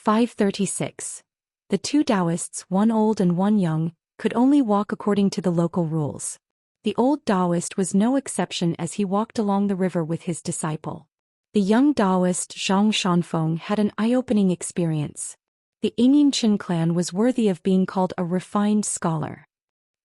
536. The two Daoists, one old and one young, could only walk according to the local rules. The old Daoist was no exception as he walked along the river with his disciple. The young Daoist Zhang Xianfeng had an eye-opening experience. The Xianxia clan was worthy of being called a refined scholar.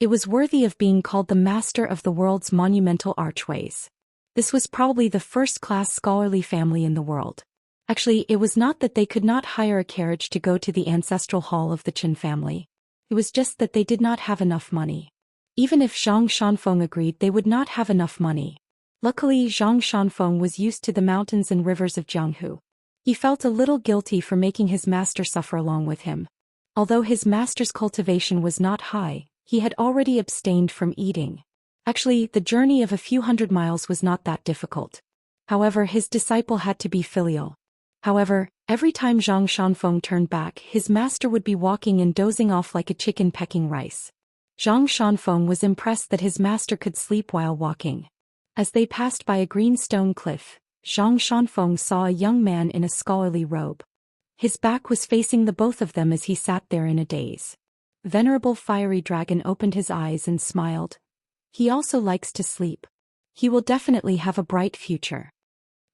It was worthy of being called the master of the world's monumental archways. This was probably the first-class scholarly family in the world. Actually, it was not that they could not hire a carriage to go to the ancestral hall of the Qin family. It was just that they did not have enough money. Even if Zhang Xianfeng agreed, they would not have enough money. Luckily, Zhang Xianfeng was used to the mountains and rivers of Jianghu. He felt a little guilty for making his master suffer along with him. Although his master's cultivation was not high, he had already abstained from eating. Actually, the journey of a few hundred miles was not that difficult. However, his disciple had to be filial. However, every time Zhang Xianfeng turned back, his master would be walking and dozing off like a chicken pecking rice. Zhang Xianfeng was impressed that his master could sleep while walking. As they passed by a green stone cliff, Zhang Xianfeng saw a young man in a scholarly robe. His back was facing the both of them as he sat there in a daze. Venerable Fiery Dragon opened his eyes and smiled. He also likes to sleep. He will definitely have a bright future.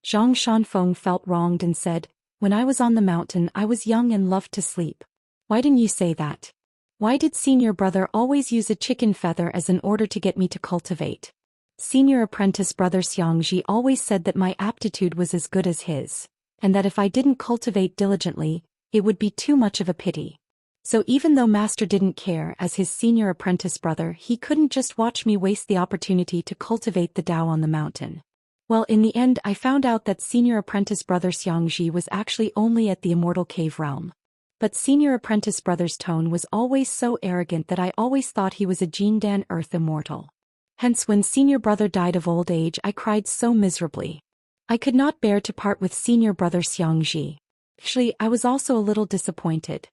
Zhang Xianfeng felt wronged and said, "When I was on the mountain I was young and loved to sleep. Why didn't you say that? Why did senior brother always use a chicken feather as an order to get me to cultivate? Senior apprentice brother Xianxia always said that my aptitude was as good as his, and that if I didn't cultivate diligently, it would be too much of a pity. So even though master didn't care as his senior apprentice brother, he couldn't just watch me waste the opportunity to cultivate the Tao on the mountain. Well, in the end I found out that senior apprentice brother Xianxia was actually only at the Immortal cave realm. But senior apprentice brother's tone was always so arrogant that I always thought he was a Jindan Earth Immortal. Hence when senior brother died of old age I cried so miserably. I could not bear to part with senior brother Xianxia. Actually, I was also a little disappointed.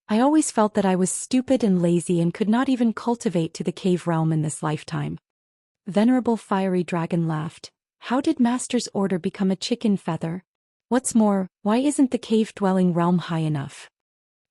I always felt that I was stupid and lazy and could not even cultivate to the cave realm in this lifetime." Venerable Fiery Dragon laughed. "How did master's order become a chicken feather? What's more, why isn't the cave-dwelling realm high enough?"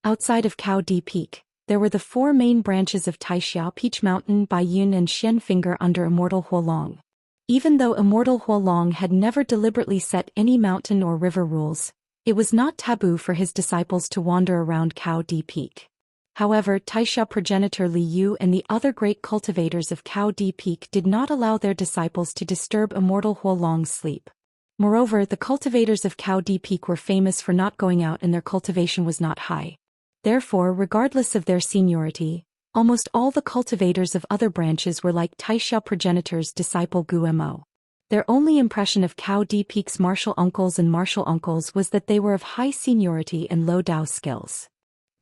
Outside of Cao Di Peak, there were the four main branches of Taixia Peach Mountain, Baiyun and Xianfinger under Immortal Huolong. Even though Immortal Huolong had never deliberately set any mountain or river rules, it was not taboo for his disciples to wander around Cao Di Peak. However, Taixia progenitor Li Yu and the other great cultivators of Cao Di Peak did not allow their disciples to disturb Immortal Huolong's sleep. Moreover, the cultivators of Cao Di Peak were famous for not going out and their cultivation was not high. Therefore, regardless of their seniority, almost all the cultivators of other branches were like Taixia progenitor's disciple Gumo. Their only impression of Cao Di Peak's martial uncles was that they were of high seniority and low Dao skills.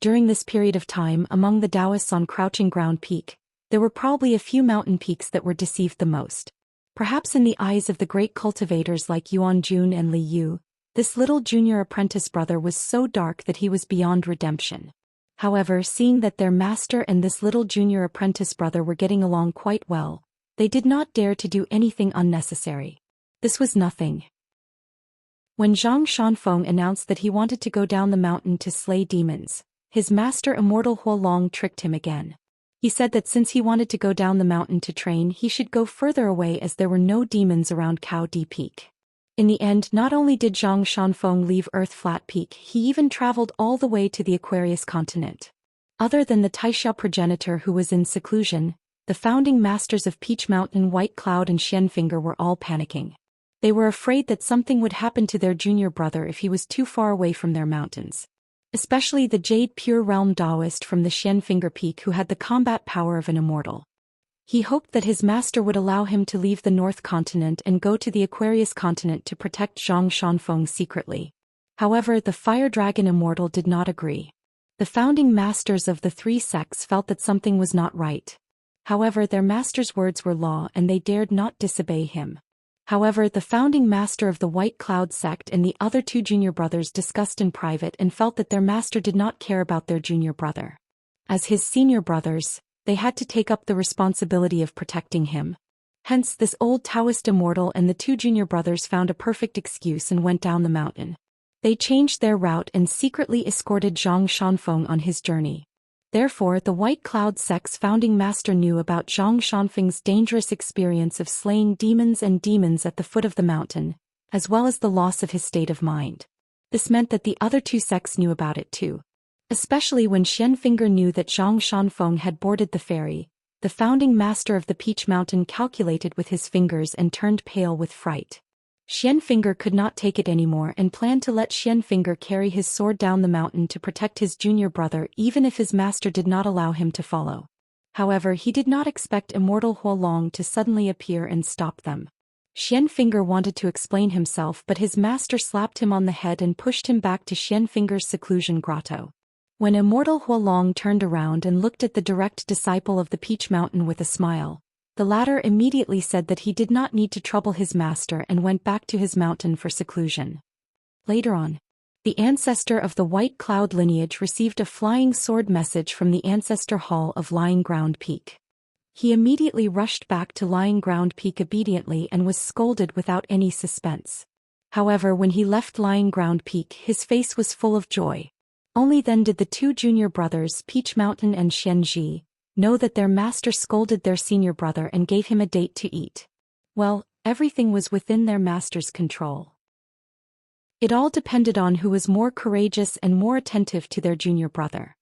During this period of time among the Daoists on Crouching Ground Peak, there were probably a few mountain peaks that were deceived the most. Perhaps in the eyes of the great cultivators like Yuan Jun and Li Yu, this little junior apprentice brother was so dark that he was beyond redemption. However, seeing that their master and this little junior apprentice brother were getting along quite well, they did not dare to do anything unnecessary. This was nothing. When Zhang Xianfeng announced that he wanted to go down the mountain to slay demons, his master Immortal Huolong tricked him again. He said that since he wanted to go down the mountain to train, he should go further away as there were no demons around Cao Di Peak. In the end, not only did Zhang Xianfeng leave Earth Flat Peak, he even traveled all the way to the Aquarius continent. Other than the Taixia progenitor who was in seclusion, the founding masters of Peach Mountain, White Cloud and Xianfinger were all panicking. They were afraid that something would happen to their junior brother if he was too far away from their mountains. Especially the Jade Pure Realm Daoist from the Xianfinger Peak who had the combat power of an immortal. He hoped that his master would allow him to leave the North Continent and go to the Aquarius Continent to protect Zhang Xianfeng secretly. However, the Fire Dragon Immortal did not agree. The founding masters of the three sects felt that something was not right. However, their master's words were law and they dared not disobey him. However, the founding master of the White Cloud sect and the other two junior brothers discussed in private and felt that their master did not care about their junior brother. As his senior brothers, they had to take up the responsibility of protecting him. Hence, this old Taoist immortal and the two junior brothers found a perfect excuse and went down the mountain. They changed their route and secretly escorted Zhang Shanfeng on his journey. Therefore, the White Cloud sect's founding master knew about Zhang Shanfeng's dangerous experience of slaying demons at the foot of the mountain, as well as the loss of his state of mind. This meant that the other two sects knew about it too. Especially when Xianfinger knew that Zhang Shanfeng had boarded the ferry, the founding master of the Peach Mountain calculated with his fingers and turned pale with fright. Xianfinger could not take it anymore and planned to let Xianfinger carry his sword down the mountain to protect his junior brother even if his master did not allow him to follow. However, he did not expect Immortal Huolong to suddenly appear and stop them. Xianfinger wanted to explain himself, but his master slapped him on the head and pushed him back to Xianfinger's seclusion grotto. When Immortal Huolong turned around and looked at the direct disciple of the Peach Mountain with a smile, the latter immediately said that he did not need to trouble his master and went back to his mountain for seclusion. Later on, the ancestor of the White Cloud lineage received a flying sword message from the ancestor hall of Lying Ground Peak. He immediately rushed back to Lying Ground Peak obediently and was scolded without any suspense. However, when he left Lying Ground Peak, his face was full of joy. Only then did the two junior brothers, Peach Mountain and Xianxia, know that their master scolded their senior brother and gave him a date to eat. Well, everything was within their master's control. It all depended on who was more courageous and more attentive to their junior brother,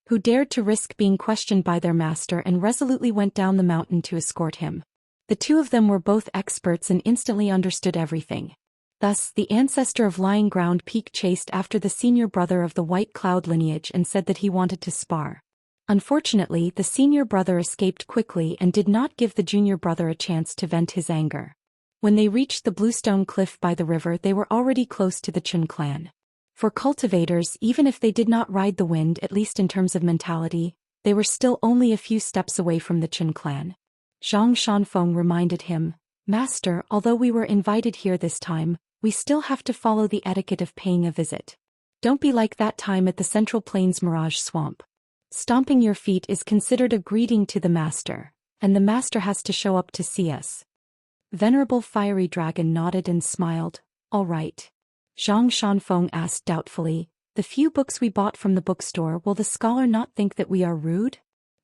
who dared to risk being questioned by their master and resolutely went down the mountain to escort him. The two of them were both experts and instantly understood everything. Thus, the ancestor of Lying Ground Peak chased after the senior brother of the White Cloud lineage and said that he wanted to spar. Unfortunately, the senior brother escaped quickly and did not give the junior brother a chance to vent his anger. When they reached the Bluestone Cliff by the river, they were already close to the Chun clan. For cultivators, even if they did not ride the wind, at least in terms of mentality, they were still only a few steps away from the Chun clan. Zhang Shanfeng reminded him, "Master, although we were invited here this time, we still have to follow the etiquette of paying a visit. Don't be like that time at the Central Plains Mirage Swamp. Stomping your feet is considered a greeting to the master, and the master has to show up to see us." Venerable Fiery Dragon nodded and smiled. "All right." Zhang Shanfeng asked doubtfully, "The few books we bought from the bookstore, will the scholar not think that we are rude?"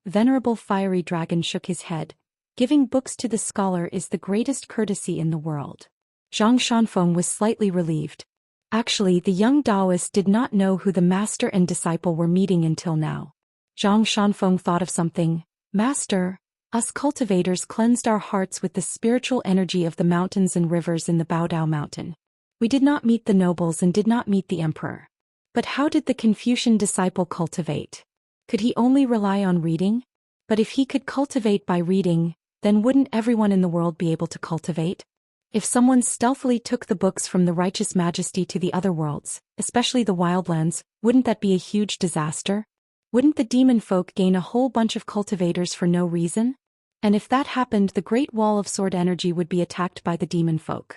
Venerable Fiery Dragon shook his head. "Giving books to the scholar is the greatest courtesy in the world." Zhang Shanfeng was slightly relieved. Actually, the young Daoist did not know who the master and disciple were meeting until now. Zhang Shanfeng thought of something. "Master, us cultivators cleansed our hearts with the spiritual energy of the mountains and rivers in the Baodao Mountain. We did not meet the nobles and did not meet the emperor. But how did the Confucian disciple cultivate? Could he only rely on reading? But if he could cultivate by reading, then wouldn't everyone in the world be able to cultivate? If someone stealthily took the books from the righteous majesty to the other worlds, especially the wildlands, wouldn't that be a huge disaster? Wouldn't the demon folk gain a whole bunch of cultivators for no reason? And if that happened, the Great Wall of Sword energy would be attacked by the demon folk."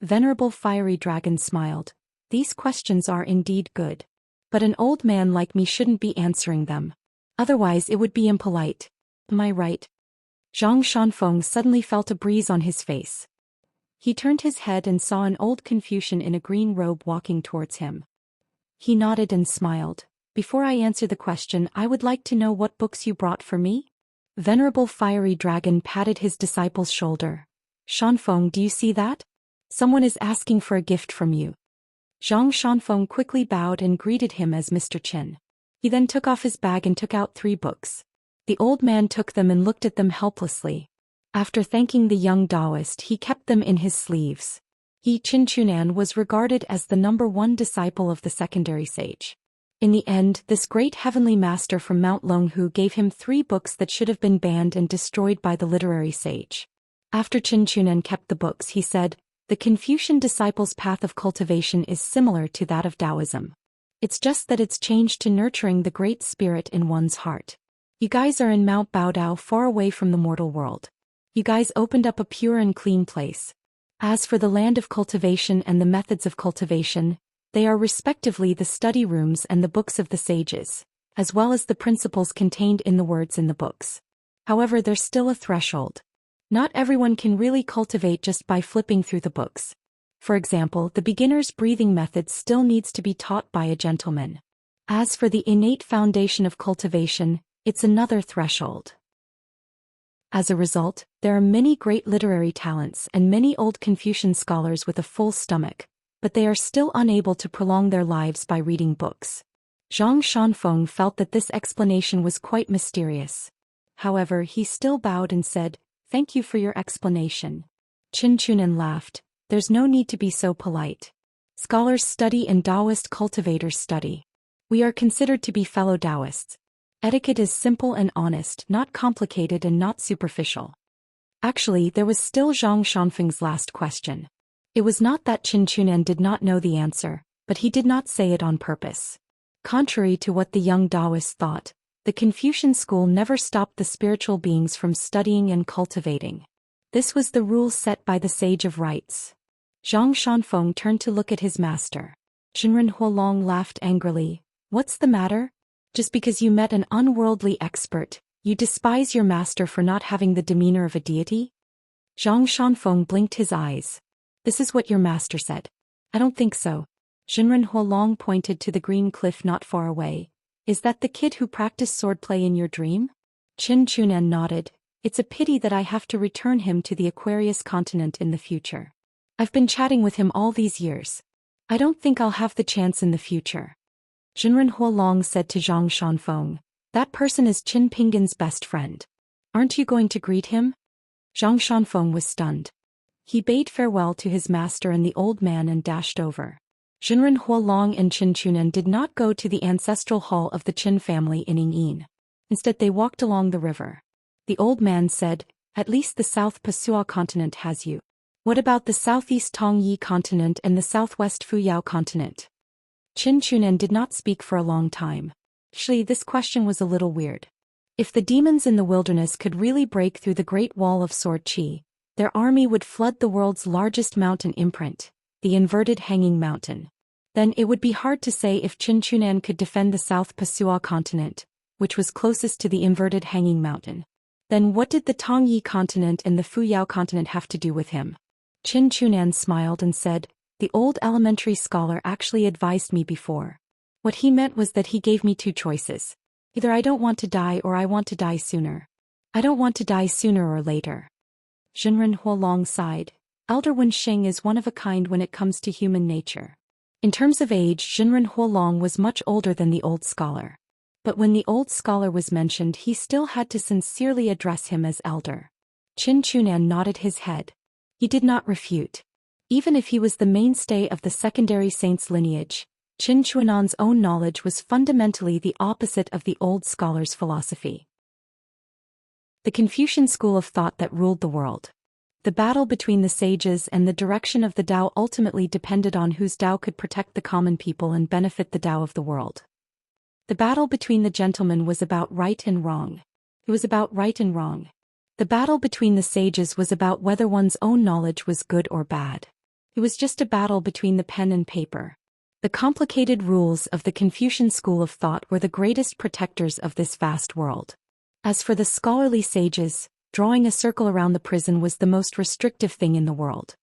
Venerable Fiery Dragon smiled. "These questions are indeed good. But an old man like me shouldn't be answering them. Otherwise it would be impolite. Am I right?" Zhang Shanfeng suddenly felt a breeze on his face. He turned his head and saw an old Confucian in a green robe walking towards him. He nodded and smiled. "Before I answer the question, I would like to know what books you brought for me?" Venerable Fiery Dragon patted his disciple's shoulder. "Shanfeng, do you see that? Someone is asking for a gift from you." Zhang Shanfeng quickly bowed and greeted him as Mr. Qin. He then took off his bag and took out 3 books. The old man took them and looked at them helplessly. After thanking the young Daoist, he kept them in his sleeves. Qin Chunan was regarded as the #1 disciple of the secondary sage. In the end, this great heavenly master from Mount Longhu gave him 3 books that should have been banned and destroyed by the literary sage. After Qin Chunan kept the books, he said, "The Confucian disciple's path of cultivation is similar to that of Taoism. It's just that it's changed to nurturing the great spirit in one's heart. You guys are in Mount Baodao, far away from the mortal world. You guys opened up a pure and clean place. As for the land of cultivation and the methods of cultivation, they are respectively the study rooms and the books of the sages, as well as the principles contained in the words in the books. However, there's still a threshold. Not everyone can really cultivate just by flipping through the books. For example, the beginner's breathing method still needs to be taught by a gentleman. As for the innate foundation of cultivation, it's another threshold. As a result, there are many great literary talents and many old Confucian scholars with a full stomach, but they are still unable to prolong their lives by reading books. Zhang Shanfeng felt that this explanation was quite mysterious. However, he still bowed and said, "Thank you for your explanation." Qin Chunan laughed. "There's no need to be so polite. Scholars study and Daoist cultivators study. We are considered to be fellow Daoists. Etiquette is simple and honest, not complicated and not superficial." Actually, there was still Zhang Shanfeng's last question. It was not that Qin Chunan did not know the answer, but he did not say it on purpose. Contrary to what the young Daoists thought, the Confucian school never stopped the spiritual beings from studying and cultivating. This was the rule set by the Sage of Rites. Zhang Shanfeng turned to look at his master. Zhenren Huolong laughed angrily. "What's the matter? Just because you met an unworldly expert, you despise your master for not having the demeanor of a deity?" Zhang Shanfeng blinked his eyes. "This is what your master said." "I don't think so." Zhenren Huolong pointed to the green cliff not far away. "Is that the kid who practiced swordplay in your dream?" Qin Chunan nodded. "It's a pity that I have to return him to the Aquarius continent in the future. I've been chatting with him all these years. I don't think I'll have the chance in the future." Zhenren Huolong said to Zhang Shanfeng, "That person is Qin Pingan's best friend. Aren't you going to greet him?" Zhang Shanfeng was stunned. He bade farewell to his master and the old man and dashed over. Zhenren Huolong and Qin Chunan did not go to the ancestral hall of the Qin family in Yingyin. Instead they walked along the river. The old man said, "At least the South Pasua continent has you. What about the southeast Tongyi continent and the southwest Fuyao continent?" Qin Chunan did not speak for a long time. Actually, this question was a little weird. If the demons in the wilderness could really break through the Great Wall of Sword Qi, their army would flood the world's largest mountain imprint, the inverted hanging mountain. Then it would be hard to say if Qin Chunan could defend the South Pasua continent, which was closest to the inverted hanging mountain. Then what did the Tongyi continent and the Fuyao continent have to do with him? Qin Chunan smiled and said, "The old elementary scholar actually advised me before. What he meant was that he gave me two choices. Either I don't want to die or I want to die sooner. I don't want to die sooner or later." Zhenren Huolong sighed. Elder Wenxing is one of a kind when it comes to human nature. In terms of age, Zhenren Huolong was much older than the old scholar. But when the old scholar was mentioned, he still had to sincerely address him as elder. Qin Chunan nodded his head. He did not refute. Even if he was the mainstay of the secondary saints lineage, Qin Chunan's own knowledge was fundamentally the opposite of the old scholar's philosophy. The Confucian school of thought that ruled the world. The battle between the sages and the direction of the Tao ultimately depended on whose Tao could protect the common people and benefit the Tao of the world. The battle between the gentlemen was about right and wrong. It was about right and wrong. The battle between the sages was about whether one's own knowledge was good or bad. It was just a battle between the pen and paper. The complicated rules of the Confucian school of thought were the greatest protectors of this vast world. As for the scholarly sages, drawing a circle around the prison was the most restrictive thing in the world.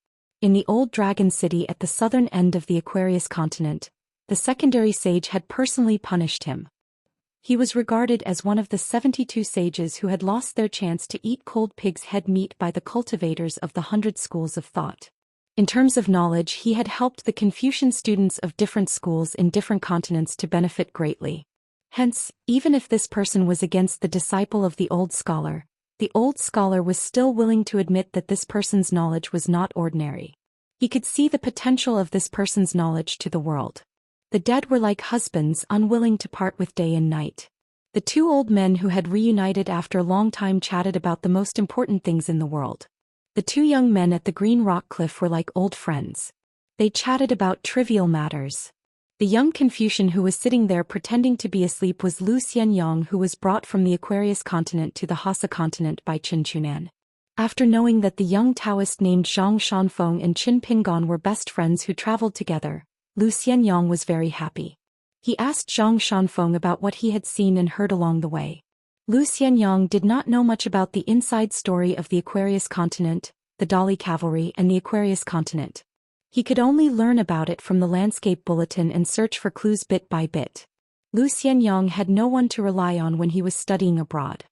In the old dragon city at the southern end of the Aquarius continent, the secondary sage had personally punished him. He was regarded as one of the 72 sages who had lost their chance to eat cold pig's head meat by the cultivators of the 100 schools of thought. In terms of knowledge, he had helped the Confucian students of different schools in different continents to benefit greatly. Hence, even if this person was against the disciple of the old scholar was still willing to admit that this person's knowledge was not ordinary. He could see the potential of this person's knowledge to the world. The dead were like husbands unwilling to part with day and night. The two old men who had reunited after a long time chatted about the most important things in the world. The two young men at the green rock cliff were like old friends. They chatted about trivial matters. The young Confucian who was sitting there pretending to be asleep was Lu Xianyang, who was brought from the Aquarius continent to the Hassa continent by Qin Chunan. After knowing that the young Taoist named Zhang Shanfeng and Qin Pingan were best friends who traveled together, Lu Xianyang was very happy. He asked Zhang Shanfeng about what he had seen and heard along the way. Lu Xianyang did not know much about the inside story of the Aquarius continent, the Dali cavalry and the Aquarius continent. He could only learn about it from the landscape bulletin and search for clues bit by bit. Lu Xianyang had no one to rely on when he was studying abroad.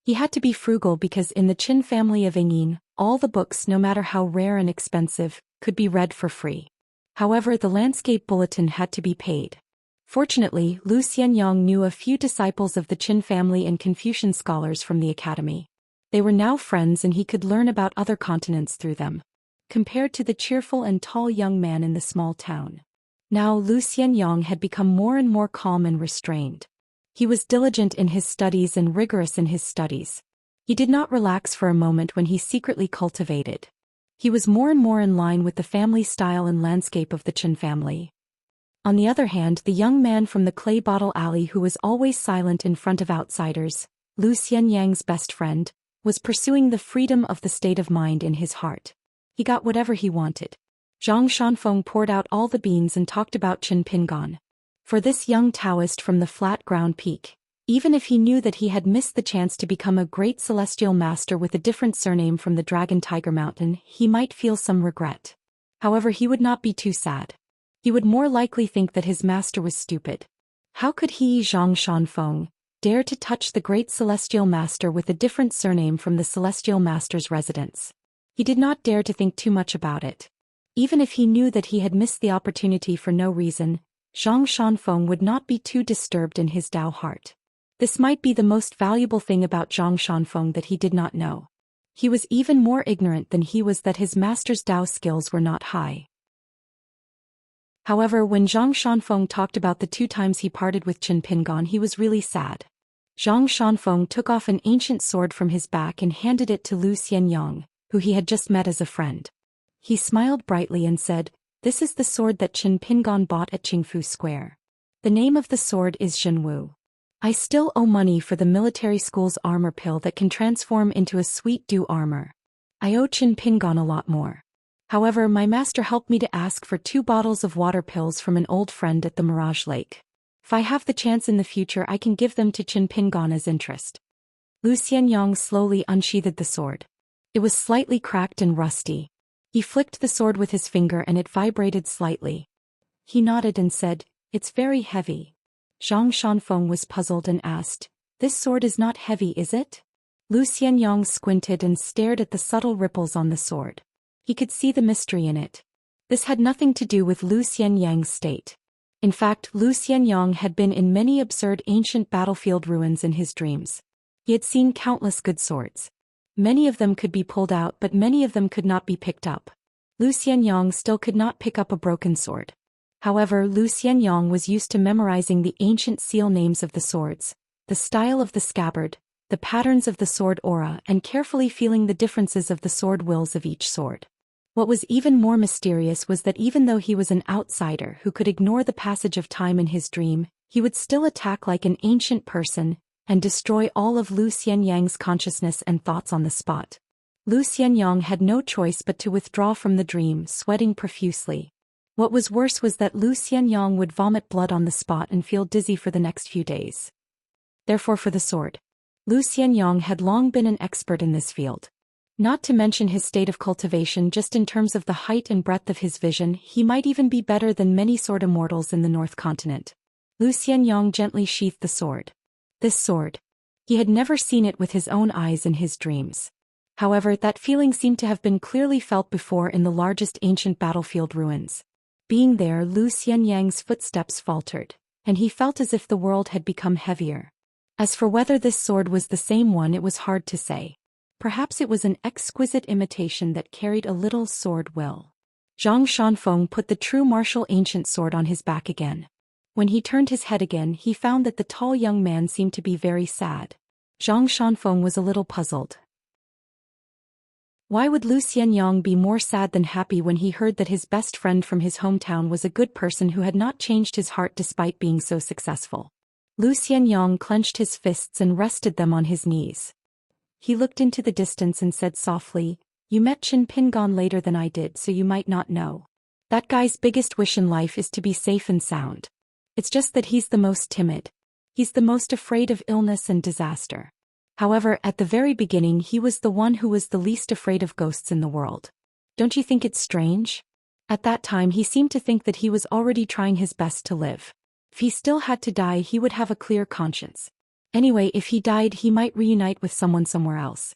He had to be frugal because in the Qin family of Yingyin, all the books, no matter how rare and expensive, could be read for free. However, the landscape bulletin had to be paid. Fortunately, Lu Xianyang knew a few disciples of the Qin family and Confucian scholars from the academy. They were now friends and he could learn about other continents through them. Compared to the cheerful and tall young man in the small town. Now Lu Xianyang had become more and more calm and restrained. He was diligent in his studies and rigorous in his studies. He did not relax for a moment when he secretly cultivated. He was more and more in line with the family style and landscape of the Qin family. On the other hand, the young man from the clay bottle alley who was always silent in front of outsiders, Lu Xianyang's best friend, was pursuing the freedom of the state of mind in his heart. He got whatever he wanted. Zhang Shanfeng poured out all the beans and talked about Qin Pingon. For this young Taoist from the flat ground peak, even if he knew that he had missed the chance to become a great celestial master with a different surname from the Dragon Tiger Mountain, he might feel some regret. However, he would not be too sad. He would more likely think that his master was stupid. How could he, Zhang Shanfeng, dare to touch the great celestial master with a different surname from the celestial master's residence? He did not dare to think too much about it. Even if he knew that he had missed the opportunity for no reason, Zhang Shanfeng would not be too disturbed in his Dao heart. This might be the most valuable thing about Zhang Shanfeng that he did not know. He was even more ignorant than he was that his master's Dao skills were not high. However, when Zhang Shanfeng talked about the 2 times he parted with Qin Pingon, he was really sad. Zhang Shanfeng took off an ancient sword from his back and handed it to Lu Xianyang, who he had just met as a friend. He smiled brightly and said, "This is the sword that Qin Pingon bought at Qingfu Square. The name of the sword is Zhenwu. I still owe money for the military school's armor pill that can transform into a sweet dew armor. I owe Qin Pingon a lot more. However, my master helped me to ask for 2 bottles of water pills from an old friend at the Mirage Lake. If I have the chance in the future, I can give them to Qin Pingon as interest." Lu Xianyang slowly unsheathed the sword. It was slightly cracked and rusty. He flicked the sword with his finger and it vibrated slightly. He nodded and said, "It's very heavy." Zhang Shanfeng was puzzled and asked, "This sword is not heavy, is it?" Lu Xianyang squinted and stared at the subtle ripples on the sword. He could see the mystery in it. This had nothing to do with Lu Xianyang's state. In fact, Lu Xianyang had been in many absurd ancient battlefield ruins in his dreams. He had seen countless good swords. Many of them could be pulled out, but many of them could not be picked up. Lu Xianyang still could not pick up a broken sword. However, Lu Xianyang was used to memorizing the ancient seal names of the swords, the style of the scabbard, the patterns of the sword aura, and carefully feeling the differences of the sword wills of each sword. What was even more mysterious was that even though he was an outsider who could ignore the passage of time in his dream, he would still attack like an ancient person, and destroy all of Lu Xianyang's consciousness and thoughts on the spot. Lu Xianyang had no choice but to withdraw from the dream, sweating profusely. What was worse was that Lu Xianyang would vomit blood on the spot and feel dizzy for the next few days. Therefore, for the sword, Lu Xianyang had long been an expert in this field. Not to mention his state of cultivation, just in terms of the height and breadth of his vision, he might even be better than many sword immortals in the North Continent. Lu Xianyang gently sheathed the sword. This sword. He had never seen it with his own eyes in his dreams. However, that feeling seemed to have been clearly felt before in the largest ancient battlefield ruins. Being there, Lu Xianyang's footsteps faltered, and he felt as if the world had become heavier. As for whether this sword was the same one, it was hard to say. Perhaps it was an exquisite imitation that carried a little sword will. Zhang Shanfeng put the true martial ancient sword on his back again. When he turned his head again, he found that the tall young man seemed to be very sad. Zhang Shanfeng was a little puzzled. Why would Lu Xianyang be more sad than happy when he heard that his best friend from his hometown was a good person who had not changed his heart despite being so successful? Lu Xianyang clenched his fists and rested them on his knees. He looked into the distance and said softly, "You met Qin Pingon later than I did, so you might not know. That guy's biggest wish in life is to be safe and sound. It's just that he's the most timid. He's the most afraid of illness and disaster. However, at the very beginning he was the one who was the least afraid of ghosts in the world. Don't you think it's strange?" At that time he seemed to think that he was already trying his best to live. If he still had to die he would have a clear conscience. Anyway, if he died he might reunite with someone somewhere else.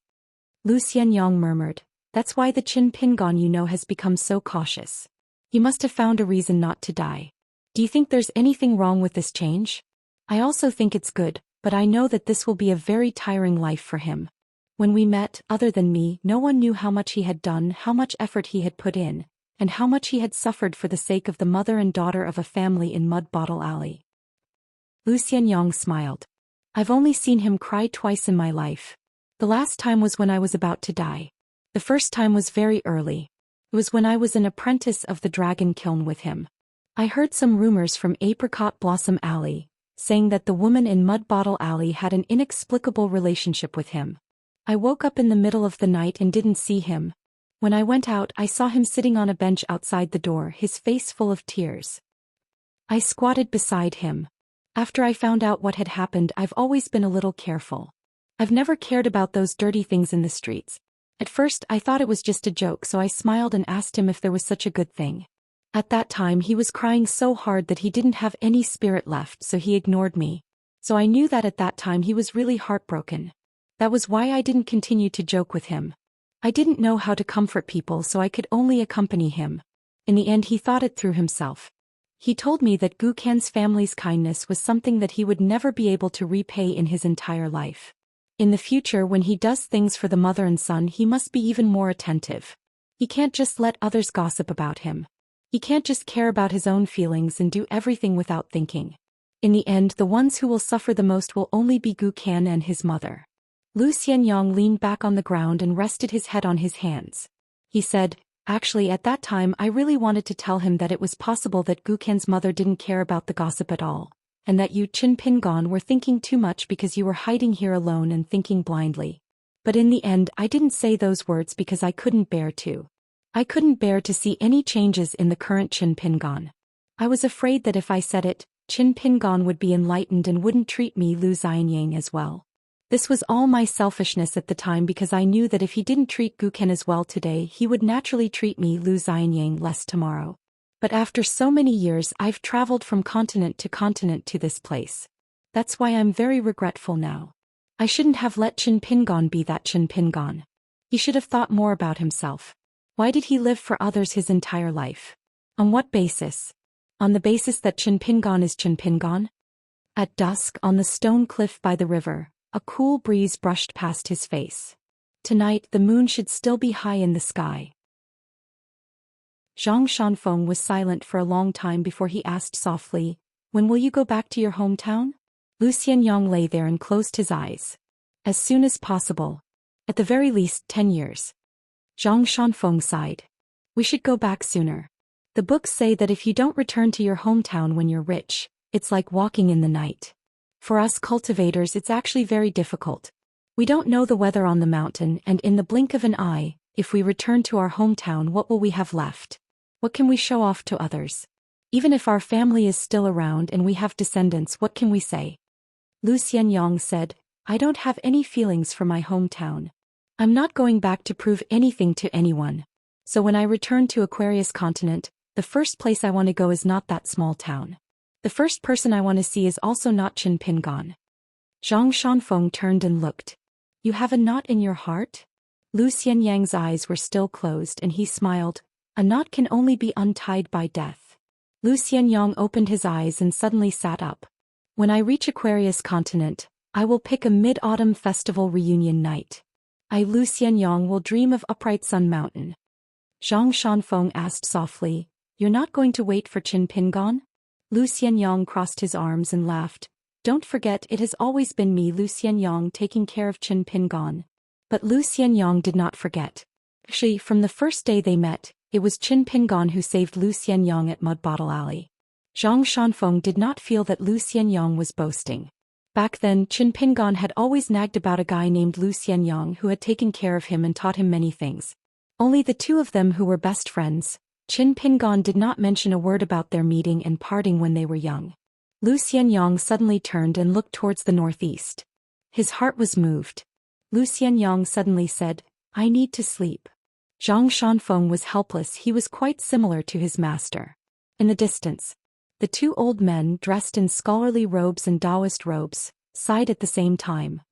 Xianxia murmured, "That's why the Qin Pingon you know has become so cautious. He must have found a reason not to die. Do you think there's anything wrong with this change? I also think it's good, but I know that this will be a very tiring life for him. When we met, other than me, no one knew how much he had done, how much effort he had put in, and how much he had suffered for the sake of the mother and daughter of a family in Mud Bottle Alley." Xianxia smiled. "I've only seen him cry twice in my life. The last time was when I was about to die. The first time was very early. It was when I was an apprentice of the dragon kiln with him. I heard some rumors from Apricot Blossom Alley, saying that the woman in Mud Bottle Alley had an inexplicable relationship with him. I woke up in the middle of the night and didn't see him. When I went out I saw him sitting on a bench outside the door, his face full of tears. I squatted beside him. After I found out what had happened I've always been a little careful. I've never cared about those dirty things in the streets. At first I thought it was just a joke, so I smiled and asked him if there was such a good thing. At that time he was crying so hard that he didn't have any spirit left, so he ignored me. So I knew that at that time he was really heartbroken. That was why I didn't continue to joke with him. I didn't know how to comfort people, so I could only accompany him. In the end he thought it through himself. He told me that Gu Qian's family's kindness was something that he would never be able to repay in his entire life. In the future, when he does things for the mother and son, he must be even more attentive. He can't just let others gossip about him. He can't just care about his own feelings and do everything without thinking. In the end, the ones who will suffer the most will only be Gu Qian and his mother. Xianxia leaned back on the ground and rested his head on his hands. He said, "Actually, at that time I really wanted to tell him that it was possible that Gu Qian's mother didn't care about the gossip at all, and that you Qin Pingon were thinking too much because you were hiding here alone and thinking blindly. But in the end I didn't say those words because I couldn't bear to. I couldn't bear to see any changes in the current Qin Pingon. I was afraid that if I said it, Qin Pingon would be enlightened and wouldn't treat me Xianxia as well. This was all my selfishness at the time, because I knew that if he didn't treat Gu Qian as well today he would naturally treat me Xianxia less tomorrow. But after so many years I've traveled from continent to this place. That's why I'm very regretful now. I shouldn't have let Qin Pingon be that Qin Pingon. He should have thought more about himself. Why did he live for others his entire life? On what basis? On the basis that Qin Pingon is Qin Pingon? At dusk, on the stone cliff by the river, a cool breeze brushed past his face. Tonight the moon should still be high in the sky. Zhang Shanfeng was silent for a long time before he asked softly, "When will you go back to your hometown?" Xianxia lay there and closed his eyes. "As soon as possible. At the very least 10 years. Zhang Shanfeng sighed. "We should go back sooner. The books say that if you don't return to your hometown when you're rich, it's like walking in the night. For us cultivators it's actually very difficult. We don't know the weather on the mountain, and in the blink of an eye, if we return to our hometown, what will we have left? What can we show off to others? Even if our family is still around and we have descendants, what can we say?" Xianxia said, "I don't have any feelings for my hometown. I'm not going back to prove anything to anyone. So when I return to Aquarius continent, the first place I want to go is not that small town. The first person I want to see is also not Qin Pingon." Zhang Shanfeng turned and looked. "You have a knot in your heart?" Xianxia's eyes were still closed and he smiled. "A knot can only be untied by death." Xianxia opened his eyes and suddenly sat up. "When I reach Aquarius continent, I will pick a mid-autumn festival reunion night. I Xianxia will dream of Upright Sun Mountain." Zhang Shanfeng asked softly, "You're not going to wait for Qin Pingon?" Xianxia crossed his arms and laughed. "Don't forget, it has always been me Xianxia taking care of Qin Pingon." But Xianxia did not forget. Actually, from the first day they met, it was Qin Pingon who saved Xianxia at Mud Bottle Alley. Zhang Shanfeng did not feel that Xianxia was boasting. Back then, Qin Pingon had always nagged about a guy named Xianxia who had taken care of him and taught him many things. Only the two of them who were best friends. Qin Pingon did not mention a word about their meeting and parting when they were young. Xianxia suddenly turned and looked towards the northeast. His heart was moved. Xianxia suddenly said, "I need to sleep." Zhang Shanfeng was helpless. He was quite similar to his master. In the distance, the two old men dressed in scholarly robes and Daoist robes sighed at the same time.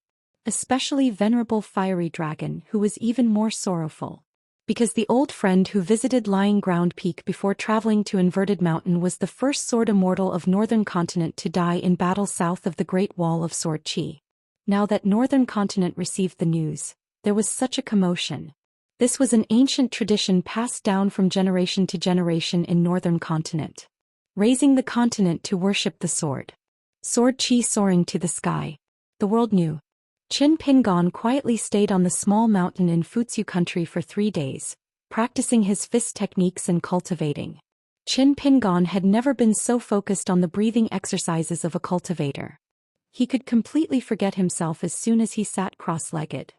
Especially Venerable Fiery Dragon, who was even more sorrowful. Because the old friend who visited Lying Ground Peak before traveling to Inverted Mountain was the first sword immortal of Northern Continent to die in battle south of the Great Wall of Sword Qi. Now that Northern Continent received the news, there was such a commotion. This was an ancient tradition passed down from generation to generation in Northern Continent. Raising the continent to worship the sword. Sword Qi soaring to the sky. The world knew. Qin Pingon quietly stayed on the small mountain in Futsu country for 3 days, practicing his fist techniques and cultivating. Qin Pingon had never been so focused on the breathing exercises of a cultivator. He could completely forget himself as soon as he sat cross-legged.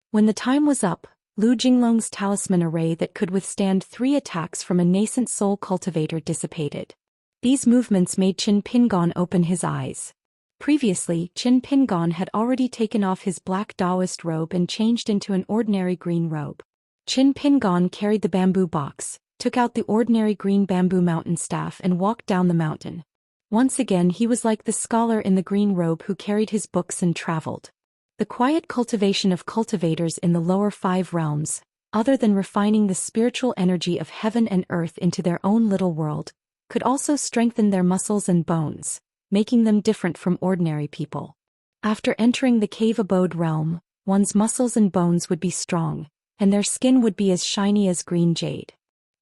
When the time was up, Lu Jinglong's talisman array that could withstand 3 attacks from a nascent soul cultivator dissipated. These movements made Qin Pingon open his eyes. Previously, Qin Pingon had already taken off his black Daoist robe and changed into an ordinary green robe. Qin Pingon carried the bamboo box, took out the ordinary green bamboo mountain staff and walked down the mountain. Once again he was like the scholar in the green robe who carried his books and traveled. The quiet cultivation of cultivators in the lower 5 realms, other than refining the spiritual energy of heaven and earth into their own little world, could also strengthen their muscles and bones, making them different from ordinary people. After entering the cave abode realm, one's muscles and bones would be strong, and their skin would be as shiny as green jade.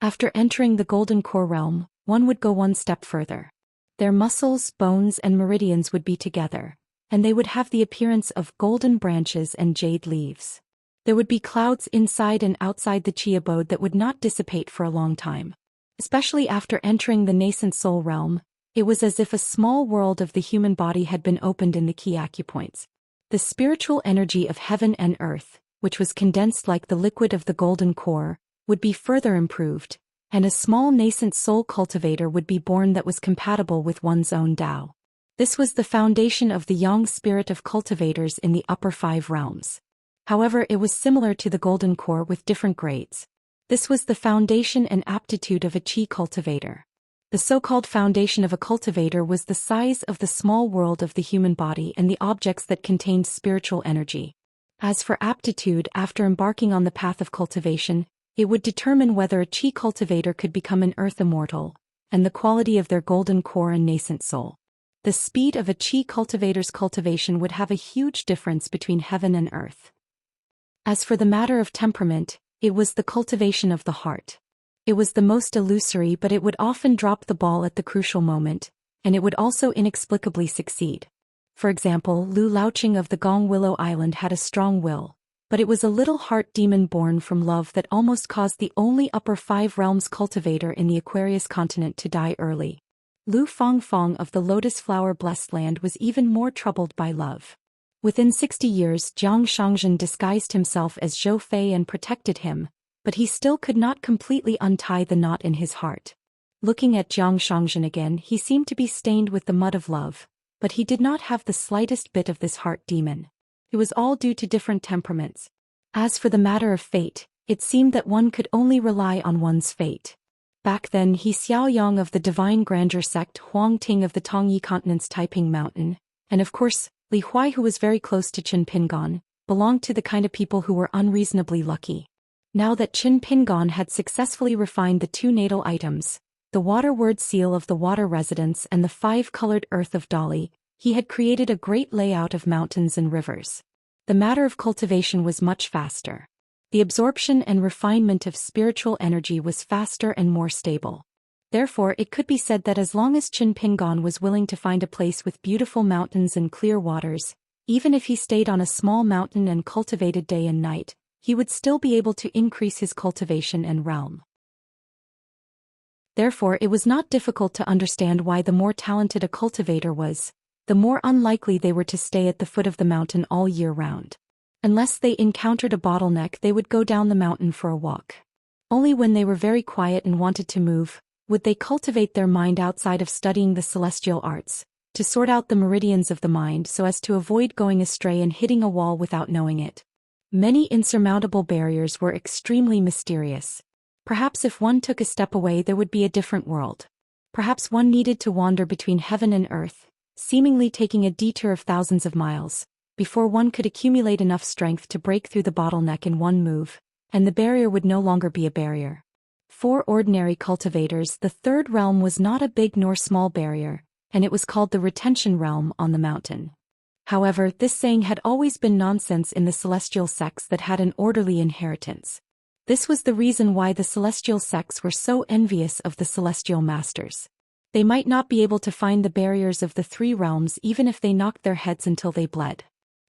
After entering the golden core realm, one would go one step further. Their muscles, bones and meridians would be together, and they would have the appearance of golden branches and jade leaves. There would be clouds inside and outside the Qi abode that would not dissipate for a long time. Especially after entering the nascent soul realm, it was as if a small world of the human body had been opened in the Qi acupoints. The spiritual energy of heaven and earth, which was condensed like the liquid of the golden core, would be further improved, and a small nascent soul cultivator would be born that was compatible with one's own Tao. This was the foundation of the yang spirit of cultivators in the upper 5 realms. However, it was similar to the golden core with different grades. This was the foundation and aptitude of a Qi cultivator. The so-called foundation of a cultivator was the size of the small world of the human body and the objects that contained spiritual energy. As for aptitude, after embarking on the path of cultivation, it would determine whether a Qi cultivator could become an earth immortal, and the quality of their golden core and nascent soul. The speed of a Qi cultivator's cultivation would have a huge difference between heaven and earth. As for the matter of temperament, it was the cultivation of the heart. It was the most illusory, but it would often drop the ball at the crucial moment, and it would also inexplicably succeed. For example, Lu Laoqing of the Gong Willow Island had a strong will, but it was a little heart demon born from love that almost caused the only upper 5 realms cultivator in the Aquarius continent to die early. Lu Fangfang of the Lotus Flower Blessed Land was even more troubled by love. Within 60 years, Jiang Shangzhen disguised himself as Zhou Fei and protected him, but he still could not completely untie the knot in his heart. Looking at Jiang Shangzhen again, he seemed to be stained with the mud of love, but he did not have the slightest bit of this heart demon. It was all due to different temperaments. As for the matter of fate, it seemed that one could only rely on one's fate. Back then, He Xiaoyang of the Divine Grandeur sect, Huang Ting of the Tongyi Continent's Taiping Mountain, and of course, Li Huai, who was very close to Qin Pingon, belonged to the kind of people who were unreasonably lucky. Now that Qin Pingon had successfully refined the 2 natal items, the water word seal of the water residence and the 5-colored earth of Dali, he had created a great layout of mountains and rivers. The matter of cultivation was much faster. The absorption and refinement of spiritual energy was faster and more stable. Therefore, it could be said that as long as Qin Pingon was willing to find a place with beautiful mountains and clear waters, even if he stayed on a small mountain and cultivated day and night, he would still be able to increase his cultivation and realm. Therefore, it was not difficult to understand why the more talented a cultivator was, the more unlikely they were to stay at the foot of the mountain all year round. Unless they encountered a bottleneck, they would go down the mountain for a walk. Only when they were very quiet and wanted to move, would they cultivate their mind outside of studying the celestial arts, to sort out the meridians of the mind so as to avoid going astray and hitting a wall without knowing it. Many insurmountable barriers were extremely mysterious. Perhaps if one took a step away there would be a different world. Perhaps one needed to wander between heaven and earth, seemingly taking a detour of thousands of miles, before one could accumulate enough strength to break through the bottleneck in one move, and the barrier would no longer be a barrier. For ordinary cultivators, the third realm was not a big nor small barrier, and it was called the retention realm on the mountain. However, this saying had always been nonsense in the celestial sects that had an orderly inheritance. This was the reason why the celestial sects were so envious of the celestial masters. They might not be able to find the barriers of the three realms even if they knocked their heads until they bled.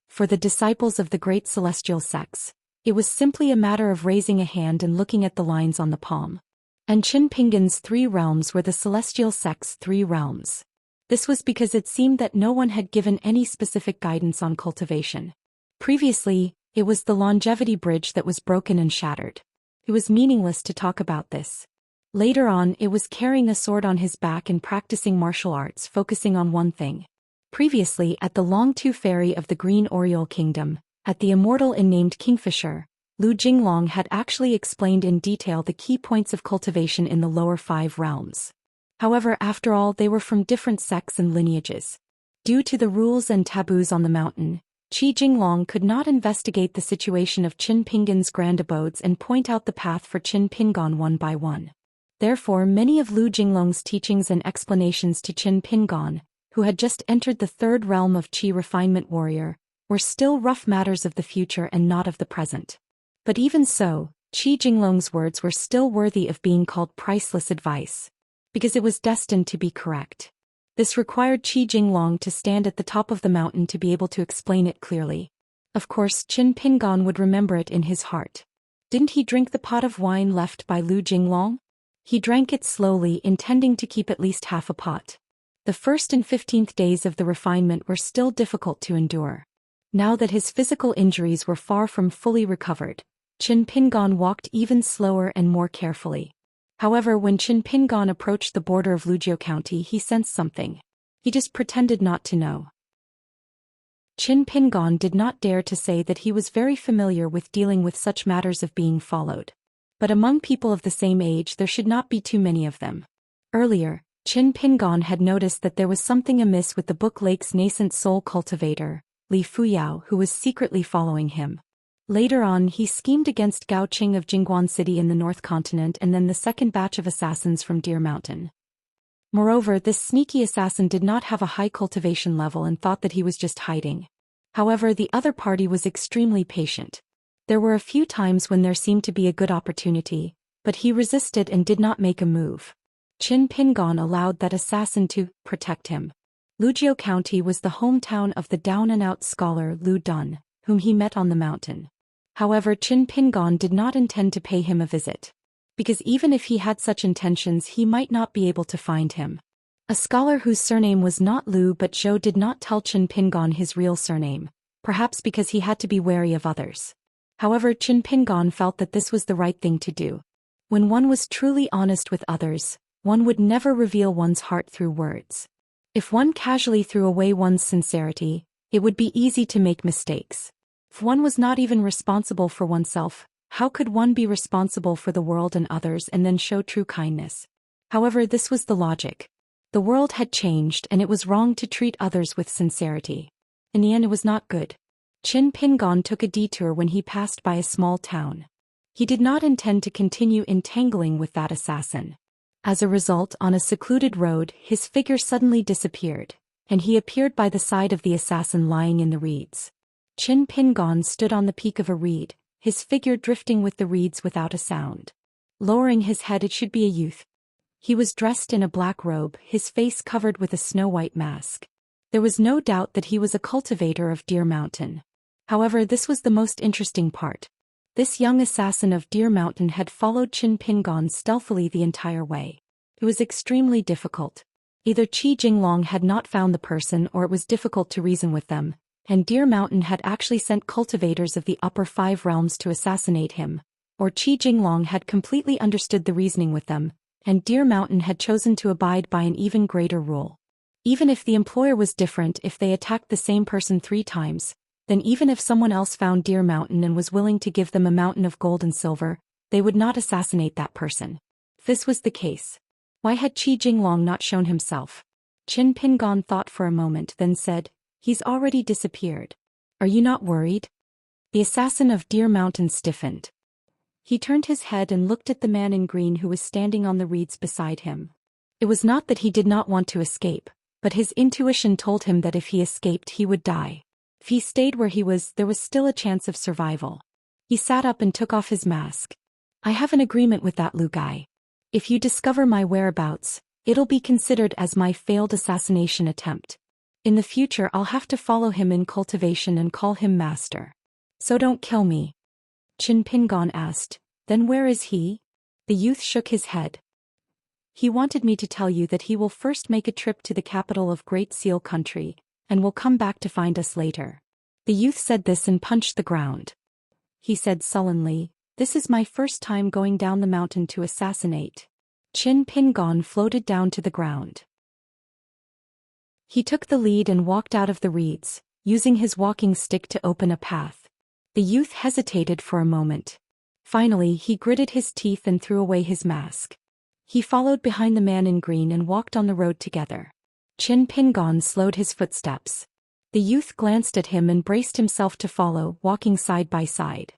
For the disciples of the great celestial sects, it was simply a matter of raising a hand and looking at the lines on the palm. And Qin Pingan's three realms were the celestial sects' three realms. This was because it seemed that no one had given any specific guidance on cultivation. Previously, it was the longevity bridge that was broken and shattered. It was meaningless to talk about this. Later on, it was carrying a sword on his back and practicing martial arts, focusing on one thing. Previously, at the Longtu Ferry of the Green Oriole Kingdom, at the Immortal Inn named Kingfisher, Lu Jinglong had actually explained in detail the key points of cultivation in the lower five realms. However, after all, they were from different sects and lineages. Due to the rules and taboos on the mountain, Qi Jinglong could not investigate the situation of Qin Pingan's grand abodes and point out the path for Qin Pingan one by one. Therefore, many of Lu Jinglong's teachings and explanations to Qin Pingan, who had just entered the third realm of Qi refinement warrior, were still rough matters of the future and not of the present. But even so, Qi Jinglong's words were still worthy of being called priceless advice, because it was destined to be correct. This required Qi Jinglong to stand at the top of the mountain to be able to explain it clearly. Of course, Qin Pingan would remember it in his heart. Didn't he drink the pot of wine left by Lu Jinglong? He drank it slowly, intending to keep at least half a pot. The 1st and 15th days of the refinement were still difficult to endure. Now that his physical injuries were far from fully recovered, Qin Pingan walked even slower and more carefully. However, when Qin Pingan approached the border of Luzhou County, he sensed something. He just pretended not to know. Qin Pingan did not dare to say that he was very familiar with dealing with such matters of being followed. But among people of the same age there should not be too many of them. Earlier, Qin Pingan had noticed that there was something amiss with the Book Lake's nascent soul cultivator, Li Fuyao, who was secretly following him. Later on, he schemed against Gao Qing of Jingguan City in the North Continent and then the second batch of assassins from Deer Mountain. Moreover, this sneaky assassin did not have a high cultivation level and thought that he was just hiding. However, the other party was extremely patient. There were a few times when there seemed to be a good opportunity, but he resisted and did not make a move. Qin Pingan allowed that assassin to protect him. Luzhou County was the hometown of the down-and-out scholar Lu Dun, whom he met on the mountain. However, Qin Pingan did not intend to pay him a visit, because even if he had such intentions he might not be able to find him. A scholar whose surname was not Lu but Zhou did not tell Qin Pingan his real surname, perhaps because he had to be wary of others. However, Qin Pingan felt that this was the right thing to do. When one was truly honest with others, one would never reveal one's heart through words. If one casually threw away one's sincerity, it would be easy to make mistakes. If one was not even responsible for oneself, how could one be responsible for the world and others and then show true kindness? However, this was the logic. The world had changed and it was wrong to treat others with sincerity. In the end, it was not good. Qin Pingan took a detour when he passed by a small town. He did not intend to continue entangling with that assassin. As a result, on a secluded road, his figure suddenly disappeared, and he appeared by the side of the assassin lying in the reeds. Qin Pingan stood on the peak of a reed, his figure drifting with the reeds without a sound. Lowering his head, it should be a youth. He was dressed in a black robe, his face covered with a snow-white mask. There was no doubt that he was a cultivator of Deer Mountain. However, this was the most interesting part. This young assassin of Deer Mountain had followed Qin Pingan stealthily the entire way. It was extremely difficult. Either Qi Jinglong had not found the person or it was difficult to reason with them, and Deer Mountain had actually sent cultivators of the upper 5 realms to assassinate him, or Qi Jinglong had completely understood the reasoning with them, and Deer Mountain had chosen to abide by an even greater rule. Even if the employer was different, if they attacked the same person 3 times, then even if someone else found Deer Mountain and was willing to give them a mountain of gold and silver, they would not assassinate that person. If this was the case, why had Qi Jinglong not shown himself? Qin Pingon thought for a moment, then said, "He's already disappeared. Are you not worried?" The assassin of Deer Mountain stiffened. He turned his head and looked at the man in green who was standing on the reeds beside him. It was not that he did not want to escape, but his intuition told him that if he escaped he would die. If he stayed where he was, there was still a chance of survival. He sat up and took off his mask. "I have an agreement with that Lu guy. If you discover my whereabouts, it'll be considered as my failed assassination attempt. In the future I'll have to follow him in cultivation and call him master. So don't kill me." Qin Pingon asked, "Then where is he?" The youth shook his head. "He wanted me to tell you that he will first make a trip to the capital of Great Seal Country, and will come back to find us later." The youth said this and punched the ground. He said sullenly, "This is my first time going down the mountain to assassinate." Qin Pingon floated down to the ground. He took the lead and walked out of the reeds, using his walking stick to open a path. The youth hesitated for a moment. Finally he gritted his teeth and threw away his mask. He followed behind the man in green and walked on the road together. Qin Pingon slowed his footsteps. The youth glanced at him and braced himself to follow, walking side by side.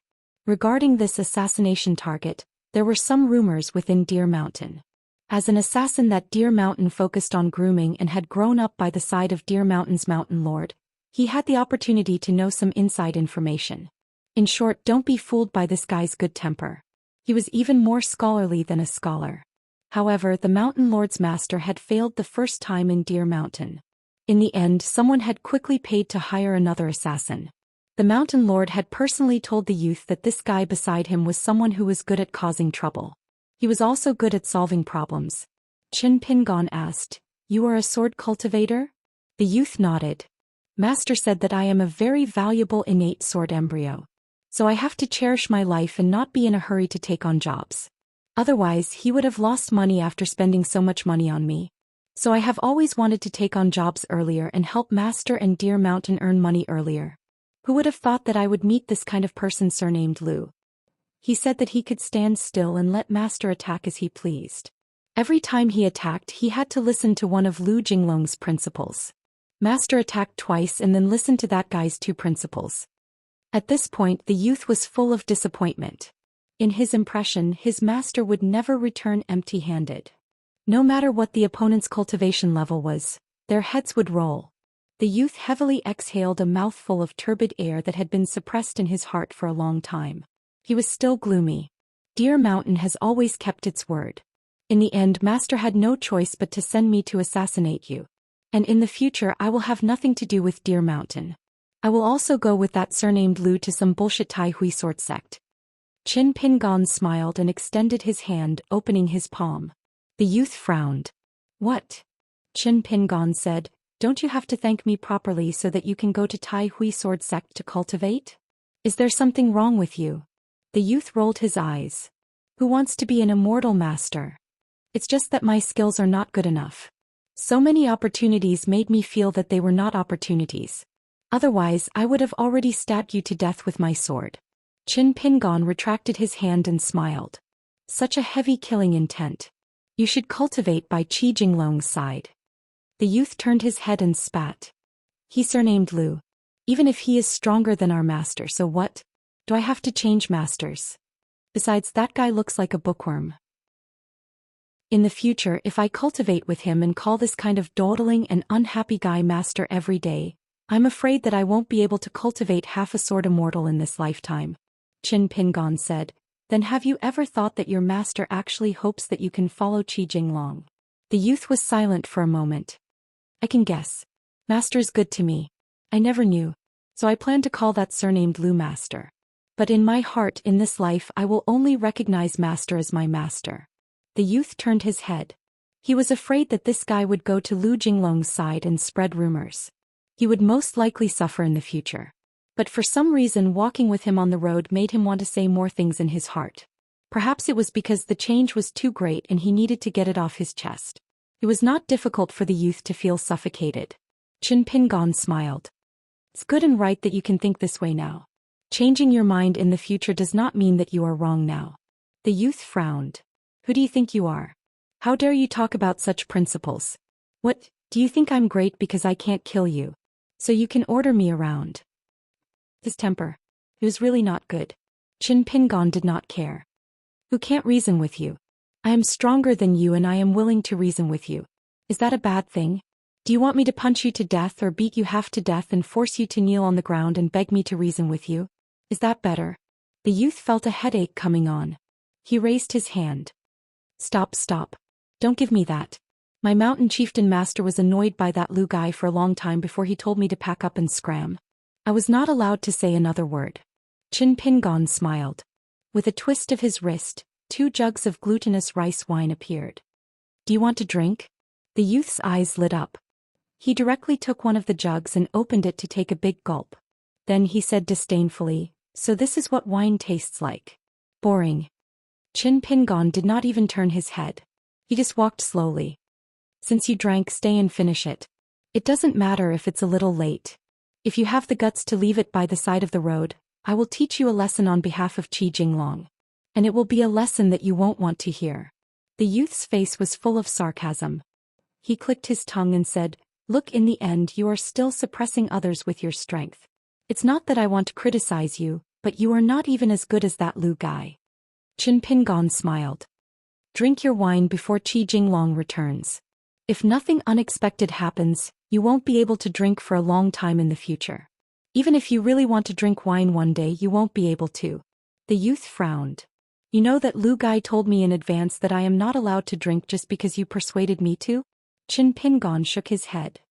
Regarding this assassination target, there were some rumors within Deer Mountain. As an assassin that Deer Mountain focused on grooming and had grown up by the side of Deer Mountain's mountain lord, he had the opportunity to know some inside information. In short, don't be fooled by this guy's good temper. He was even more scholarly than a scholar. However, the mountain lord's master had failed the first time in Deer Mountain. In the end, someone had quickly paid to hire another assassin. The mountain lord had personally told the youth that this guy beside him was someone who was good at causing trouble. He was also good at solving problems. Qin Pingon asked, "You are a sword cultivator?" The youth nodded. "Master said that I am a very valuable innate sword embryo. So I have to cherish my life and not be in a hurry to take on jobs. Otherwise, he would have lost money after spending so much money on me. So I have always wanted to take on jobs earlier and help Master and Deer Mountain earn money earlier. Who would have thought that I would meet this kind of person surnamed Lu?" He said that he could stand still and let Master attack as he pleased. Every time he attacked, he had to listen to one of Lu Jinglong's principles. Master attacked twice and then listened to that guy's two principles. At this point, the youth was full of disappointment. In his impression, his master would never return empty-handed. No matter what the opponent's cultivation level was, their heads would roll. The youth heavily exhaled a mouthful of turbid air that had been suppressed in his heart for a long time. He was still gloomy. Deer Mountain has always kept its word. In the end, Master had no choice but to send me to assassinate you. And in the future I will have nothing to do with Deer Mountain. I will also go with that surnamed Lu to some bullshit Tai Hui sort sect. Qin Pingon smiled and extended his hand, opening his palm. The youth frowned. "What?" Qin Pingon said, "Don't you have to thank me properly so that you can go to Tai Hui sword sect to cultivate? Is there something wrong with you?" The youth rolled his eyes. "Who wants to be an immortal master? It's just that my skills are not good enough. So many opportunities made me feel that they were not opportunities. Otherwise, I would have already stabbed you to death with my sword." Qin Pingon retracted his hand and smiled. "Such a heavy killing intent. You should cultivate by Qi Jinglong's side." The youth turned his head and spat. "He's surnamed Lu. Even if he is stronger than our master, so what? Do I have to change masters? Besides, that guy looks like a bookworm. In the future, if I cultivate with him and call this kind of dawdling and unhappy guy master every day, I'm afraid that I won't be able to cultivate half a sword immortal in this lifetime." Qin Pingon said, "Then have you ever thought that your master actually hopes that you can follow Qi Jinglong?" The youth was silent for a moment. "I can guess. Master's good to me. I never knew. So I plan to call that surnamed Lu master. But in my heart in this life I will only recognize master as my master." The youth turned his head. He was afraid that this guy would go to Lu Jinglong's side and spread rumors. He would most likely suffer in the future. But for some reason walking with him on the road made him want to say more things in his heart. Perhaps it was because the change was too great and he needed to get it off his chest. It was not difficult for the youth to feel suffocated. Qin Pingon smiled. It's good and right that you can think this way now. Changing your mind in the future does not mean that you are wrong now. The youth frowned. Who do you think you are? How dare you talk about such principles? What, do you think I'm great because I can't kill you? So you can order me around? His temper. It was really not good. Qin Pingon did not care. Who can't reason with you? I am stronger than you and I am willing to reason with you. Is that a bad thing? Do you want me to punch you to death or beat you half to death and force you to kneel on the ground and beg me to reason with you? Is that better? The youth felt a headache coming on. He raised his hand. Stop. Don't give me that. My mountain chieftain master was annoyed by that Lu guy for a long time before he told me to pack up and scram. I was not allowed to say another word. Qin Pingon smiled. With a twist of his wrist, 2 jugs of glutinous rice wine appeared. Do you want to drink? The youth's eyes lit up. He directly took one of the jugs and opened it to take a big gulp. Then he said disdainfully, so this is what wine tastes like. Boring. Qin Pingon did not even turn his head. He just walked slowly. Since you drank, stay and finish it. It doesn't matter if it's a little late. If you have the guts to leave it by the side of the road, I will teach you a lesson on behalf of Qi Jinglong. And it will be a lesson that you won't want to hear. The youth's face was full of sarcasm. He clicked his tongue and said, look, in the end you are still suppressing others with your strength. It's not that I want to criticize you, but you are not even as good as that Lu guy. Qin Pingon smiled. Drink your wine before Qi Jinglong returns. If nothing unexpected happens, you won't be able to drink for a long time in the future. Even if you really want to drink wine one day, you won't be able to. The youth frowned. You know that Lu guy told me in advance that I am not allowed to drink just because you persuaded me to? Qin Pingon shook his head.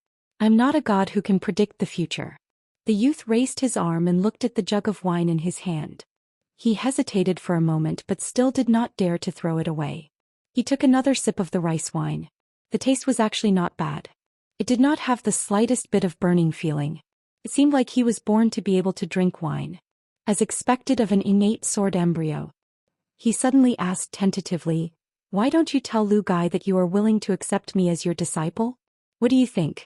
I'm not a god who can predict the future. The youth raised his arm and looked at the jug of wine in his hand. He hesitated for a moment but still did not dare to throw it away. He took another sip of the rice wine. The taste was actually not bad. It did not have the slightest bit of burning feeling. It seemed like he was born to be able to drink wine. As expected of an innate sword embryo. He suddenly asked tentatively, why don't you tell Lu guy that you are willing to accept me as your disciple? What do you think?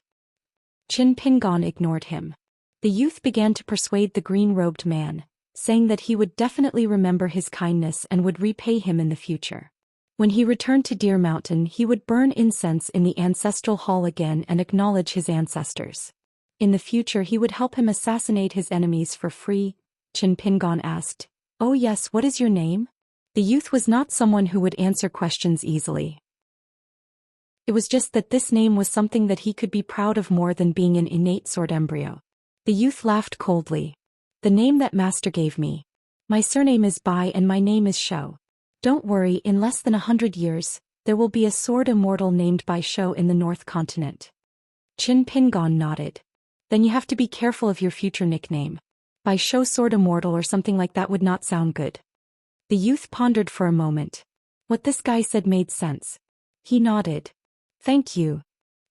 Qin Pingon ignored him. The youth began to persuade the green-robed man, saying that he would definitely remember his kindness and would repay him in the future. When he returned to Deer Mountain, he would burn incense in the ancestral hall again and acknowledge his ancestors. In the future he would help him assassinate his enemies for free. Qin Pingon asked, oh yes, what is your name? The youth was not someone who would answer questions easily. It was just that this name was something that he could be proud of more than being an innate sword embryo. The youth laughed coldly. The name that master gave me. My surname is Bai and my name is Shou. Don't worry, in less than 100 years, there will be a sword immortal named Bai Shou in the North Continent. Qin Pingon nodded. Then you have to be careful of your future nickname. Bai Shou Sword Immortal or something like that would not sound good. The youth pondered for a moment. What this guy said made sense. He nodded. Thank you.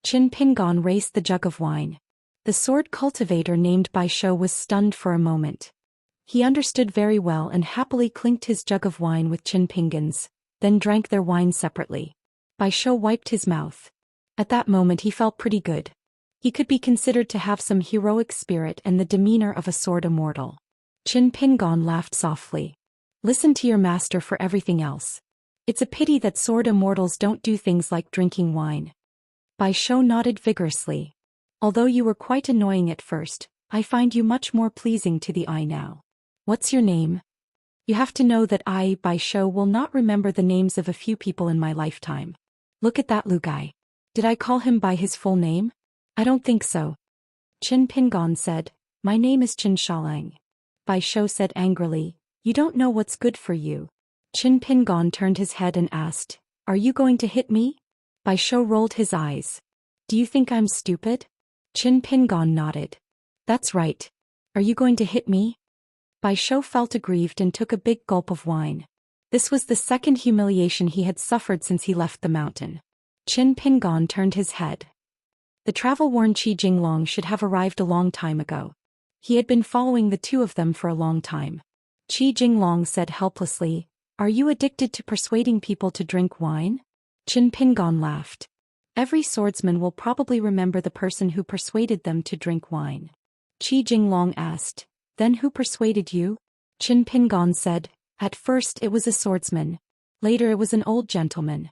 Qin Pingon raised the jug of wine. The sword cultivator named Bai Shou was stunned for a moment. He understood very well and happily clinked his jug of wine with Qin Pingon's, then drank their wine separately. Bai Shou wiped his mouth. At that moment he felt pretty good. He could be considered to have some heroic spirit and the demeanor of a sword immortal. Qin Pingon laughed softly. Listen to your master for everything else. It's a pity that sword immortals don't do things like drinking wine. Bai Shou nodded vigorously. Although you were quite annoying at first, I find you much more pleasing to the eye now. What's your name? You have to know that I, Bai Shou, will not remember the names of a few people in my lifetime. Look at that Lu guy. Did I call him by his full name? I don't think so. Qin Pingon said, my name is Qin Shalang. Bai Shou said angrily, you don't know what's good for you. Qin Pingon turned his head and asked, are you going to hit me? Bai Shou rolled his eyes. Do you think I'm stupid? Qin Pingon nodded. That's right. Are you going to hit me? Bai Shou felt aggrieved and took a big gulp of wine. This was the second humiliation he had suffered since he left the mountain. Qin Pingon turned his head. The travel-worn Qi Jinglong should have arrived a long time ago. He had been following the two of them for a long time. Qi Jinglong said helplessly, are you addicted to persuading people to drink wine? Qin Pingon laughed. Every swordsman will probably remember the person who persuaded them to drink wine. Qi Jinglong asked. Then who persuaded you? Qin Pingon said. At first it was a swordsman. Later it was an old gentleman.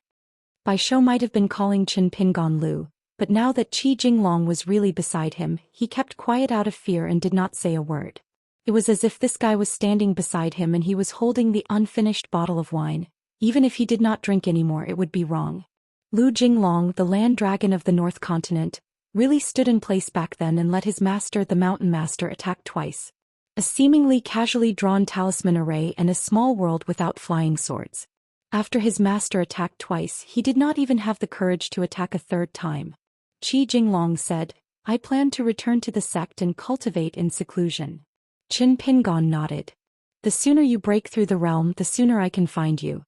Bai Shou might have been calling Qin Pingon Lu, but now that Qi Jinglong was really beside him, he kept quiet out of fear and did not say a word. It was as if this guy was standing beside him and he was holding the unfinished bottle of wine. Even if he did not drink anymore, it would be wrong. Lu Jinglong, the land dragon of the North Continent, really stood in place back then and let his master, the Mountain Master, attack twice. A seemingly casually drawn talisman array and a small world without flying swords. After his master attacked twice, he did not even have the courage to attack a third time. Qi Jinglong said, I plan to return to the sect and cultivate in seclusion. Qin Pingon nodded. The sooner you break through the realm, the sooner I can find you.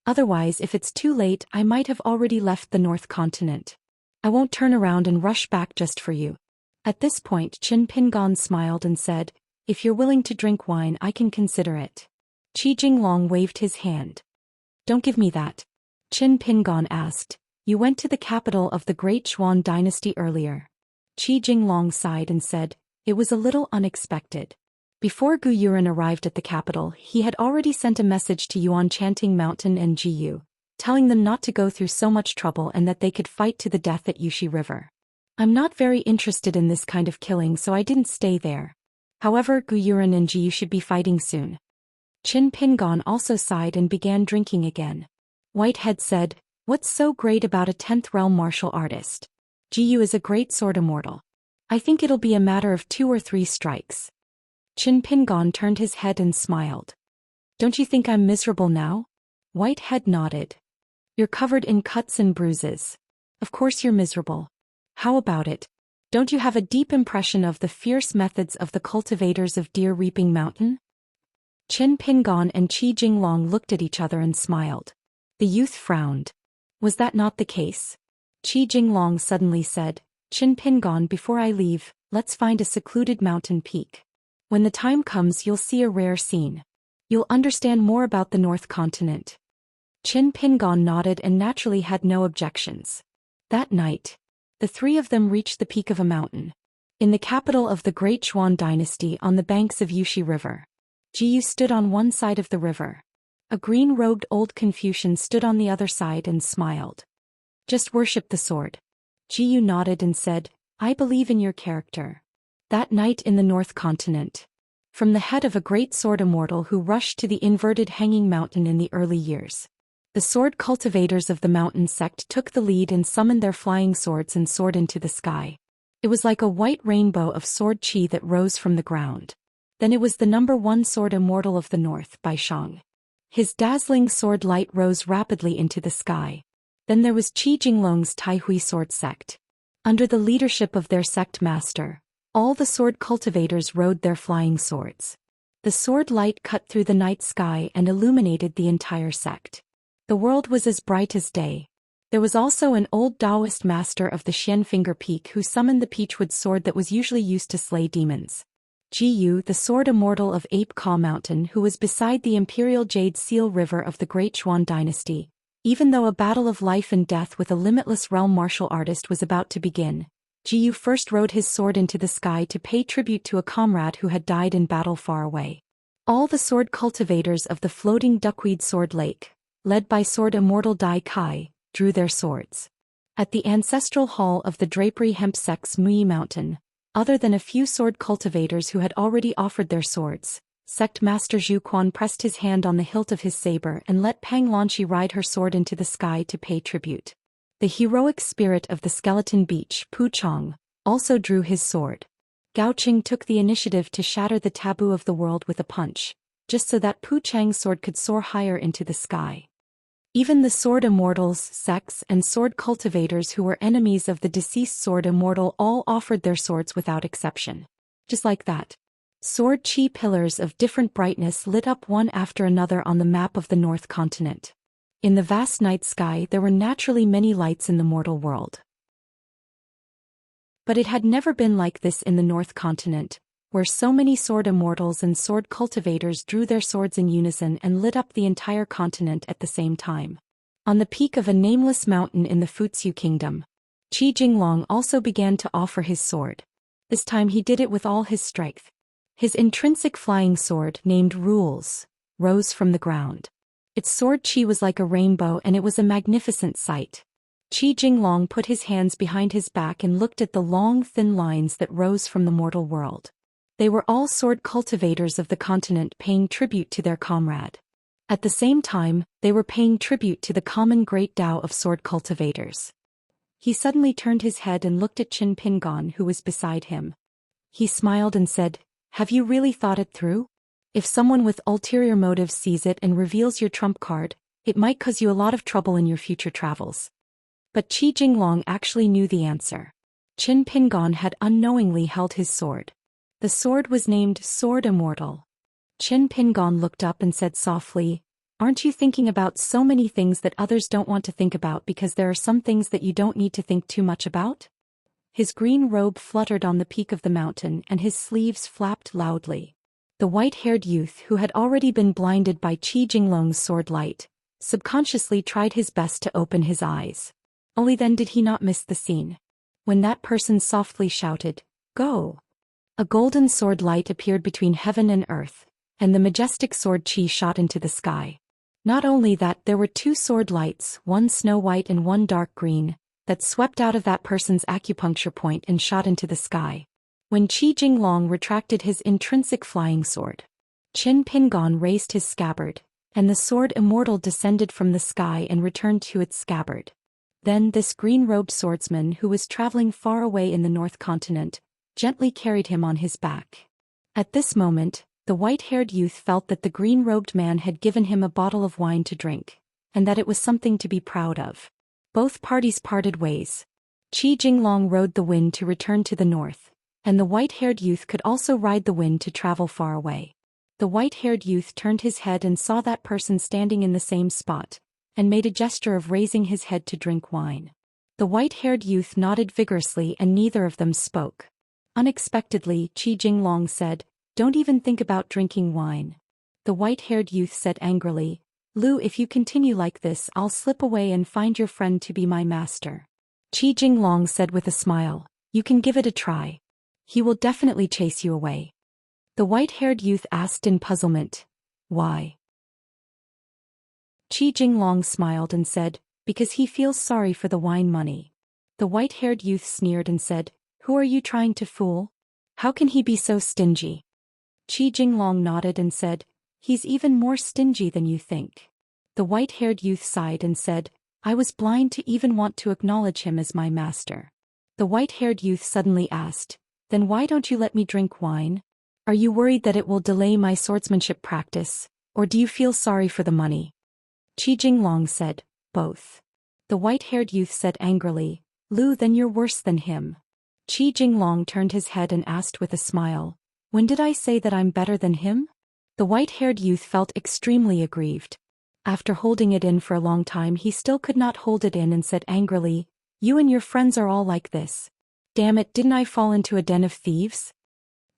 Otherwise, if it's too late, I might have already left the North Continent. I won't turn around and rush back just for you. At this point, Qin Pingon smiled and said, If you're willing to drink wine, I can consider it. Qi Jinglong waved his hand. Don't give me that. Qin Pingon asked. You went to the capital of the Great Xuan dynasty earlier. Qi Jinglong sighed and said, It was a little unexpected. Before Gu Yuren arrived at the capital, he had already sent a message to Yuan Chanting Mountain and Jiyu, telling them not to go through so much trouble and that they could fight to the death at Yushi River. I'm not very interested in this kind of killing, so I didn't stay there. However, Gu Yuren and Jiyu should be fighting soon. Qin Pingon also sighed and began drinking again. Whitehead said, What's so great about a 10th realm martial artist? Jiyu is a great sword immortal. I think it'll be a matter of 2 or 3 strikes. Qin Pingon turned his head and smiled. Don't you think I'm miserable now? Whitehead nodded. You're covered in cuts and bruises. Of course you're miserable. How about it? Don't you have a deep impression of the fierce methods of the cultivators of Deer Reaping Mountain? Qin Pingon and Qi Jinglong looked at each other and smiled. The youth frowned. Was that not the case? Qi Jinglong suddenly said, Qin Pingon, before I leave, let's find a secluded mountain peak. When the time comes, you'll see a rare scene. You'll understand more about the North Continent. Qin Pingon nodded and naturally had no objections. That night, the 3 of them reached the peak of a mountain. In the capital of the Great Xuan dynasty on the banks of Yushi River. Jiyu stood on one side of the river. A green-robed old Confucian stood on the other side and smiled. Just worship the sword. Jiyu nodded and said, I believe in your character. That night in the North Continent. From the head of a great sword immortal who rushed to the inverted hanging mountain in the early years. The sword cultivators of the mountain sect took the lead and summoned their flying swords and soared into the sky. It was like a white rainbow of sword chi that rose from the ground. Then it was the number 1 sword immortal of the north, Bai Shang. His dazzling sword light rose rapidly into the sky. Then there was Qi Jinglong's Tai Hui sword sect. Under the leadership of their sect master, all the sword cultivators rode their flying swords. The sword light cut through the night sky and illuminated the entire sect. The world was as bright as day. There was also an old Daoist master of the Xian Finger Peak who summoned the peachwood sword that was usually used to slay demons. Jiyu, the sword immortal of Ape Ka Mountain, who was beside the imperial Jade Seal River of the Great Xuan dynasty. Even though a battle of life and death with a limitless realm martial artist was about to begin, Jiyu first rode his sword into the sky to pay tribute to a comrade who had died in battle far away. All the sword cultivators of the floating Duckweed Sword Lake, led by sword immortal Dai Kai, drew their swords. At the ancestral hall of the Drapery Hemp Sect's Mui Mountain, other than a few sword cultivators who had already offered their swords, Sect Master Zhu Quan pressed his hand on the hilt of his saber and let Pang Lanqi ride her sword into the sky to pay tribute. The heroic spirit of the Skeleton Beach, Pu Chong, also drew his sword. Gao Qing took the initiative to shatter the taboo of the world with a punch, just so that Pu Chang's sword could soar higher into the sky. Even the sword immortals, sects, and sword cultivators who were enemies of the deceased sword immortal all offered their swords without exception. Just like that. Sword chi pillars of different brightness lit up one after another on the map of the North Continent. In the vast night sky there were naturally many lights in the mortal world. But it had never been like this in the North Continent, where so many sword immortals and sword cultivators drew their swords in unison and lit up the entire continent at the same time. On the peak of a nameless mountain in the Futsiu Kingdom, Qi Jinglong also began to offer his sword. This time he did it with all his strength. His intrinsic flying sword, named Rules, rose from the ground. Its sword chi was like a rainbow, and it was a magnificent sight. Qi Jinglong put his hands behind his back and looked at the long, thin lines that rose from the mortal world. They were all sword cultivators of the continent, paying tribute to their comrade. At the same time, they were paying tribute to the common great Tao of sword cultivators. He suddenly turned his head and looked at Qin Pingon, who was beside him. He smiled and said, "Have you really thought it through? If someone with ulterior motives sees it and reveals your trump card, it might cause you a lot of trouble in your future travels." But Qi Jinglong actually knew the answer. Qin Pingon had unknowingly held his sword. The sword was named Sword Immortal. Qin Pingon looked up and said softly, "Aren't you thinking about so many things that others don't want to think about because there are some things that you don't need to think too much about?" His green robe fluttered on the peak of the mountain and his sleeves flapped loudly. The white-haired youth, who had already been blinded by Qi Jinglong's sword light, subconsciously tried his best to open his eyes. Only then did he not miss the scene. When that person softly shouted, "Go!" a golden sword light appeared between heaven and earth, and the majestic sword Qi shot into the sky. Not only that, there were two sword lights, one snow white and one dark green, that swept out of that person's acupuncture point and shot into the sky. When Qi Jinglong retracted his intrinsic flying sword, Qin Pingon raised his scabbard, and the sword Immortal descended from the sky and returned to its scabbard. Then this green-robed swordsman, who was traveling far away in the North Continent, gently carried him on his back. At this moment, the white-haired youth felt that the green-robed man had given him a bottle of wine to drink, and that it was something to be proud of. Both parties parted ways. Qi Jinglong rode the wind to return to the north, and the white-haired youth could also ride the wind to travel far away. The white-haired youth turned his head and saw that person standing in the same spot, and made a gesture of raising his head to drink wine. The white-haired youth nodded vigorously and neither of them spoke. Unexpectedly, Qi Jinglong said, "Don't even think about drinking wine." The white-haired youth said angrily, "Lu, if you continue like this, I'll slip away and find your friend to be my master." Qi Jinglong said with a smile, "You can give it a try. He will definitely chase you away." The white-haired youth asked in puzzlement, "Why?" Qi Jinglong smiled and said, "Because he feels sorry for the wine money." The white-haired youth sneered and said, "Who are you trying to fool? How can he be so stingy?" Qi Jinglong nodded and said, "He's even more stingy than you think." The white-haired youth sighed and said, "I was blind to even want to acknowledge him as my master." The white-haired youth suddenly asked, "Then why don't you let me drink wine? Are you worried that it will delay my swordsmanship practice, or do you feel sorry for the money?" Qi Jinglong said, "Both." The white-haired youth said angrily, "Lu, then you're worse than him." Qi Jinglong turned his head and asked with a smile, "When did I say that I'm better than him?" The white-haired youth felt extremely aggrieved. After holding it in for a long time, he still could not hold it in and said angrily, "You and your friends are all like this. Damn it, didn't I fall into a den of thieves?"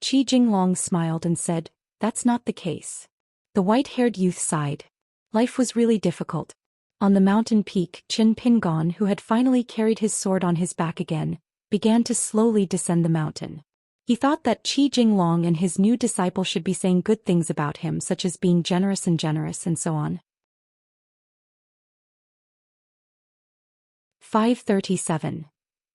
Qi Jinglong smiled and said, "That's not the case." The white-haired youth sighed. Life was really difficult. On the mountain peak, Qin Pingon, who had finally carried his sword on his back again, began to slowly descend the mountain. He thought that Qi Jinglong and his new disciple should be saying good things about him, such as being generous and so on. 537.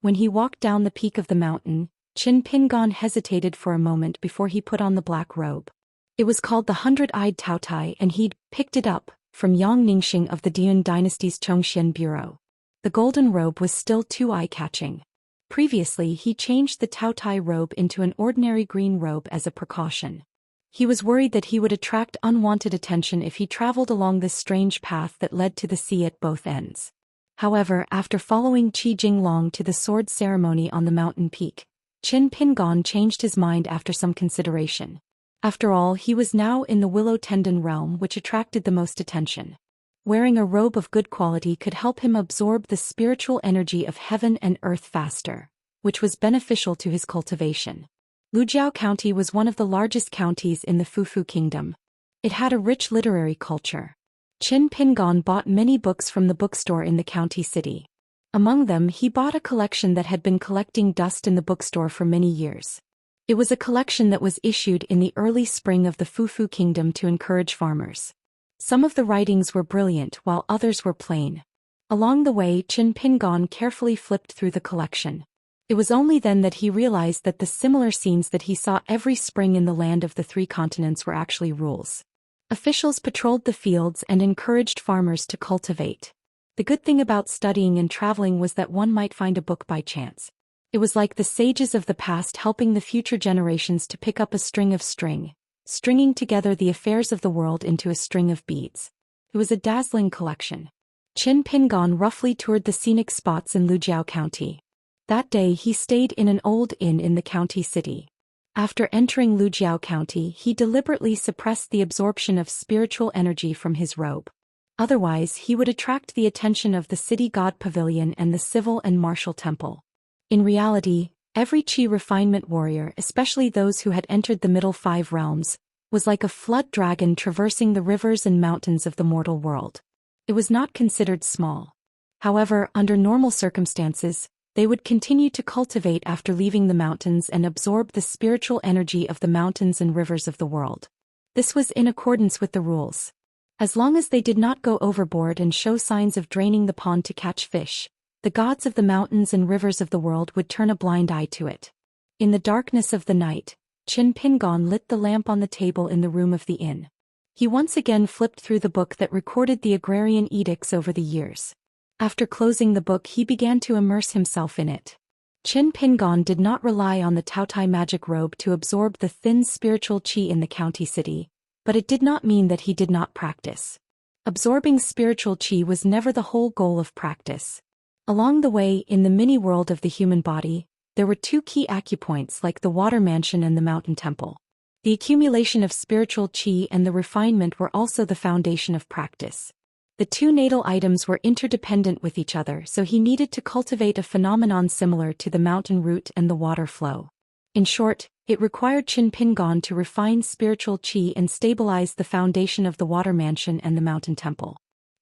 When he walked down the peak of the mountain, Qin Pingon hesitated for a moment before he put on the black robe. It was called the 100-Eyed Taotai, and he'd picked it up from Yang Ningxing of the Dian dynasty's Zhou Xian bureau. The golden robe was still too eye-catching. Previously, he changed the Taotai robe into an ordinary green robe as a precaution. He was worried that he would attract unwanted attention if he traveled along this strange path that led to the sea at both ends. However, after following Qi Jinglong to the sword ceremony on the mountain peak, Qin Pingon changed his mind after some consideration. After all, he was now in the willow tendon realm, which attracted the most attention. Wearing a robe of good quality could help him absorb the spiritual energy of heaven and earth faster, which was beneficial to his cultivation. Lujiao County was one of the largest counties in the Fufu Kingdom. It had a rich literary culture. Qin Pingon bought many books from the bookstore in the county city. Among them, he bought a collection that had been collecting dust in the bookstore for many years. It was a collection that was issued in the early spring of the Fufu Kingdom to encourage farmers. Some of the writings were brilliant while others were plain. Along the way, Qin Pingon carefully flipped through the collection. It was only then that he realized that the similar scenes that he saw every spring in the land of the three continents were actually rules. Officials patrolled the fields and encouraged farmers to cultivate. The good thing about studying and traveling was that one might find a book by chance. It was like the sages of the past helping the future generations to pick up a string of stringing together the affairs of the world into a string of beads. It was a dazzling collection. Qin Pingon roughly toured the scenic spots in Lujiao County. That day he stayed in an old inn in the county city. After entering Lujiao County, he deliberately suppressed the absorption of spiritual energy from his robe. Otherwise, he would attract the attention of the city god pavilion and the civil and martial temple. In reality, every qi refinement warrior, especially those who had entered the middle 5 realms, was like a flood dragon traversing the rivers and mountains of the mortal world. It was not considered small. However, under normal circumstances, they would continue to cultivate after leaving the mountains and absorb the spiritual energy of the mountains and rivers of the world. This was in accordance with the rules. As long as they did not go overboard and show signs of draining the pond to catch fish, the gods of the mountains and rivers of the world would turn a blind eye to it. In the darkness of the night, Qin Pingon lit the lamp on the table in the room of the inn. He once again flipped through the book that recorded the agrarian edicts over the years. After closing the book, he began to immerse himself in it. Qin Pingon did not rely on the Taotai magic robe to absorb the thin spiritual qi in the county city, but it did not mean that he did not practice. Absorbing spiritual qi was never the whole goal of practice. Along the way, in the mini-world of the human body, there were 2 key acupoints like the water mansion and the mountain temple. The accumulation of spiritual qi and the refinement were also the foundation of practice. The 2 natal items were interdependent with each other, so he needed to cultivate a phenomenon similar to the mountain root and the water flow. In short, it required Qin Pingon to refine spiritual qi and stabilize the foundation of the water mansion and the mountain temple.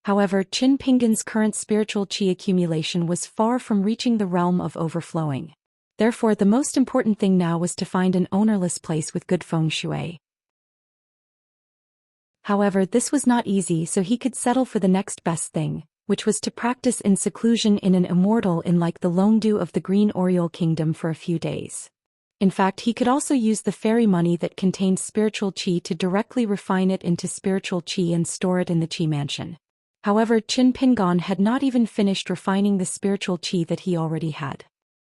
However, Qin Pingon's current spiritual qi accumulation was far from reaching the realm of overflowing. Therefore, the most important thing now was to find an ownerless place with good feng shui. However, this was not easy, so he could settle for the next best thing, which was to practice in seclusion in an immortal inn like the Longdu of the Green Oriole Kingdom for a few days. In fact, he could also use the fairy money that contained spiritual qi to directly refine it into spiritual qi and store it in the qi mansion. However, Qin Pingon had not even finished refining the spiritual qi that he already had.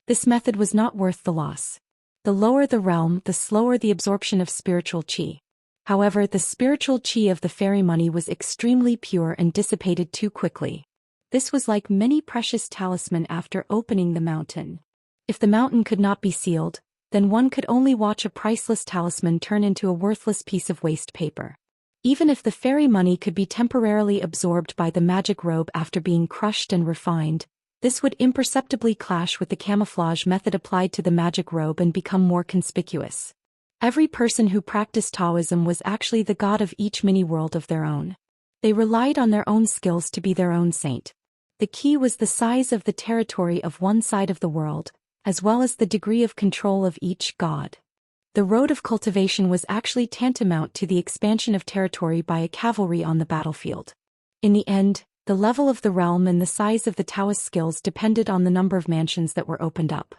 This method was not worth the loss. The lower the realm, the slower the absorption of spiritual qi. However, the spiritual qi of the fairy money was extremely pure and dissipated too quickly. This was like many precious talisman after opening the mountain. If the mountain could not be sealed, then one could only watch a priceless talisman turn into a worthless piece of waste paper. Even if the fairy money could be temporarily absorbed by the magic robe after being crushed and refined, this would imperceptibly clash with the camouflage method applied to the magic robe and become more conspicuous. Every person who practiced Taoism was actually the god of each mini-world of their own. They relied on their own skills to be their own saint. The key was the size of the territory of one side of the world, as well as the degree of control of each god. The road of cultivation was actually tantamount to the expansion of territory by a cavalry on the battlefield. In the end, the level of the realm and the size of the Taoist skills depended on the number of mansions that were opened up.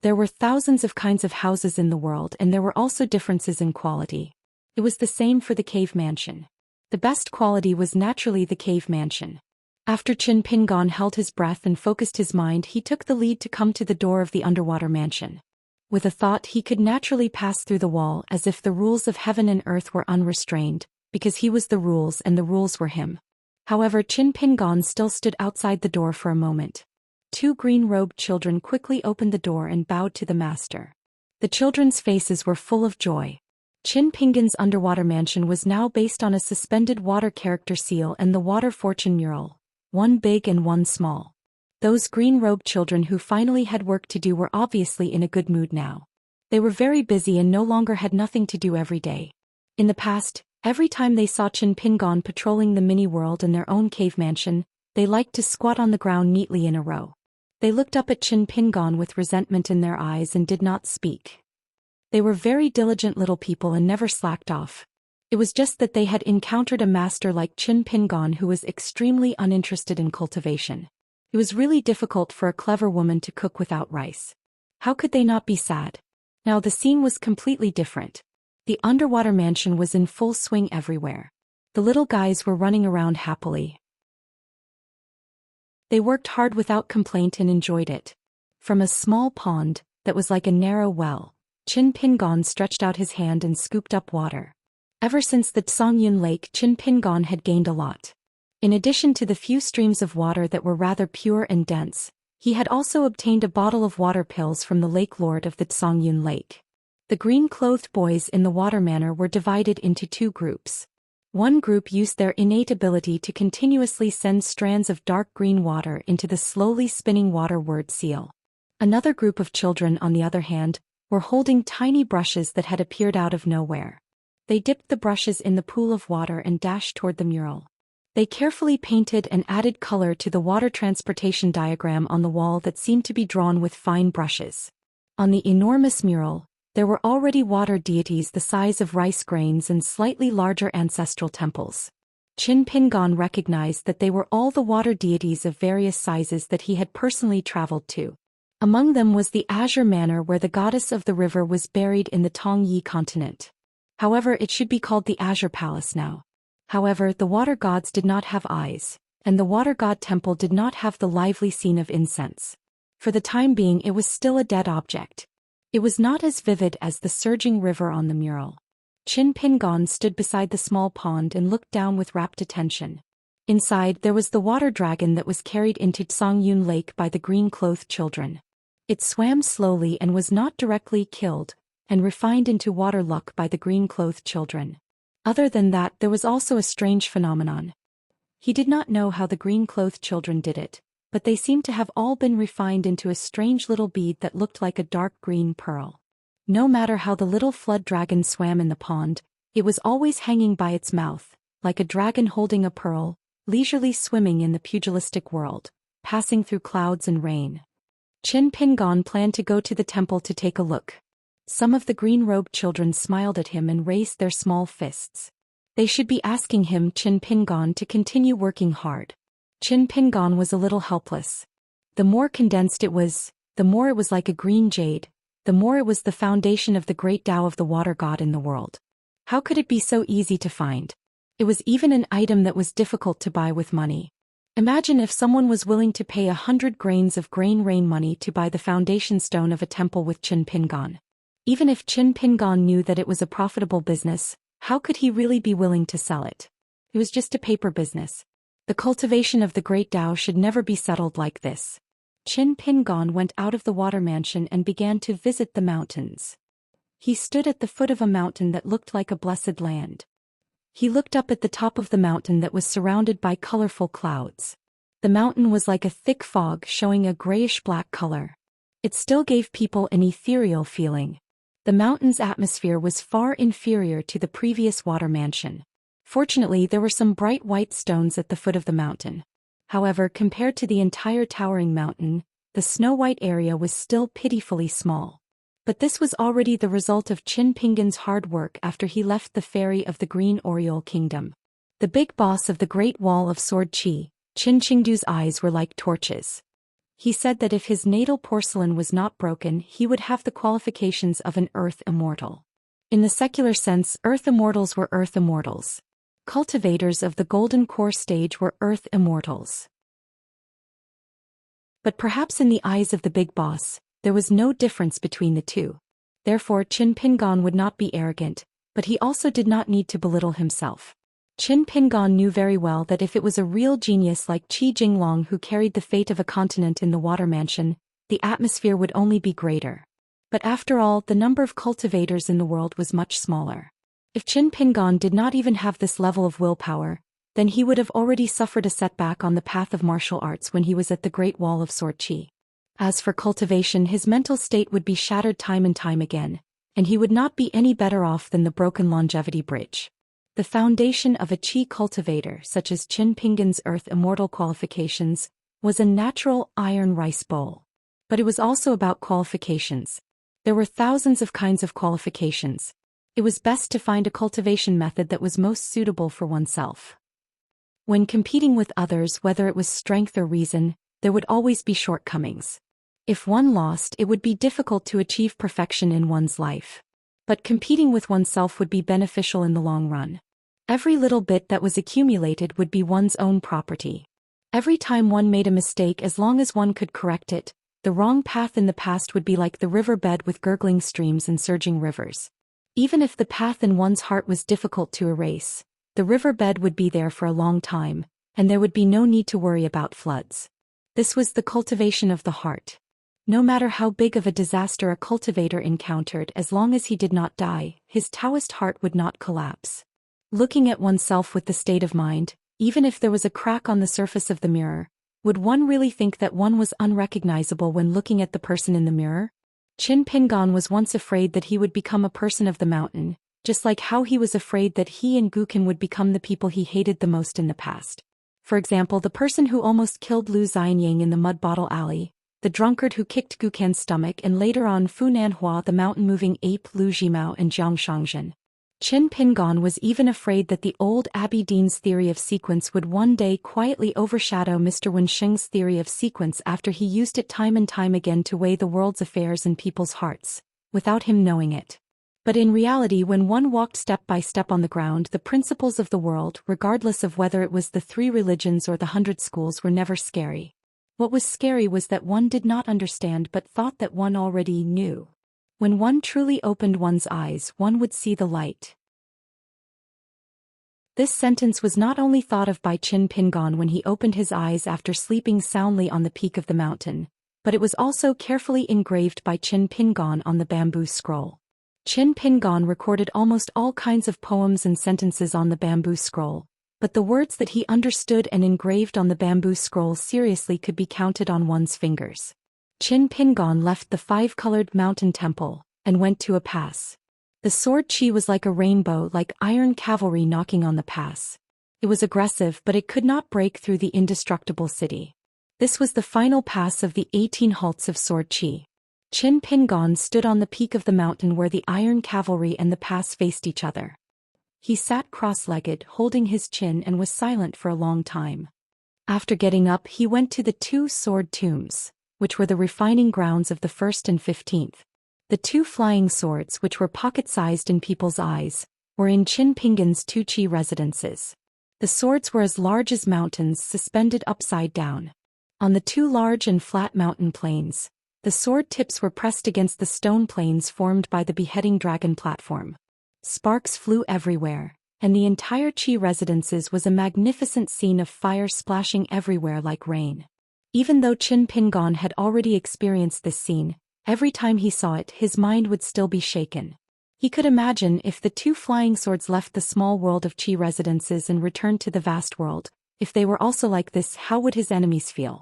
There were thousands of kinds of houses in the world, and there were also differences in quality. It was the same for the cave mansion. The best quality was naturally the cave mansion. After Qin Pingon held his breath and focused his mind, he took the lead to come to the door of the underwater mansion. With a thought, he could naturally pass through the wall as if the rules of heaven and earth were unrestrained, because he was the rules and the rules were him. However, Qin Pingon still stood outside the door for a moment. 2 green-robed children quickly opened the door and bowed to the master. The children's faces were full of joy. Qin Pingon's underwater mansion was now based on a suspended water character seal and the water fortune mural, one big and one small. Those green-robed children who finally had work to do were obviously in a good mood now. They were very busy and no longer had nothing to do every day. In the past, every time they saw Qin Pingon patrolling the mini-world in their own cave mansion, they liked to squat on the ground neatly in a row. They looked up at Qin Pingon with resentment in their eyes and did not speak. They were very diligent little people and never slacked off. It was just that they had encountered a master like Qin Pingon who was extremely uninterested in cultivation. It was really difficult for a clever woman to cook without rice. How could they not be sad? Now the scene was completely different. The underwater mansion was in full swing everywhere. The little guys were running around happily. They worked hard without complaint and enjoyed it. From a small pond, that was like a narrow well, Qin Pingon stretched out his hand and scooped up water. Ever since the Zhongyun Lake, Qin Pingon had gained a lot. In addition to the few streams of water that were rather pure and dense, he had also obtained a bottle of water pills from the Lake Lord of the Zhongyun Lake. The green-clothed boys in the water manor were divided into two groups. One group used their innate ability to continuously send strands of dark green water into the slowly spinning water word seal. Another group of children, on the other hand, were holding tiny brushes that had appeared out of nowhere. They dipped the brushes in the pool of water and dashed toward the mural. They carefully painted and added color to the water transportation diagram on the wall that seemed to be drawn with fine brushes. On the enormous mural, there were already water deities the size of rice grains and slightly larger ancestral temples. Qin Pingon recognized that they were all the water deities of various sizes that he had personally traveled to. Among them was the Azure Manor where the goddess of the river was buried in the Tongyi continent. However, it should be called the Azure Palace now. However, the water gods did not have eyes, and the water god temple did not have the lively scene of incense. For the time being it was still a dead object. It was not as vivid as the surging river on the mural. Qin Pingon stood beside the small pond and looked down with rapt attention. Inside there was the water dragon that was carried into Zhongyun Lake by the green-clothed children. It swam slowly and was not directly killed, and refined into water luck by the green-clothed children. Other than that, there was also a strange phenomenon. He did not know how the green-clothed children did it, but they seemed to have all been refined into a strange little bead that looked like a dark green pearl. No matter how the little flood dragon swam in the pond, it was always hanging by its mouth, like a dragon holding a pearl, leisurely swimming in the pugilistic world, passing through clouds and rain. Qin Pingon planned to go to the temple to take a look. Some of the green-robed children smiled at him and raised their small fists. They should be asking him, Qin Pingon, to continue working hard. Qin Pingon was a little helpless. The more condensed it was, the more it was like a green jade, the more it was the foundation of the great Tao of the water god in the world. How could it be so easy to find? It was even an item that was difficult to buy with money. Imagine if someone was willing to pay 100 grains of grain rain money to buy the foundation stone of a temple with Qin Pingon. Even if Qin Pingon knew that it was a profitable business, how could he really be willing to sell it? It was just a paper business. The cultivation of the great Tao should never be settled like this. Qin Pingon went out of the water mansion and began to visit the mountains. He stood at the foot of a mountain that looked like a blessed land. He looked up at the top of the mountain that was surrounded by colorful clouds. The mountain was like a thick fog showing a grayish-black color. It still gave people an ethereal feeling. The mountain's atmosphere was far inferior to the previous water mansion. Fortunately, there were some bright white stones at the foot of the mountain. However, compared to the entire towering mountain, the snow-white area was still pitifully small. But this was already the result of Qin Pingon's hard work after he left the ferry of the Green Oriole Kingdom. The big boss of the Great Wall of Sword Qi, Qin Qingdu's eyes were like torches. He said that if his natal porcelain was not broken, he would have the qualifications of an Earth Immortal. In the secular sense, Earth Immortals were Earth Immortals. Cultivators of the Golden Core stage were Earth Immortals. But perhaps in the eyes of the big boss, there was no difference between the two. Therefore, Qin Pingon would not be arrogant, but he also did not need to belittle himself. Qin Pingon knew very well that if it was a real genius like Qi Jinglong who carried the fate of a continent in the water mansion, the atmosphere would only be greater. But after all, the number of cultivators in the world was much smaller. If Qin Pingon did not even have this level of willpower, then he would have already suffered a setback on the path of martial arts when he was at the Great Wall of Sword Qi. As for cultivation, his mental state would be shattered time and time again, and he would not be any better off than the broken longevity bridge. The foundation of a Qi cultivator such as Qin Pingon's Earth Immortal qualifications was a natural iron rice bowl. But it was also about qualifications. There were thousands of kinds of qualifications. It was best to find a cultivation method that was most suitable for oneself. When competing with others, whether it was strength or reason, there would always be shortcomings. If one lost, it would be difficult to achieve perfection in one's life. But competing with oneself would be beneficial in the long run. Every little bit that was accumulated would be one's own property. Every time one made a mistake, as long as one could correct it, the wrong path in the past would be like the riverbed with gurgling streams and surging rivers. Even if the path in one's heart was difficult to erase, the riverbed would be there for a long time, and there would be no need to worry about floods. This was the cultivation of the heart. No matter how big of a disaster a cultivator encountered, as long as he did not die, his Taoist heart would not collapse. Looking at oneself with the state of mind, even if there was a crack on the surface of the mirror, would one really think that one was unrecognizable when looking at the person in the mirror? Qin Pingan was once afraid that he would become a person of the mountain, just like how he was afraid that he and Guqin would become the people he hated the most in the past. For example, the person who almost killed Lu Xianying in the mud bottle alley, the drunkard who kicked Guqin's stomach, and later on Fu Nanhua, the mountain-moving ape Lu Jimao, and Jiang Shangzhen. Qin Pingan was even afraid that the old Abbey Dean's theory of sequence would one day quietly overshadow Mr. Wensheng's theory of sequence after he used it time and time again to weigh the world's affairs and people's hearts, without him knowing it. But in reality, when one walked step by step on the ground, the principles of the world, regardless of whether it was the 3 religions or the 100 schools, were never scary. What was scary was that one did not understand but thought that one already knew. When one truly opened one's eyes, one would see the light. This sentence was not only thought of by Qin Pingan when he opened his eyes after sleeping soundly on the peak of the mountain, but it was also carefully engraved by Qin Pingan on the bamboo scroll. Qin Pingan recorded almost all kinds of poems and sentences on the bamboo scroll, but the words that he understood and engraved on the bamboo scroll seriously could be counted on one's fingers. Qin Pingan left the 5-colored mountain temple and went to a pass. The sword qi was like a rainbow, like iron cavalry knocking on the pass. It was aggressive, but it could not break through the indestructible city. This was the final pass of the 18 halts of sword qi. Qin Pingan stood on the peak of the mountain where the iron cavalry and the pass faced each other. He sat cross-legged, holding his chin, and was silent for a long time. After getting up, he went to the 2 sword tombs, which were the refining grounds of the 1st and 15th. The 2 flying swords, which were pocket-sized in people's eyes, were in Qin Pingan's 2 qi residences. The swords were as large as mountains, suspended upside down. On the 2 large and flat mountain plains, the sword tips were pressed against the stone plains formed by the beheading dragon platform. Sparks flew everywhere, and the entire qi residences was a magnificent scene of fire splashing everywhere like rain. Even though Qin Pingan had already experienced this scene, every time he saw it, his mind would still be shaken. He could imagine if the 2 flying swords left the small world of qi residences and returned to the vast world, if they were also like this, how would his enemies feel?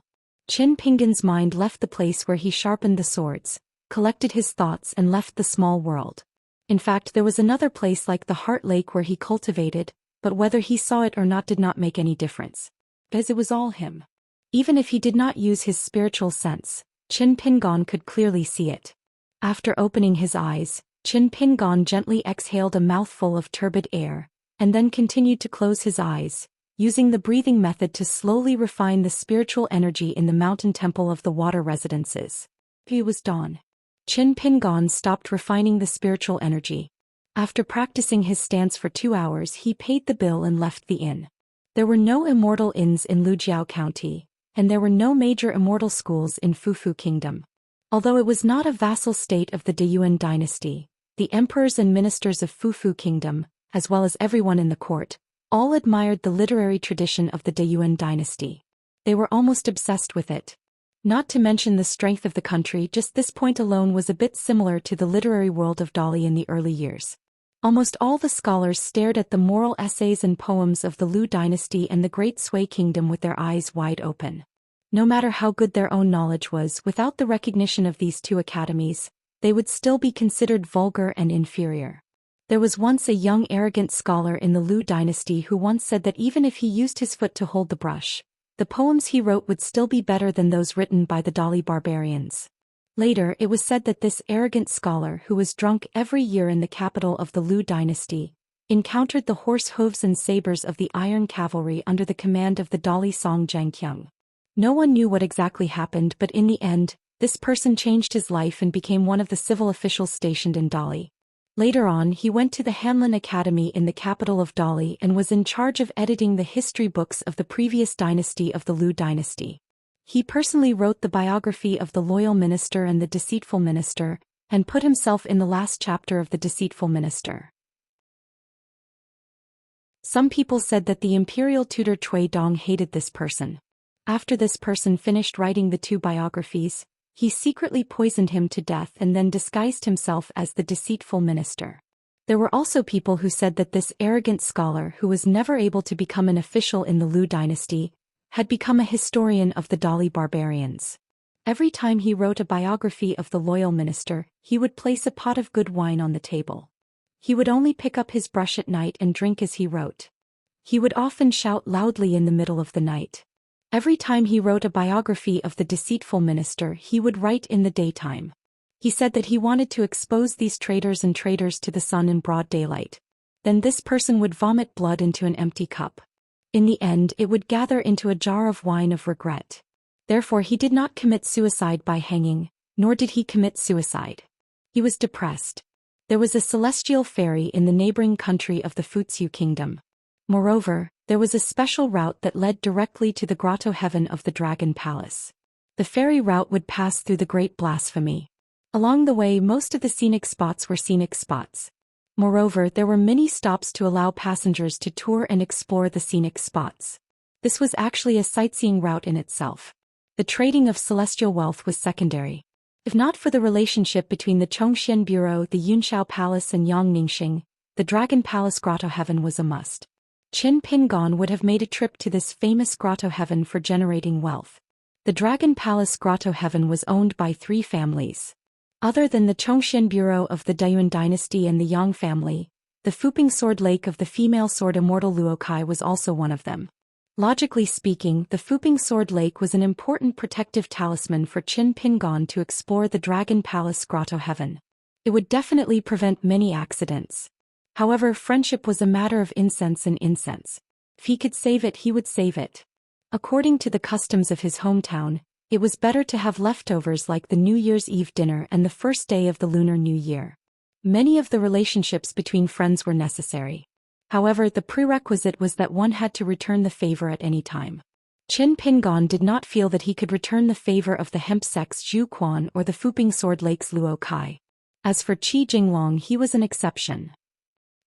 Qin Pingan's mind left the place where he sharpened the swords, collected his thoughts, and left the small world. In fact, there was another place like the Heart Lake where he cultivated, but whether he saw it or not did not make any difference, as it was all him. Even if he did not use his spiritual sense, Qin Pingan could clearly see it. After opening his eyes, Qin Pingan gently exhaled a mouthful of turbid air, and then continued to close his eyes, using the breathing method to slowly refine the spiritual energy in the mountain temple of the water residences. It was dawn. Qin Pingan stopped refining the spiritual energy. After practicing his stance for 2 hours, he paid the bill and left the inn. There were no immortal inns in Lujiao County, and there were no major immortal schools in Fufu Kingdom. Although it was not a vassal state of the Daoist dynasty, the emperors and ministers of Fufu Kingdom, as well as everyone in the court, all admired the literary tradition of the Daoist dynasty. They were almost obsessed with it. Not to mention the strength of the country, just this point alone was a bit similar to the literary world of Dali in the early years. Almost all the scholars stared at the moral essays and poems of the Lu dynasty and the Great Sui Kingdom with their eyes wide open. No matter how good their own knowledge was, without the recognition of these 2 academies, they would still be considered vulgar and inferior. There was once a young arrogant scholar in the Lu dynasty who once said that even if he used his foot to hold the brush, the poems he wrote would still be better than those written by the Dali barbarians. Later it was said that this arrogant scholar who was drunk every year in the capital of the Liu dynasty, encountered the horse hooves and sabers of the Iron Cavalry under the command of the Dali Song Zhangqiang. No one knew what exactly happened, but in the end, this person changed his life and became one of the civil officials stationed in Dali. Later on he went to the Hanlin Academy in the capital of Dali and was in charge of editing the history books of the previous dynasty of the Liu dynasty. He personally wrote the biography of the loyal minister and the deceitful minister, and put himself in the last chapter of the deceitful minister. Some people said that the imperial tutor Cui Dong hated this person. After this person finished writing the two biographies, he secretly poisoned him to death and then disguised himself as the deceitful minister. There were also people who said that this arrogant scholar who was never able to become an official in the Liu dynasty, had become a historian of the Dali barbarians. Every time he wrote a biography of the loyal minister, he would place a pot of good wine on the table. He would only pick up his brush at night and drink as he wrote. He would often shout loudly in the middle of the night. Every time he wrote a biography of the deceitful minister, he would write in the daytime. He said that he wanted to expose these traitors and traitors to the sun in broad daylight. Then this person would vomit blood into an empty cup. In the end, it would gather into a jar of wine of regret. Therefore he did not commit suicide by hanging, nor did he commit suicide. He was depressed. There was a celestial fairy in the neighboring country of the Wuxia kingdom. Moreover, there was a special route that led directly to the grotto heaven of the Dragon Palace. The fairy route would pass through the Great Blasphemy. Along the way, most of the scenic spots were scenic spots. Moreover, there were many stops to allow passengers to tour and explore the scenic spots. This was actually a sightseeing route in itself. The trading of celestial wealth was secondary. If not for the relationship between the Zhou Xian Bureau, the Yunshao Palace and Yang Ningxing, the Dragon Palace Grotto Heaven was a must. Qin Pingon would have made a trip to this famous grotto heaven for generating wealth. The Dragon Palace Grotto Heaven was owned by 3 families. Other than the Zhongxian Bureau of the Daoist dynasty and the Yang family, the Fuping Sword Lake of the female sword Immortal Luokai was also one of them. Logically speaking, the Fuping Sword Lake was an important protective talisman for Qin Pingon to explore the Dragon Palace Grotto Heaven. It would definitely prevent many accidents. However, friendship was a matter of incense and incense. If he could save it, he would save it. According to the customs of his hometown, it was better to have leftovers like the New Year's Eve dinner and the first day of the Lunar New Year. Many of the relationships between friends were necessary. However, the prerequisite was that one had to return the favor at any time. Qin Pingon did not feel that he could return the favor of the hemp sex Zhu Quan or the Fuping Sword Lake's Luo Kai. As for Qi Jinglong, he was an exception.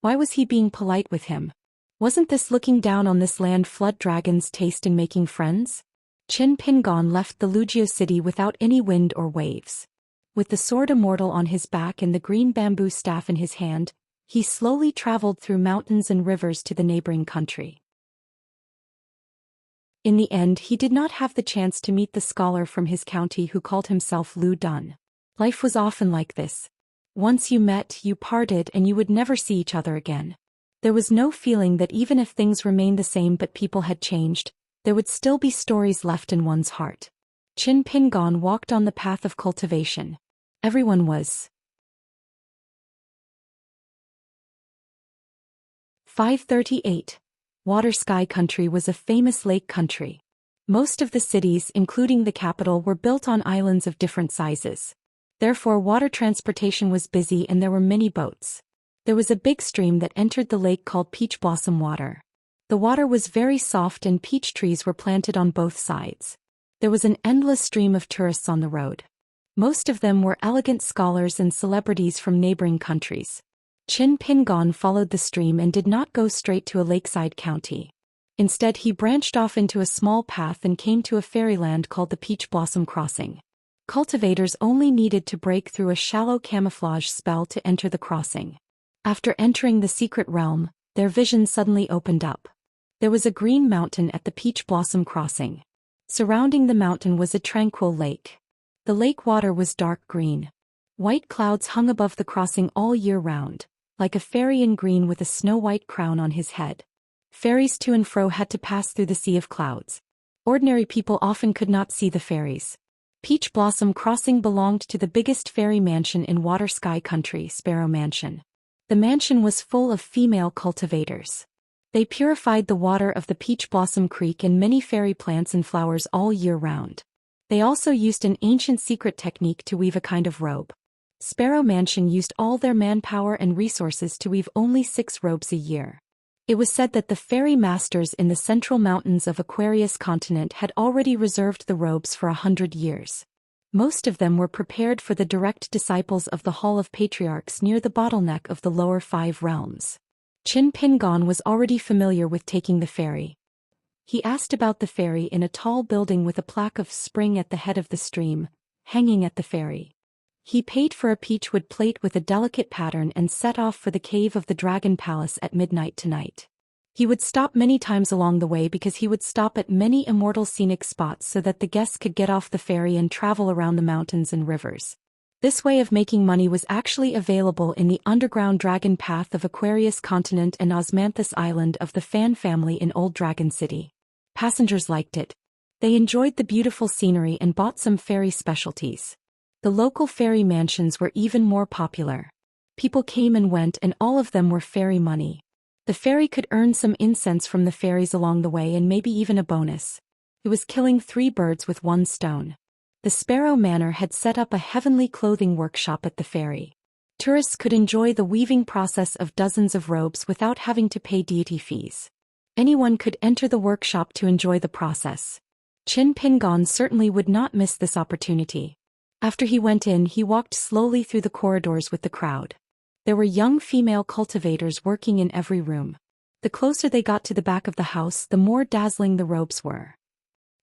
Why was he being polite with him? Wasn't this looking down on this land flood dragon's taste in making friends? Qin Pingon left the Lugio city without any wind or waves. With the sword Immortal on his back and the green bamboo staff in his hand, he slowly traveled through mountains and rivers to the neighboring country. In the end, he did not have the chance to meet the scholar from his county who called himself Lu Dun. Life was often like this. Once you met, you parted and you would never see each other again. There was no feeling that even if things remained the same but people had changed, there would still be stories left in one's heart. Qin Pingon walked on the path of cultivation. Everyone was. 538. Water Sky Country was a famous lake country. Most of the cities, including the capital, were built on islands of different sizes. Therefore, water transportation was busy and there were many boats. There was a big stream that entered the lake called Peach Blossom Water. The water was very soft and peach trees were planted on both sides. There was an endless stream of tourists on the road. Most of them were elegant scholars and celebrities from neighboring countries. Qin Pingon followed the stream and did not go straight to a lakeside county. Instead, he branched off into a small path and came to a fairyland called the Peach Blossom Crossing. Cultivators only needed to break through a shallow camouflage spell to enter the crossing. After entering the secret realm, their vision suddenly opened up. There was a green mountain at the Peach Blossom Crossing. Surrounding the mountain was a tranquil lake. The lake water was dark green. White clouds hung above the crossing all year round, like a fairy in green with a snow-white crown on his head. Fairies to and fro had to pass through the sea of clouds. Ordinary people often could not see the fairies. Peach Blossom Crossing belonged to the biggest fairy mansion in Water Sky Country, Sparrow Mansion. The mansion was full of female cultivators. They purified the water of the Peach Blossom Creek and many fairy plants and flowers all year round. They also used an ancient secret technique to weave a kind of robe. Sparrow Mansion used all their manpower and resources to weave only 6 robes a year. It was said that the fairy masters in the central mountains of Aquarius continent had already reserved the robes for 100 years. Most of them were prepared for the direct disciples of the Hall of Patriarchs near the bottleneck of the lower 5 realms. Qin Pingon was already familiar with taking the ferry. He asked about the ferry in a tall building with a plaque of spring at the head of the stream, hanging at the ferry. He paid for a peachwood plate with a delicate pattern and set off for the cave of the Dragon Palace at midnight tonight. He would stop many times along the way because he would stop at many immortal scenic spots so that the guests could get off the ferry and travel around the mountains and rivers. This way of making money was actually available in the underground dragon path of Aquarius continent and Osmanthus Island of the Fan family in Old Dragon City. Passengers liked it. They enjoyed the beautiful scenery and bought some fairy specialties. The local fairy mansions were even more popular. People came and went and all of them were fairy money. The fairy could earn some incense from the fairies along the way and maybe even a bonus. It was killing 3 birds with 1 stone. The Sparrow Manor had set up a heavenly clothing workshop at the ferry. Tourists could enjoy the weaving process of dozens of robes without having to pay deity fees. Anyone could enter the workshop to enjoy the process. Qin Pingon certainly would not miss this opportunity. After he went in, he walked slowly through the corridors with the crowd. There were young female cultivators working in every room. The closer they got to the back of the house, the more dazzling the robes were.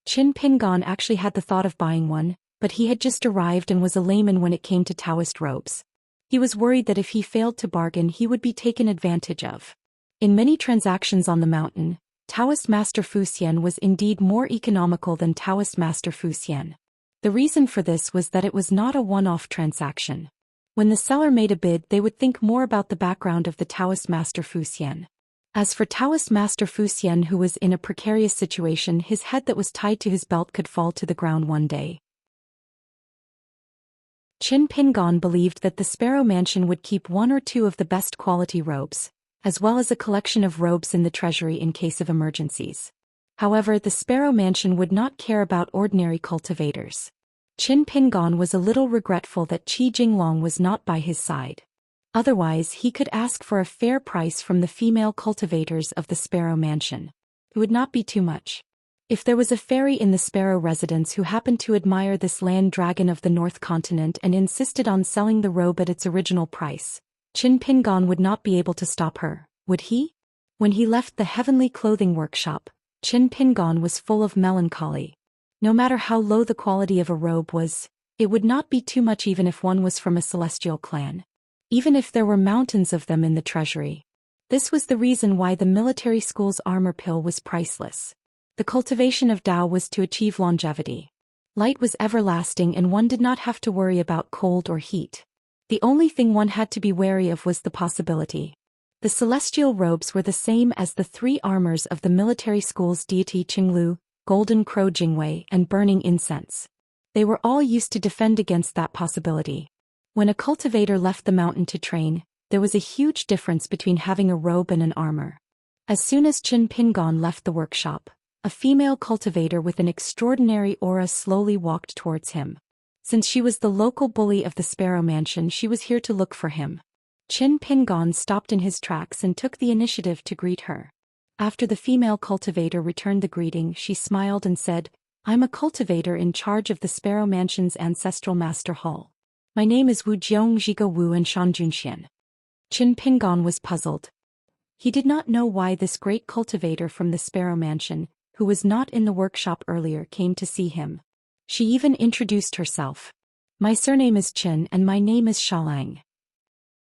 Qin Pingon actually had the thought of buying one, but he had just arrived and was a layman when it came to Daoist robes. He was worried that if he failed to bargain he would be taken advantage of. In many transactions on the mountain, Daoist Master Fu Xian was indeed more economical than Daoist Master Fu Xian. The reason for this was that it was not a one-off transaction. When the seller made a bid, they would think more about the background of the Daoist Master Fu Xian. As for Daoist Master Fu Xian, who was in a precarious situation, his head that was tied to his belt could fall to the ground one day. Qin Pingon believed that the Sparrow Mansion would keep 1 or 2 of the best quality robes, as well as a collection of robes in the treasury in case of emergencies. However, the Sparrow Mansion would not care about ordinary cultivators. Qin Pingon was a little regretful that Qi Jinglong was not by his side. Otherwise, he could ask for a fair price from the female cultivators of the Sparrow Mansion. It would not be too much. If there was a fairy in the Sparrow residence who happened to admire this land dragon of the North Continent and insisted on selling the robe at its original price, Qin Pingon would not be able to stop her, would he? When he left the heavenly clothing workshop, Qin Pingon was full of melancholy. No matter how low the quality of a robe was, it would not be too much even if one was from a celestial clan. Even if there were mountains of them in the treasury. This was the reason why the military school's armor pill was priceless. The cultivation of Dao was to achieve longevity. Light was everlasting and one did not have to worry about cold or heat. The only thing one had to be wary of was the possibility. The celestial robes were the same as the 3 armors of the military school's deity Qinglu, Golden Crow Jingwei, and burning incense. They were all used to defend against that possibility. When a cultivator left the mountain to train, there was a huge difference between having a robe and an armor. As soon as Qin Pingon left the workshop, a female cultivator with an extraordinary aura slowly walked towards him. Since she was the local bully of the Sparrow Mansion, she was here to look for him. Qin Pingon stopped in his tracks and took the initiative to greet her. After the female cultivator returned the greeting, she smiled and said, "I'm a cultivator in charge of the Sparrow Mansion's ancestral master hall. My name is Wu Jiong Zhiga Wu and Shan Junxian." Qin Pingon was puzzled. He did not know why this great cultivator from the Sparrow Mansion, who was not in the workshop earlier, came to see him. She even introduced herself. "My surname is Qin and my name is Shalang."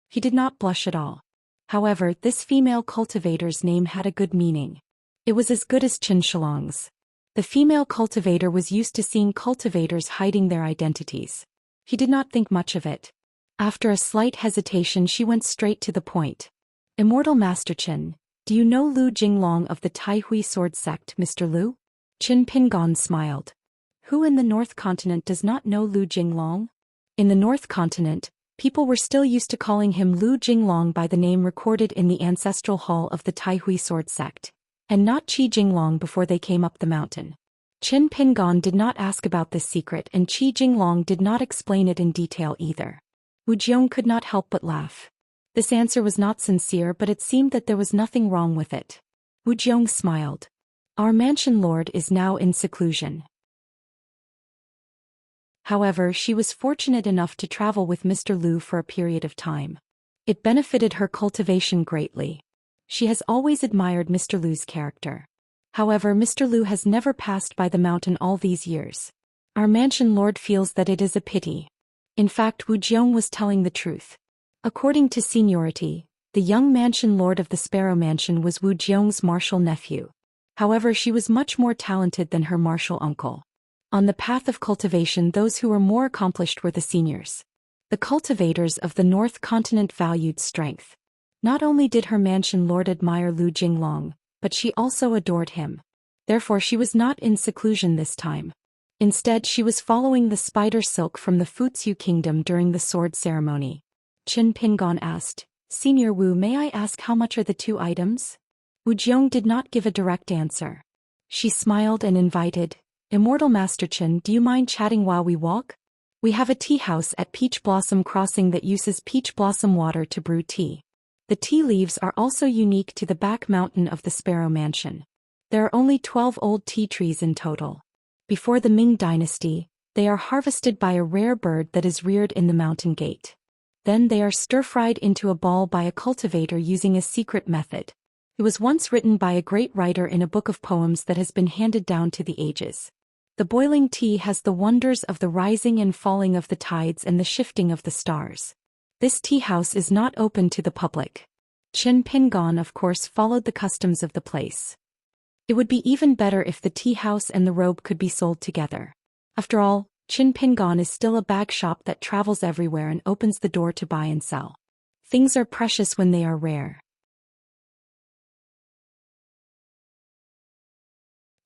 He did not blush at all. However, this female cultivator's name had a good meaning. It was as good as Qin Shalong's. The female cultivator was used to seeing cultivators hiding their identities. He did not think much of it. After a slight hesitation, she went straight to the point. "Immortal Master Qin, do you know Lu Jinglong of the Tai Hui Sword Sect, Mr. Lu?" Qin Pingon smiled. Who in the North Continent does not know Lu Jinglong? In the North Continent, people were still used to calling him Lu Jinglong by the name recorded in the ancestral hall of the Taihui sword sect, and not Qi Jinglong before they came up the mountain. Qin Pingon did not ask about this secret, and Qi Jinglong did not explain it in detail either. Wu Jiong could not help but laugh. This answer was not sincere, but it seemed that there was nothing wrong with it. Wu Jiong smiled. Our mansion lord is now in seclusion. However, she was fortunate enough to travel with Mr. Lu for a period of time. It benefited her cultivation greatly. She has always admired Mr. Lu's character. However, Mr. Lu has never passed by the mountain all these years. Our mansion lord feels that it is a pity. In fact, Wu Jiong was telling the truth. According to seniority, the young mansion lord of the Sparrow Mansion was Wu Jiong's martial nephew. However, she was much more talented than her martial uncle. On the path of cultivation, those who were more accomplished were the seniors. The cultivators of the North Continent valued strength. Not only did her mansion lord admire Lu Jinglong, but she also adored him. Therefore, she was not in seclusion this time. Instead, she was following the spider silk from the Fuziu kingdom during the sword ceremony. Qin Pingon asked, Senior Wu, may I ask how much are the 2 items? Wu Jiong did not give a direct answer. She smiled and invited, Immortal Master Qin, do you mind chatting while we walk? We have a tea house at Peach Blossom Crossing that uses peach blossom water to brew tea. The tea leaves are also unique to the back mountain of the Sparrow Mansion. There are only 12 old tea trees in total. Before the Ming Dynasty, they are harvested by a rare bird that is reared in the mountain gate. Then they are stir-fried into a ball by a cultivator using a secret method. It was once written by a great writer in a book of poems that has been handed down to the ages. The boiling tea has the wonders of the rising and falling of the tides and the shifting of the stars. This tea house is not open to the public. Qin Pingon of course followed the customs of the place. It would be even better if the tea house and the robe could be sold together. After all, Qin Pingon is still a bag shop that travels everywhere and opens the door to buy and sell. Things are precious when they are rare.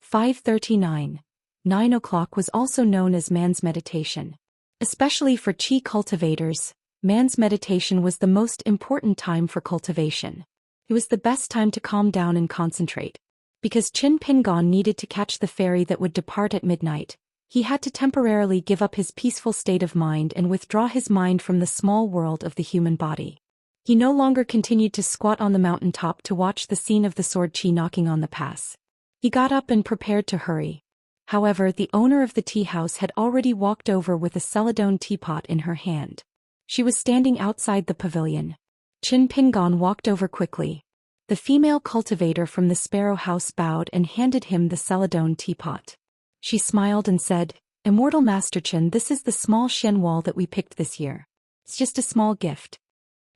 539. 9 o'clock was also known as man's meditation. Especially for qi cultivators, man's meditation was the most important time for cultivation. It was the best time to calm down and concentrate. Because Qin Pingon needed to catch the ferry that would depart at midnight, he had to temporarily give up his peaceful state of mind and withdraw his mind from the small world of the human body. He no longer continued to squat on the mountain top to watch the scene of the sword qi knocking on the pass. He got up and prepared to hurry. However, the owner of the tea house had already walked over with a celadone teapot in her hand. She was standing outside the pavilion. Qin Pingon walked over quickly. The female cultivator from the Sparrow House bowed and handed him the celadone teapot. She smiled and said, Immortal Master Qin, this is the small Xian wall that we picked this year. It's just a small gift.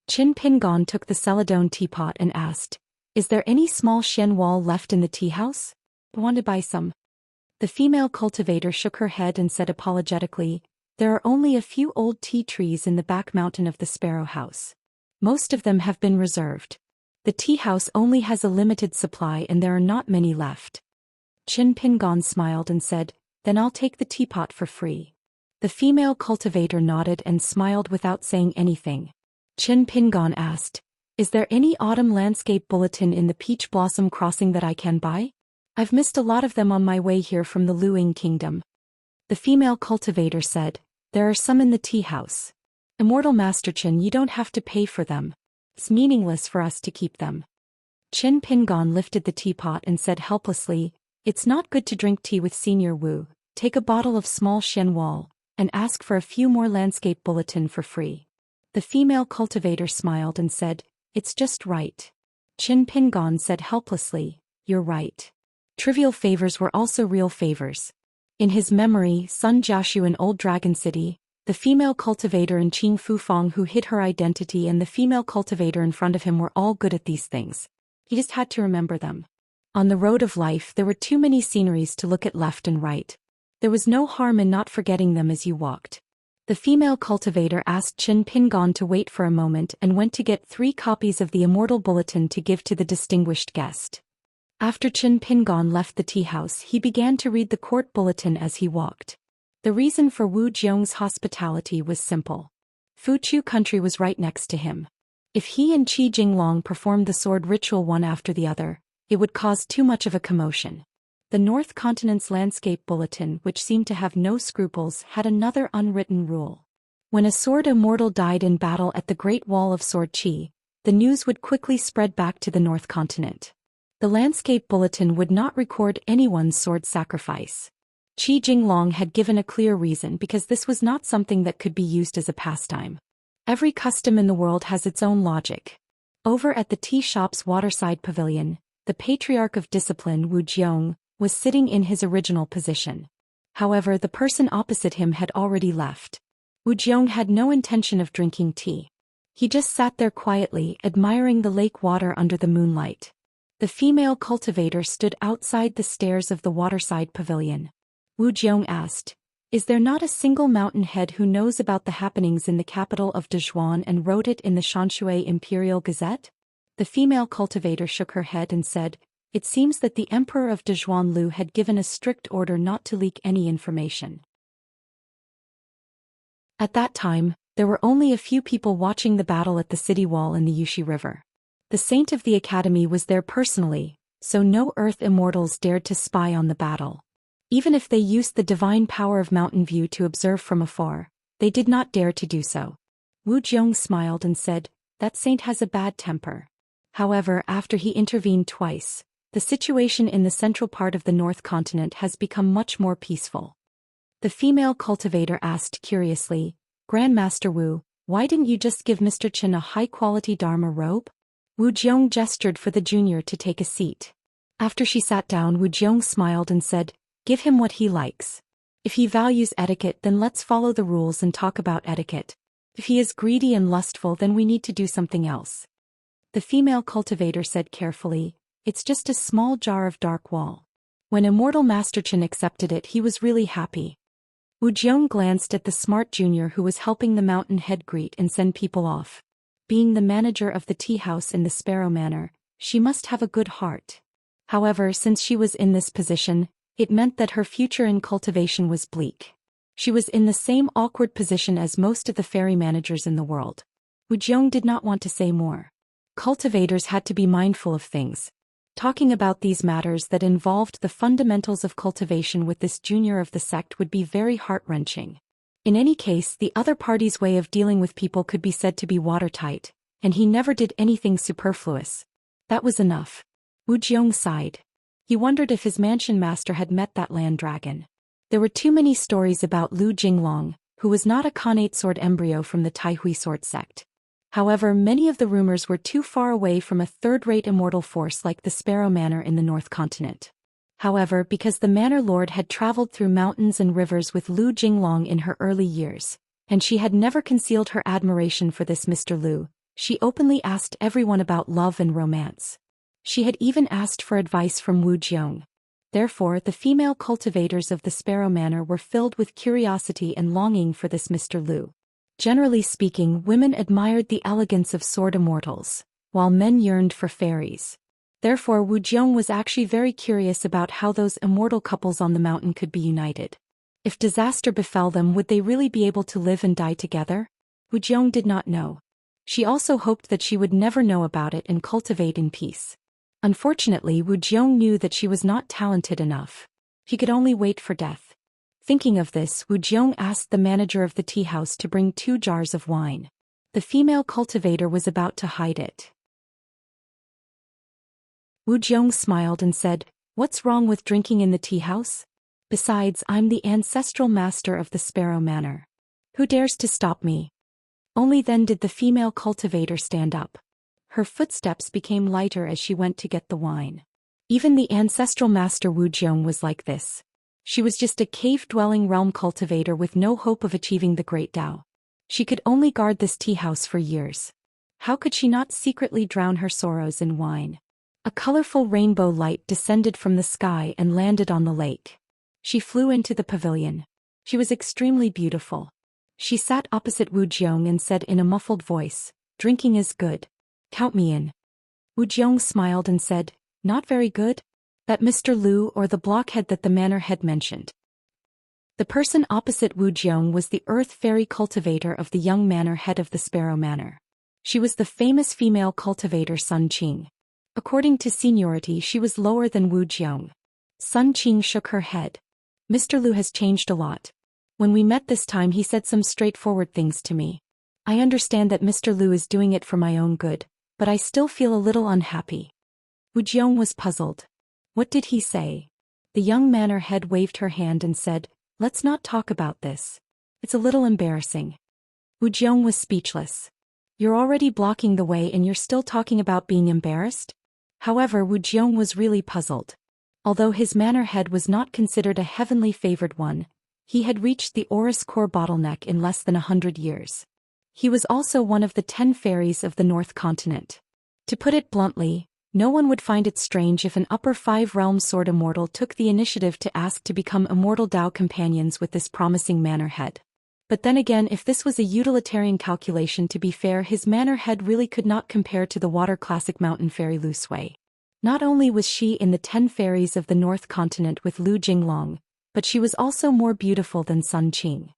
Qin Pingon took the celadone teapot and asked, Is there any small Xian wall left in the tea house? I want to buy some. The female cultivator shook her head and said apologetically, There are only a few old tea trees in the back mountain of the Sparrow House. Most of them have been reserved. The tea house only has a limited supply and there are not many left. Qin Pingon smiled and said, Then I'll take the teapot for free. The female cultivator nodded and smiled without saying anything. Qin Pingon asked, Is there any autumn landscape bulletin in the Peach Blossom Crossing that I can buy? I've missed a lot of them on my way here from the Luing Kingdom. The female cultivator said, There are some in the tea house. Immortal Master Qin, you don't have to pay for them. It's meaningless for us to keep them. Qin Pingon lifted the teapot and said helplessly, It's not good to drink tea with Senior Wu. Take a bottle of small Xian Wall, and ask for a few more landscape bulletin for free. The female cultivator smiled and said, It's just right. Qin Pingon said helplessly, You're right. Trivial favors were also real favors. In his memory, Sun Jiaxu in Old Dragon City, the female cultivator in Qing Fufang who hid her identity and the female cultivator in front of him were all good at these things. He just had to remember them. On the road of life there were too many sceneries to look at left and right. There was no harm in not forgetting them as you walked. The female cultivator asked Qin Pingon to wait for a moment and went to get 3 copies of the Immortal Bulletin to give to the distinguished guest. After Chen Pingon left the tea house, he began to read the court bulletin as he walked. The reason for Wu Jiong's hospitality was simple. Fuchu country was right next to him. If he and Qi Jinglong performed the sword ritual one after the other, it would cause too much of a commotion. The North Continent's landscape bulletin, which seemed to have no scruples, had another unwritten rule. When a sword immortal died in battle at the Great Wall of Sword Qi, the news would quickly spread back to the North Continent. The landscape bulletin would not record anyone's sword sacrifice. Qi Jinglong had given a clear reason because this was not something that could be used as a pastime. Every custom in the world has its own logic. Over at the tea shop's waterside pavilion, the Patriarch of Discipline Wu Jiong was sitting in his original position. However, the person opposite him had already left. Wu Jiong had no intention of drinking tea. He just sat there quietly, admiring the lake water under the moonlight. The female cultivator stood outside the stairs of the waterside pavilion. Wu Jiong asked, "Is there not a single mountain head who knows about the happenings in the capital of Dezhuan and wrote it in the Xianxia Imperial Gazette?" The female cultivator shook her head and said, "It seems that the Emperor of Dezhuan Lu had given a strict order not to leak any information." At that time, there were only a few people watching the battle at the city wall in the Yushi River. The saint of the academy was there personally, so no Earth immortals dared to spy on the battle. Even if they used the divine power of Mountain View to observe from afar, they did not dare to do so. Wu Jiong smiled and said, "That saint has a bad temper." However, after he intervened twice, the situation in the central part of the North Continent has become much more peaceful. The female cultivator asked curiously, "Grandmaster Wu, why didn't you just give Mr. Chen a high-quality Dharma robe?" Wu Jiong gestured for the junior to take a seat. After she sat down, Wu Jiong smiled and said, "Give him what he likes. If he values etiquette, then let's follow the rules and talk about etiquette. If he is greedy and lustful, then we need to do something else." The female cultivator said carefully, "It's just a small jar of dark wall." When Immortal Master Chen accepted it, he was really happy. Wu Jiong glanced at the smart junior who was helping the mountain head greet and send people off. Being the manager of the tea house in the Sparrow Manor, she must have a good heart. However, since she was in this position, it meant that her future in cultivation was bleak. She was in the same awkward position as most of the fairy managers in the world. Wu Jiong did not want to say more. Cultivators had to be mindful of things. Talking about these matters that involved the fundamentals of cultivation with this junior of the sect would be very heart-wrenching. In any case, the other party's way of dealing with people could be said to be watertight, and he never did anything superfluous. That was enough. Wu Jiong sighed. He wondered if his mansion master had met that land dragon. There were too many stories about Lu Jinglong, who was not a Khanate sword embryo from the Taihui sword sect. However, many of the rumors were too far away from a third-rate immortal force like the Sparrow Manor in the North Continent. However, because the Manor Lord had traveled through mountains and rivers with Lu Jinglong in her early years, and she had never concealed her admiration for this Mr. Lu, she openly asked everyone about love and romance. She had even asked for advice from Wu Jiong. Therefore, the female cultivators of the Sparrow Manor were filled with curiosity and longing for this Mr. Lu. Generally speaking, women admired the elegance of sword immortals, while men yearned for fairies. Therefore, Wu Jiong was actually very curious about how those immortal couples on the mountain could be united. If disaster befell them, would they really be able to live and die together? Wu Jiong did not know. She also hoped that she would never know about it and cultivate in peace. Unfortunately, Wu Jiong knew that she was not talented enough. He could only wait for death. Thinking of this, Wu Jiong asked the manager of the tea house to bring 2 jars of wine. The female cultivator was about to hide it. Wu Jiong smiled and said, "What's wrong with drinking in the tea house? Besides, I'm the ancestral master of the Sparrow Manor. Who dares to stop me?" Only then did the female cultivator stand up. Her footsteps became lighter as she went to get the wine. Even the ancestral master Wu Jiong was like this. She was just a cave-dwelling realm cultivator with no hope of achieving the great Tao. She could only guard this tea house for years. How could she not secretly drown her sorrows in wine? A colorful rainbow light descended from the sky and landed on the lake. She flew into the pavilion. She was extremely beautiful. She sat opposite Wu Jiong and said in a muffled voice, "Drinking is good. Count me in." Wu Jiong smiled and said, "Not very good?" That Mr. Lu or the blockhead that the manor had mentioned. The person opposite Wu Jiong was the earth fairy cultivator of the young manor head of the Sparrow Manor. She was the famous female cultivator Sun Qing. According to seniority, she was lower than Wu Jiong. Sun Qing shook her head. Mr. Lu has changed a lot. When we met this time, he said some straightforward things to me. I understand that Mr. Lu is doing it for my own good, but I still feel a little unhappy. Wu Jiong was puzzled. What did he say? The young manor head waved her hand and said, "Let's not talk about this. It's a little embarrassing." Wu Jiong was speechless. You're already blocking the way and you're still talking about being embarrassed? However, Wu Jiong was really puzzled. Although his manor head was not considered a heavenly favored one, he had reached the Oris core bottleneck in less than 100 years. He was also one of the 10 fairies of the North Continent. To put it bluntly, no one would find it strange if an upper 5 realm sword immortal took the initiative to ask to become immortal Dao companions with this promising manor head. But then again, if this was a utilitarian calculation, to be fair, his manor head really could not compare to the water classic mountain fairy Lu Sui. Not only was she in the 10 fairies of the North Continent with Lu Jinglong, but she was also more beautiful than Sun Qing.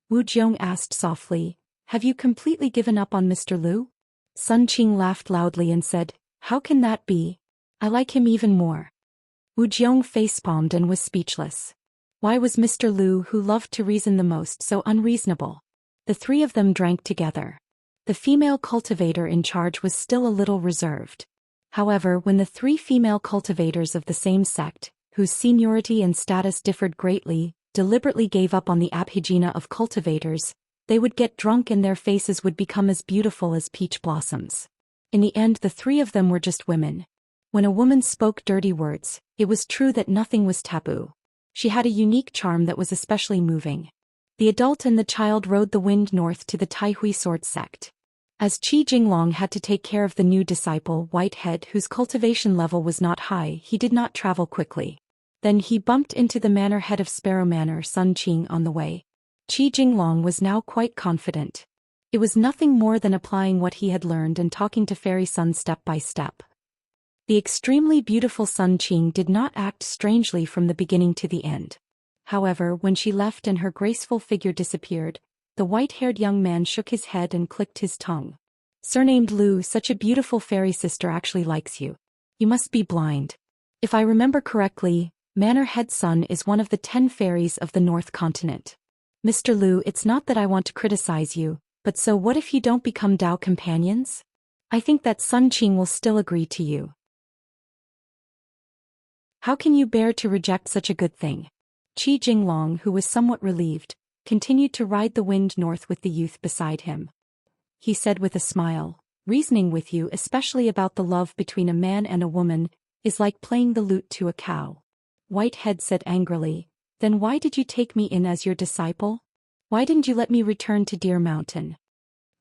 Wu Jiong asked softly, "Have you completely given up on Mr. Lu?" Sun Qing laughed loudly and said, "How can that be? I like him even more." Wu Jiong facepalmed and was speechless. Why was Mr. Lu, who loved to reason the most, so unreasonable? The three of them drank together. The female cultivator in charge was still a little reserved. However, when the 3 female cultivators of the same sect, whose seniority and status differed greatly, deliberately gave up on the abhijna of cultivators, they would get drunk and their faces would become as beautiful as peach blossoms. In the end, the 3 of them were just women. When a woman spoke dirty words, it was true that nothing was taboo. She had a unique charm that was especially moving. The adult and the child rode the wind north to the Taihui sword sect. As Qi Jinglong had to take care of the new disciple, Whitehead, whose cultivation level was not high, he did not travel quickly. Then he bumped into the manor head of Sparrow Manor, Sun Qing, on the way. Qi Jinglong was now quite confident. It was nothing more than applying what he had learned and talking to Fairy Sun step by step. The extremely beautiful Sun Qing did not act strangely from the beginning to the end. However, when she left and her graceful figure disappeared, the white-haired young man shook his head and clicked his tongue. "Surnamed Lu, such a beautiful fairy sister actually likes you. You must be blind. If I remember correctly, Manor Head Sun is one of the 10 fairies of the North Continent. Mr. Lu, it's not that I want to criticize you, but so what if you don't become Dao companions? I think that Sun Qing will still agree to you. How can you bear to reject such a good thing?" Qi Jinglong, who was somewhat relieved, continued to ride the wind north with the youth beside him. He said with a smile, "Reasoning with you, especially about the love between a man and a woman, is like playing the lute to a cow." Whitehead said angrily, "Then why did you take me in as your disciple? Why didn't you let me return to Deer Mountain?"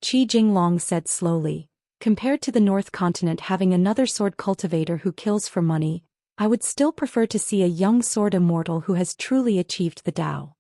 Qi Jinglong said slowly, "Compared to the North Continent having another sword cultivator who kills for money, I would still prefer to see a young sword immortal who has truly achieved the Dao."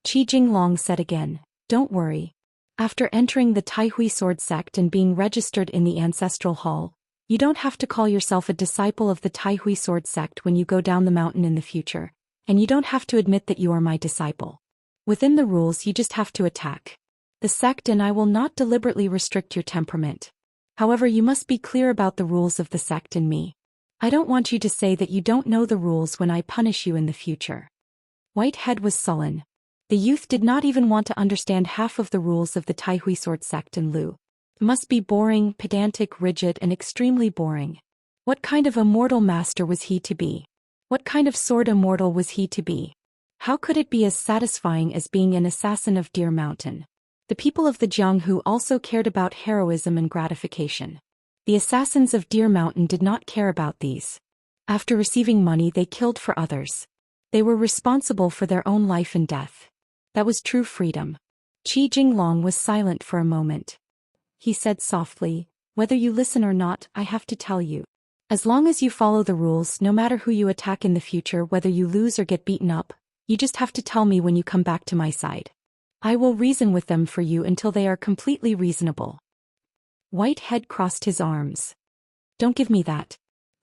Qi Jinglong said again, "Don't worry. After entering the Taihui sword sect and being registered in the ancestral hall, you don't have to call yourself a disciple of the Taihui sword sect when you go down the mountain in the future, and you don't have to admit that you are my disciple. Within the rules, you just have to attack the sect, and I will not deliberately restrict your temperament. However, you must be clear about the rules of the sect and me. I don't want you to say that you don't know the rules when I punish you in the future." Whitehead was sullen. The youth did not even want to understand half of the rules of the Taihui sword sect in Lu. It must be boring, pedantic, rigid, and extremely boring. What kind of immortal master was he to be? What kind of sword immortal was he to be? How could it be as satisfying as being an assassin of Deer Mountain? The people of the Jianghu also cared about heroism and gratification. The assassins of Deer Mountain did not care about these. After receiving money, they killed for others. They were responsible for their own life and death. That was true freedom. Qi Jinglong was silent for a moment. He said softly, "Whether you listen or not, I have to tell you. As long as you follow the rules, no matter who you attack in the future, whether you lose or get beaten up, you just have to tell me when you come back to my side. I will reason with them for you until they are completely reasonable." Whitehead crossed his arms. "Don't give me that.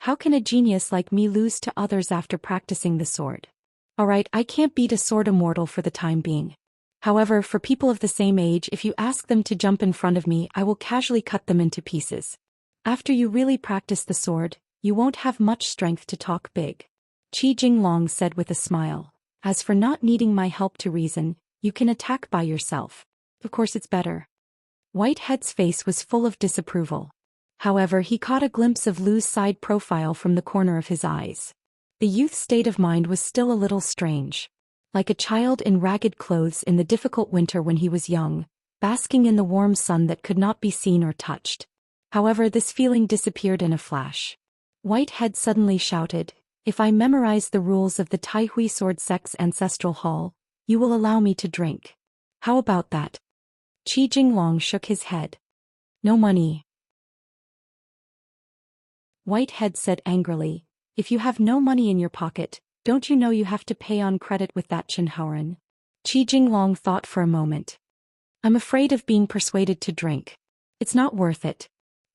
How can a genius like me lose to others after practicing the sword? Alright, I can't beat a sword immortal for the time being. However, for people of the same age, if you ask them to jump in front of me, I will casually cut them into pieces. After you really practice the sword, you won't have much strength to talk big. Qi Jinglong said with a smile. As for not needing my help to reason, you can attack by yourself. Of course it's better. Whitehead's face was full of disapproval. However, he caught a glimpse of Lu's side profile from the corner of his eyes. The youth's state of mind was still a little strange. Like a child in ragged clothes in the difficult winter when he was young, basking in the warm sun that could not be seen or touched. However, this feeling disappeared in a flash. Whitehead suddenly shouted, "If I memorize the rules of the Taihui Sword Sect's ancestral hall, you will allow me to drink. How about that?" Qi Jinglong shook his head. "No money." Whitehead said angrily, "If you have no money in your pocket, don't you know you have to pay on credit with that Qinhaoren?" Qi Jinglong thought for a moment. "I'm afraid of being persuaded to drink. It's not worth it."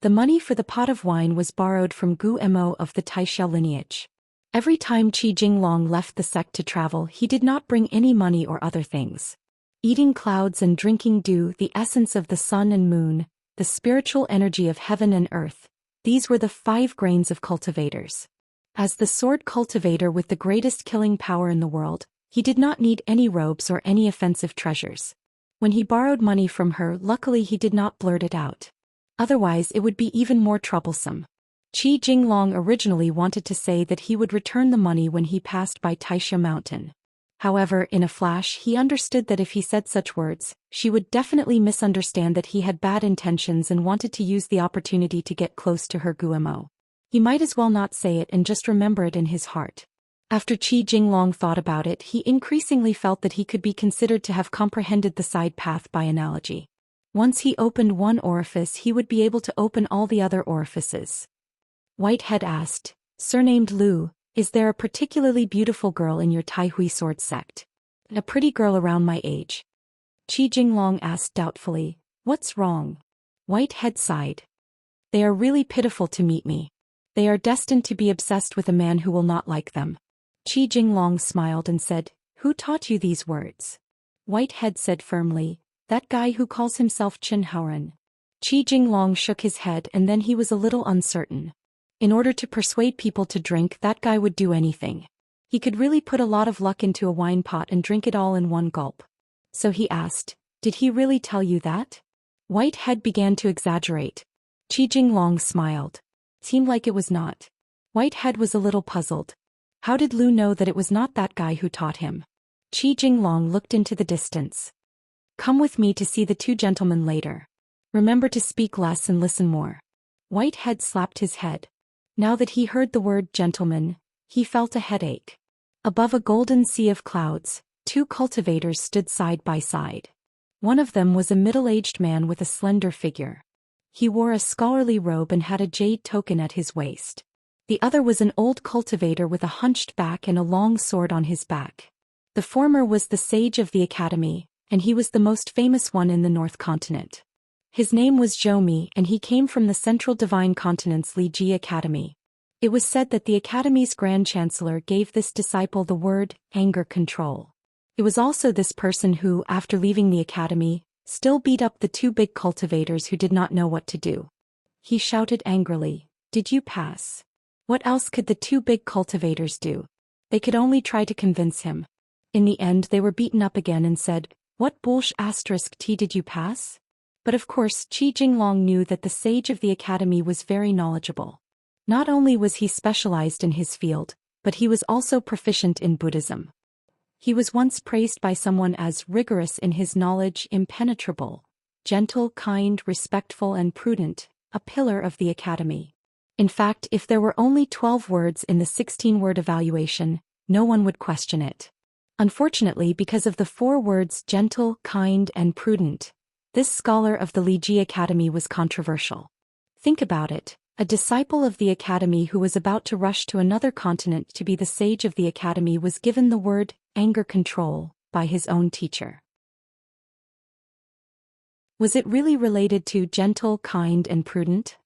The money for the pot of wine was borrowed from Gu Mo of the Taixia lineage. Every time Qi Jinglong left the sect to travel, he did not bring any money or other things. Eating clouds and drinking dew, the essence of the sun and moon, the spiritual energy of heaven and earth, these were the 5 grains of cultivators. As the sword cultivator with the greatest killing power in the world, he did not need any robes or any offensive treasures. When he borrowed money from her, luckily he did not blurt it out. Otherwise it would be even more troublesome. Qi Jinglong originally wanted to say that he would return the money when he passed by Taixia Mountain. However, in a flash he understood that if he said such words, she would definitely misunderstand that he had bad intentions and wanted to use the opportunity to get close to her Guemo. He might as well not say it and just remember it in his heart. After Qi Jinglong thought about it, he increasingly felt that he could be considered to have comprehended the side path by analogy. Once he opened one orifice, he would be able to open all the other orifices. Whitehead asked, "Surnamed Lu, is there a particularly beautiful girl in your Taihui sword sect?" "A pretty girl around my age." Qi Jinglong asked doubtfully, "What's wrong?" Whitehead sighed. "They are really pitiful to meet me. They are destined to be obsessed with a man who will not like them." Qi Jinglong smiled and said, "Who taught you these words?" Whitehead said firmly, "That guy who calls himself Qinhaoren." Qi Jinglong shook his head and then he was a little uncertain. In order to persuade people to drink, that guy would do anything. He could really put a lot of luck into a wine pot and drink it all in one gulp. So he asked, "Did he really tell you that?" Whitehead began to exaggerate. Qi Jinglong smiled. Seemed like it was not. Whitehead was a little puzzled. How did Lu know that it was not that guy who taught him? Qi Jinglong looked into the distance. "Come with me to see the 2 gentlemen later. Remember to speak less and listen more." Whitehead slapped his head. Now that he heard the word gentleman, he felt a headache. Above a golden sea of clouds, 2 cultivators stood side by side. One of them was a middle-aged man with a slender figure. He wore a scholarly robe and had a jade token at his waist. The other was an old cultivator with a hunched back and a long sword on his back. The former was the sage of the academy, and he was the most famous one in the North Continent. His name was Zhou Mi, and he came from the Central Divine Continent's Li Ji Academy. It was said that the Academy's Grand Chancellor gave this disciple the word, anger control. It was also this person who, after leaving the Academy, still beat up the 2 big cultivators who did not know what to do. He shouted angrily, "Did you pass?" What else could the 2 big cultivators do? They could only try to convince him. In the end they were beaten up again and said, "What bullsh** *t did you pass?" But of course Qi Jinglong knew that the sage of the academy was very knowledgeable. Not only was he specialized in his field, but he was also proficient in Buddhism. He was once praised by someone as rigorous in his knowledge, impenetrable, gentle, kind, respectful and prudent, a pillar of the academy. In fact, if there were only 12 words in the 16-word evaluation, no one would question it. Unfortunately, because of the 4 words gentle, kind and prudent, this scholar of the Li Ji Academy was controversial. Think about it, a disciple of the academy who was about to rush to another continent to be the sage of the academy was given the word, anger control, by his own teacher. Was it really related to gentle, kind and prudent?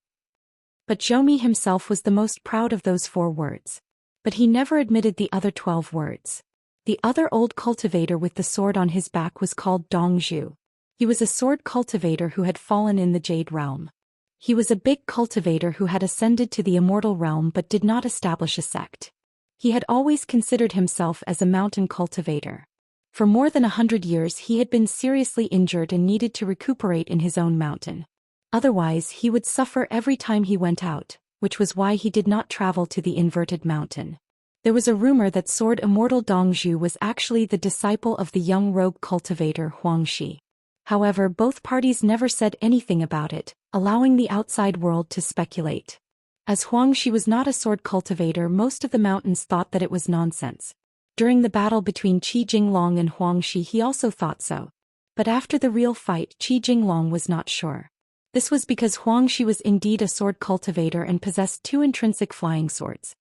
But Zhou himself was the most proud of those 4 words. But he never admitted the other 12 words. The other old cultivator with the sword on his back was called Dongzhu. He was a sword cultivator who had fallen in the Jade Realm. He was a big cultivator who had ascended to the Immortal Realm but did not establish a sect. He had always considered himself as a mountain cultivator. For more than 100 years he had been seriously injured and needed to recuperate in his own mountain. Otherwise he would suffer every time he went out, which was why he did not travel to the inverted mountain. There was a rumor that Sword Immortal Dongzhu was actually the disciple of the young rogue cultivator Huangxi. However, both parties never said anything about it, allowing the outside world to speculate. As Huangxi was not a sword cultivator, most of the mountains thought that it was nonsense. During the battle between Qi Jinglong and Huangxi he also thought so. But after the real fight Qi Jinglong was not sure. This was because Huangxi was indeed a sword cultivator and possessed 2 intrinsic flying swords.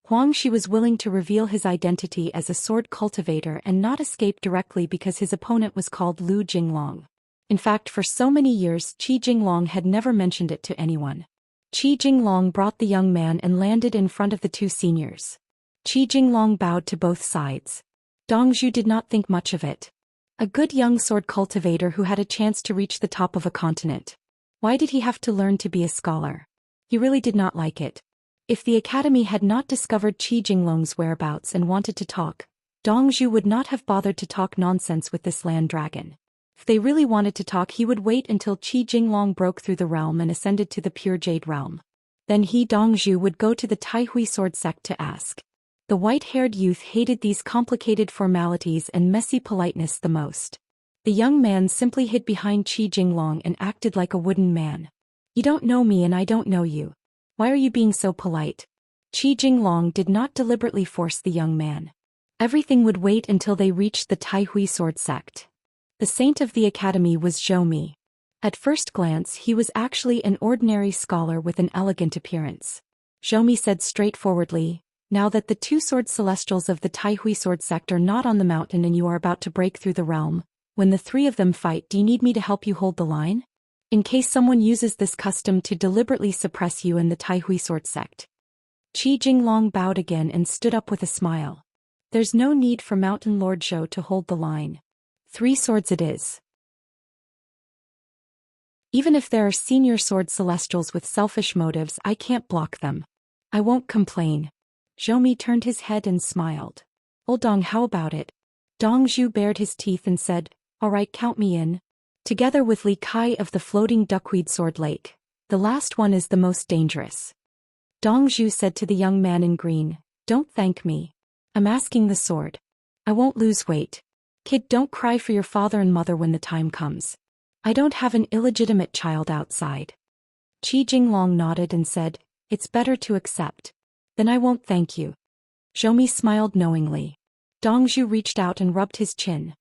Huangxi was willing to reveal his identity as a sword cultivator and not escape directly because his opponent was called Lu Jinglong. In fact, for so many years Qi Jinglong had never mentioned it to anyone. Qi Jinglong brought the young man and landed in front of the 2 seniors. Qi Jinglong bowed to both sides. Dongzhu did not think much of it. A good young sword cultivator who had a chance to reach the top of a continent. Why did he have to learn to be a scholar? He really did not like it. If the academy had not discovered Qi Jinglong's whereabouts and wanted to talk, Dongzhu would not have bothered to talk nonsense with this land dragon. If they really wanted to talk he would wait until Qi Jinglong broke through the realm and ascended to the pure Jade Realm. Then he, Dongzhu, would go to the Taihui sword sect to ask. The white-haired youth hated these complicated formalities and messy politeness the most. The young man simply hid behind Qi Jinglong and acted like a wooden man. You don't know me and I don't know you. Why are you being so polite? Qi Jinglong did not deliberately force the young man. Everything would wait until they reached the Taihui sword sect. The saint of the academy was Zhou. At first glance he was actually an ordinary scholar with an elegant appearance. Zhou said straightforwardly, "Now that the 2 sword celestials of the Taihui sword sect are not on the mountain and you are about to break through the realm, when the 3 of them fight, do you need me to help you hold the line? In case someone uses this custom to deliberately suppress you and the Taihui sword sect." Qi Jinglong bowed again and stood up with a smile. "There's no need for Mountain Lord Zhou to hold the line. 3 swords it is. Even if there are senior sword celestials with selfish motives, I can't block them. I won't complain." Zhou turned his head and smiled. "Old Dong, how about it?" Dongzhu bared his teeth and said, "All right, count me in." Together with Li Kai of the floating duckweed sword lake, the last one is the most dangerous. Dongzhu said to the young man in green, "Don't thank me. I'm asking the sword. I won't lose weight. Kid, don't cry for your father and mother when the time comes. I don't have an illegitimate child outside." Qi Jinglong nodded and said, "It's better to accept. Then I won't thank you." Zhou smiled knowingly. Dongzhu reached out and rubbed his chin.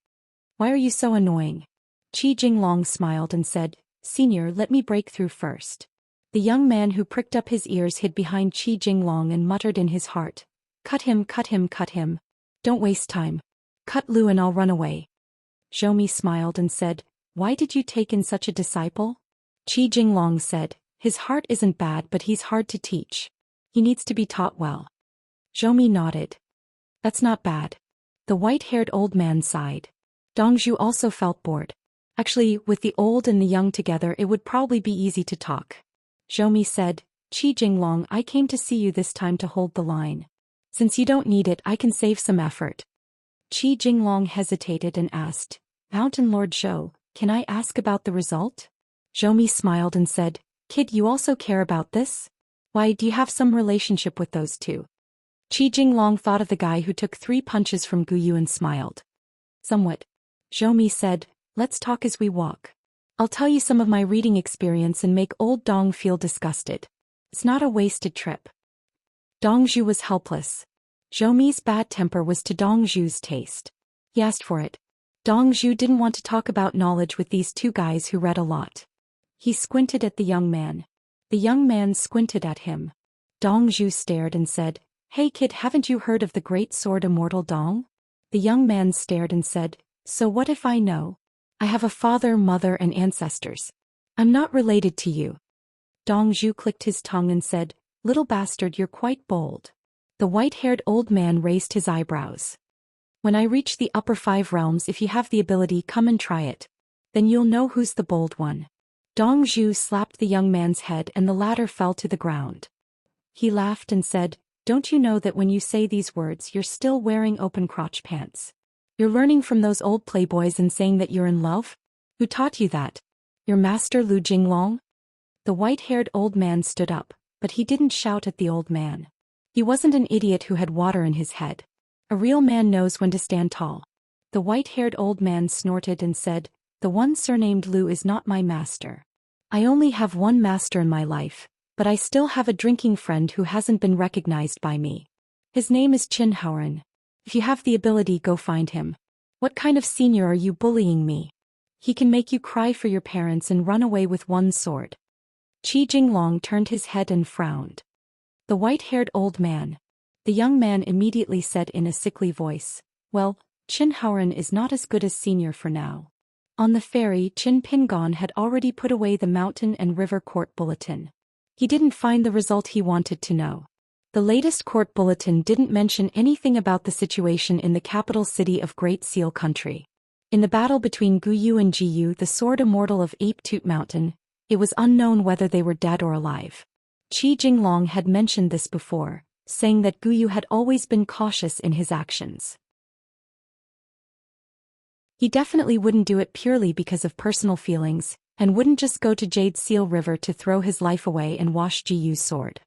"Why are you so annoying?" Qi Jinglong smiled and said, "Senior, let me break through first." The young man who pricked up his ears hid behind Qi Jinglong and muttered in his heart, "Cut him, cut him, cut him. Don't waste time. Cut Lu and I'll run away." Zhou smiled and said, "Why did you take in such a disciple?" Qi Jinglong said, "His heart isn't bad but he's hard to teach. He needs to be taught well." Zhou nodded. "That's not bad." The white-haired old man sighed. Dongzhu also felt bored. Actually, with the old and the young together it would probably be easy to talk. Zhou said, "Qi Jinglong, I came to see you this time to hold the line. Since you don't need it, I can save some effort." Qi Jinglong hesitated and asked, "Mountain Lord Zhou, can I ask about the result?" Zhou smiled and said, "Kid, you also care about this? Why, do you have some relationship with those 2? Qi Jinglong thought of the guy who took 3 punches from Guyu and smiled. "Somewhat." Zhou said, "Let's talk as we walk. I'll tell you some of my reading experience and make old Dong feel disgusted. It's not a wasted trip." Dongzhu was helpless. Zhou's bad temper was to Dongzhu's taste. He asked for it. Dongzhu didn't want to talk about knowledge with these 2 guys who read a lot. He squinted at the young man. The young man squinted at him. Dongzhu stared and said, "Hey kid, haven't you heard of the great sword Immortal Dong?" The young man stared and said, "So what if I know? I have a father, mother and ancestors. I'm not related to you." Dong Zhu clicked his tongue and said, "Little bastard, you're quite bold." The white-haired old man raised his eyebrows. "When I reach the upper 5 realms, if you have the ability, come and try it. Then you'll know who's the bold one." Dong Zhu slapped the young man's head and the latter fell to the ground. He laughed and said, "Don't you know that when you say these words you're still wearing open crotch pants? You're learning from those old playboys and saying that you're in love? Who taught you that? Your master Lu Jinglong?" The white-haired old man stood up, but he didn't shout at the old man. He wasn't an idiot who had water in his head. A real man knows when to stand tall. The white-haired old man snorted and said, "The one surnamed Lu is not my master. I only have one master in my life, but I still have a drinking friend who hasn't been recognized by me. His name is Qin Haoren. If you have the ability, go find him. What kind of senior are you bullying me? He can make you cry for your parents and run away with one sword." Qi Jinglong turned his head and frowned. "The white-haired old man." The young man immediately said in a sickly voice, "Well, Qin Haoren is not as good as senior for now." On the ferry, Qin Pingon had already put away the mountain and river court bulletin. He didn't find the result he wanted to know. The latest court bulletin didn't mention anything about the situation in the capital city of Great Seal Country. In the battle between Guyu and Jiyu, the sword immortal of Ape Toot Mountain, it was unknown whether they were dead or alive. Qi Jinglong had mentioned this before, saying that Guyu had always been cautious in his actions. He definitely wouldn't do it purely because of personal feelings, and wouldn't just go to Jade Seal River to throw his life away and wash Jiyu's sword.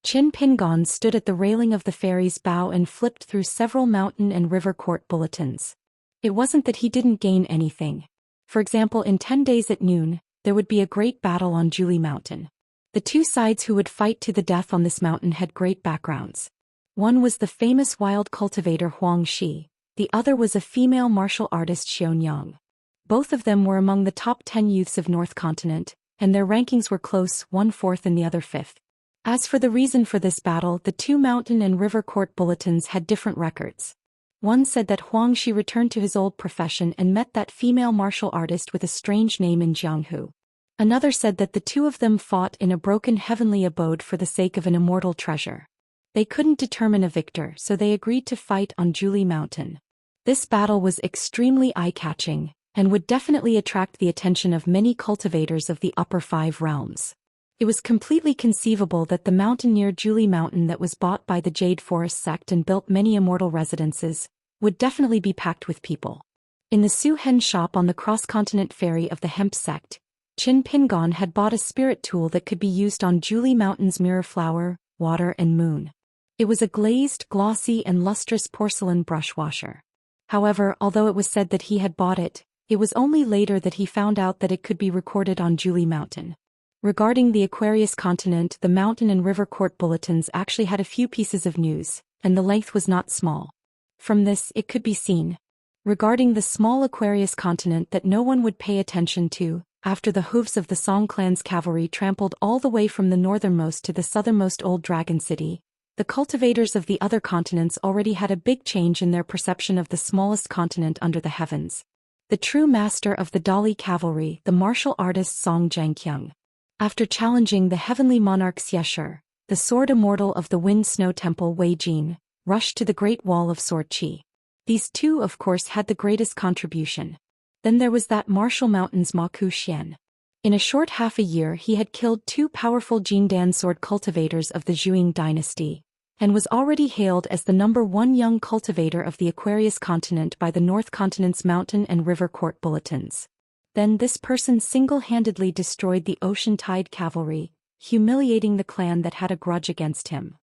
Qin Pingon stood at the railing of the ferry's bow and flipped through several mountain and river court bulletins. It wasn't that he didn't gain anything. For example, in 10 days at noon, there would be a great battle on Julie Mountain. The two sides who would fight to the death on this mountain had great backgrounds. One was the famous wild cultivator Huang Shi, the other was a female martial artist Xianxia. Both of them were among the top 10 youths of North Continent, and their rankings were close, one fourth and the other fifth. As for the reason for this battle, the two mountain and river court bulletins had different records. One said that Huang Shi returned to his old profession and met that female martial artist with a strange name in Jianghu. Another said that the two of them fought in a broken heavenly abode for the sake of an immortal treasure. They couldn't determine a victor, so they agreed to fight on Julie Mountain. This battle was extremely eye-catching, and would definitely attract the attention of many cultivators of the upper 5 realms. It was completely conceivable that the mountain near Julie Mountain that was bought by the Jade Forest sect and built many immortal residences, would definitely be packed with people. In the Su Hen shop on the cross-continent ferry of the Hemp sect, Qin Pingon had bought a spirit tool that could be used on Julie Mountain's mirror flower, water and moon. It was a glazed, glossy and lustrous porcelain brush washer. However, although it was said that he had bought it, it was only later that he found out that it could be recorded on Julie Mountain. Regarding the Aquarius continent, the mountain and river court bulletins actually had a few pieces of news, and the length was not small. From this, it could be seen. Regarding the small Aquarius continent that no one would pay attention to, after the hooves of the Song clan's cavalry trampled all the way from the northernmost to the southernmost old dragon city, the cultivators of the other continents already had a big change in their perception of the smallest continent under the heavens. The true master of the Dali cavalry, the martial artist Song Zhangqiang. After challenging the heavenly monarch Xianxia, the sword immortal of the Wind Snow Temple Wei Jin, rushed to the Great Wall of Sword Qi. These two of course had the greatest contribution. Then there was that martial mountain's Zhou Xian. In a short half a year he had killed 2 powerful Jindan sword cultivators of the Zhuang dynasty, and was already hailed as the #1 young cultivator of the Aquarius continent by the North Continent's mountain and river court bulletins. Then this person single-handedly destroyed the Ocean Tide cavalry, humiliating the clan that had a grudge against him.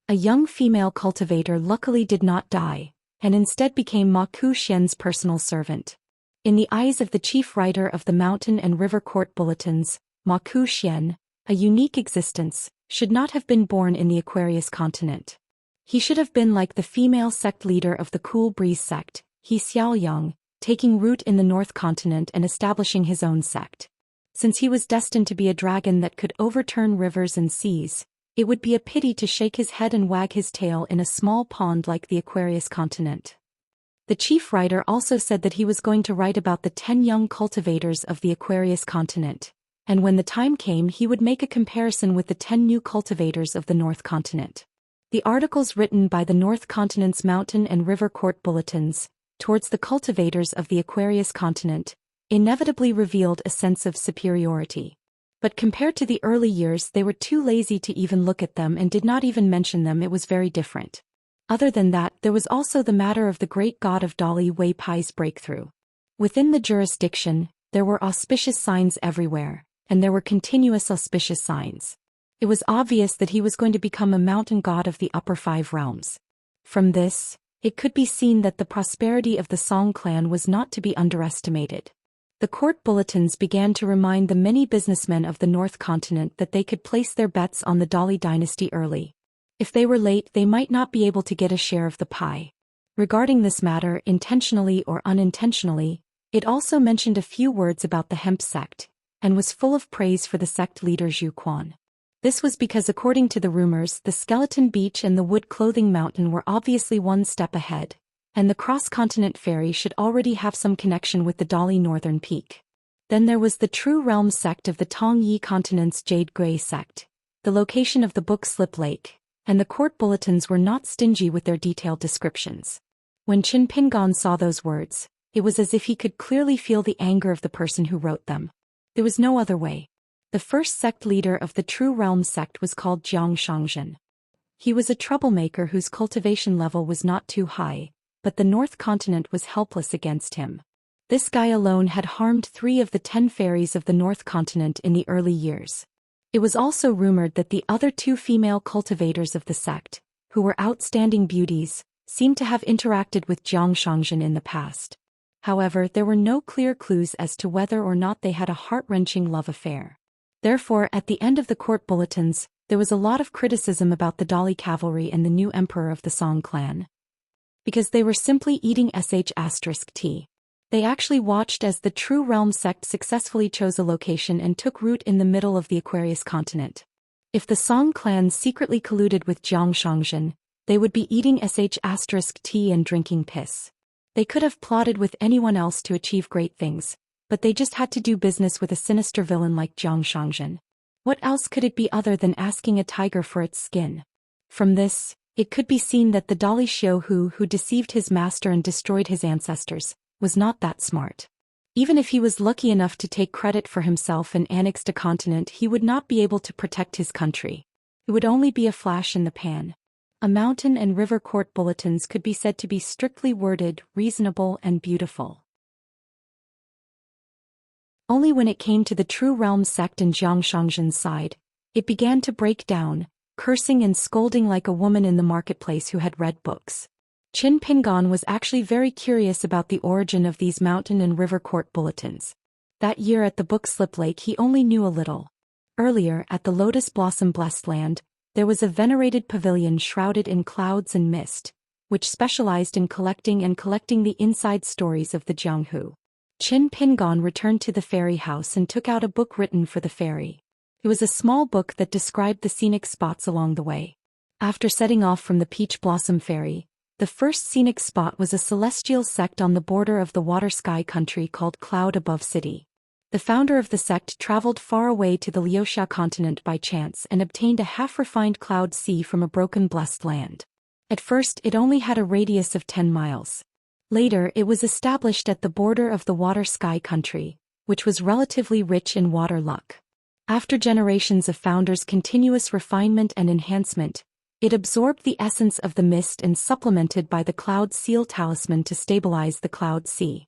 A young female cultivator luckily did not die, and instead became Zhou Xian's personal servant. In the eyes of the chief writer of the mountain and river court bulletins, Zhou Xian, a unique existence, should not have been born in the Aquarius continent. He should have been like the female sect leader of the Cool Breeze sect, He Xiaoyang, taking root in the North Continent and establishing his own sect. Since he was destined to be a dragon that could overturn rivers and seas, it would be a pity to shake his head and wag his tail in a small pond like the Aquarius continent. The chief writer also said that he was going to write about the 10 young cultivators of the Aquarius continent, and when the time came he would make a comparison with the 10 new cultivators of the North Continent. The articles written by the North Continent's mountain and river court bulletins, towards the cultivators of the Aquarius continent, inevitably revealed a sense of superiority. But compared to the early years they were too lazy to even look at them and did not even mention them. It was very different. Other than that, there was also the matter of the great god of Dali Wei Pai's breakthrough. Within the jurisdiction, there were auspicious signs everywhere, and there were continuous auspicious signs. It was obvious that he was going to become a mountain god of the upper 5 realms. From this, it could be seen that the prosperity of the Song clan was not to be underestimated. The court bulletins began to remind the many businessmen of the North Continent that they could place their bets on the Dali dynasty early. If they were late, they might not be able to get a share of the pie. Regarding this matter, intentionally or unintentionally, it also mentioned a few words about the hemp sect, and was full of praise for the sect leader Zhu Xian. This was because according to the rumors, the Skeleton Beach and the Wood Clothing Mountain were obviously one step ahead, and the cross-continent ferry should already have some connection with the Dali Northern Peak. Then there was the True Realm sect of the Tong Yi Continent's Jade Grey sect, the location of the Book Slip Lake, and the court bulletins were not stingy with their detailed descriptions. When Qin Pingon saw those words, it was as if he could clearly feel the anger of the person who wrote them. There was no other way. The first sect leader of the True Realm sect was called Xianxia. He was a troublemaker whose cultivation level was not too high, but the North Continent was helpless against him. This guy alone had harmed 3 of the 10 fairies of the North Continent in the early years. It was also rumored that the other 2 female cultivators of the sect, who were outstanding beauties, seemed to have interacted with Xianxia in the past. However, there were no clear clues as to whether or not they had a heart-wrenching love affair. Therefore, at the end of the court bulletins, there was a lot of criticism about the Dali cavalry and the new emperor of the Song clan, because they were simply eating sh*t. They actually watched as the True Realm sect successfully chose a location and took root in the middle of the Aquarius continent. If the Song clan secretly colluded with Xianxia, they would be eating sh*t and drinking piss. They could have plotted with anyone else to achieve great things, but they just had to do business with a sinister villain like Xianxia. What else could it be other than asking a tiger for its skin? From this, it could be seen that the Dali Xiaohu who deceived his master and destroyed his ancestors was not that smart. Even if he was lucky enough to take credit for himself and annexed a continent, he would not be able to protect his country. It would only be a flash in the pan. A mountain and river court bulletins could be said to be strictly worded, reasonable and beautiful. Only when it came to the True Realm sect and Xianxia's side, it began to break down, cursing and scolding like a woman in the marketplace who had read books. Qin Pingon was actually very curious about the origin of these mountain and river court bulletins. That year at the Book Slip Lake he only knew a little. Earlier, at the Lotus Blossom Blessed Land, there was a venerated pavilion shrouded in clouds and mist, which specialized in collecting the inside stories of the Jianghu. Qin Pingon returned to the fairy house and took out a book written for the fairy. It was a small book that described the scenic spots along the way. After setting off from the Peach Blossom Ferry, the first scenic spot was a celestial sect on the border of the water-sky country called Cloud Above City. The founder of the sect traveled far away to the Liuxia continent by chance and obtained a half-refined cloud sea from a broken blessed land. At first it only had a radius of 10 miles. Later it was established at the border of the water-sky country, which was relatively rich in water luck. After generations of founders' continuous refinement and enhancement, it absorbed the essence of the mist and supplemented by the Cloud Seal talisman to stabilize the Cloud Sea.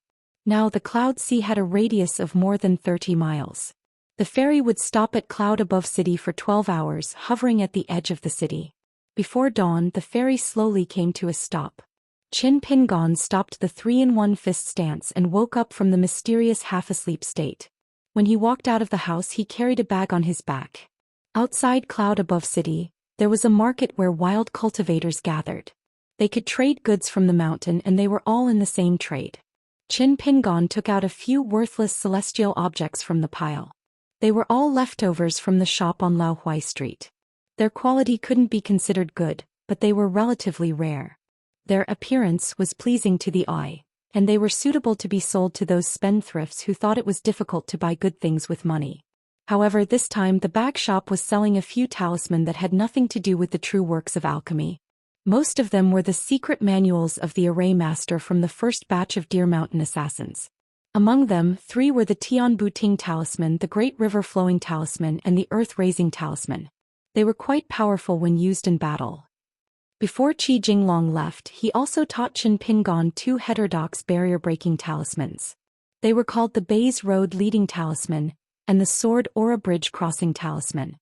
Now the Cloud Sea had a radius of more than 30 miles. The ferry would stop at Cloud Above City for 12 hours, hovering at the edge of the city. Before dawn, the ferry slowly came to a stop. Qin Pingon stopped the 3-in-1 fist stance and woke up from the mysterious half-asleep state. When he walked out of the house, he carried a bag on his back. Outside Cloud Above City, there was a market where wild cultivators gathered. They could trade goods from the mountain and they were all in the same trade. Qin Pingon took out a few worthless celestial objects from the pile. They were all leftovers from the shop on Laohui Street. Their quality couldn't be considered good, but they were relatively rare. Their appearance was pleasing to the eye, and they were suitable to be sold to those spendthrifts who thought it was difficult to buy good things with money. However, this time the bag shop was selling a few talismans that had nothing to do with the true works of alchemy. Most of them were the secret manuals of the Array Master from the first batch of Deer Mountain assassins. Among them, 3 were the Tian Buting Talisman, the Great River Flowing Talisman, and the Earth Raising Talisman. They were quite powerful when used in battle. Before Qi Jinglong left, he also taught Qin Pingon 2 heterodox barrier-breaking talismans. They were called the Bays Road Leading Talisman and the Sword Aura Bridge Crossing Talisman.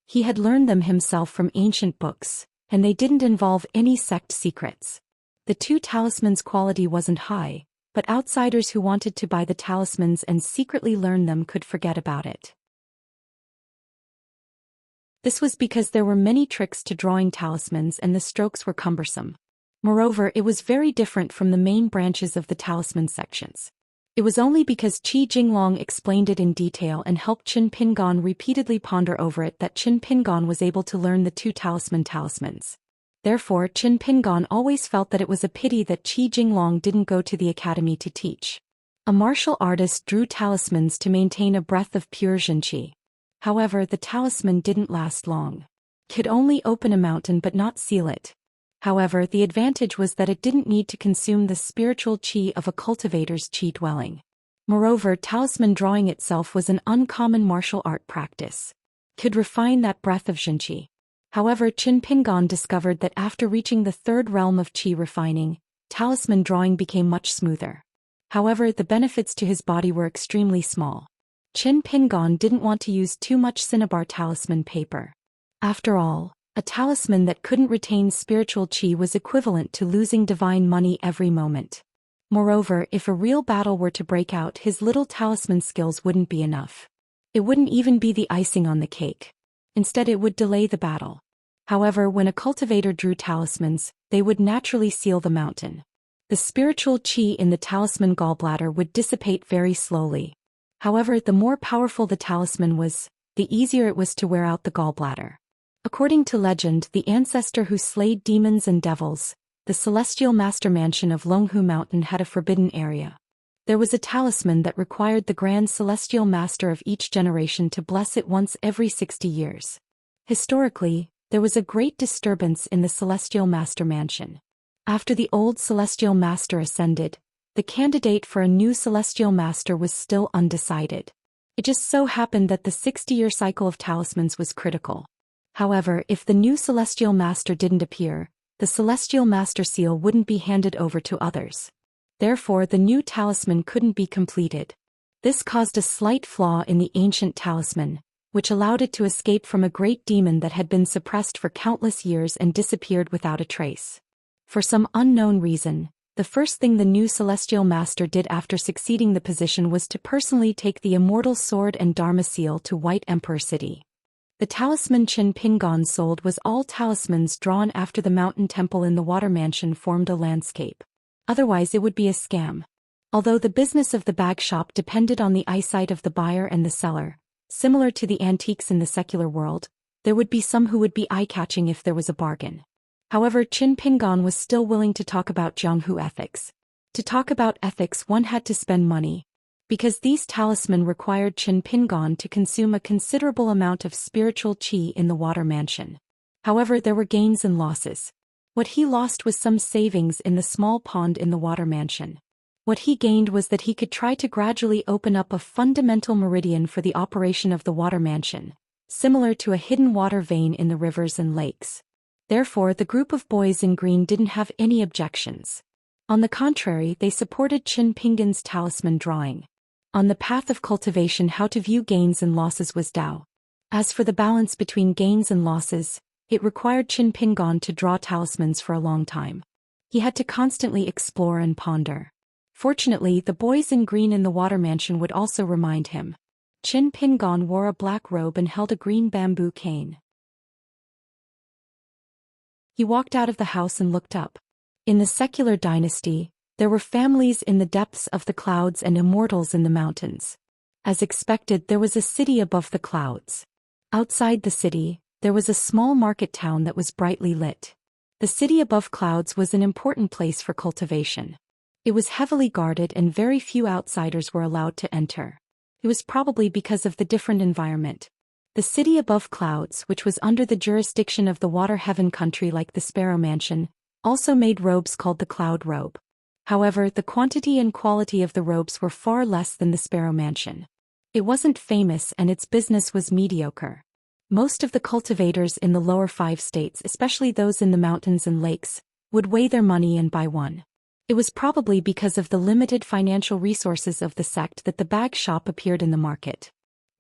He had learned them himself from ancient books, and they didn't involve any sect secrets. The 2 talismans' quality wasn't high, but outsiders who wanted to buy the talismans and secretly learn them could forget about it. This was because there were many tricks to drawing talismans and the strokes were cumbersome. Moreover, it was very different from the main branches of the talisman sections. It was only because Qi Jinglong explained it in detail and helped Qin Pingon repeatedly ponder over it that Qin Pingon was able to learn the 2 talismans. Therefore, Qin Pingon always felt that it was a pity that Qi Jinglong didn't go to the academy to teach. A martial artist drew talismans to maintain a breath of pure Xianxia. However, the talisman didn't last long. It could only open a mountain but not seal it. However, the advantage was that it didn't need to consume the spiritual qi of a cultivator's qi dwelling. Moreover, talisman drawing itself was an uncommon martial art practice. It could refine that breath of Xianxia. However, Qin Pingon discovered that after reaching the 3rd realm of qi refining, talisman drawing became much smoother. However, the benefits to his body were extremely small. Qin Pingon didn't want to use too much cinnabar talisman paper. After all, a talisman that couldn't retain spiritual qi was equivalent to losing divine money every moment. Moreover, if a real battle were to break out, his little talisman skills wouldn't be enough. It wouldn't even be the icing on the cake. Instead, it would delay the battle. However, when a cultivator drew talismans, they would naturally seal the mountain. The spiritual qi in the talisman gallbladder would dissipate very slowly. However, the more powerful the talisman was, the easier it was to wear out the gallbladder. According to legend, the ancestor who slayed demons and devils, the celestial master mansion of Longhu Mountain had a forbidden area. There was a talisman that required the grand celestial master of each generation to bless it once every 60 years. Historically, there was a great disturbance in the celestial master mansion. After the old celestial master ascended, the candidate for a new celestial master was still undecided. It just so happened that the 60-year cycle of talismans was critical. However, if the new celestial master didn't appear, the celestial master seal wouldn't be handed over to others. Therefore, the new talisman couldn't be completed. This caused a slight flaw in the ancient talisman, which allowed it to escape from a great demon that had been suppressed for countless years and disappeared without a trace. For some unknown reason, the first thing the new celestial master did after succeeding the position was to personally take the immortal sword and Dharma seal to White Emperor City. The talisman Qin Pingon sold was all talismans drawn after the mountain temple in the water mansion formed a landscape. Otherwise it would be a scam. Although the business of the bag shop depended on the eyesight of the buyer and the seller, similar to the antiques in the secular world, there would be some who would be eye-catching if there was a bargain. However, Qin Pingon was still willing to talk about Jianghu ethics. To talk about ethics, one had to spend money. Because these talisman required Qin Pingon to consume a considerable amount of spiritual qi in the water mansion. However, there were gains and losses. What he lost was some savings in the small pond in the water mansion. What he gained was that he could try to gradually open up a fundamental meridian for the operation of the water mansion, similar to a hidden water vein in the rivers and lakes. Therefore, the group of boys in green didn't have any objections. On the contrary, they supported Qin Pingon's talisman drawing. On the path of cultivation, how to view gains and losses was Dao. As for the balance between gains and losses, it required Qin Pingon to draw talismans for a long time. He had to constantly explore and ponder. Fortunately, the boys in green in the water mansion would also remind him. Qin Pingon wore a black robe and held a green bamboo cane. He walked out of the house and looked up. In the secular dynasty, there were families in the depths of the clouds and immortals in the mountains. As expected, there was a city above the clouds. Outside the city, there was a small market town that was brightly lit. The city above clouds was an important place for cultivation. It was heavily guarded and very few outsiders were allowed to enter. It was probably because of the different environment. The city above clouds, which was under the jurisdiction of the water heaven country like the Sparrow Mansion, also made robes called the Cloud Robe. However, the quantity and quality of the robes were far less than the Sparrow Mansion. It wasn't famous and its business was mediocre. Most of the cultivators in the lower 5 states, especially those in the mountains and lakes, would weigh their money and buy one. It was probably because of the limited financial resources of the sect that the bag shop appeared in the market.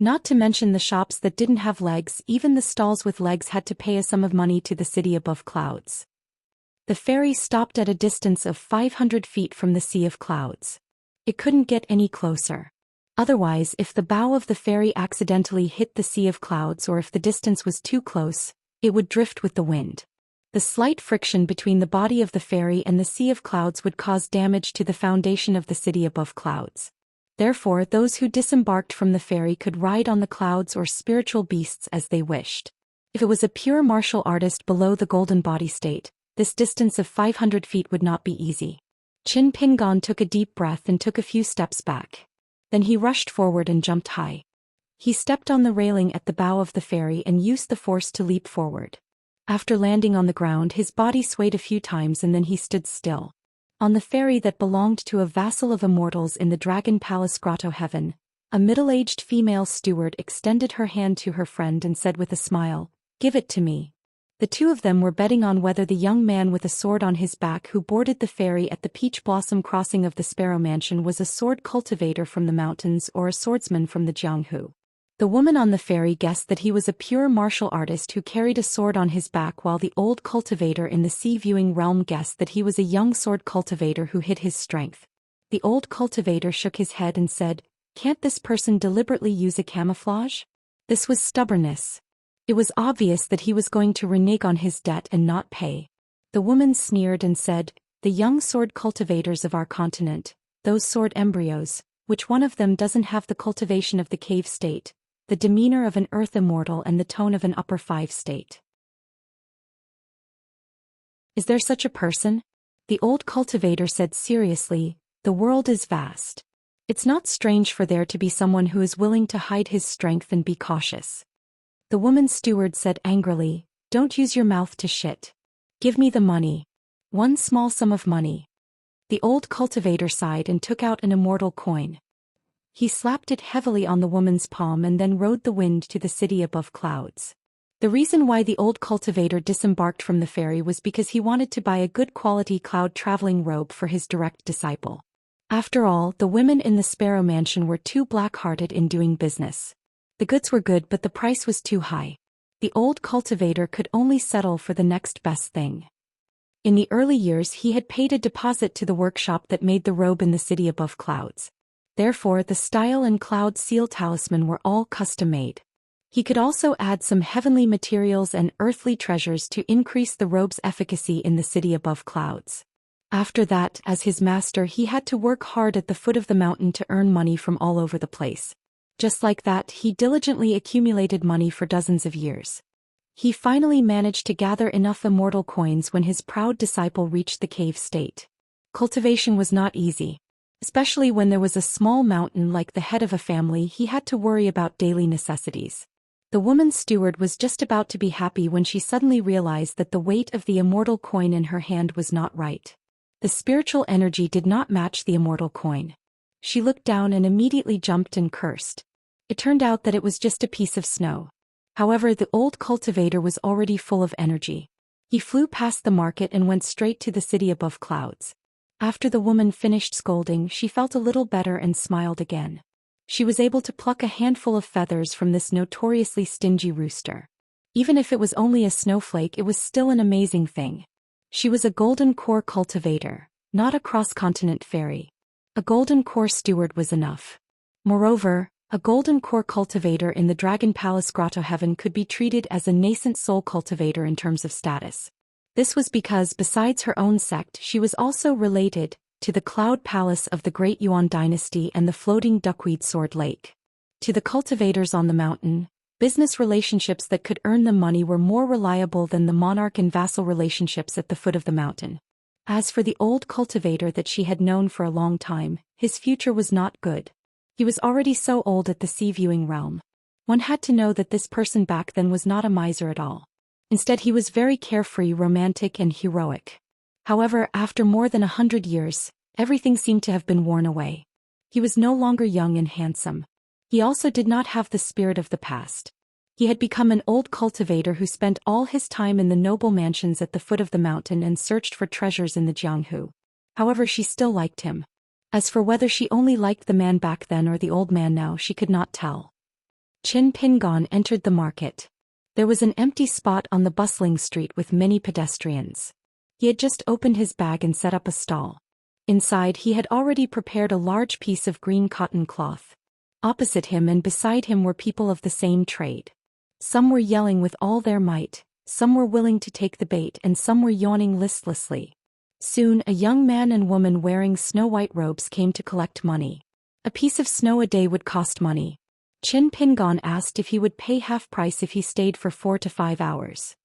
Not to mention the shops that didn't have legs, even the stalls with legs had to pay a sum of money to the city above clouds. The ferry stopped at a distance of 500 feet from the sea of clouds. It couldn't get any closer. Otherwise, if the bow of the ferry accidentally hit the sea of clouds or if the distance was too close, it would drift with the wind. The slight friction between the body of the ferry and the sea of clouds would cause damage to the foundation of the city above clouds. Therefore, those who disembarked from the ferry could ride on the clouds or spiritual beasts as they wished. If it was a pure martial artist below the golden body state, this distance of 500 feet would not be easy. Qin Pingon took a deep breath and took a few steps back. Then he rushed forward and jumped high. He stepped on the railing at the bow of the ferry and used the force to leap forward. After landing on the ground, his body swayed a few times and then he stood still. On the ferry that belonged to a vassal of Immortals in the Dragon Palace Grotto Heaven, a middle-aged female steward extended her hand to her friend and said with a smile, "Give it to me." The two of them were betting on whether the young man with a sword on his back who boarded the ferry at the Peach Blossom crossing of the Sparrow Mansion was a sword cultivator from the mountains or a swordsman from the Jianghu. The woman on the ferry guessed that he was a pure martial artist who carried a sword on his back, while the old cultivator in the sea-viewing realm guessed that he was a young sword cultivator who hid his strength. The old cultivator shook his head and said, "Can't this person deliberately use a camouflage?" This was stubbornness. It was obvious that he was going to renege on his debt and not pay. The woman sneered and said, "The young sword cultivators of our continent, those sword embryos, which one of them doesn't have the cultivation of the cave state, the demeanor of an earth immortal and the tone of an upper 5 state. Is there such a person?" The old cultivator said seriously, "The world is vast. It's not strange for there to be someone who is willing to hide his strength and be cautious." The woman steward said angrily, "Don't use your mouth to shit. Give me the money. One small sum of money." The old cultivator sighed and took out an immortal coin. He slapped it heavily on the woman's palm and then rode the wind to the city above clouds. The reason why the old cultivator disembarked from the ferry was because he wanted to buy a good quality cloud traveling robe for his direct disciple. After all, the women in the Sparrow Mansion were too black-hearted in doing business. The goods were good but the price was too high. The old cultivator could only settle for the next best thing. In the early years he had paid a deposit to the workshop that made the robe in the city above clouds. Therefore the style and cloud seal talisman were all custom-made. He could also add some heavenly materials and earthly treasures to increase the robe's efficacy in the city above clouds. After that, as his master, he had to work hard at the foot of the mountain to earn money from all over the place. Just like that, he diligently accumulated money for dozens of years. He finally managed to gather enough immortal coins when his proud disciple reached the cave state. Cultivation was not easy. Especially when there was a small mountain like the head of a family, he had to worry about daily necessities. The woman steward was just about to be happy when she suddenly realized that the weight of the immortal coin in her hand was not right. The spiritual energy did not match the immortal coin. She looked down and immediately jumped and cursed. It turned out that it was just a piece of snow. However, the old cultivator was already full of energy. He flew past the market and went straight to the city above clouds. After the woman finished scolding, she felt a little better and smiled again. She was able to pluck a handful of feathers from this notoriously stingy rooster. Even if it was only a snowflake, it was still an amazing thing. She was a golden core cultivator, not a cross-continent fairy. A golden core steward was enough. Moreover, a golden core cultivator in the Dragon Palace Grotto Heaven could be treated as a nascent soul cultivator in terms of status. This was because besides her own sect, she was also related to the Cloud Palace of the Great Yuan Dynasty and the floating Duckweed Sword Lake. To the cultivators on the mountain, business relationships that could earn them money were more reliable than the monarch and vassal relationships at the foot of the mountain. As for the old cultivator that she had known for a long time, his future was not good. He was already so old at the sea-viewing realm. One had to know that this person back then was not a miser at all. Instead, he was very carefree, romantic, and heroic. However, after more than 100 years, everything seemed to have been worn away. He was no longer young and handsome. He also did not have the spirit of the past. He had become an old cultivator who spent all his time in the noble mansions at the foot of the mountain and searched for treasures in the Jianghu. However, she still liked him. As for whether she only liked the man back then or the old man now, she could not tell. Qin Pingon entered the market. There was an empty spot on the bustling street with many pedestrians. He had just opened his bag and set up a stall. Inside, he had already prepared a large piece of green cotton cloth. Opposite him and beside him were people of the same trade. Some were yelling with all their might, some were willing to take the bait, and some were yawning listlessly. Soon, a young man and woman wearing snow-white robes came to collect money. A piece of snow a day would cost money. Qin Pingon asked if he would pay half price if he stayed for 4 to 5 hours.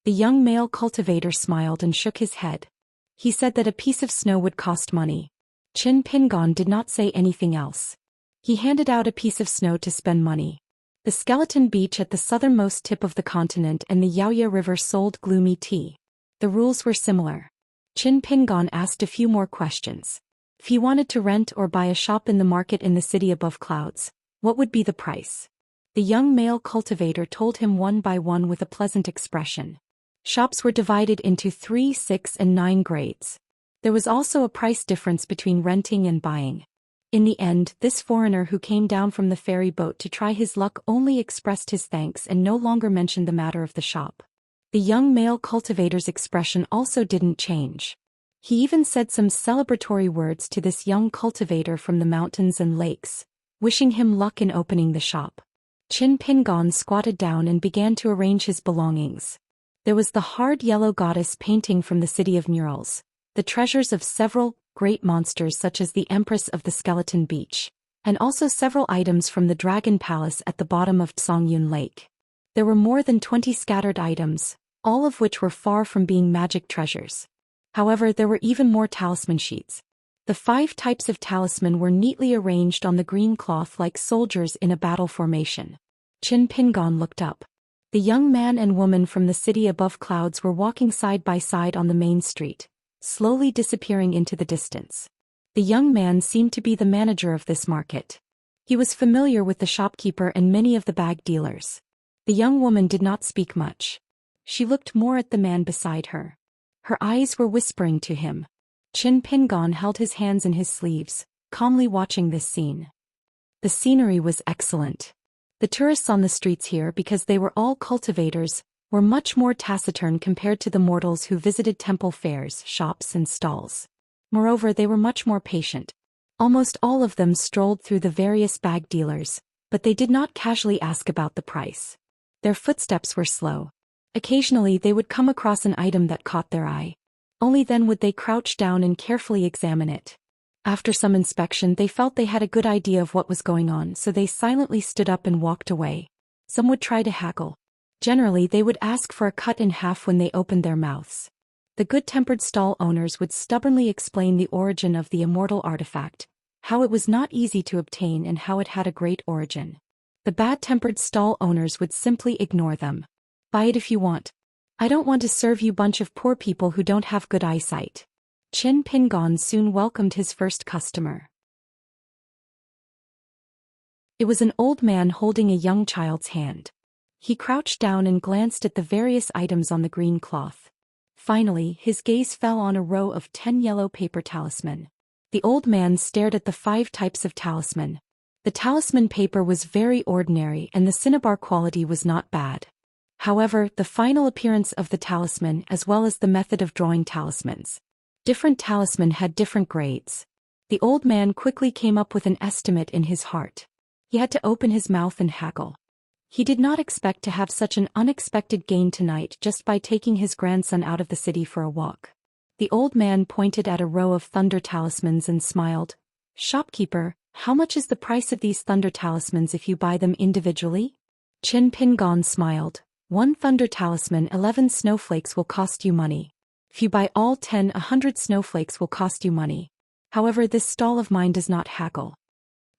The young male cultivator smiled and shook his head. He said that a piece of snow would cost money. Qin Pingon did not say anything else. He handed out a piece of snow to spend money. The skeleton beach at the southernmost tip of the continent and the Yaoya River sold gloomy tea. The rules were similar. Qin Pingon asked a few more questions. If he wanted to rent or buy a shop in the market in the city above clouds, what would be the price? The young male cultivator told him one by one with a pleasant expression. Shops were divided into 3, 6, and 9 grades. There was also a price difference between renting and buying. In the end, this foreigner who came down from the ferry boat to try his luck only expressed his thanks and no longer mentioned the matter of the shop. The young male cultivator's expression also didn't change. He even said some celebratory words to this young cultivator from the mountains and lakes, wishing him luck in opening the shop. Qin Pingon squatted down and began to arrange his belongings. There was the hard yellow goddess painting from the city of murals, the treasures of several great monsters such as the Empress of the Skeleton Beach, and also several items from the Dragon Palace at the bottom of Songyun Lake. There were more than 20 scattered items, all of which were far from being magic treasures. However, there were even more talisman sheets. The 5 types of talisman were neatly arranged on the green cloth like soldiers in a battle formation. Qin Pingon looked up. The young man and woman from the city above clouds were walking side by side on the main street, slowly disappearing into the distance. The young man seemed to be the manager of this market. He was familiar with the shopkeeper and many of the bag dealers. The young woman did not speak much. She looked more at the man beside her. Her eyes were whispering to him. Qin Pingon held his hands in his sleeves, calmly watching this scene. The scenery was excellent. The tourists on the streets here, because they were all cultivators, were much more taciturn compared to the mortals who visited temple fairs, shops, and stalls. Moreover, they were much more patient. Almost all of them strolled through the various bag dealers, but they did not casually ask about the price. Their footsteps were slow. Occasionally they would come across an item that caught their eye. Only then would they crouch down and carefully examine it. After some inspection, they felt they had a good idea of what was going on, so they silently stood up and walked away. Some would try to haggle. Generally, they would ask for a cut in half when they opened their mouths. The good-tempered stall owners would stubbornly explain the origin of the Immortal artifact, how it was not easy to obtain and how it had a great origin. The bad-tempered stall owners would simply ignore them. Buy it if you want. I don't want to serve you bunch of poor people who don't have good eyesight. Qin Pingon soon welcomed his first customer. It was an old man holding a young child's hand. He crouched down and glanced at the various items on the green cloth. Finally, his gaze fell on a row of 10 yellow paper talisman. The old man stared at the 5 types of talisman. The talisman paper was very ordinary and the cinnabar quality was not bad. However, the final appearance of the talisman as well as the method of drawing talismans. Different talisman had different grades. The old man quickly came up with an estimate in his heart. He had to open his mouth and haggle. He did not expect to have such an unexpected gain tonight just by taking his grandson out of the city for a walk. The old man pointed at a row of thunder talismans and smiled. "Shopkeeper, how much is the price of these thunder talismans if you buy them individually?" Qin Pingon smiled. "1 thunder talisman, 11 snowflakes will cost you money. If you buy all 10, 100 snowflakes will cost you money." However, this stall of mine does not haggle.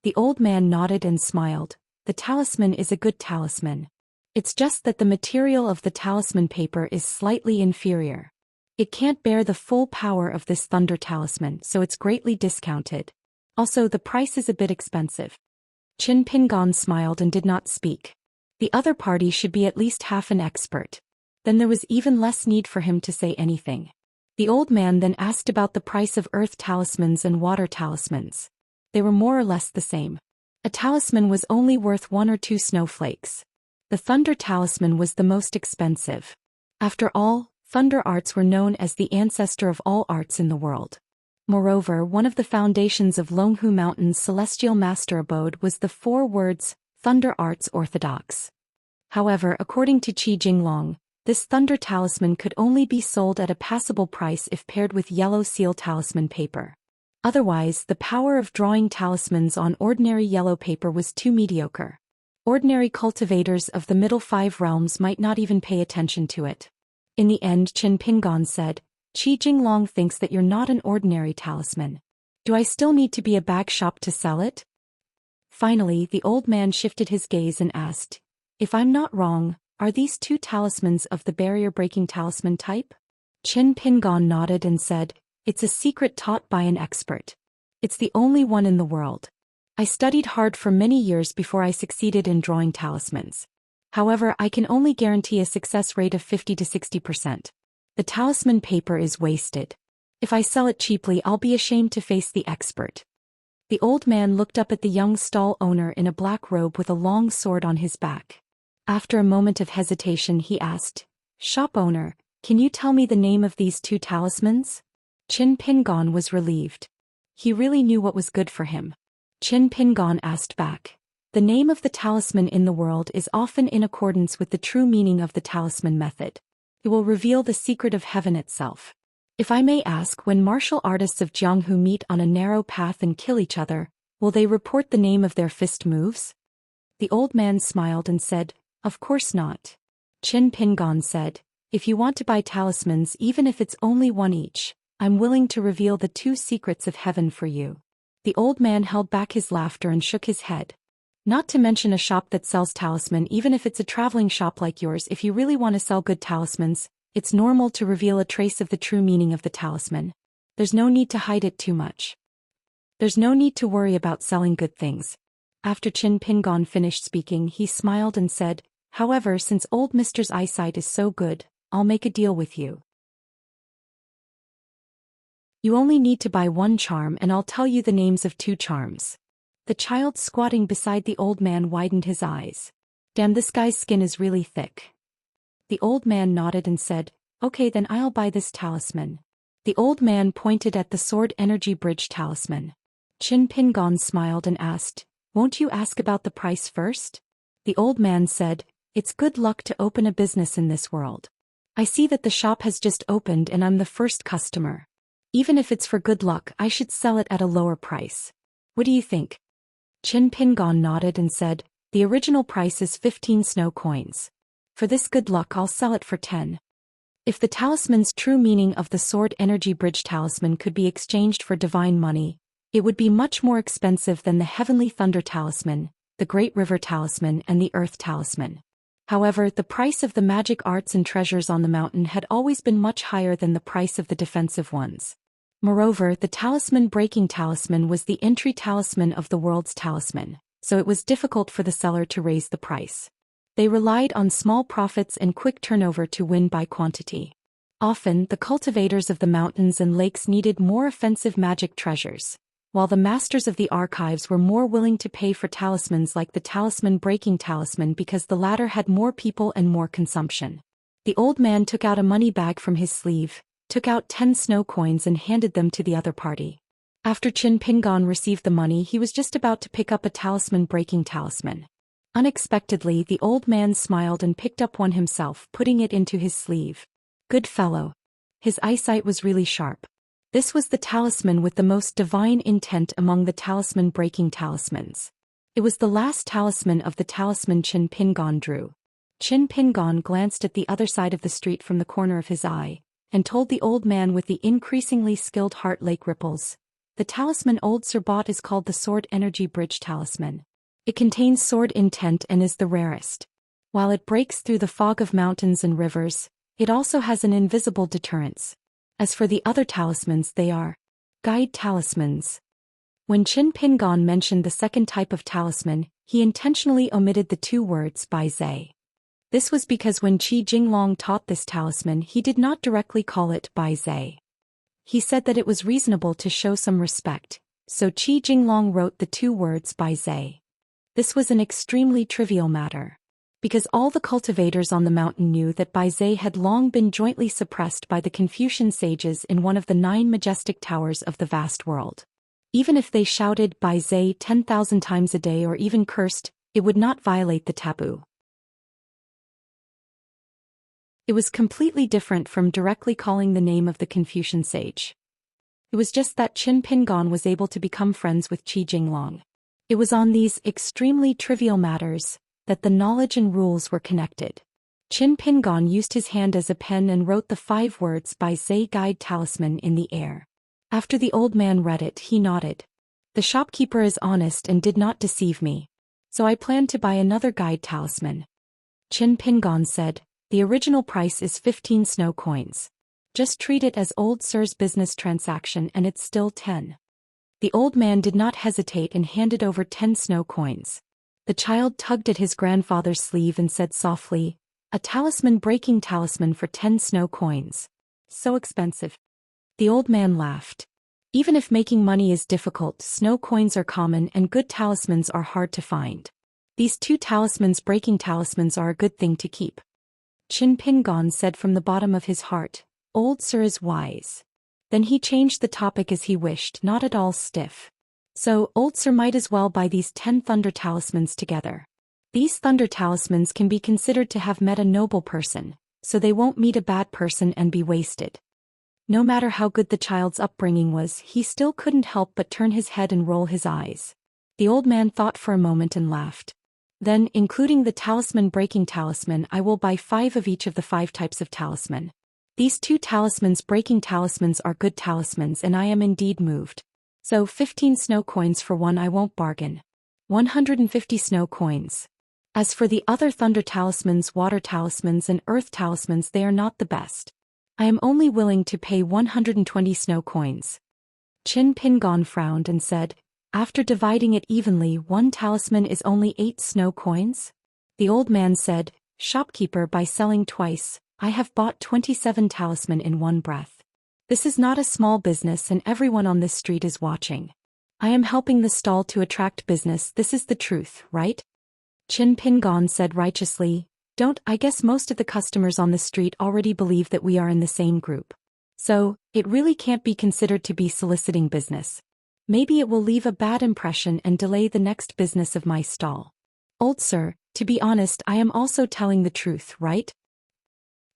The old man nodded and smiled. The talisman is a good talisman. It's just that the material of the talisman paper is slightly inferior. It can't bear the full power of this thunder talisman, so it's greatly discounted. Also, the price is a bit expensive. Qin Pingon smiled and did not speak. The other party should be at least half an expert. Then there was even less need for him to say anything. The old man then asked about the price of earth talismans and water talismans. They were more or less the same. A talisman was only worth 1 or 2 snowflakes. The thunder talisman was the most expensive. After all, thunder arts were known as the ancestor of all arts in the world. Moreover, one of the foundations of Longhu Mountain's celestial master abode was the 4 words, Thunder Arts Orthodox. However, according to Qi Jinglong, this thunder talisman could only be sold at a passable price if paired with yellow seal talisman paper. Otherwise, the power of drawing talismans on ordinary yellow paper was too mediocre. Ordinary cultivators of the middle 5 realms might not even pay attention to it. In the end, Qin Pingon said, Qi Jinglong thinks that you're not an ordinary talisman. Do I still need to be a bag shop to sell it? Finally, the old man shifted his gaze and asked, if I'm not wrong, are these 2 talismans of the barrier-breaking talisman type? Qin Pingon nodded and said, it's a secret taught by an expert. It's the only one in the world. I studied hard for many years before I succeeded in drawing talismans. However, I can only guarantee a success rate of 50 to 60%. The talisman paper is wasted. If I sell it cheaply, I'll be ashamed to face the expert. The old man looked up at the young stall owner in a black robe with a long sword on his back. After a moment of hesitation, he asked, shop owner, can you tell me the name of these 2 talismans? Qin Pingon was relieved. He really knew what was good for him. Qin Pingon asked back, the name of the talisman in the world is often in accordance with the true meaning of the talisman method. It will reveal the secret of heaven itself. If I may ask, when martial artists of Jianghu meet on a narrow path and kill each other, will they report the name of their fist moves? The old man smiled and said, of course not. Qin Pingon said, if you want to buy talismans, even if it's only 1 each, I'm willing to reveal the 2 secrets of heaven for you. The old man held back his laughter and shook his head. Not to mention a shop that sells talisman, even if it's a traveling shop like yours. If you really want to sell good talismans, it's normal to reveal a trace of the true meaning of the talisman. There's no need to hide it too much. There's no need to worry about selling good things. After Qin Pingon finished speaking, he smiled and said, however, since old Mister's eyesight is so good, I'll make a deal with you. You only need to buy 1 charm and I'll tell you the names of 2 charms. The child squatting beside the old man widened his eyes. Damn, this guy's skin is really thick. The old man nodded and said, okay, then I'll buy this talisman. The old man pointed at the sword energy bridge talisman. Qin Pingon smiled and asked, won't you ask about the price first? The old man said, it's good luck to open a business in this world. I see that the shop has just opened and I'm the first customer. Even if it's for good luck, I should sell it at a lower price. What do you think? Qin Pingon nodded and said, the original price is 15 snow coins. For this good luck, I'll sell it for 10. If the talisman's true meaning of the sword energy bridge talisman could be exchanged for divine money, it would be much more expensive than the heavenly thunder talisman, the great river talisman, and the earth talisman. However, the price of the magic arts and treasures on the mountain had always been much higher than the price of the defensive ones. Moreover, the talisman-breaking talisman was the entry talisman of the world's talisman, so it was difficult for the seller to raise the price. They relied on small profits and quick turnover to win by quantity. Often, the cultivators of the mountains and lakes needed more offensive magic treasures, while the masters of the archives were more willing to pay for talismans like the talisman-breaking talisman because the latter had more people and more consumption. The old man took out a money bag from his sleeve, took out 10 snow coins and handed them to the other party. After Qin Pingon received the money, he was just about to pick up a talisman-breaking talisman. Unexpectedly, the old man smiled and picked up one himself, putting it into his sleeve. Good fellow. His eyesight was really sharp. This was the talisman with the most divine intent among the talisman-breaking talismans. It was the last talisman of the talisman Qin Pingon drew. Qin Pingon glanced at the other side of the street from the corner of his eye, and told the old man with the increasingly skilled heart lake ripples, The talisman Old Sir bought is called the Sword Energy Bridge Talisman. It contains sword intent and is the rarest. While it breaks through the fog of mountains and rivers, it also has an invisible deterrence. As for the other talismans, they are guide talismans. When Qin Pingon mentioned the second type of talisman, he intentionally omitted the two words Bai Zai. This was because when Qi Jinglong taught this talisman, he did not directly call it Bai Zai. He said that it was reasonable to show some respect, so Qi Jinglong wrote the two words Bai Zai. This was an extremely trivial matter, because all the cultivators on the mountain knew that Bai Zai had long been jointly suppressed by the Confucian sages in one of the 9 majestic towers of the vast world. Even if they shouted Bai Zai 10,000 times a day or even cursed, it would not violate the taboo. It was completely different from directly calling the name of the Confucian sage. It was just that Qin Pingon was able to become friends with Qi Jinglong. It was on these extremely trivial matters that the knowledge and rules were connected. Qin Pingon used his hand as a pen and wrote the 5 words Bai Zai Guide Talisman in the air. After the old man read it, he nodded. The shopkeeper is honest and did not deceive me. So I plan to buy another guide talisman. Qin Pingon said, the original price is 15 snow coins. Just treat it as Old Sir's business transaction and it's still 10. The old man did not hesitate and handed over 10 snow coins. The child tugged at his grandfather's sleeve and said softly, a talisman breaking talisman for 10 snow coins. So expensive. The old man laughed. Even if making money is difficult, snow coins are common and good talismans are hard to find. These 2 talismans breaking talismans are a good thing to keep. Qin Pingon said from the bottom of his heart, Old Sir is wise. Then he changed the topic as he wished, not at all stiff. So, Old Sir might as well buy these 10 thunder talismans together. These thunder talismans can be considered to have met a noble person, so they won't meet a bad person and be wasted. No matter how good the child's upbringing was, he still couldn't help but turn his head and roll his eyes. The old man thought for a moment and laughed. Then, including the talisman-breaking talisman, I will buy 5 of each of the 5 types of talisman. These 2 talismans-breaking talismans are good talismans and I am indeed moved. So 15 snow coins for one, I won't bargain. 150 snow coins. As for the other thunder talismans, water talismans and earth talismans, they are not the best. I am only willing to pay 120 snow coins. Qin Pingon frowned and said, after dividing it evenly, 1 talisman is only 8 snow coins? The old man said, shopkeeper, by selling twice, I have bought 27 talisman in one breath. This is not a small business and everyone on this street is watching. I am helping the stall to attract business, this is the truth, right? Qin Pingon said righteously, don't, I guess most of the customers on the street already believe that we are in the same group. So, it really can't be considered to be soliciting business. Maybe it will leave a bad impression and delay the next business of my stall. Old Sir, to be honest, I am also telling the truth, right?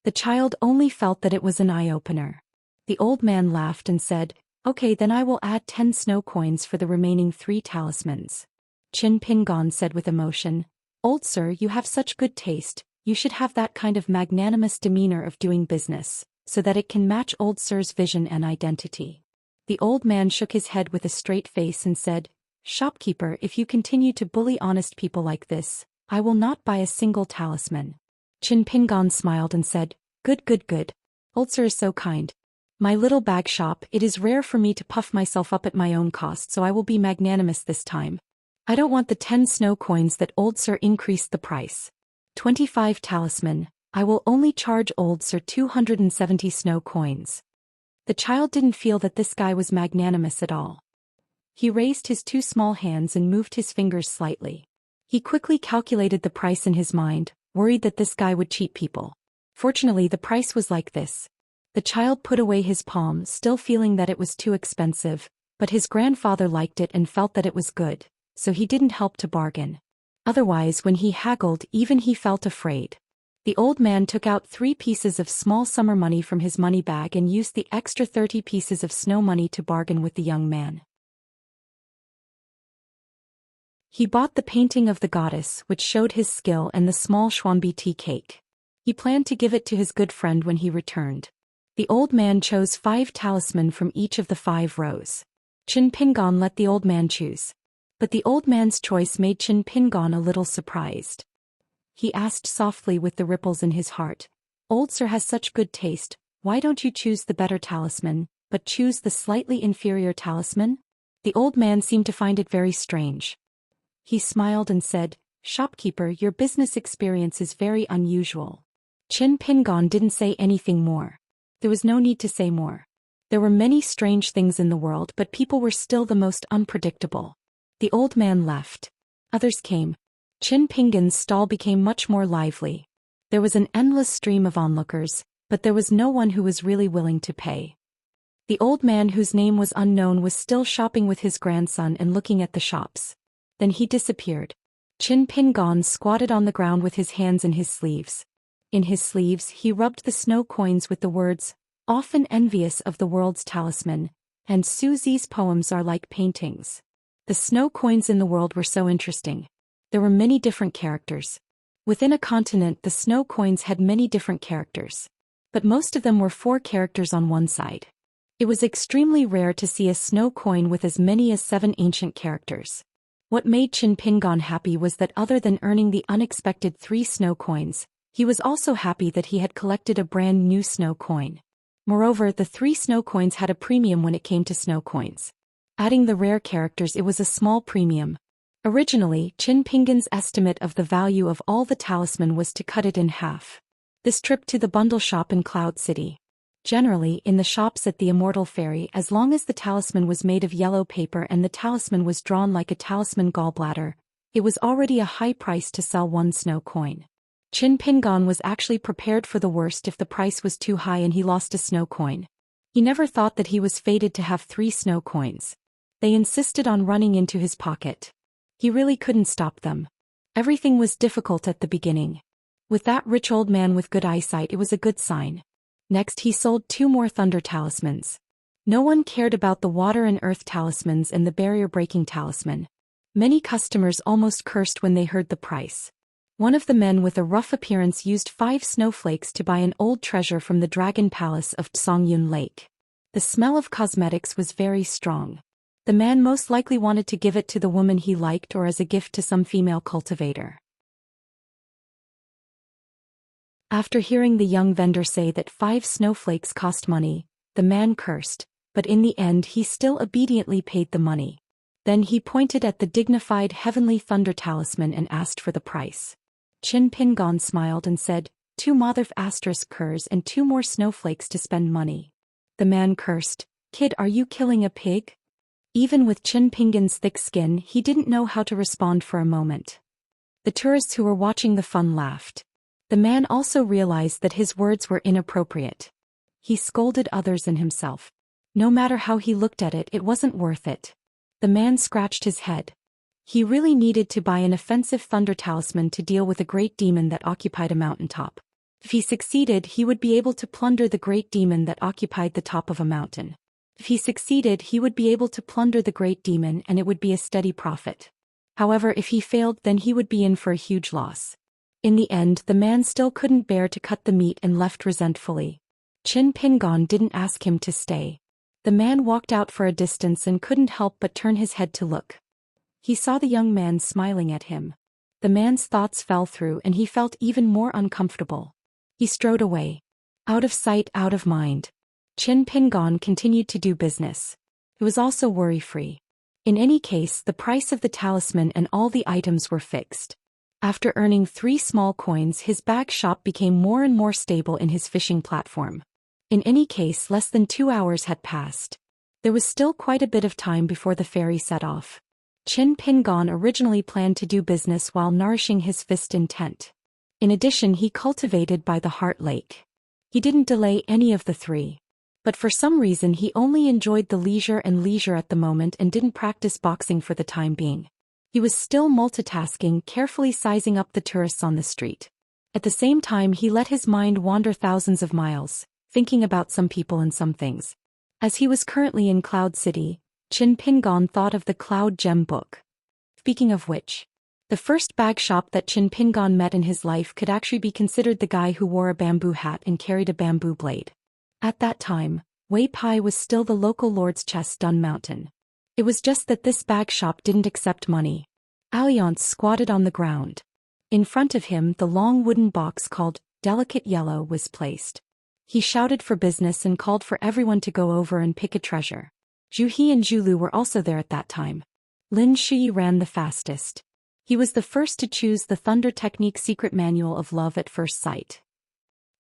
The child only felt that it was an eye-opener. The old man laughed and said, okay, then I will add 10 snow coins for the remaining 3 talismans. Qin Pingon said with emotion, Old Sir, you have such good taste, you should have that kind of magnanimous demeanor of doing business, so that it can match Old Sir's vision and identity. The old man shook his head with a straight face and said, shopkeeper, if you continue to bully honest people like this, I will not buy a single talisman. Qin Pingon smiled and said, good. Old Sir is so kind. My little bag shop, it is rare for me to puff myself up at my own cost, so I will be magnanimous this time. I don't want the 10 snow coins that Old Sir increased the price. 25 talisman, I will only charge Old Sir 270 snow coins. The child didn't feel that this guy was magnanimous at all. He raised his 2 small hands and moved his fingers slightly. He quickly calculated the price in his mind, worried that this guy would cheat people. Fortunately, the price was like this. The child put away his palm, still feeling that it was too expensive, but his grandfather liked it and felt that it was good, so he didn't help to bargain. Otherwise, when he haggled, even he felt afraid. The old man took out 3 pieces of small summer money from his money bag and used the extra 30 pieces of snow money to bargain with the young man. He bought the painting of the goddess, which showed his skill, and the small Xuanbi tea cake. He planned to give it to his good friend when he returned. The old man chose 5 talisman from each of the 5 rows. Qin Pingon let the old man choose. But the old man's choice made Qin Pingon a little surprised. He asked softly with the ripples in his heart, "Old sir has such good taste, why don't you choose the better talisman, but choose the slightly inferior talisman?" The old man seemed to find it very strange. He smiled and said, "Shopkeeper, your business experience is very unusual." Qin Pingon didn't say anything more. There was no need to say more. There were many strange things in the world, but people were still the most unpredictable. The old man left. Others came. Qin Pingon's stall became much more lively. There was an endless stream of onlookers, but there was no one who was really willing to pay. The old man, whose name was unknown, was still shopping with his grandson and looking at the shops. Then he disappeared. Qin Pingon squatted on the ground with his hands in his sleeves. In his sleeves he rubbed the snow coins with the words, "Often envious of the world's talisman," and "Susie's poems are like paintings." The snow coins in the world were so interesting. There were many different characters. Within a continent, the snow coins had many different characters. But most of them were 4 characters on one side. It was extremely rare to see a snow coin with as many as 7 ancient characters. What made Qin Pingon happy was that other than earning the unexpected 3 snow coins, he was also happy that he had collected a brand new snow coin. Moreover, the 3 snow coins had a premium when it came to snow coins. Adding the rare characters, it was a small premium. Originally, Qin Pingon's estimate of the value of all the talisman was to cut it in half. This trip to the bundle shop in Cloud City. Generally, in the shops at the Immortal Ferry, as long as the talisman was made of yellow paper and the talisman was drawn like a talisman gallbladder, it was already a high price to sell 1 snow coin. Qin Pingon was actually prepared for the worst if the price was too high and he lost a snow coin. He never thought that he was fated to have 3 snow coins. They insisted on running into his pocket. He really couldn't stop them. Everything was difficult at the beginning. With that rich old man with good eyesight, it was a good sign. Next he sold 2 more thunder talismans. No one cared about the water and earth talismans and the barrier-breaking talisman. Many customers almost cursed when they heard the price. One of the men with a rough appearance used 5 snowflakes to buy an old treasure from the Dragon Palace of Songyun Lake. The smell of cosmetics was very strong. The man most likely wanted to give it to the woman he liked or as a gift to some female cultivator. After hearing the young vendor say that 5 snowflakes cost money, the man cursed, but in the end he still obediently paid the money. Then he pointed at the dignified heavenly thunder talisman and asked for the price. Qin Pingon smiled and said, 2 motherf asterisk curs and 2 more snowflakes to spend money. The man cursed, "Kid, are you killing a pig?" Even with Qin Pingon's thick skin, he didn't know how to respond for a moment. The tourists who were watching the fun laughed. The man also realized that his words were inappropriate. He scolded others and himself. No matter how he looked at it, it wasn't worth it. The man scratched his head. He really needed to buy an offensive thunder talisman to deal with a great demon that occupied a mountaintop. If he succeeded, he would be able to plunder the great demon that occupied the top of a mountain. If he succeeded, he would be able to plunder the great demon and it would be a steady profit. However, if he failed, then he would be in for a huge loss. In the end, the man still couldn't bear to cut the meat and left resentfully. Qin Pingon didn't ask him to stay. The man walked out for a distance and couldn't help but turn his head to look. He saw the young man smiling at him. The man's thoughts fell through and he felt even more uncomfortable. He strode away. Out of sight, out of mind. Qin Pingon continued to do business. It was also worry-free. In any case, the price of the talisman and all the items were fixed. After earning 3 small coins, his bag shop became more and more stable in his fishing platform. In any case, less than 2 hours had passed. There was still quite a bit of time before the ferry set off. Qin Pingon originally planned to do business while nourishing his fist intent. In addition, he cultivated by the Heart Lake. He didn't delay any of the 3. But for some reason he only enjoyed the leisure at the moment and didn't practice boxing for the time being. He was still multitasking, carefully sizing up the tourists on the street. At the same time he let his mind wander thousands of miles, thinking about some people and some things. As he was currently in Cloud City, Qin Pingon thought of the Cloud Gem book. Speaking of which, the first bag shop that Qin Pingon met in his life could actually be considered the guy who wore a bamboo hat and carried a bamboo blade. At that time, Wei Pai was still the local lord's chest Dun Mountain. It was just that this bag shop didn't accept money. Alliance squatted on the ground. In front of him, the long wooden box called Delicate Yellow was placed. He shouted for business and called for everyone to go over and pick a treasure. Zhu He and Zhu Lu were also there at that time. Lin Shui ran the fastest. He was the first to choose the Thunder Technique Secret Manual of Love at First Sight.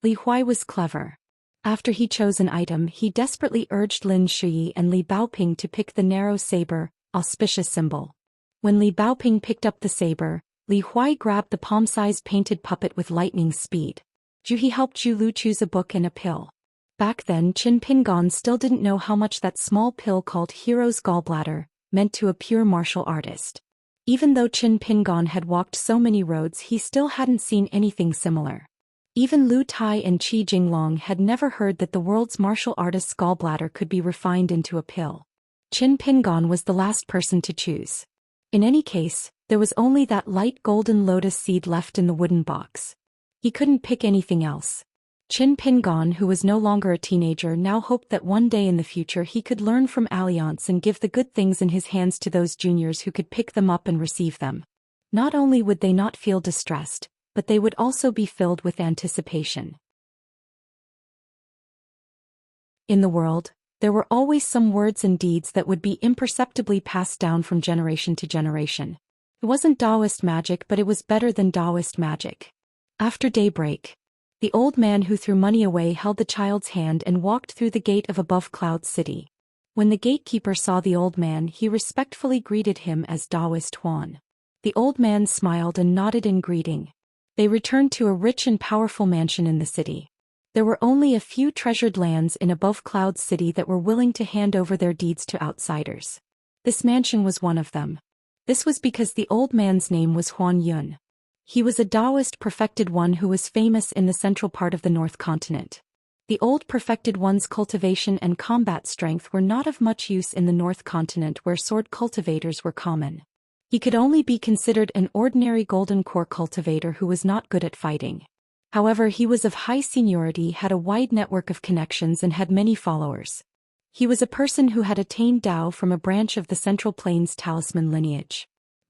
Li Huai was clever. After he chose an item, he desperately urged Lin Shui and Li Baoping to pick the narrow saber, auspicious symbol. When Li Baoping picked up the saber, Li Huai grabbed the palm-sized painted puppet with lightning speed. Zhu He helped Zhu Lu choose a book and a pill. Back then, Qin Pingon still didn't know how much that small pill called Hero's Gallbladder meant to a pure martial artist. Even though Qin Pingon had walked so many roads, he still hadn't seen anything similar. Even Lu Tai and Qi Jinglong had never heard that the world's martial artist's gallbladder could be refined into a pill. Qin Pingon was the last person to choose. In any case, there was only that light golden lotus seed left in the wooden box. He couldn't pick anything else. Qin Pingon, who was no longer a teenager, now hoped that one day in the future he could learn from Alliance and give the good things in his hands to those juniors who could pick them up and receive them. Not only would they not feel distressed, but they would also be filled with anticipation. In the world, there were always some words and deeds that would be imperceptibly passed down from generation to generation. It wasn't Daoist magic, but it was better than Daoist magic. After daybreak, the old man who threw money away held the child's hand and walked through the gate of Above Cloud City. When the gatekeeper saw the old man, he respectfully greeted him as Daoist Huan. The old man smiled and nodded in greeting. They returned to a rich and powerful mansion in the city. There were only a few treasured lands in Above Cloud City that were willing to hand over their deeds to outsiders. This mansion was one of them. This was because the old man's name was Huan Yun. He was a Daoist perfected one who was famous in the central part of the North Continent. The old perfected one's cultivation and combat strength were not of much use in the North Continent, where sword cultivators were common. He could only be considered an ordinary golden core cultivator who was not good at fighting. However, he was of high seniority, had a wide network of connections, and had many followers. He was a person who had attained Dao from a branch of the Central Plains talisman lineage.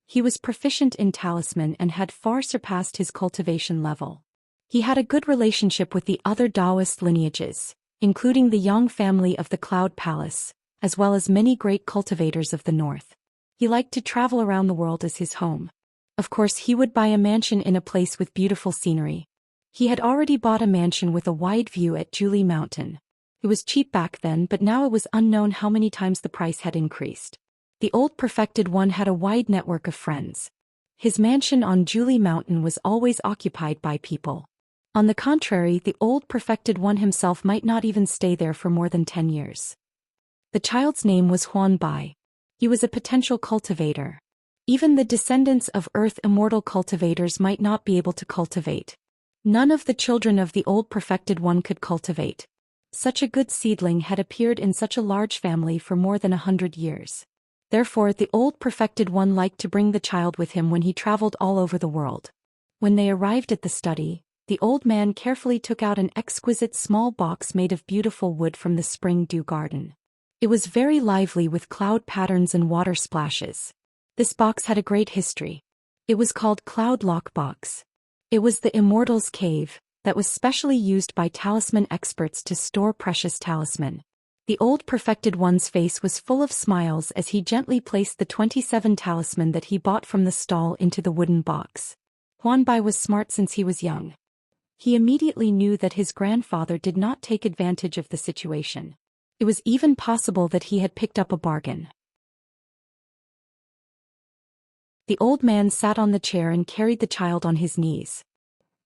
He was proficient in talisman and had far surpassed his cultivation level. He had a good relationship with the other Daoist lineages, including the Yang family of the Cloud Palace, as well as many great cultivators of the north. He liked to travel around the world as his home. Of course, he would buy a mansion in a place with beautiful scenery. He had already bought a mansion with a wide view at Julie Mountain. It was cheap back then, but now it was unknown how many times the price had increased. The old perfected one had a wide network of friends. His mansion on Julie Mountain was always occupied by people. On the contrary, the old perfected one himself might not even stay there for more than 10 years. The child's name was Huan Bai. He was a potential cultivator. Even the descendants of Earth immortal cultivators might not be able to cultivate. None of the children of the old perfected one could cultivate. Such a good seedling had appeared in such a large family for more than 100 years. Therefore, the old perfected one liked to bring the child with him when he traveled all over the world. When they arrived at the study, the old man carefully took out an exquisite small box made of beautiful wood from the spring dew garden. It was very lively with cloud patterns and water splashes. This box had a great history. It was called Cloud Lock Box. It was the Immortal's cave that was specially used by talisman experts to store precious talisman. The old perfected one's face was full of smiles as he gently placed the 27 talisman that he bought from the stall into the wooden box. Huan Bai was smart since he was young. He immediately knew that his grandfather did not take advantage of the situation. It was even possible that he had picked up a bargain. The old man sat on the chair and carried the child on his knees.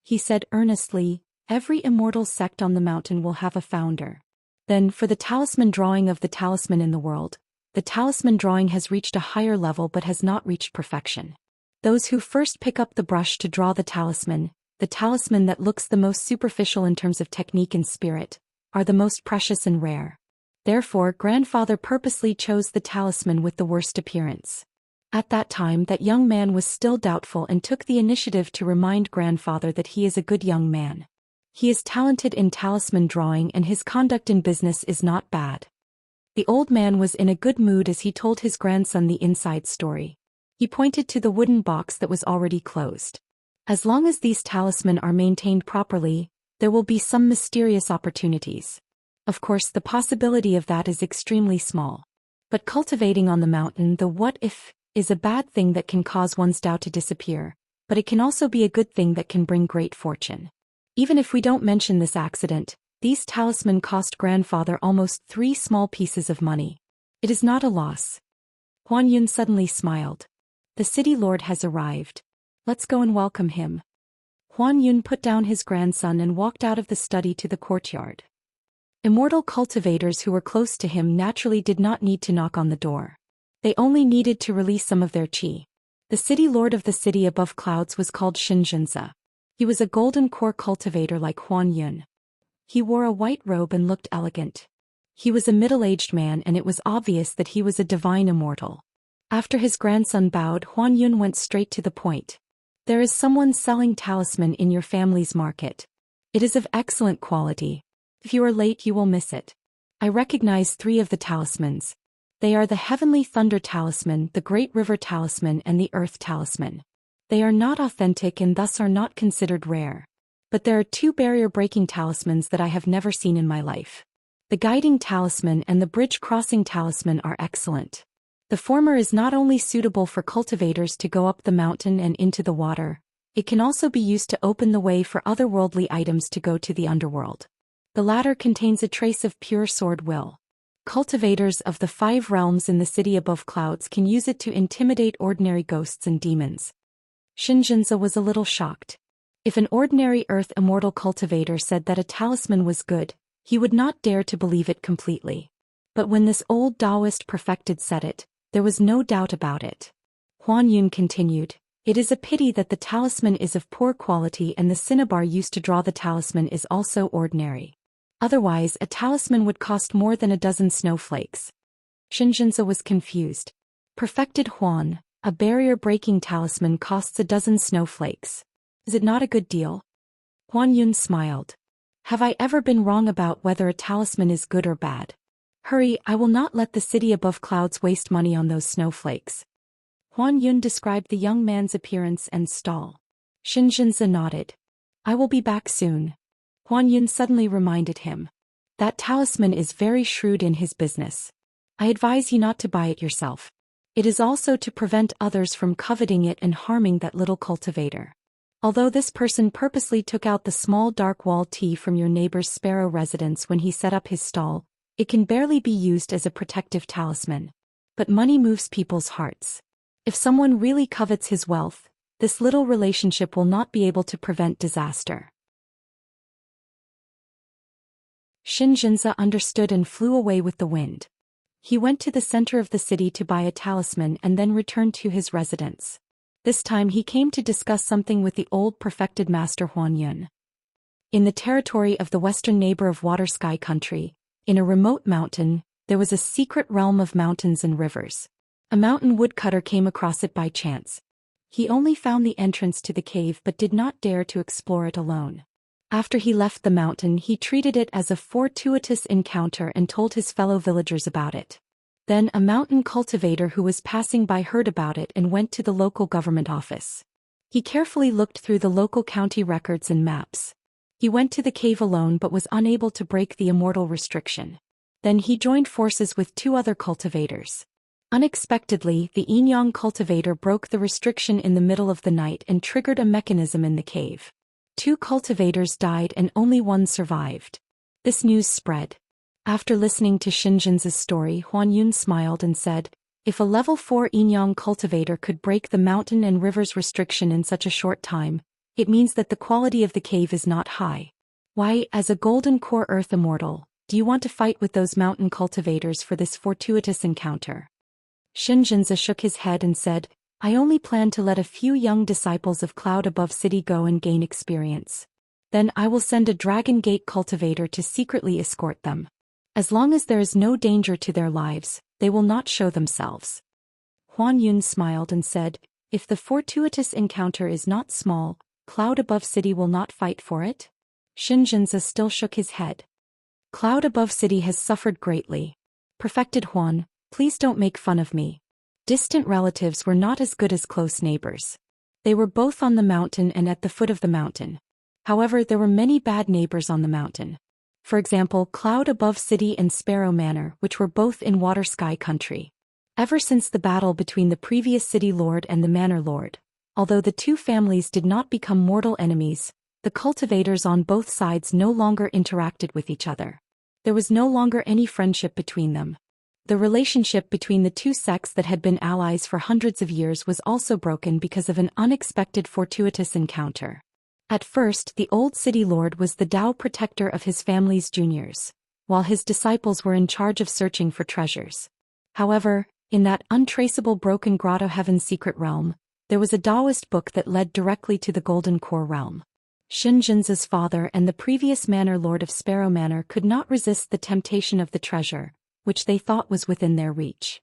He said earnestly, "Every immortal sect on the mountain will have a founder. Then, for the talisman drawing of the talisman in the world, the talisman drawing has reached a higher level but has not reached perfection. Those who first pick up the brush to draw the talisman that looks the most superficial in terms of technique and spirit, are the most precious and rare. Therefore, grandfather purposely chose the talisman with the worst appearance." At that time, that young man was still doubtful and took the initiative to remind grandfather that he is a good young man. He is talented in talisman drawing and his conduct in business is not bad. The old man was in a good mood as he told his grandson the inside story. He pointed to the wooden box that was already closed. As long as these talismans are maintained properly, there will be some mysterious opportunities. Of course, the possibility of that is extremely small. But cultivating on the mountain, the what if, is a bad thing that can cause one's doubt to disappear, but it can also be a good thing that can bring great fortune. Even if we don't mention this accident, these talismans cost grandfather almost 3 small pieces of money. It is not a loss. Huan Yun suddenly smiled. The city lord has arrived. Let's go and welcome him. Huan Yun put down his grandson and walked out of the study to the courtyard. Immortal cultivators who were close to him naturally did not need to knock on the door. They only needed to release some of their qi. The city lord of the city above clouds was called Xianxia. He was a golden core cultivator like Huan Yun. He wore a white robe and looked elegant. He was a middle-aged man and it was obvious that he was a divine immortal. After his grandson bowed, Huan Yun went straight to the point. There is someone selling talisman in your family's market. It is of excellent quality. If you are late, you will miss it. I recognize 3 of the talismans. They are the Heavenly Thunder Talisman, the Great River Talisman, and the Earth Talisman. They are not authentic and thus are not considered rare. But there are 2 barrier-breaking talismans that I have never seen in my life. The Guiding Talisman and the Bridge Crossing Talisman are excellent. The former is not only suitable for cultivators to go up the mountain and into the water, it can also be used to open the way for otherworldly items to go to the underworld. The latter contains a trace of pure sword will. Cultivators of the 5 realms in the city above clouds can use it to intimidate ordinary ghosts and demons. Xianxia was a little shocked. If an ordinary earth immortal cultivator said that a talisman was good, he would not dare to believe it completely. But when this old Daoist perfected said it, there was no doubt about it. Huan Yun continued, "It is a pity that the talisman is of poor quality and the cinnabar used to draw the talisman is also ordinary. Otherwise, a talisman would cost more than a dozen snowflakes." Xianxia was confused. Perfected Huan, a barrier-breaking talisman costs a dozen snowflakes. Is it not a good deal? Huan Yun smiled. Have I ever been wrong about whether a talisman is good or bad? Hurry, I will not let the city above clouds waste money on those snowflakes. Huan Yun described the young man's appearance and stall. Xianxia nodded. I will be back soon. Huan Yun suddenly reminded him. That talisman is very shrewd in his business. I advise you not to buy it yourself. It is also to prevent others from coveting it and harming that little cultivator. Although this person purposely took out the small dark wall tea from your neighbor's sparrow residence when he set up his stall, it can barely be used as a protective talisman. But money moves people's hearts. If someone really covets his wealth, this little relationship will not be able to prevent disaster. Xianxia understood and flew away with the wind. He went to the center of the city to buy a talisman and then returned to his residence. This time he came to discuss something with the old perfected master Huan Yun. In the territory of the western neighbor of Water Sky Country, in a remote mountain, there was a secret realm of mountains and rivers. A mountain woodcutter came across it by chance. He only found the entrance to the cave but did not dare to explore it alone. After he left the mountain, he treated it as a fortuitous encounter and told his fellow villagers about it. Then a mountain cultivator who was passing by heard about it and went to the local government office. He carefully looked through the local county records and maps. He went to the cave alone but was unable to break the immortal restriction. Then he joined forces with 2 other cultivators. Unexpectedly, the Yin-Yang cultivator broke the restriction in the middle of the night and triggered a mechanism in the cave. 2 cultivators died and only 1 survived. This news spread. After listening to Xianxin's story, Huan Yun smiled and said, if a level 4 Yin-Yang cultivator could break the mountain and rivers restriction in such a short time, it means that the quality of the cave is not high. Why, as a golden core earth immortal, do you want to fight with those mountain cultivators for this fortuitous encounter? Xianxia shook his head and said, I only plan to let a few young disciples of Cloud Above City go and gain experience. Then I will send a Dragon Gate cultivator to secretly escort them. As long as there is no danger to their lives, they will not show themselves. Huan Yun smiled and said, if the fortuitous encounter is not small, Cloud Above City will not fight for it? Xianxia still shook his head. Cloud Above City has suffered greatly. Perfected Huan, please don't make fun of me. Distant relatives were not as good as close neighbors. They were both on the mountain and at the foot of the mountain. However, there were many bad neighbors on the mountain. For example, Cloud Above City and Sparrow Manor, which were both in Water Sky Country. Ever since the battle between the previous city lord and the manor lord, although the two families did not become mortal enemies, the cultivators on both sides no longer interacted with each other. There was no longer any friendship between them. The relationship between the two sects that had been allies for hundreds of years was also broken because of an unexpected fortuitous encounter. At first, the old city lord was the Dao protector of his family's juniors, while his disciples were in charge of searching for treasures. However, in that untraceable broken grotto heaven's secret realm, there was a Daoist book that led directly to the Golden Core realm. Xianxia's father and the previous manor lord of Sparrow Manor could not resist the temptation of the treasure, which they thought was within their reach.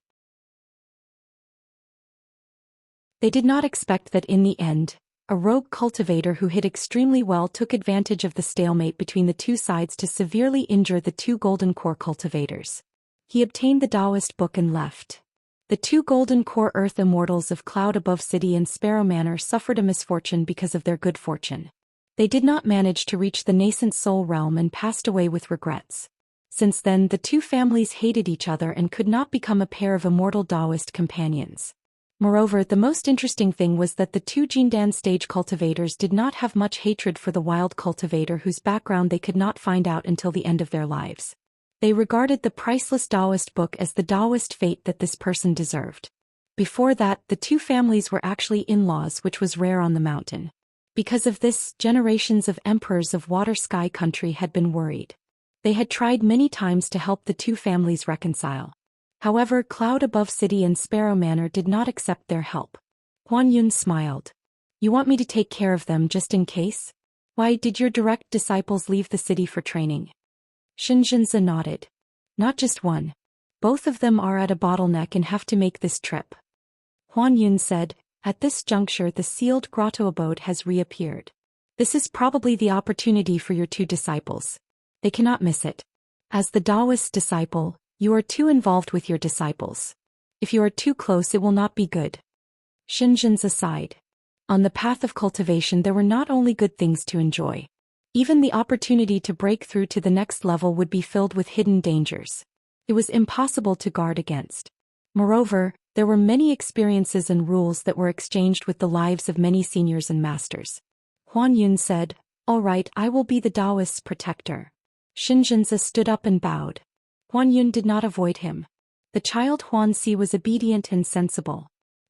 They did not expect that in the end, a rogue cultivator who hid extremely well took advantage of the stalemate between the two sides to severely injure the two Golden Core cultivators. He obtained the Daoist book and left. The two Golden Core Earth Immortals of Cloud Above City and Sparrow Manor suffered a misfortune because of their good fortune. They did not manage to reach the nascent soul realm and passed away with regrets. Since then, the two families hated each other and could not become a pair of immortal Daoist companions. Moreover, the most interesting thing was that the two Jindan stage cultivators did not have much hatred for the wild cultivator whose background they could not find out until the end of their lives. They regarded the priceless Daoist book as the Daoist fate that this person deserved. Before that, the two families were actually in-laws, which was rare on the mountain. Because of this, generations of emperors of Water Sky Country had been worried. They had tried many times to help the two families reconcile. However, Cloud Above City and Sparrow Manor did not accept their help. Huan Yun smiled. You want me to take care of them just in case? Why did your direct disciples leave the city for training? Xianxia nodded. Not just one. Both of them are at a bottleneck and have to make this trip. Huan Yun said, at this juncture the sealed grotto abode has reappeared. This is probably the opportunity for your two disciples. They cannot miss it. As the Daoist disciple, you are too involved with your disciples. If you are too close, it will not be good. Xianxia sighed. On the path of cultivation there were not only good things to enjoy. Even the opportunity to break through to the next level would be filled with hidden dangers. It was impossible to guard against. Moreover, there were many experiences and rules that were exchanged with the lives of many seniors and masters. Huan Yun said, all right, I will be the Daoist's protector. Xianxia stood up and bowed. Huan Yun did not avoid him. The child Huan Si was obedient and sensible.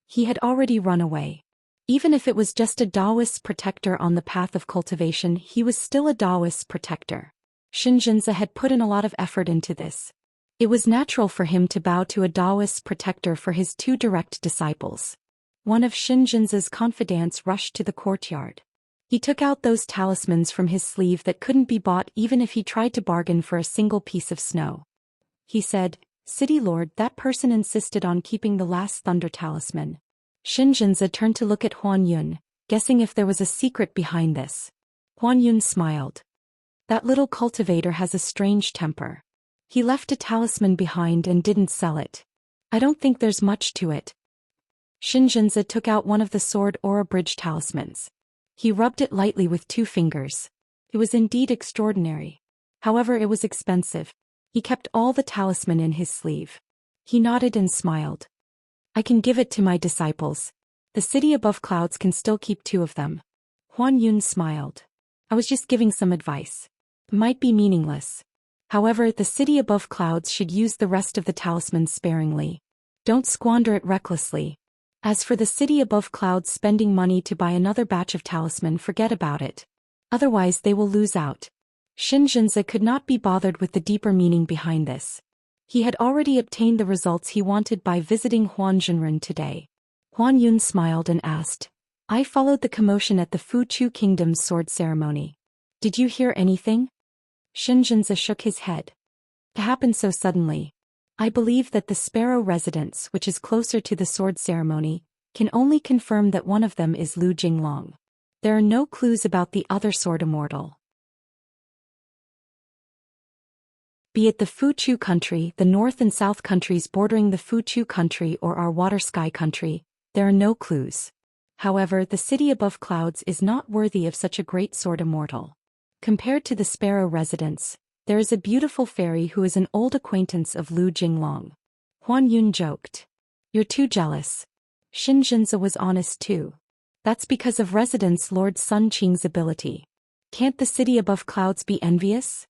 He had already run away. Even if it was just a Daoist's protector on the path of cultivation, he was still a Daoist's protector. Xianxia had put in a lot of effort into this. It was natural for him to bow to a Daoist's protector for his two direct disciples. One of Xianxia's confidants rushed to the courtyard. He took out those talismans from his sleeve that couldn't be bought even if he tried to bargain for a single piece of snow. He said, City Lord, that person insisted on keeping the last thunder talisman. Xianxia turned to look at Huan Yun, guessing if there was a secret behind this. Huan Yun smiled. That little cultivator has a strange temper. He left a talisman behind and didn't sell it. I don't think there's much to it. Xianxia took out one of the sword aura bridge talismans. He rubbed it lightly with 2 fingers. It was indeed extraordinary. However, it was expensive. He kept all the talisman in his sleeve. He nodded and smiled. I can give it to my disciples. The city above clouds can still keep 2 of them. Huan Yun smiled. I was just giving some advice. It might be meaningless. However, the city above clouds should use the rest of the talismans sparingly. Don't squander it recklessly. As for the city above clouds spending money to buy another batch of talisman, forget about it. Otherwise they will lose out. Xianxia could not be bothered with the deeper meaning behind this. He had already obtained the results he wanted by visiting Huanzhenren today. Huan Yun smiled and asked, I followed the commotion at the Fuchu Kingdom's sword ceremony. Did you hear anything? Xianxia shook his head. It happened so suddenly. I believe that the Sparrow residence, which is closer to the sword ceremony, can only confirm that one of them is Lu Jinglong. There are no clues about the other sword immortal. Be it the Fuchu country, the north and south countries bordering the Fuchu country or our water sky country, there are no clues. However, the city above clouds is not worthy of such a great sword immortal. Compared to the Sparrow residence, there is a beautiful fairy who is an old acquaintance of Lu Jinglong. Huan Yun joked. You're too jealous. Xianxia was honest too. That's because of residence Lord Sun Qing's ability. Can't the city above clouds be envious?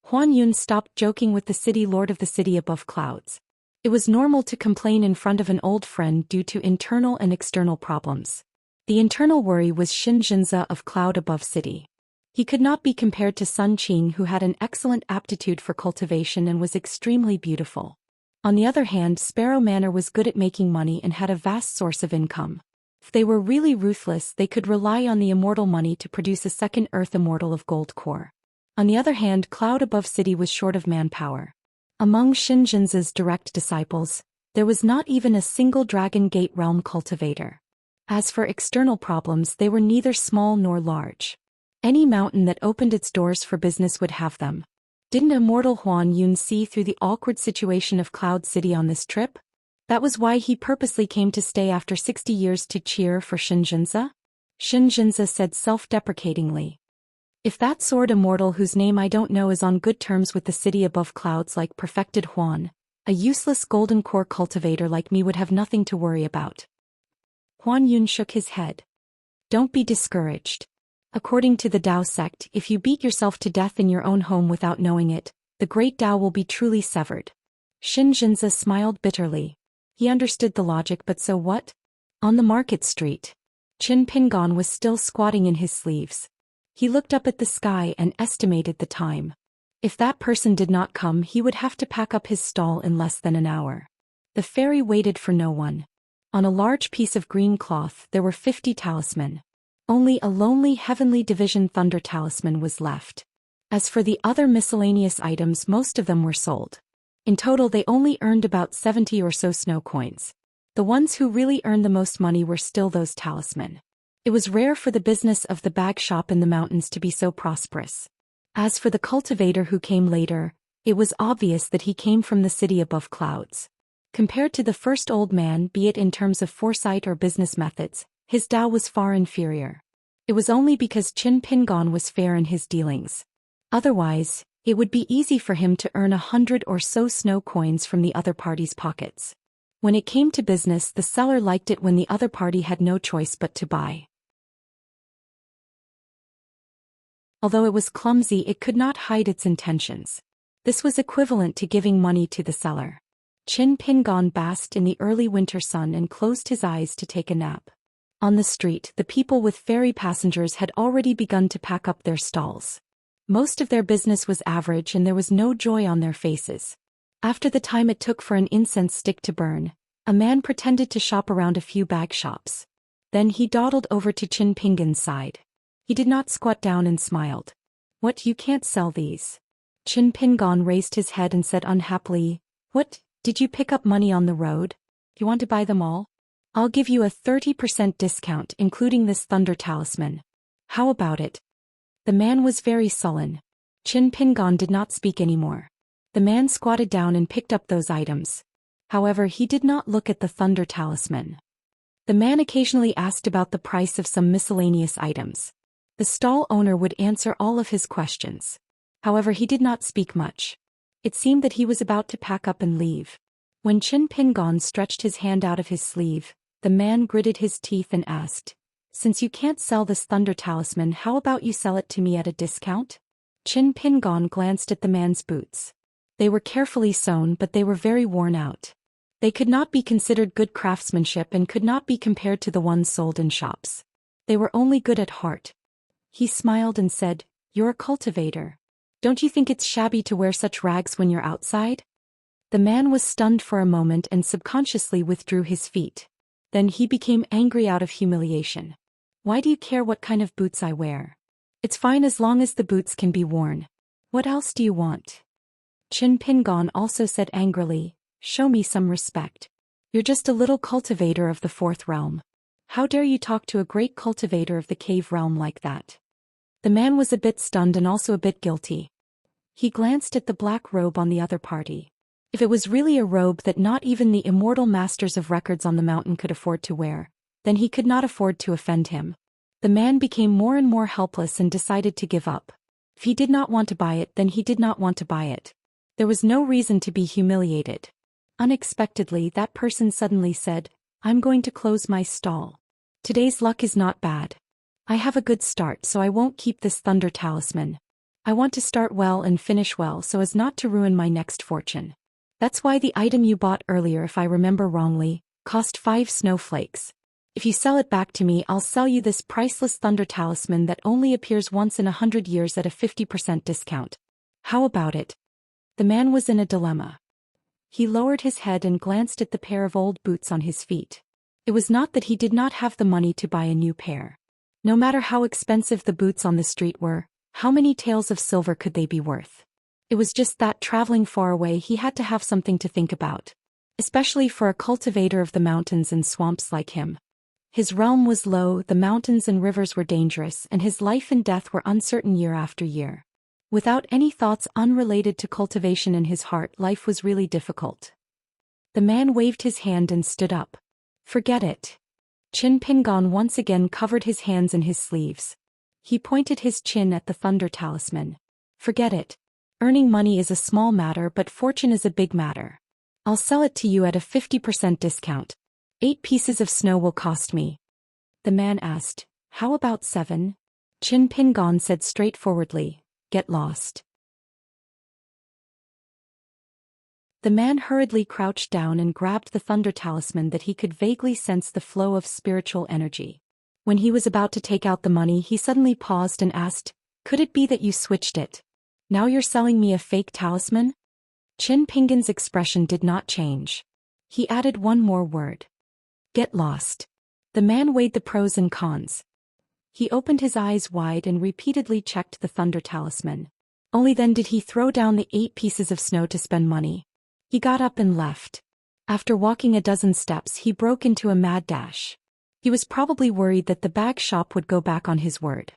Huan Yun stopped joking with the city lord of the city above clouds. It was normal to complain in front of an old friend due to internal and external problems. The internal worry was Xianxia of cloud above city. He could not be compared to Sun Qing, who had an excellent aptitude for cultivation and was extremely beautiful. On the other hand, Sparrow Manor was good at making money and had a vast source of income. If they were really ruthless, they could rely on the immortal money to produce a second Earth Immortal of gold core. On the other hand, Cloud Above City was short of manpower. Among Xianxia's direct disciples, there was not even a single Dragon Gate Realm cultivator. As for external problems, they were neither small nor large. Any mountain that opened its doors for business would have them. Didn't Immortal Huan Yun see through the awkward situation of Cloud City on this trip? That was why he purposely came to stay after 60 years to cheer for Xianxia? Xianxia said self-deprecatingly. If that sword immortal whose name I don't know is on good terms with the city above clouds like perfected Huan, a useless golden core cultivator like me would have nothing to worry about. Huan Yun shook his head. Don't be discouraged. According to the Dao sect, if you beat yourself to death in your own home without knowing it, the great Dao will be truly severed. Xianxia smiled bitterly. He understood the logic, but so what? On the market street, Qin Pingon was still squatting in his sleeves. He looked up at the sky and estimated the time. If that person did not come, he would have to pack up his stall in less than an hour. The fairy waited for no one. On a large piece of green cloth there were 50 talisman. Only a lonely heavenly division thunder talisman was left. As for the other miscellaneous items, most of them were sold. In total they only earned about 70 or so snow coins. The ones who really earned the most money were still those talisman. It was rare for the business of the bag shop in the mountains to be so prosperous. As for the cultivator who came later, it was obvious that he came from the city above clouds. Compared to the first old man, be it in terms of foresight or business methods, his Dao was far inferior. It was only because Qin Pingon was fair in his dealings. Otherwise, it would be easy for him to earn 100 or so snow coins from the other party's pockets. When it came to business, the seller liked it when the other party had no choice but to buy. Although it was clumsy, it could not hide its intentions. This was equivalent to giving money to the seller. Qin Pingon basked in the early winter sun and closed his eyes to take a nap. On the street, the people with ferry passengers had already begun to pack up their stalls. Most of their business was average and there was no joy on their faces. After the time it took for an incense stick to burn, a man pretended to shop around a few bag shops. Then he dawdled over to Qin Pingon's side. He did not squat down and smiled. What, you can't sell these? Qin Pingon raised his head and said unhappily, What, did you pick up money on the road? You want to buy them all? I'll give you a 30% discount including this thunder talisman. How about it? The man was very sullen. Qin Pingon did not speak anymore. The man squatted down and picked up those items. However, he did not look at the thunder talisman. The man occasionally asked about the price of some miscellaneous items. The stall owner would answer all of his questions. However, he did not speak much. It seemed that he was about to pack up and leave. When Qin Pingon stretched his hand out of his sleeve, the man gritted his teeth and asked, Since you can't sell this thunder talisman, how about you sell it to me at a discount? Qin Pingon glanced at the man's boots. They were carefully sewn, but they were very worn out. They could not be considered good craftsmanship and could not be compared to the ones sold in shops. They were only good at heart. He smiled and said, You're a cultivator. Don't you think it's shabby to wear such rags when you're outside? The man was stunned for a moment and subconsciously withdrew his feet. Then he became angry out of humiliation. Why do you care what kind of boots I wear? It's fine as long as the boots can be worn. What else do you want? Qin Pingon also said angrily, Show me some respect. You're just a little cultivator of the fourth realm. How dare you talk to a great cultivator of the cave realm like that? The man was a bit stunned and also a bit guilty. He glanced at the black robe on the other party. If it was really a robe that not even the immortal masters of records on the mountain could afford to wear, then he could not afford to offend him. The man became more and more helpless and decided to give up. If he did not want to buy it, then he did not want to buy it. There was no reason to be humiliated. Unexpectedly, that person suddenly said, "I'm going to close my stall. Today's luck is not bad. I have a good start, so I won't keep this thunder talisman. I want to start well and finish well so as not to ruin my next fortune. That's why the item you bought earlier, if I remember wrongly, cost 5 snowflakes. If you sell it back to me, I'll sell you this priceless thunder talisman that only appears once in 100 years at a 50% discount. How about it?" The man was in a dilemma. He lowered his head and glanced at the pair of old boots on his feet. It was not that he did not have the money to buy a new pair. No matter how expensive the boots on the street were, how many taels of silver could they be worth? It was just that traveling far away he had to have something to think about. Especially for a cultivator of the mountains and swamps like him. His realm was low, the mountains and rivers were dangerous, and his life and death were uncertain year after year. Without any thoughts unrelated to cultivation in his heart, life was really difficult. The man waved his hand and stood up. "Forget it." Qin Pingon once again covered his hands in his sleeves. He pointed his chin at the thunder talisman. "Forget it. Earning money is a small matter, but fortune is a big matter. I'll sell it to you at a 50% discount. 8 pieces of snow will cost me." The man asked, "How about 7? Qin Pingon said straightforwardly, "Get lost." The man hurriedly crouched down and grabbed the thunder talisman that he could vaguely sense the flow of spiritual energy. When he was about to take out the money, he suddenly paused and asked, "Could it be that you switched it? Now you're selling me a fake talisman?" Qin Pingon's expression did not change. He added one more word. "Get lost." The man weighed the pros and cons. He opened his eyes wide and repeatedly checked the thunder talisman. Only then did he throw down the 8 pieces of snow to spend money. He got up and left. After walking a dozen steps, he broke into a mad dash. He was probably worried that the bag shop would go back on his word.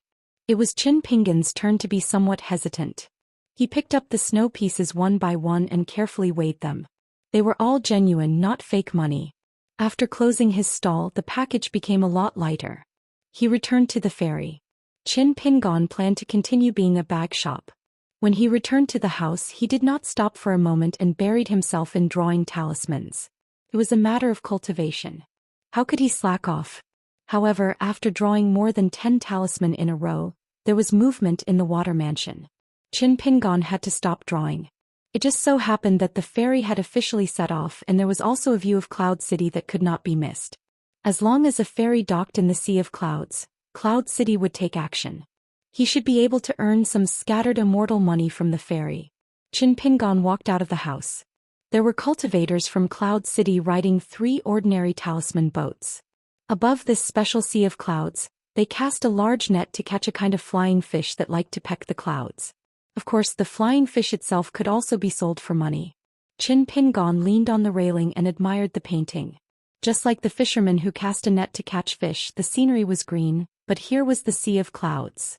It was Qin Pingon's turn to be somewhat hesitant. He picked up the snow pieces one by one and carefully weighed them. They were all genuine, not fake money. After closing his stall, the package became a lot lighter. He returned to the ferry. Qin Pingon planned to continue being a bag shop. When he returned to the house, he did not stop for a moment and buried himself in drawing talismans. It was a matter of cultivation. How could he slack off? However, after drawing more than 10 talisman in a row, there was movement in the water mansion. Qin Pingon had to stop drawing. It just so happened that the ferry had officially set off, and there was also a view of Cloud City that could not be missed. As long as a ferry docked in the Sea of Clouds, Cloud City would take action. He should be able to earn some scattered immortal money from the ferry. Qin Pingon walked out of the house. There were cultivators from Cloud City riding 3 ordinary talisman boats. Above this special Sea of Clouds, they cast a large net to catch a kind of flying fish that liked to peck the clouds. Of course, the flying fish itself could also be sold for money. Qin Pingon leaned on the railing and admired the painting. Just like the fisherman who cast a net to catch fish, the scenery was green, but here was the Sea of Clouds.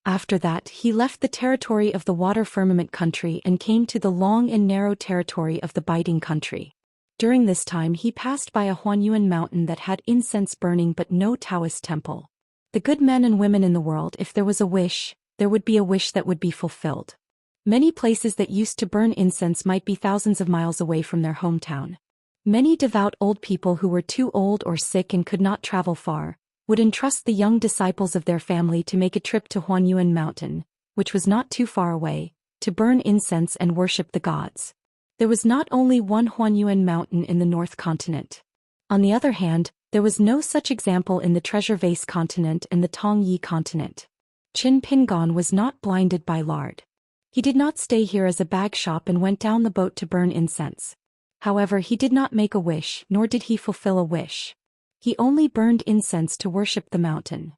After that, he left the territory of the water firmament country and came to the long and narrow territory of the biting country. During this time, he passed by a Huanyuan mountain that had incense burning but no Taoist temple. The good men and women in the world, if there was a wish, there would be a wish that would be fulfilled. Many places that used to burn incense might be thousands of miles away from their hometown. Many devout old people who were too old or sick and could not travel far, would entrust the young disciples of their family to make a trip to Huanyuan Mountain, which was not too far away, to burn incense and worship the gods. There was not only one Huanyuan Mountain in the North Continent. On the other hand, there was no such example in the Treasure Vase Continent and the Tongyi Continent. Qin Pingon was not blinded by lard. He did not stay here as a bag shop and went down the boat to burn incense. However, he did not make a wish, nor did he fulfill a wish. He only burned incense to worship the mountain.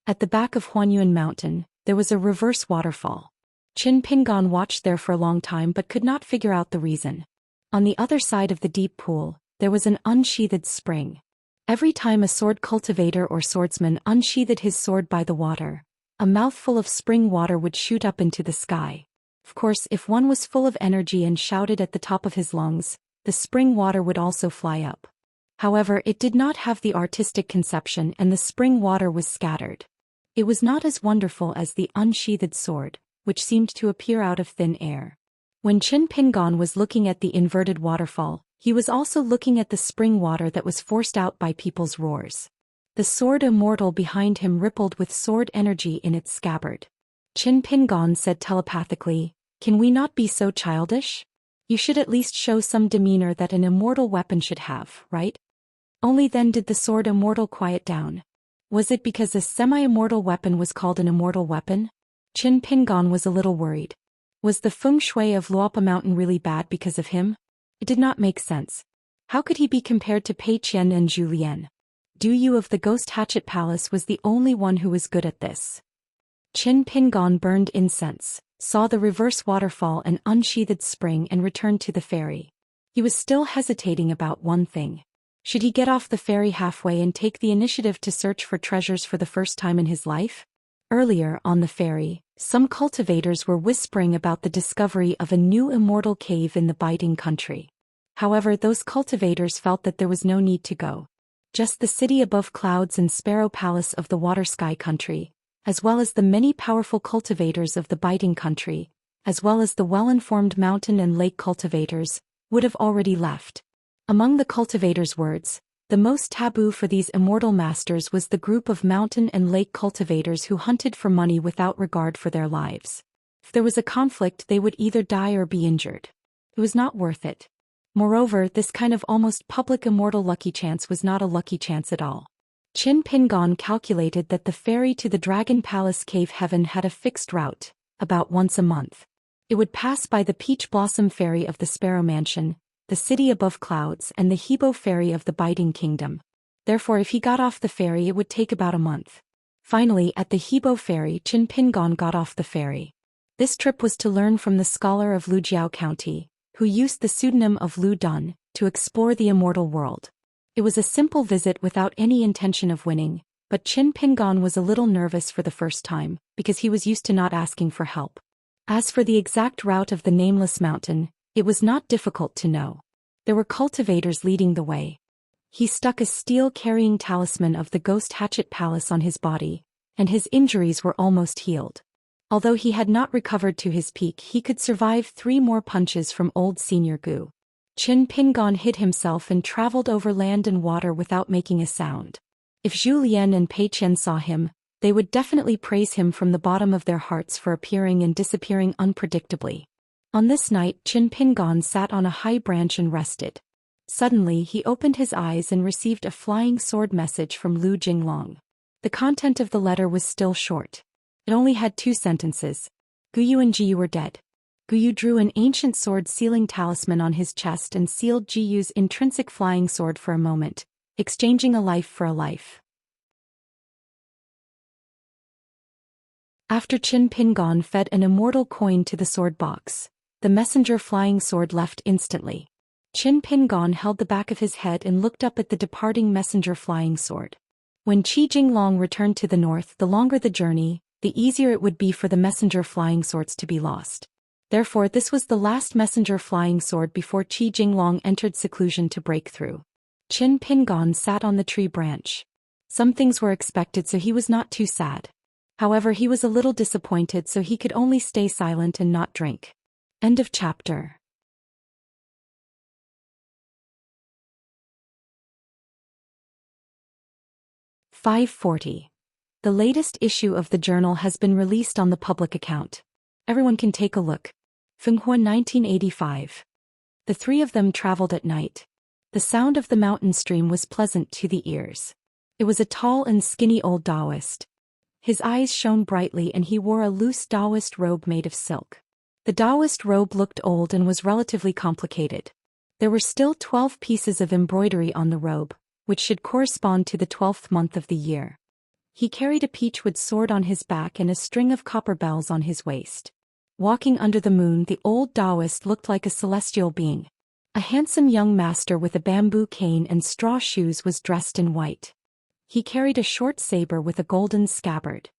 At the back of Huanyuan Mountain, there was a reverse waterfall. Qin Pingon watched there for a long time but could not figure out the reason. On the other side of the deep pool, there was an unsheathed spring. Every time a sword cultivator or swordsman unsheathed his sword by the water, a mouthful of spring water would shoot up into the sky. Of course, if one was full of energy and shouted at the top of his lungs, the spring water would also fly up. However, it did not have the artistic conception and the spring water was scattered. It was not as wonderful as the unsheathed sword, which seemed to appear out of thin air. When Qin Pingon was looking at the inverted waterfall, he was also looking at the spring water that was forced out by people's roars. The sword Immortal behind him rippled with sword energy in its scabbard. Qin Pingon said telepathically, "Can we not be so childish? You should at least show some demeanor that an immortal weapon should have, right?" Only then did the sword Immortal quiet down. Was it because a semi-immortal weapon was called an immortal weapon? Qin Pingon was a little worried. Was the feng shui of Luopa Mountain really bad because of him? It did not make sense. How could he be compared to Pei Qian and Zhou Lian? Du Yu of the Ghost Hatchet Palace was the only one who was good at this. Qin Pingon burned incense, saw the reverse waterfall and unsheathed spring and returned to the ferry. He was still hesitating about one thing. Should he get off the ferry halfway and take the initiative to search for treasures for the first time in his life? Earlier on the ferry, some cultivators were whispering about the discovery of a new immortal cave in the Biting country. However, those cultivators felt that there was no need to go. Just the city above clouds and Sparrow Palace of the Water Sky country, as well as the many powerful cultivators of the Biting country, as well as the well-informed mountain and lake cultivators, would have already left. Among the cultivators' words, the most taboo for these immortal masters was the group of mountain and lake cultivators who hunted for money without regard for their lives. If there was a conflict, they would either die or be injured. It was not worth it. Moreover, this kind of almost public immortal lucky chance was not a lucky chance at all. Qin Pingon calculated that the ferry to the Dragon Palace Cave Heaven had a fixed route, about once a month. It would pass by the Peach Blossom Ferry of the Sparrow Mansion, the city above clouds and the Hebo Ferry of the Biting Kingdom. Therefore, if he got off the ferry, it would take about a month. Finally, at the Hebo Ferry, Qin Pingon got off the ferry. This trip was to learn from the scholar of Lujiao County, who used the pseudonym of Lu Dun, to explore the immortal world. It was a simple visit without any intention of winning, but Qin Pingon was a little nervous for the first time, because he was used to not asking for help. As for the exact route of the nameless mountain, it was not difficult to know. There were cultivators leading the way. He stuck a steel-carrying talisman of the Ghost Hatchet Palace on his body, and his injuries were almost healed. Although he had not recovered to his peak, he could survive 3 more punches from old Senior Gu. Qin Pingon hid himself and traveled over land and water without making a sound. If Zhou Lian and Pei Qian saw him, they would definitely praise him from the bottom of their hearts for appearing and disappearing unpredictably. On this night, Qin Pingon sat on a high branch and rested. Suddenly, he opened his eyes and received a flying sword message from Lu Jinglong. The content of the letter was still short. It only had 2 sentences. Guyu and Jiyu were dead. Guyu drew an ancient sword sealing talisman on his chest and sealed Jiyu's intrinsic flying sword for a moment, exchanging a life for a life. After Qin Pingon fed an immortal coin to the sword box, the messenger flying sword left instantly. Qin Pingon held the back of his head and looked up at the departing messenger flying sword. When Qi Jinglong returned to the north, the longer the journey, the easier it would be for the messenger flying swords to be lost. Therefore, this was the last messenger flying sword before Qi Jinglong entered seclusion to break through. Qin Pingon sat on the tree branch. Some things were expected, so he was not too sad. However, he was a little disappointed, so he could only stay silent and not drink. End of chapter. (540). The latest issue of the journal has been released on the public account. Everyone can take a look. Fenghua 1985. The 3 of them traveled at night. The sound of the mountain stream was pleasant to the ears. It was a tall and skinny old Daoist. His eyes shone brightly and he wore a loose Daoist robe made of silk. The Daoist robe looked old and was relatively complicated. There were still 12 pieces of embroidery on the robe, which should correspond to the 12th month of the year. He carried a peachwood sword on his back and a string of copper bells on his waist. Walking under the moon, the old Daoist looked like a celestial being. A handsome young master with a bamboo cane and straw shoes was dressed in white. He carried a short saber with a golden scabbard.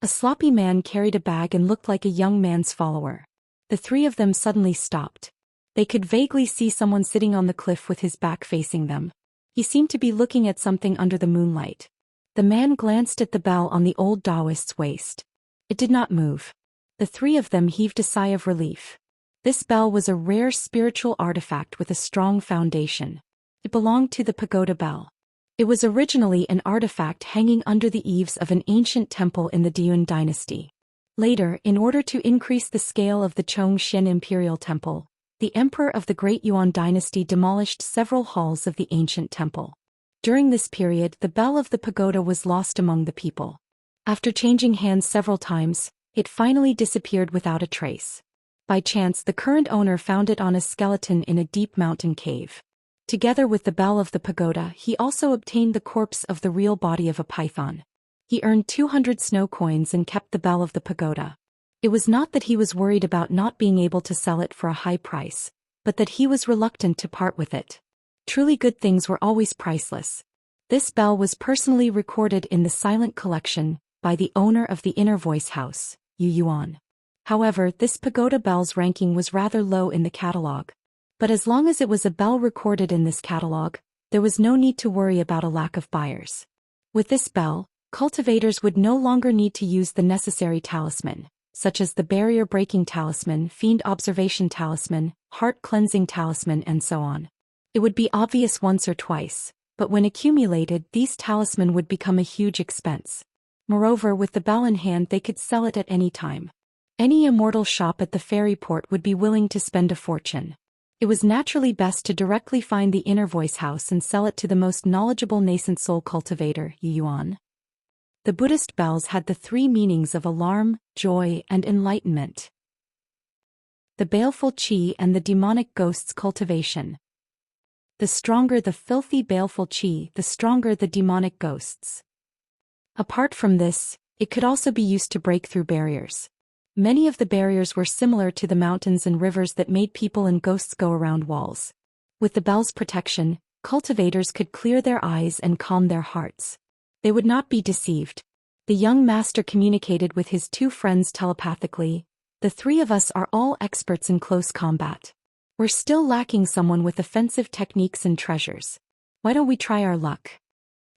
A sloppy man carried a bag and looked like a young man's follower. The three of them suddenly stopped. They could vaguely see someone sitting on the cliff with his back facing them. He seemed to be looking at something under the moonlight. The man glanced at the bell on the old Daoist's waist. It did not move. The three of them heaved a sigh of relief. This bell was a rare spiritual artifact with a strong foundation. It belonged to the pagoda bell. It was originally an artifact hanging under the eaves of an ancient temple in the Daoist dynasty. Later, in order to increase the scale of the Zhou Xian imperial temple, the emperor of the Great Yuan dynasty demolished several halls of the ancient temple. During this period, the bell of the pagoda was lost among the people. After changing hands several times, it finally disappeared without a trace. By chance, the current owner found it on a skeleton in a deep mountain cave. Together with the bell of the pagoda, he also obtained the corpse of the real body of a python. He earned 200 snow coins and kept the bell of the pagoda. It was not that he was worried about not being able to sell it for a high price, but that he was reluctant to part with it. Truly good things were always priceless. This bell was personally recorded in the Silent Collection by the owner of the Inner Voice House, Yu Yuan. However, this pagoda bell's ranking was rather low in the catalog. But as long as it was a bell recorded in this catalog, there was no need to worry about a lack of buyers. With this bell, cultivators would no longer need to use the necessary talisman, such as the barrier-breaking talisman, fiend observation talisman, heart-cleansing talisman, and so on. It would be obvious once or twice, but when accumulated, these talisman would become a huge expense. Moreover, with the bell in hand, they could sell it at any time. Any immortal shop at the ferry port would be willing to spend a fortune. It was naturally best to directly find the Inner Voice House and sell it to the most knowledgeable nascent soul cultivator, Yu Yuan. The Buddhist bells had the three meanings of alarm, joy, and enlightenment. The baleful qi and the demonic ghost's cultivation. The stronger the filthy baleful qi, the stronger the demonic ghosts. Apart from this, it could also be used to break through barriers. Many of the barriers were similar to the mountains and rivers that made people and ghosts go around walls. With the bell's protection, cultivators could clear their eyes and calm their hearts. They would not be deceived. The young master communicated with his two friends telepathically. The three of us are all experts in close combat. We're still lacking someone with offensive techniques and treasures. Why don't we try our luck?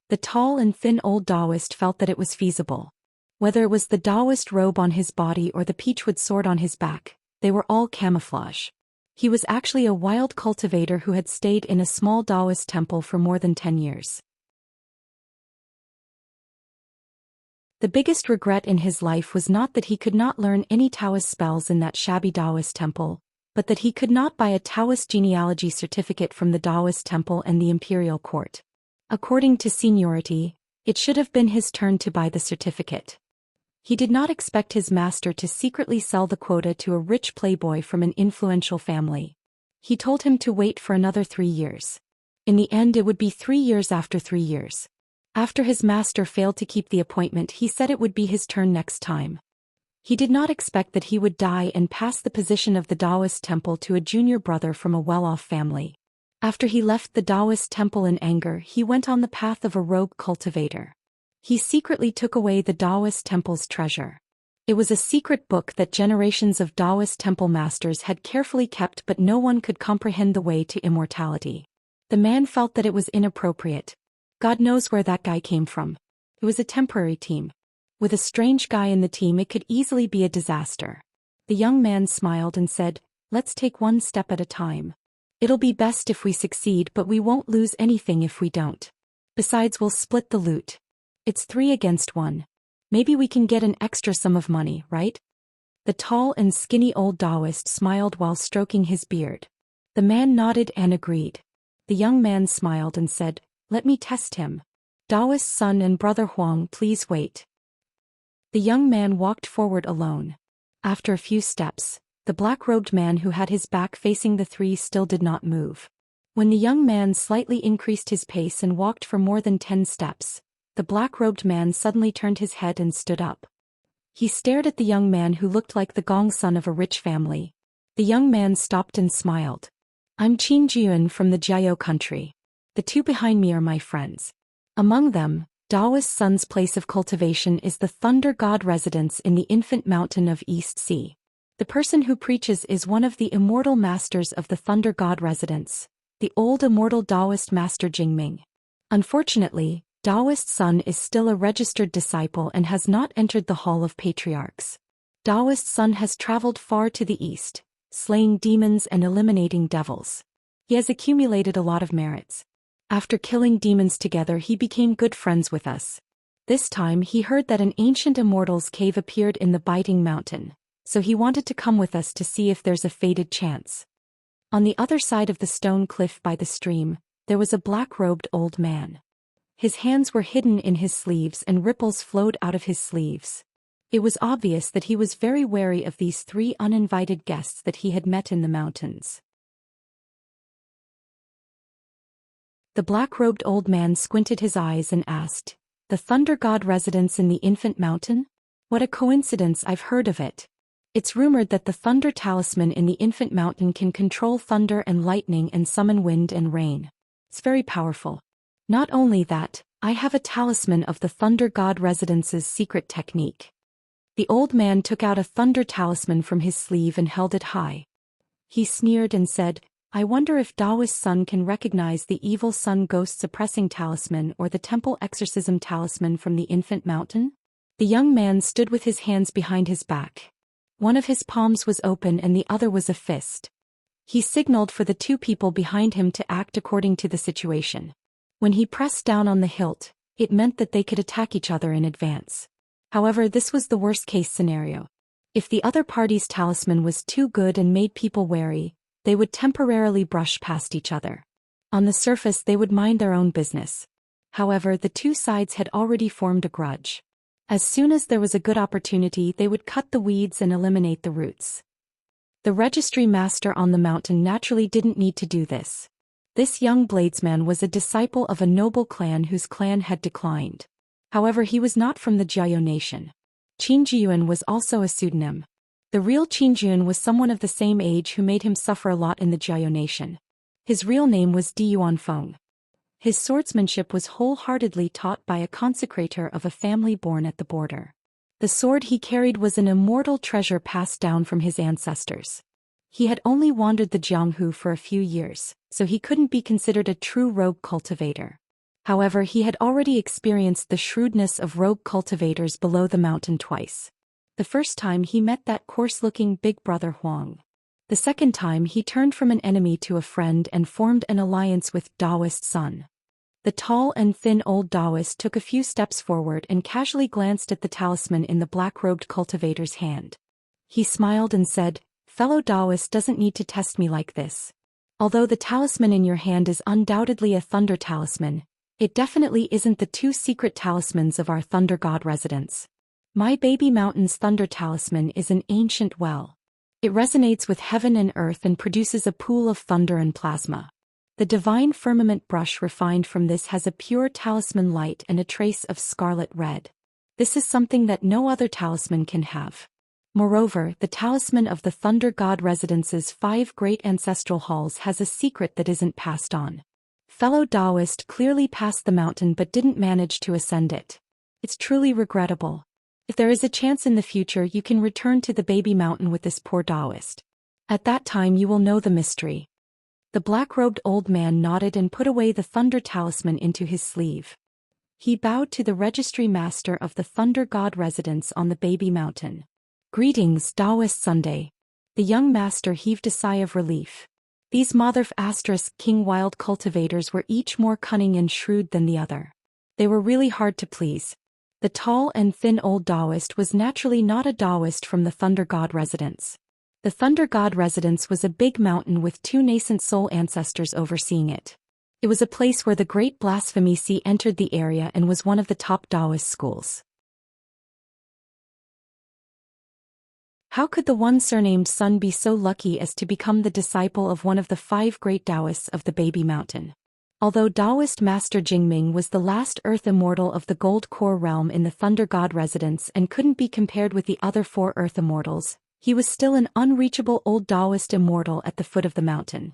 The tall and thin old Daoist felt that it was feasible. Whether it was the Daoist robe on his body or the peachwood sword on his back, they were all camouflage. He was actually a wild cultivator who had stayed in a small Daoist temple for more than 10 years. The biggest regret in his life was not that he could not learn any Taoist spells in that shabby Daoist temple, but that he could not buy a Taoist genealogy certificate from the Daoist temple and the imperial court. According to seniority, it should have been his turn to buy the certificate. He did not expect his master to secretly sell the quota to a rich playboy from an influential family. He told him to wait for another 3 years. In the end, it would be 3 years after 3 years. After his master failed to keep the appointment, he said it would be his turn next time. He did not expect that he would die and pass the position of the Daoist temple to a junior brother from a well-off family. After he left the Daoist temple in anger, he went on the path of a rogue cultivator. He secretly took away the Daoist temple's treasure. It was a secret book that generations of Daoist temple masters had carefully kept, but no one could comprehend the way to immortality. The man felt that it was inappropriate. God knows where that guy came from. It was a temporary team. With a strange guy in the team, it could easily be a disaster. The young man smiled and said, "Let's take one step at a time. It'll be best if we succeed, but we won't lose anything if we don't. Besides, we'll split the loot. It's 3 against 1. Maybe we can get an extra sum of money, right?" The tall and skinny old Daoist smiled while stroking his beard. The man nodded and agreed. The young man smiled and said, "Let me test him. Daoist's son and brother Huang, please wait." The young man walked forward alone. After a few steps, the black-robed man who had his back facing the three still did not move. When the young man slightly increased his pace and walked for more than 10 steps, the black-robed man suddenly turned his head and stood up. He stared at the young man who looked like the Gong son of a rich family. The young man stopped and smiled. "I'm Qin Jian from the Jiao country. The two behind me are my friends. Among them, Daoist Sun's place of cultivation is the Thunder God residence in the infant mountain of East Sea. The person who preaches is one of the immortal masters of the Thunder God residence, the old immortal Daoist master Jingming. Unfortunately, Daoist Sun is still a registered disciple and has not entered the Hall of Patriarchs. Daoist Sun has traveled far to the east, slaying demons and eliminating devils. He has accumulated a lot of merits. After killing demons together, he became good friends with us. This time he heard that an ancient immortal's cave appeared in the Biting Mountain, so he wanted to come with us to see if there's a fated chance. On the other side of the stone cliff by the stream, there was a black-robed old man. His hands were hidden in his sleeves and ripples flowed out of his sleeves. It was obvious that he was very wary of these 3 uninvited guests that he had met in the mountains. The black-robed old man squinted his eyes and asked, "The Thunder God residence in the Infant Mountain? What a coincidence, I've heard of it. It's rumored that the Thunder Talisman in the Infant Mountain can control thunder and lightning and summon wind and rain. It's very powerful. Not only that, I have a talisman of the Thunder God residence's secret technique." The old man took out a thunder talisman from his sleeve and held it high. He sneered and said, "I wonder if Daoist Sun can recognize the evil sun ghost suppressing talisman or the temple exorcism talisman from the Infant Mountain?" The young man stood with his hands behind his back. One of his palms was open and the other was a fist. He signaled for the 2 people behind him to act according to the situation. When he pressed down on the hilt, it meant that they could attack each other in advance. However, this was the worst-case scenario. If the other party's talisman was too good and made people wary, they would temporarily brush past each other. On the surface they would mind their own business. However, the 2 sides had already formed a grudge. As soon as there was a good opportunity, they would cut the weeds and eliminate the roots. The registry master on the mountain naturally didn't need to do this. This young bladesman was a disciple of a noble clan whose clan had declined. However, he was not from the Jiao nation. Qinjian was also a pseudonym. The real Qinjian was someone of the same age who made him suffer a lot in the Jiao nation. His real name was Diyuanfeng. His swordsmanship was wholeheartedly taught by a consecrator of a family born at the border. The sword he carried was an immortal treasure passed down from his ancestors. He had only wandered the Jianghu for a few years, so he couldn't be considered a true rogue cultivator. However, he had already experienced the shrewdness of rogue cultivators below the mountain twice. The first time he met that coarse-looking big brother Huang. The second time he turned from an enemy to a friend and formed an alliance with Daoist Sun. The tall and thin old Daoist took a few steps forward and casually glanced at the talisman in the black-robed cultivator's hand. He smiled and said, "Fellow Daoist doesn't need to test me like this. Although the talisman in your hand is undoubtedly a thunder talisman, it definitely isn't the 2 secret talismans of our Thunder God residence. My baby mountain's thunder talisman is an ancient well. It resonates with heaven and earth and produces a pool of thunder and plasma. The divine firmament brush refined from this has a pure talisman light and a trace of scarlet red. This is something that no other talisman can have. Moreover, the talisman of the Thunder God residence's 5 great ancestral halls has a secret that isn't passed on. Fellow Daoist clearly passed the mountain but didn't manage to ascend it. It's truly regrettable. If there is a chance in the future, you can return to the baby mountain with this poor Daoist. At that time you will know the mystery." The black-robed old man nodded and put away the thunder talisman into his sleeve. He bowed to the registry master of the Thunder God residence on the baby mountain. "Greetings, Daoist Sunday." The young master heaved a sigh of relief. These King wild cultivators were each more cunning and shrewd than the other. They were really hard to please. The tall and thin old Daoist was naturally not a Daoist from the Thunder God residence. The Thunder God residence was a big mountain with 2 nascent soul ancestors overseeing it. It was a place where the great blasphemy sea entered the area and was one of the top Daoist schools. How could the one surnamed Sun be so lucky as to become the disciple of one of the 5 great Daoists of the baby mountain? Although Daoist Master Jingming was the last Earth Immortal of the Gold Core realm in the Thunder God residence and couldn't be compared with the other 4 Earth Immortals, he was still an unreachable old Daoist Immortal at the foot of the mountain.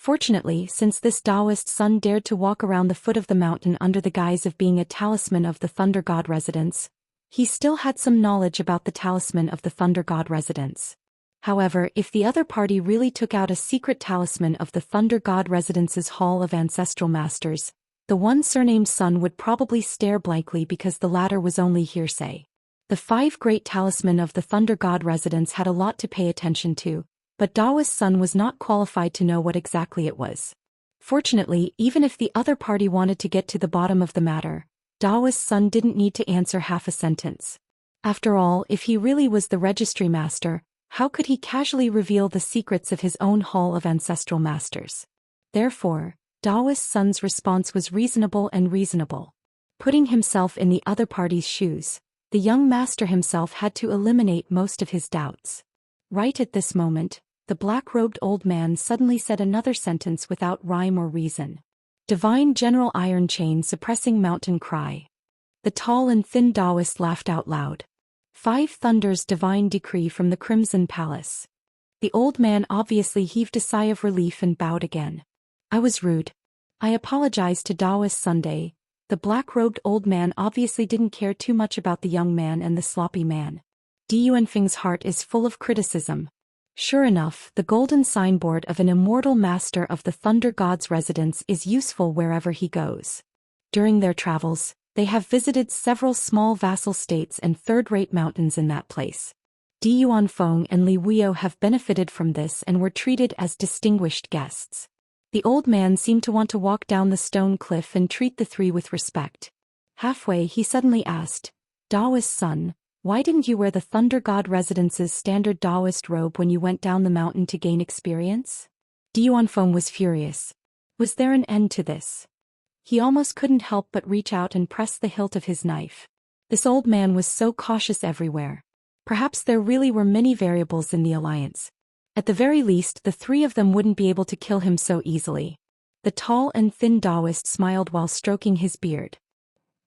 Fortunately, since this Daoist son dared to walk around the foot of the mountain under the guise of being a talisman of the Thunder God residence, he still had some knowledge about the talisman of the Thunder God residence. However, if the other party really took out a secret talisman of the Thunder God residence's Hall of Ancestral Masters, the one surnamed son would probably stare blankly because the latter was only hearsay. The 5 great talisman of the Thunder God residence had a lot to pay attention to, but Daoist's son was not qualified to know what exactly it was. Fortunately, even if the other party wanted to get to the bottom of the matter, Daoist's son didn't need to answer half a sentence. After all, if he really was the registry master, how could he casually reveal the secrets of his own Hall of Ancestral Masters? Therefore, Daoist's son's response was reasonable and reasonable. Putting himself in the other party's shoes, the young master himself had to eliminate most of his doubts. Right at this moment, the black-robed old man suddenly said another sentence without rhyme or reason. Divine General Iron Chain suppressing mountain cry. The tall and thin Daoist laughed out loud. 5 thunders divine decree from the Crimson Palace. The old man obviously heaved a sigh of relief and bowed again. I was rude. I apologized to Daoist Sunday. The black-robed old man obviously didn't care too much about the young man and the sloppy man. Yuanfeng's heart is full of criticism. Sure enough, the golden signboard of an immortal master of the Thunder God's residence is useful wherever he goes. During their travels, they have visited several small vassal states and third-rate mountains in that place. Yuanfeng and Li Wuyo have benefited from this and were treated as distinguished guests. The old man seemed to want to walk down the stone cliff and treat the 3 with respect. Halfway he suddenly asked, Daoist's son, why didn't you wear the Thunder God residence's standard Daoist robe when you went down the mountain to gain experience? Yuanfeng was furious. Was there an end to this? He almost couldn't help but reach out and press the hilt of his knife. This old man was so cautious everywhere. Perhaps there really were many variables in the alliance. At the very least, the 3 of them wouldn't be able to kill him so easily. The tall and thin Daoist smiled while stroking his beard.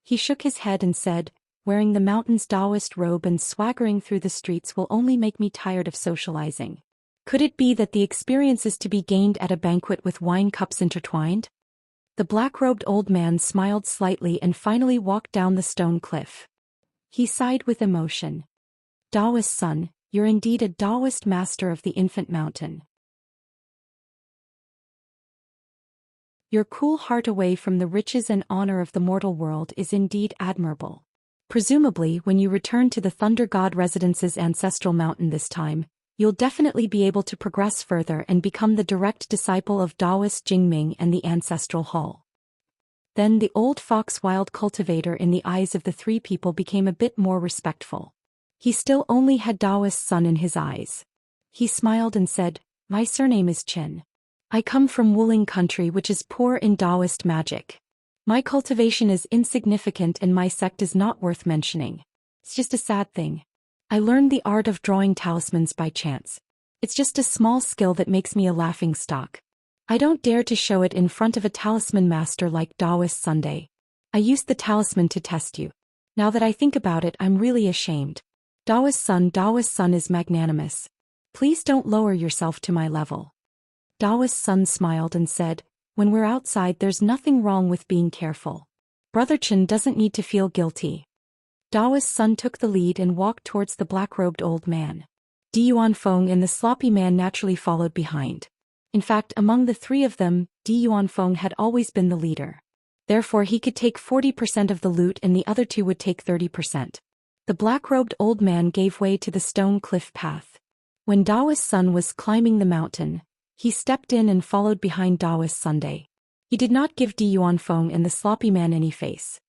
He shook his head and said, wearing the mountain's Daoist robe and swaggering through the streets will only make me tired of socializing. Could it be that the experience is to be gained at a banquet with wine cups intertwined? The black-robed old man smiled slightly and finally walked down the stone cliff. He sighed with emotion. Daoist's son, you're indeed a Daoist master of the infant mountain. Your cool heart away from the riches and honor of the mortal world is indeed admirable. Presumably, when you return to the Thunder God Residence's ancestral mountain this time, you'll definitely be able to progress further and become the direct disciple of Daoist Jingming and the Ancestral Hall. Then the old fox wild cultivator in the eyes of the 3 people became a bit more respectful. He still only had Daoist's son in his eyes. He smiled and said, my surname is Qin. I come from Wuling country which is poor in Daoist magic. My cultivation is insignificant and my sect is not worth mentioning. It's just a sad thing. I learned the art of drawing talismans by chance. It's just a small skill that makes me a laughingstock. I don't dare to show it in front of a talisman master like Daoist Sunday. I used the talisman to test you. Now that I think about it, I'm really ashamed. Daoist son is magnanimous. Please don't lower yourself to my level. Daoist's son smiled and said, when we're outside there's nothing wrong with being careful. Brother Chen doesn't need to feel guilty. Daoist's son took the lead and walked towards the black-robed old man. Yuanfeng and the sloppy man naturally followed behind. In fact, among the 3 of them, Yuanfeng had always been the leader. Therefore he could take 40% of the loot and the other 2 would take 30%. The black-robed old man gave way to the stone cliff path. When Daoist's son was climbing the mountain, he stepped in and followed behind Daoist Sunday. He did not give Yuanfeng and the sloppy man any face.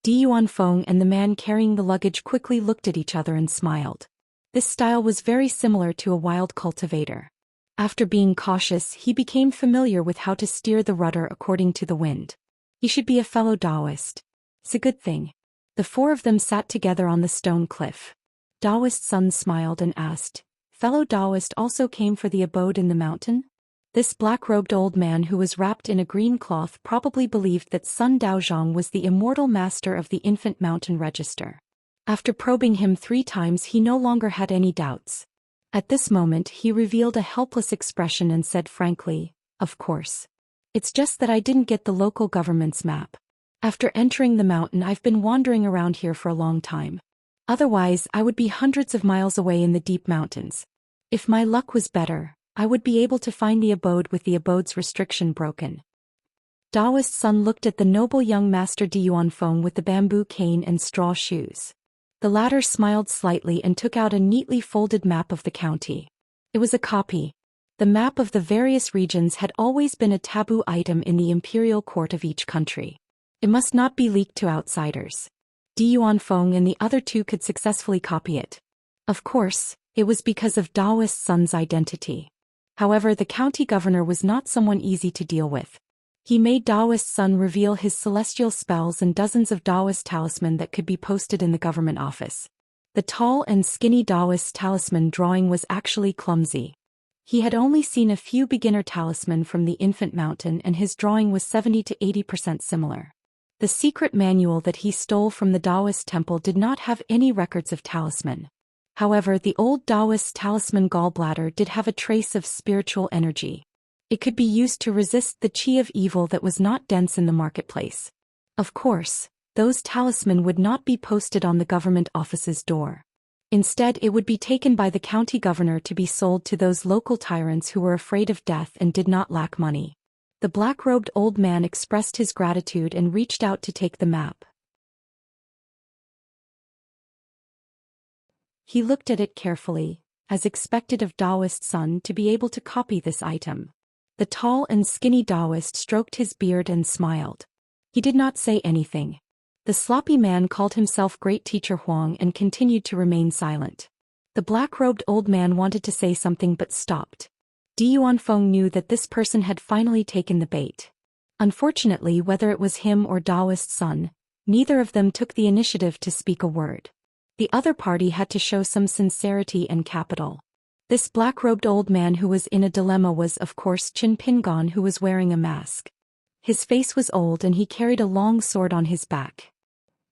Yuanfeng and the man carrying the luggage quickly looked at each other and smiled. This style was very similar to a wild cultivator. After being cautious, he became familiar with how to steer the rudder according to the wind. He should be a fellow Daoist. It's a good thing. The 4 of them sat together on the stone cliff. Daoist's son smiled and asked, fellow Daoist also came for the abode in the mountain? This black-robed old man who was wrapped in a green cloth probably believed that Sun Daozhong was the immortal master of the infant mountain register. After probing him 3 times he no longer had any doubts. At this moment he revealed a helpless expression and said frankly, of course. It's just that I didn't get the local government's map. After entering the mountain, I've been wandering around here for a long time. Otherwise, I would be hundreds of miles away in the deep mountains. If my luck was better, I would be able to find the abode with the abode's restriction broken. Daoist's son looked at the noble young master Di Yuanfeng with the bamboo cane and straw shoes. The latter smiled slightly and took out a neatly folded map of the county. It was a copy. The map of the various regions had always been a taboo item in the imperial court of each country. It must not be leaked to outsiders. Di Yuanfeng and the other two could successfully copy it. Of course, it was because of Daoist's son's identity. However, the county governor was not someone easy to deal with. He made Daoist's son reveal his celestial spells and dozens of Daoist talisman that could be posted in the government office. The tall and skinny Daoist talisman drawing was actually clumsy. He had only seen a few beginner talisman from the infant mountain, and his drawing was 70 to 80% similar. The secret manual that he stole from the Daoist temple did not have any records of talisman. However, the old Daoist talisman gallbladder did have a trace of spiritual energy. It could be used to resist the qi of evil that was not dense in the marketplace. Of course, those talisman would not be posted on the government office's door. Instead, it would be taken by the county governor to be sold to those local tyrants who were afraid of death and did not lack money. The black-robed old man expressed his gratitude and reached out to take the map. He looked at it carefully, as expected of Daoist's son to be able to copy this item. The tall and skinny Daoist stroked his beard and smiled. He did not say anything. The sloppy man called himself Great Teacher Huang and continued to remain silent. The black-robed old man wanted to say something but stopped. Di Yuanfeng knew that this person had finally taken the bait. Unfortunately, whether it was him or Daoist's son, neither of them took the initiative to speak a word. The other party had to show some sincerity and capital. This black-robed old man who was in a dilemma was of course Qin Pingon, who was wearing a mask. His face was old and he carried a long sword on his back.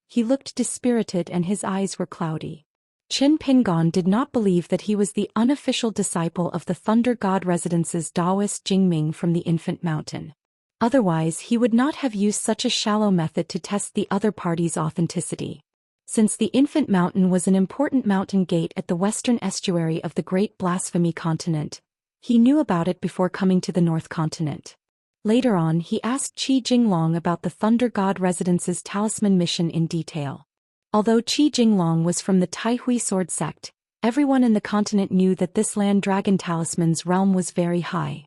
He looked dispirited and his eyes were cloudy. Qin Pingon did not believe that he was the unofficial disciple of the Thunder God Residence's Daoist Jingming from the Infant Mountain. Otherwise, he would not have used such a shallow method to test the other party's authenticity. Since the Infant Mountain was an important mountain gate at the western estuary of the Great Blasphemy Continent, he knew about it before coming to the North Continent. Later on, he asked Qi Jinglong about the Thunder God Residence's talisman mission in detail. Although Qi Jinglong was from the Taihui sword sect, everyone in the continent knew that this land dragon talisman's realm was very high.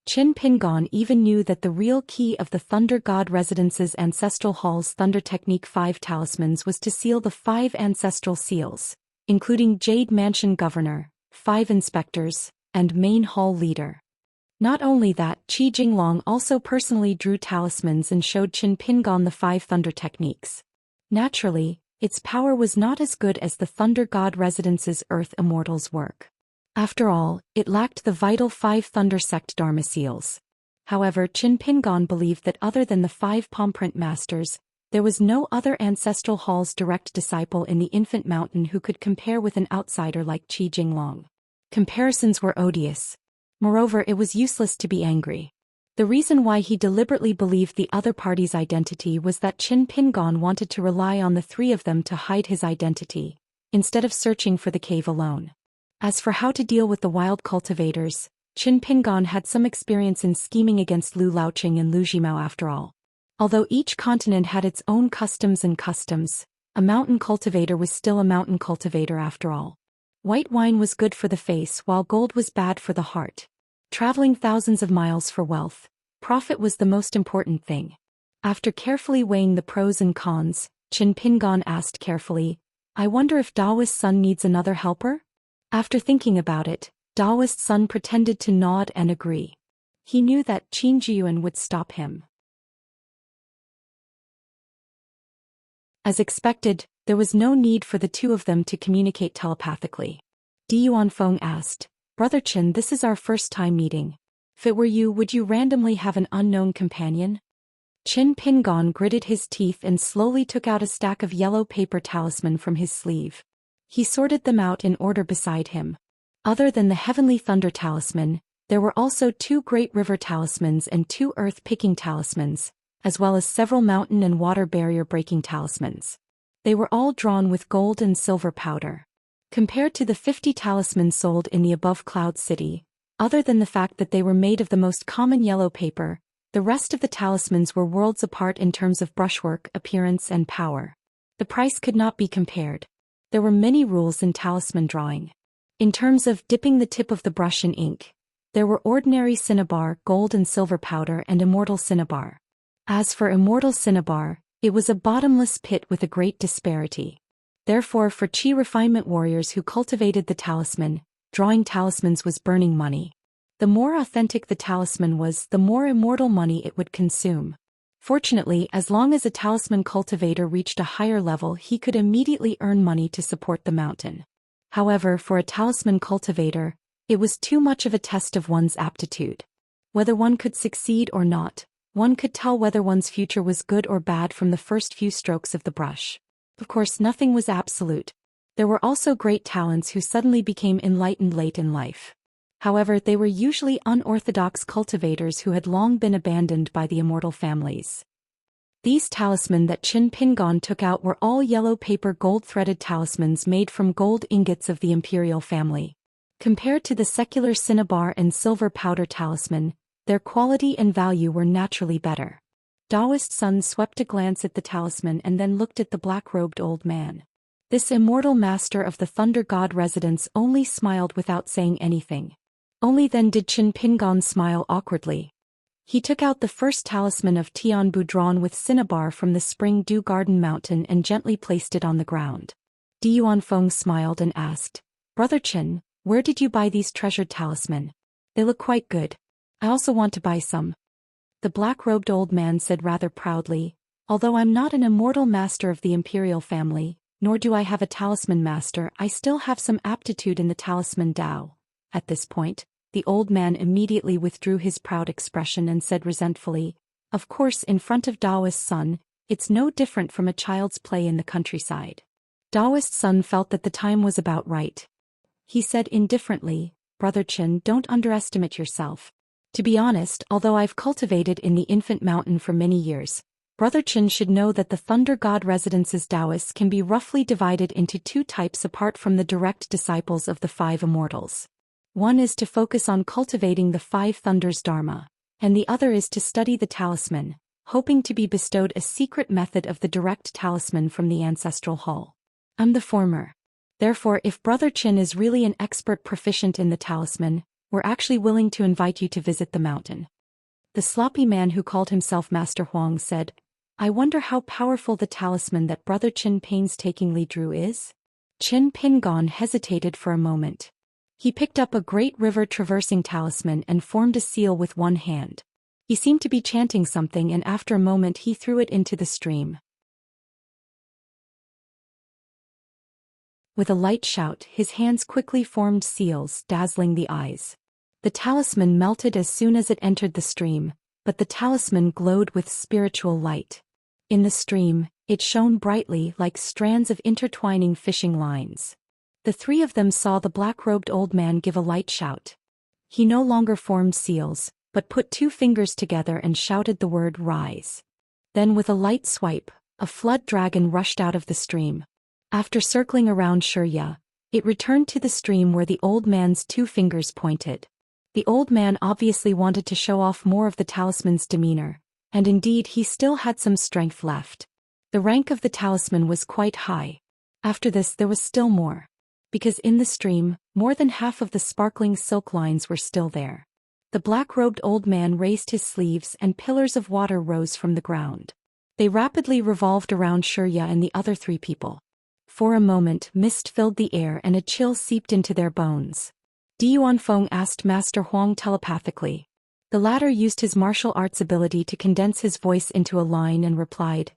Qin Pingon even knew that the real key of the Thunder God Residence's Ancestral Hall's Thunder Technique 5 talismans was to seal the 5 ancestral seals, including Jade Mansion Governor, 5 inspectors, and Main Hall Leader. Not only that, Qi Jinglong also personally drew talismans and showed Qin Pingon the 5 thunder techniques. Naturally, its power was not as good as the Thunder God Residence's Earth Immortal's work. After all, it lacked the vital 5 Thunder Sect Dharma seals. However, Qin Pingon believed that other than the 5 palmprint masters, there was no other Ancestral Hall's direct disciple in the Infant Mountain who could compare with an outsider like Qi Jinglong. Comparisons were odious. Moreover, it was useless to be angry. The reason why he deliberately believed the other party's identity was that Qin Pingon wanted to rely on the 3 of them to hide his identity, instead of searching for the cave alone. As for how to deal with the wild cultivators, Qin Pingon had some experience in scheming against Lu Laoqing and Lu Jimao after all. Although each continent had its own customs, a mountain cultivator was still a mountain cultivator after all. White wine was good for the face while gold was bad for the heart. Traveling thousands of miles for wealth, profit was the most important thing. After carefully weighing the pros and cons, Qin Pingon asked carefully, "I wonder if Daoist's son needs another helper?" After thinking about it, Daoist's son pretended to nod and agree. He knew that Qin Jiyuan would stop him. As expected, there was no need for the 2 of them to communicate telepathically. Di Yuanfeng asked, "Brother Qin, this is our first time meeting. If it were you, would you randomly have an unknown companion?" Qin Pingon gritted his teeth and slowly took out a stack of yellow paper talisman from his sleeve. He sorted them out in order beside him. Other than the Heavenly Thunder Talisman, There were also 2 great river talismans and 2 earth-picking talismans, as well as several mountain and water barrier-breaking talismans. They were all drawn with gold and silver powder. Compared to the 50 talismans sold in the above Cloud City, other than the fact that they were made of the most common yellow paper, the rest of the talismans were worlds apart in terms of brushwork, appearance, and power. The price could not be compared. There were many rules in talisman drawing. In terms of dipping the tip of the brush in ink, there were ordinary cinnabar, gold and silver powder, and immortal cinnabar. As for immortal cinnabar, it was a bottomless pit with a great disparity. Therefore, for chi refinement warriors who cultivated the talisman, drawing talismans was burning money. The more authentic the talisman was, the more immortal money it would consume. Fortunately, as long as a talisman cultivator reached a higher level, he could immediately earn money to support the mountain. However, for a talisman cultivator, it was too much of a test of one's aptitude. Whether one could succeed or not, one could tell whether one's future was good or bad from the first few strokes of the brush. Of course, nothing was absolute. There were also great talents who suddenly became enlightened late in life. However, they were usually unorthodox cultivators who had long been abandoned by the immortal families. These talisman that Qin Pingon took out were all yellow paper gold-threaded talismans made from gold ingots of the imperial family. Compared to the secular cinnabar and silver powder talisman, their quality and value were naturally better. Daoist Sun swept a glance at the talisman and then looked at the black-robed old man. This immortal master of the Thunder God residence only smiled without saying anything. Only then did Qin Pingon smile awkwardly. He took out the first talisman of Tianbu drawn with cinnabar from the Spring Dew Garden Mountain and gently placed it on the ground. Di Yuanfeng smiled and asked, "Brother Qin, where did you buy these treasured talisman? They look quite good. I also want to buy some." The black-robed old man said rather proudly, "Although I'm not an immortal master of the imperial family, nor do I have a talisman master, I still have some aptitude in the talisman Dao." At this point, the old man immediately withdrew his proud expression and said resentfully, "Of course, in front of Daoist Sun, it's no different from a child's play in the countryside." Daoist Sun felt that the time was about right. He said indifferently, "Brother Qin, don't underestimate yourself. To be honest, although I've cultivated in the infant mountain for many years, Brother Qin should know that the Thunder God Residence's Daoists can be roughly divided into 2 types apart from the direct disciples of the 5 immortals. One is to focus on cultivating the 5 Thunders Dharma, and the other is to study the talisman, hoping to be bestowed a secret method of the direct talisman from the ancestral hall. I'm the former. Therefore, if Brother Qin is really an expert proficient in the talisman, we're actually willing to invite you to visit the mountain." The sloppy man who called himself Master Huang said, "I wonder how powerful the talisman that Brother Qin painstakingly drew is?" Qin Pingon hesitated for a moment. He picked up a great river-traversing talisman and formed a seal with one hand. He seemed to be chanting something, and after a moment he threw it into the stream. With a light shout, his hands quickly formed seals, dazzling the eyes. The talisman melted as soon as it entered the stream, but the talisman glowed with spiritual light. In the stream, it shone brightly like strands of intertwining fishing lines. The 3 of them saw the black-robed old man give a light shout. He no longer formed seals, but put 2 fingers together and shouted the word "rise." Then with a light swipe, a flood dragon rushed out of the stream. After circling around Xianxia, it returned to the stream where the old man's 2 fingers pointed. The old man obviously wanted to show off more of the talisman's demeanor, and indeed he still had some strength left. The rank of the talisman was quite high. After this there was still more. Because in the stream, more than half of the sparkling silk lines were still there. The black-robed old man raised his sleeves and pillars of water rose from the ground. They rapidly revolved around Xianxia and the other 3 people. For a moment mist filled the air and a chill seeped into their bones. Di Yuanfeng asked Master Huang telepathically. The latter used his martial arts ability to condense his voice into a line and replied,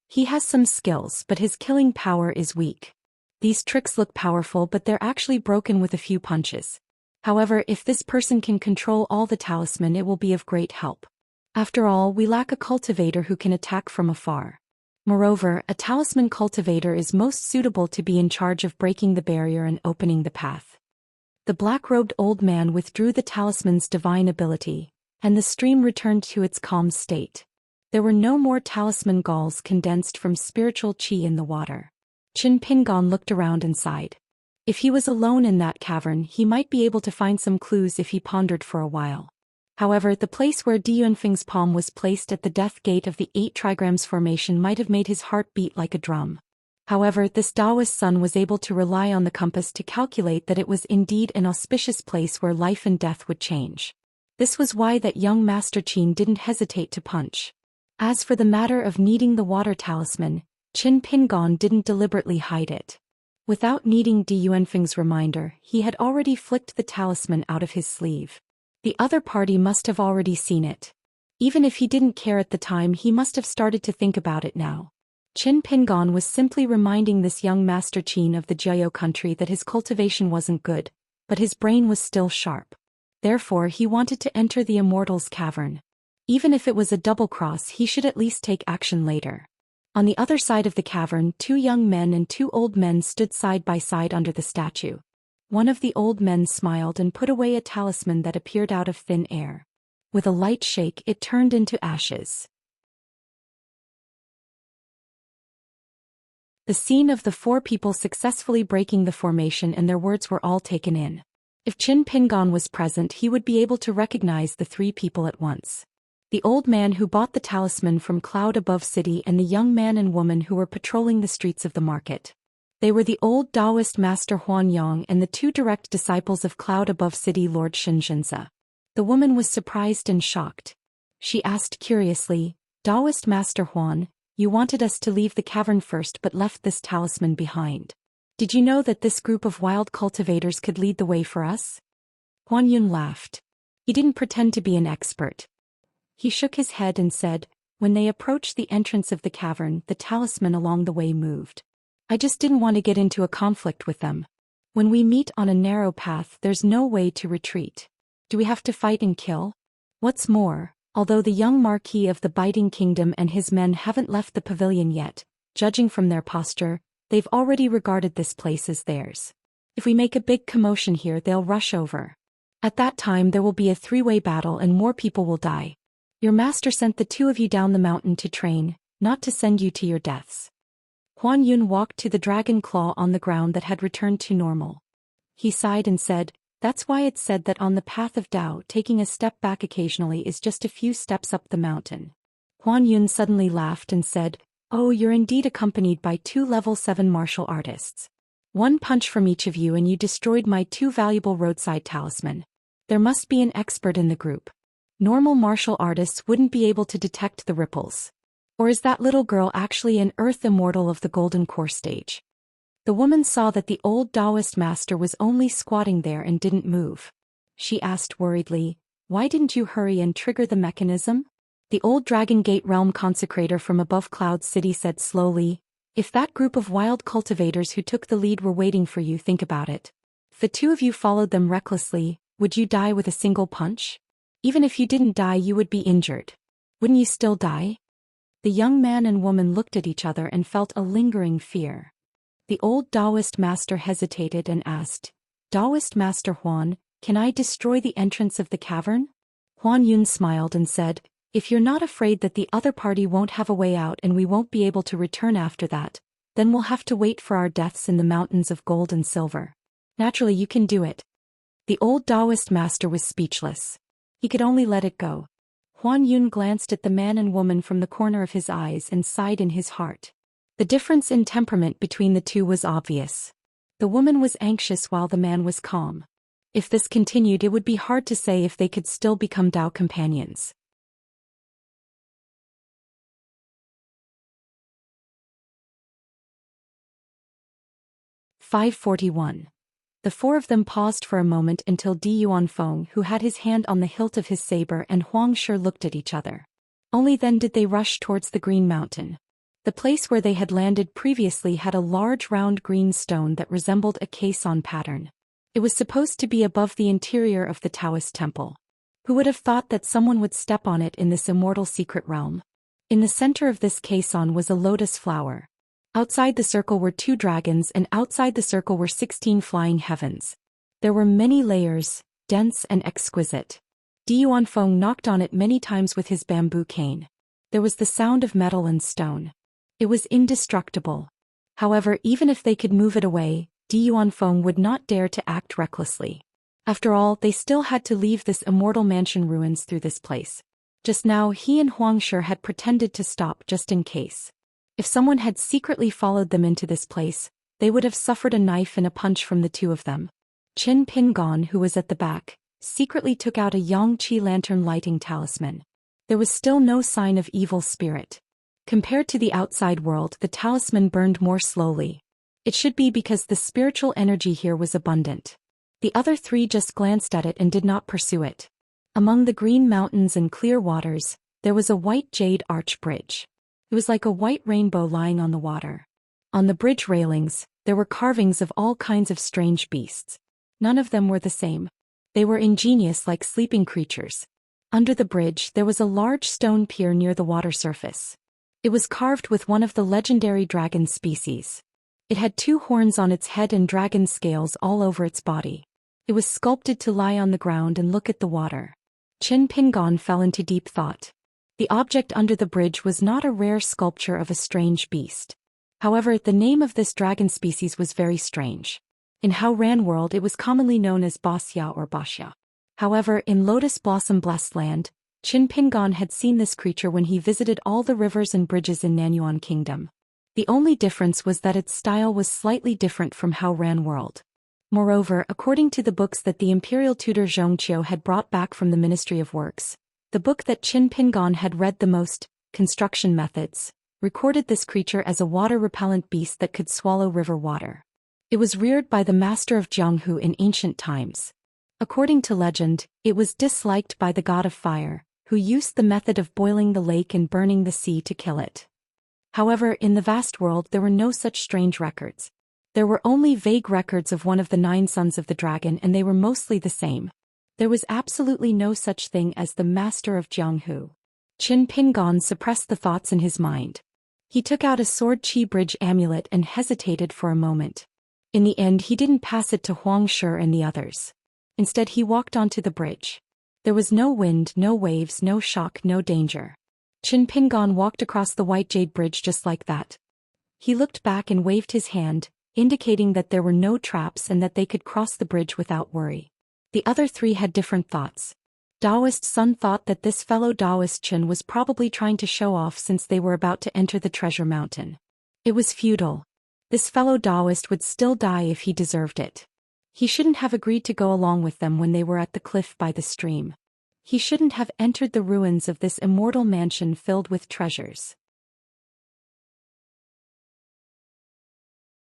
"He has some skills, but his killing power is weak. These tricks look powerful, but they're actually broken with a few punches. However, if this person can control all the talisman, it will be of great help. After all, we lack a cultivator who can attack from afar. Moreover, a talisman cultivator is most suitable to be in charge of breaking the barrier and opening the path." The black-robed old man withdrew the talisman's divine ability, and the stream returned to its calm state. There were no more talisman galls condensed from spiritual qi in the water. Qin Pingon looked around and sighed. If he was alone in that cavern, he might be able to find some clues if he pondered for a while. However, the place where Di Yunfeng's palm was placed at the death gate of the 8 trigrams formation might have made his heart beat like a drum. However, this Daoist son was able to rely on the compass to calculate that it was indeed an auspicious place where life and death would change. This was why that young Master Qin didn't hesitate to punch. As for the matter of needing the water talisman, Qin Pingon didn't deliberately hide it. Without needing Di Yunfeng's reminder, he had already flicked the talisman out of his sleeve. The other party must have already seen it. Even if he didn't care at the time, he must have started to think about it now. Qin Pingon was simply reminding this young Master Qin of the Jiao country that his cultivation wasn't good, but his brain was still sharp. Therefore, he wanted to enter the Immortal's cavern. Even if it was a double cross, he should at least take action later. On the other side of the cavern, 2 young men and 2 old men stood side by side under the statue. One of the old men smiled and put away a talisman that appeared out of thin air. With a light shake, it turned into ashes. The scene of the 4 people successfully breaking the formation and their words were all taken in. If Qin Pingon was present, he would be able to recognize the 3 people at once. The old man who bought the talisman from Cloud Above City and the young man and woman who were patrolling the streets of the market. They were the old Daoist master Huan Yang and the 2 direct disciples of Cloud Above City Lord Xianxia. The woman was surprised and shocked. She asked curiously, "Daoist Master Huan, you wanted us to leave the cavern first but left this talisman behind. Did you know that this group of wild cultivators could lead the way for us?" Huan Yun laughed. He didn't pretend to be an expert. He shook his head and said, "When they approached the entrance of the cavern, the talisman along the way moved. I just didn't want to get into a conflict with them. When we meet on a narrow path, there's no way to retreat. Do we have to fight and kill? What's more, although the young Marquis of the Biting Kingdom and his men haven't left the pavilion yet, judging from their posture, they've already regarded this place as theirs. If we make a big commotion here, they'll rush over. At that time there will be a 3-way battle and more people will die. Your master sent the 2 of you down the mountain to train, not to send you to your deaths." Huan Yun walked to the dragon claw on the ground that had returned to normal. He sighed and said, "That's why it's said that on the path of Tao, taking a step back occasionally is just a few steps up the mountain." Huan Yun suddenly laughed and said, "Oh, you're indeed accompanied by 2 level 7 martial artists. 1 punch from each of you and you destroyed my 2 valuable roadside talisman. There must be an expert in the group. Normal martial artists wouldn't be able to detect the ripples. Or is that little girl actually an Earth Immortal of the Golden Core stage?" The woman saw that the old Daoist master was only squatting there and didn't move. She asked worriedly, "Why didn't you hurry and trigger the mechanism?" The old Dragon Gate Realm consecrator from above Cloud City said slowly, "If that group of wild cultivators who took the lead were waiting for you, think about it. If the 2 of you followed them recklessly, would you die with a single punch? Even if you didn't die, you would be injured. Wouldn't you still die?" The young man and woman looked at each other and felt a lingering fear. The old Daoist master hesitated and asked, "Daoist Master Huan, can I destroy the entrance of the cavern?" Huan Yun smiled and said, "If you're not afraid that the other party won't have a way out and we won't be able to return after that, then we'll have to wait for our deaths in the mountains of gold and silver. Naturally you can do it." The old Daoist master was speechless. He could only let it go. Huan Yun glanced at the man and woman from the corner of his eyes and sighed in his heart. The difference in temperament between the 2 was obvious. The woman was anxious while the man was calm. If this continued, it would be hard to say if they could still become Dao companions. "541. The 4 of them paused for a moment until Di Yuanfeng, who had his hand on the hilt of his saber, and Huang Shi looked at each other. Only then did they rush towards the Green Mountain. The place where they had landed previously had a large round green stone that resembled a caisson pattern. It was supposed to be above the interior of the Taoist temple. Who would have thought that someone would step on it in this immortal secret realm? In the center of this caisson was a lotus flower. Outside the circle were 2 dragons and outside the circle were 16 flying heavens. There were many layers, dense and exquisite. Di Yuanfeng knocked on it many times with his bamboo cane. There was the sound of metal and stone. It was indestructible. However, even if they could move it away, Di Yuanfeng would not dare to act recklessly. After all, they still had to leave this immortal mansion ruins through this place. Just now he and Huangshi had pretended to stop just in case. If someone had secretly followed them into this place, they would have suffered a knife and a punch from the two of them. Qin Pingon, who was at the back, secretly took out a Yangqi lantern lighting talisman. There was still no sign of evil spirit. Compared to the outside world, the talisman burned more slowly. It should be because the spiritual energy here was abundant. The other three just glanced at it and did not pursue it. Among the green mountains and clear waters, there was a white jade arch bridge. It was like a white rainbow lying on the water. On the bridge railings, there were carvings of all kinds of strange beasts. None of them were the same. They were ingenious like sleeping creatures. Under the bridge there was a large stone pier near the water surface. It was carved with one of the legendary dragon species. It had 2 horns on its head and dragon scales all over its body. It was sculpted to lie on the ground and look at the water. Qin Pingon fell into deep thought. The object under the bridge was not a rare sculpture of a strange beast. However, the name of this dragon species was very strange. In Hao Ran world it was commonly known as Wuxia or Baxia. However, in Lotus Blossom Blessed Land, Qin Pingon had seen this creature when he visited all the rivers and bridges in Nanyuan Kingdom. The only difference was that its style was slightly different from Hao Ran world. Moreover, according to the books that the imperial tutor Zhongqiu had brought back from the Ministry of Works, the book that Qin Pingon had read the most, Construction Methods, recorded this creature as a water-repellent beast that could swallow river water. It was reared by the master of Jianghu in ancient times. According to legend, it was disliked by the god of fire, who used the method of boiling the lake and burning the sea to kill it. However, in the vast world there were no such strange records. There were only vague records of one of the 9 sons of the dragon, and they were mostly the same. There was absolutely no such thing as the master of Jianghu. Qin Pingon suppressed the thoughts in his mind. He took out a sword chi bridge amulet and hesitated for a moment. In the end he didn't pass it to Huangshi and the others. Instead he walked onto the bridge. There was no wind, no waves, no shock, no danger. Qin Pingon walked across the white jade bridge just like that. He looked back and waved his hand, indicating that there were no traps and that they could cross the bridge without worry. The other 3 had different thoughts. Daoist Sun thought that this fellow Daoist Qin was probably trying to show off since they were about to enter the treasure mountain. It was futile. This fellow Daoist would still die if he deserved it. He shouldn't have agreed to go along with them when they were at the cliff by the stream. He shouldn't have entered the ruins of this immortal mansion filled with treasures.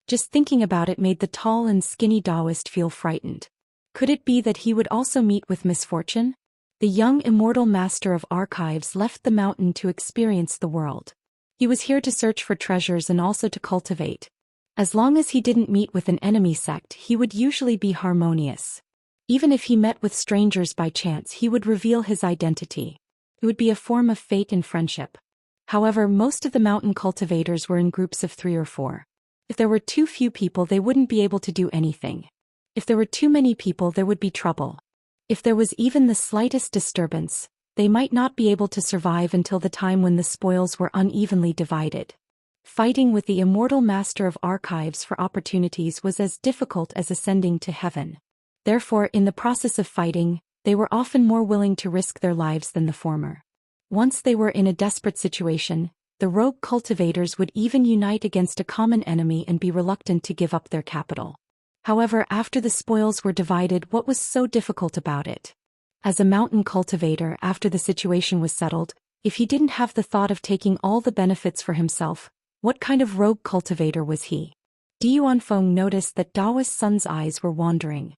Just thinking about it made the tall and skinny Daoist feel frightened. Could it be that he would also meet with misfortune? The young immortal master of archives left the mountain to experience the world. He was here to search for treasures and also to cultivate. As long as he didn't meet with an enemy sect, he would usually be harmonious. Even if he met with strangers by chance, he would reveal his identity. It would be a form of fate and friendship. However, most of the mountain cultivators were in groups of 3 or 4. If there were too few people, they wouldn't be able to do anything. If there were too many people, there would be trouble. If there was even the slightest disturbance, they might not be able to survive until the time when the spoils were unevenly divided. Fighting with the immortal master of archives for opportunities was as difficult as ascending to heaven. Therefore, in the process of fighting, they were often more willing to risk their lives than the former. Once they were in a desperate situation, the rogue cultivators would even unite against a common enemy and be reluctant to give up their capital. However, after the spoils were divided, what was so difficult about it? As a mountain cultivator, after the situation was settled, if he didn't have the thought of taking all the benefits for himself, what kind of rogue cultivator was he? Di Yuanfeng noticed that Daoist Sun's eyes were wandering.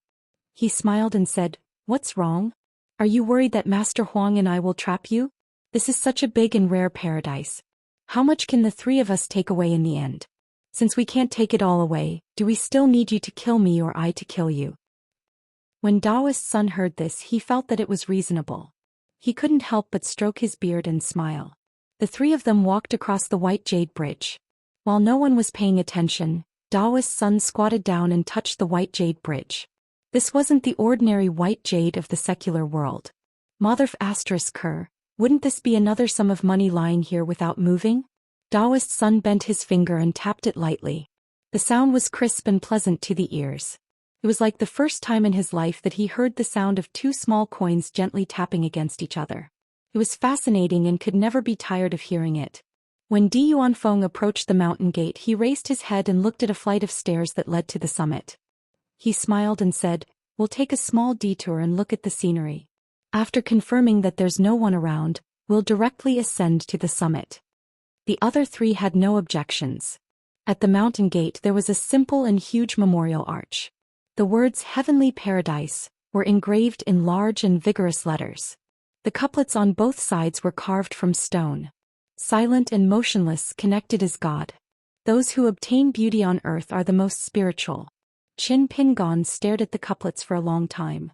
He smiled and said, "What's wrong? Are you worried that Master Huang and I will trap you? This is such a big and rare paradise. How much can the 3 of us take away in the end? Since we can't take it all away, do we still need you to kill me or I to kill you?" When Daoist Sun heard this, he felt that it was reasonable. He couldn't help but stroke his beard and smile. The 3 of them walked across the white jade bridge. While no one was paying attention, Daoist Sun squatted down and touched the white jade bridge. This wasn't the ordinary white jade of the secular world. Motherf asterisk Kerr, wouldn't this be another sum of money lying here without moving? Daoist Sun bent his finger and tapped it lightly. The sound was crisp and pleasant to the ears. It was like the first time in his life that he heard the sound of two small coins gently tapping against each other. It was fascinating and could never be tired of hearing it. When Di Yuanfeng approached the mountain gate, he raised his head and looked at a flight of stairs that led to the summit. He smiled and said, "We'll take a small detour and look at the scenery. After confirming that there's no one around, we'll directly ascend to the summit." The other three had no objections. At the mountain gate there was a simple and huge memorial arch. The words "Heavenly Paradise" were engraved in large and vigorous letters. The couplets on both sides were carved from stone. Silent and motionless, connected as God. Those who obtain beauty on earth are the most spiritual. Qin Pingon stared at the couplets for a long time.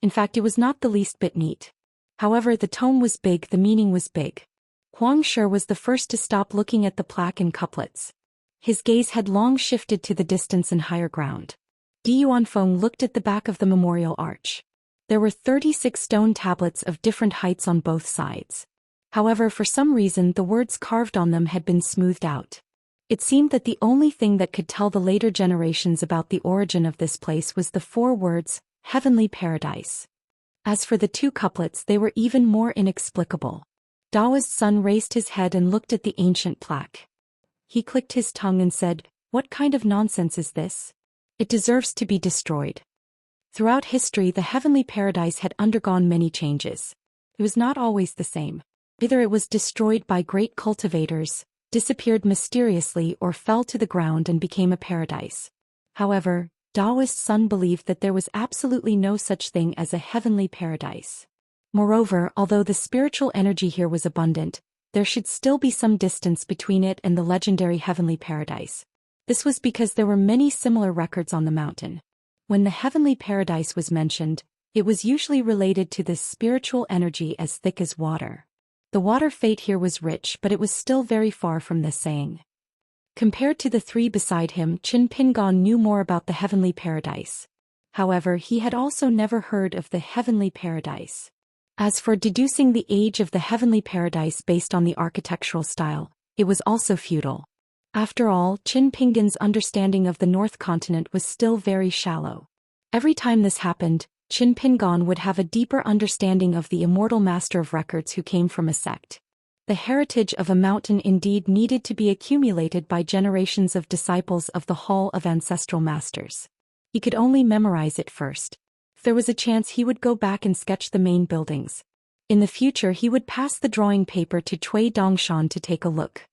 In fact, it was not the least bit neat. However, the tone was big, the meaning was big. Huang Shi was the first to stop looking at the plaque and couplets. His gaze had long shifted to the distance and higher ground. Di Yuanfeng looked at the back of the memorial arch. There were 36 stone tablets of different heights on both sides. However, for some reason the words carved on them had been smoothed out. It seemed that the only thing that could tell the later generations about the origin of this place was the 4 words, "Heavenly Paradise." As for the 2 couplets, they were even more inexplicable. Daoist Sun raised his head and looked at the ancient plaque. He clicked his tongue and said, "What kind of nonsense is this? It deserves to be destroyed." Throughout history, the Heavenly Paradise had undergone many changes. It was not always the same. Either it was destroyed by great cultivators, disappeared mysteriously, or fell to the ground and became a paradise. However, Daoist Sun believed that there was absolutely no such thing as a heavenly paradise. Moreover, although the spiritual energy here was abundant, there should still be some distance between it and the legendary heavenly paradise. This was because there were many similar records on the mountain. When the heavenly paradise was mentioned, it was usually related to this spiritual energy as thick as water. The water fate here was rich, but it was still very far from this saying. Compared to the 3 beside him, Qin Pingon knew more about the heavenly paradise. However, he had also never heard of the heavenly paradise. As for deducing the age of the heavenly paradise based on the architectural style, it was also futile. After all, Qin Pingon's understanding of the North Continent was still very shallow. Every time this happened, Qin Pingon would have a deeper understanding of the immortal master of records who came from a sect. The heritage of a mountain indeed needed to be accumulated by generations of disciples of the Hall of Ancestral Masters. He could only memorize it first. If there was a chance, he would go back and sketch the main buildings. In the future, he would pass the drawing paper to Cui Dongshan to take a look.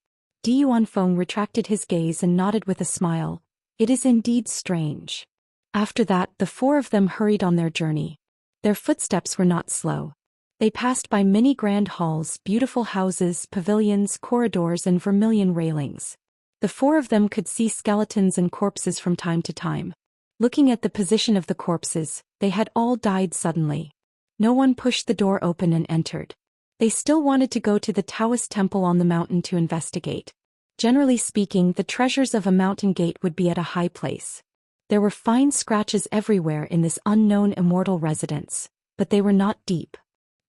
Di Yuanfeng retracted his gaze and nodded with a smile. "It is indeed strange." After that, the 4 of them hurried on their journey. Their footsteps were not slow. They passed by many grand halls, beautiful houses, pavilions, corridors, and vermilion railings. The 4 of them could see skeletons and corpses from time to time. Looking at the position of the corpses, they had all died suddenly. No one pushed the door open and entered. They still wanted to go to the Daoist temple on the mountain to investigate. Generally speaking, the treasures of a mountain gate would be at a high place. There were fine scratches everywhere in this unknown immortal residence, but they were not deep.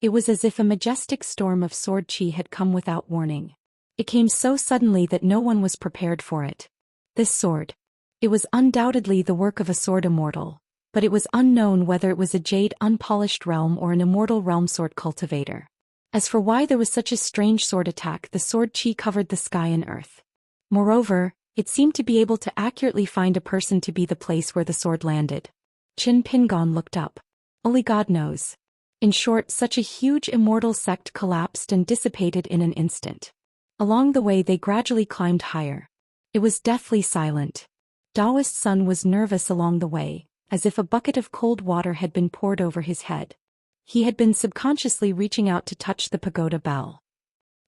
It was as if a majestic storm of sword chi had come without warning. It came so suddenly that no one was prepared for it. This sword. It was undoubtedly the work of a sword immortal, but it was unknown whether it was a jade unpolished realm or an immortal realm sword cultivator. As for why there was such a strange sword attack, the sword chi covered the sky and earth. Moreover, it seemed to be able to accurately find a person to be the place where the sword landed. Qin Pingon looked up. Only God knows. In short, such a huge immortal sect collapsed and dissipated in an instant. Along the way they gradually climbed higher. It was deathly silent. Daoist Sun was nervous along the way, as if a bucket of cold water had been poured over his head. He had been subconsciously reaching out to touch the pagoda bell.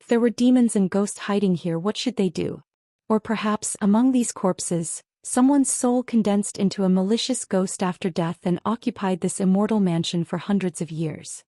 If there were demons and ghosts hiding here, what should they do? Or perhaps, among these corpses, someone's soul condensed into a malicious ghost after death and occupied this immortal mansion for hundreds of years.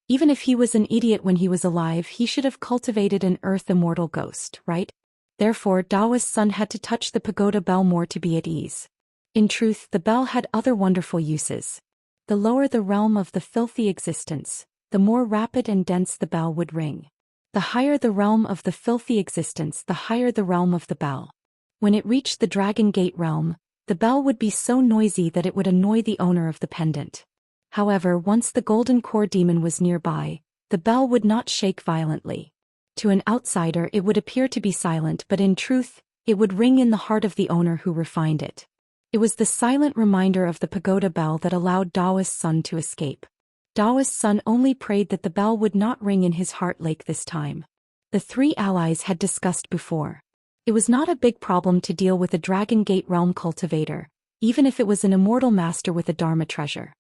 Even if he was an idiot when he was alive, he should have cultivated an earth immortal ghost, right? Therefore, Daoist's son had to touch the pagoda bell more to be at ease. In truth, the bell had other wonderful uses. The lower the realm of the filthy existence, the more rapid and dense the bell would ring. The higher the realm of the filthy existence, the higher the realm of the bell. When it reached the Dragon Gate realm, the bell would be so noisy that it would annoy the owner of the pendant. However, once the golden core demon was nearby, the bell would not shake violently. To an outsider it would appear to be silent, but in truth, it would ring in the heart of the owner who refined it. It was the silent reminder of the pagoda bell that allowed Daoist's son to escape. Daoist's son only prayed that the bell would not ring in his heart lake this time. The three allies had discussed before. It was not a big problem to deal with a Dragon Gate realm cultivator, even if it was an immortal master with a Dharma treasure.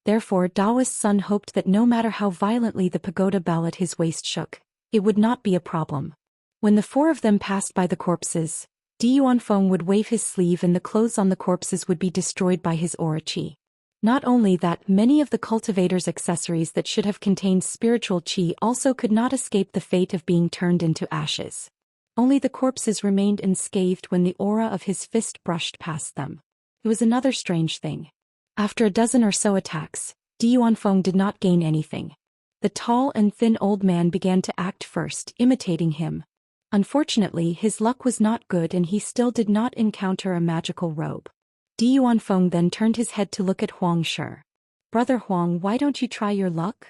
Therefore, Daoist's son hoped that no matter how violently the pagoda bell at his waist shook, it would not be a problem. When the four of them passed by the corpses, Yuanfeng would wave his sleeve and the clothes on the corpses would be destroyed by his aura qi. Not only that, many of the cultivator's accessories that should have contained spiritual qi also could not escape the fate of being turned into ashes. Only the corpses remained unscathed when the aura of his fist brushed past them. It was another strange thing. After a dozen or so attacks, Yuanfeng did not gain anything. The tall and thin old man began to act first, imitating him. Unfortunately, his luck was not good and he still did not encounter a magical robe. Yuanfeng then turned his head to look at Huang Shi. "Brother Huang, why don't you try your luck?"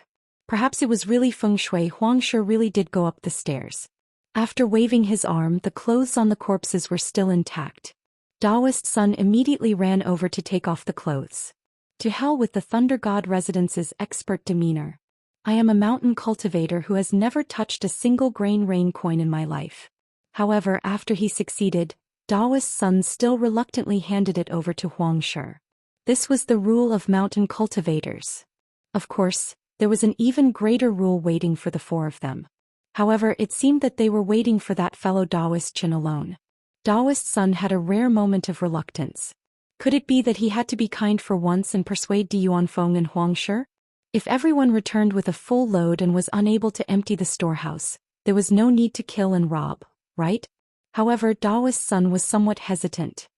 Perhaps it was really feng shui. Huang Shi really did go up the stairs. After waving his arm, the clothes on the corpses were still intact. Daoist's son immediately ran over to take off the clothes. To hell with the Thunder God Residence's expert demeanor. I am a mountain cultivator who has never touched a single grain rain coin in my life. However, after he succeeded, Daoist's son still reluctantly handed it over to Huang Shi. This was the rule of mountain cultivators. Of course, there was an even greater rule waiting for the four of them. However, it seemed that they were waiting for that fellow Daoist Qin alone. Daoist's son had a rare moment of reluctance. Could it be that he had to be kind for once and persuade Yuanfeng and Huang Shi? If everyone returned with a full load and was unable to empty the storehouse, there was no need to kill and rob, right? However, Daoist's son was somewhat hesitant.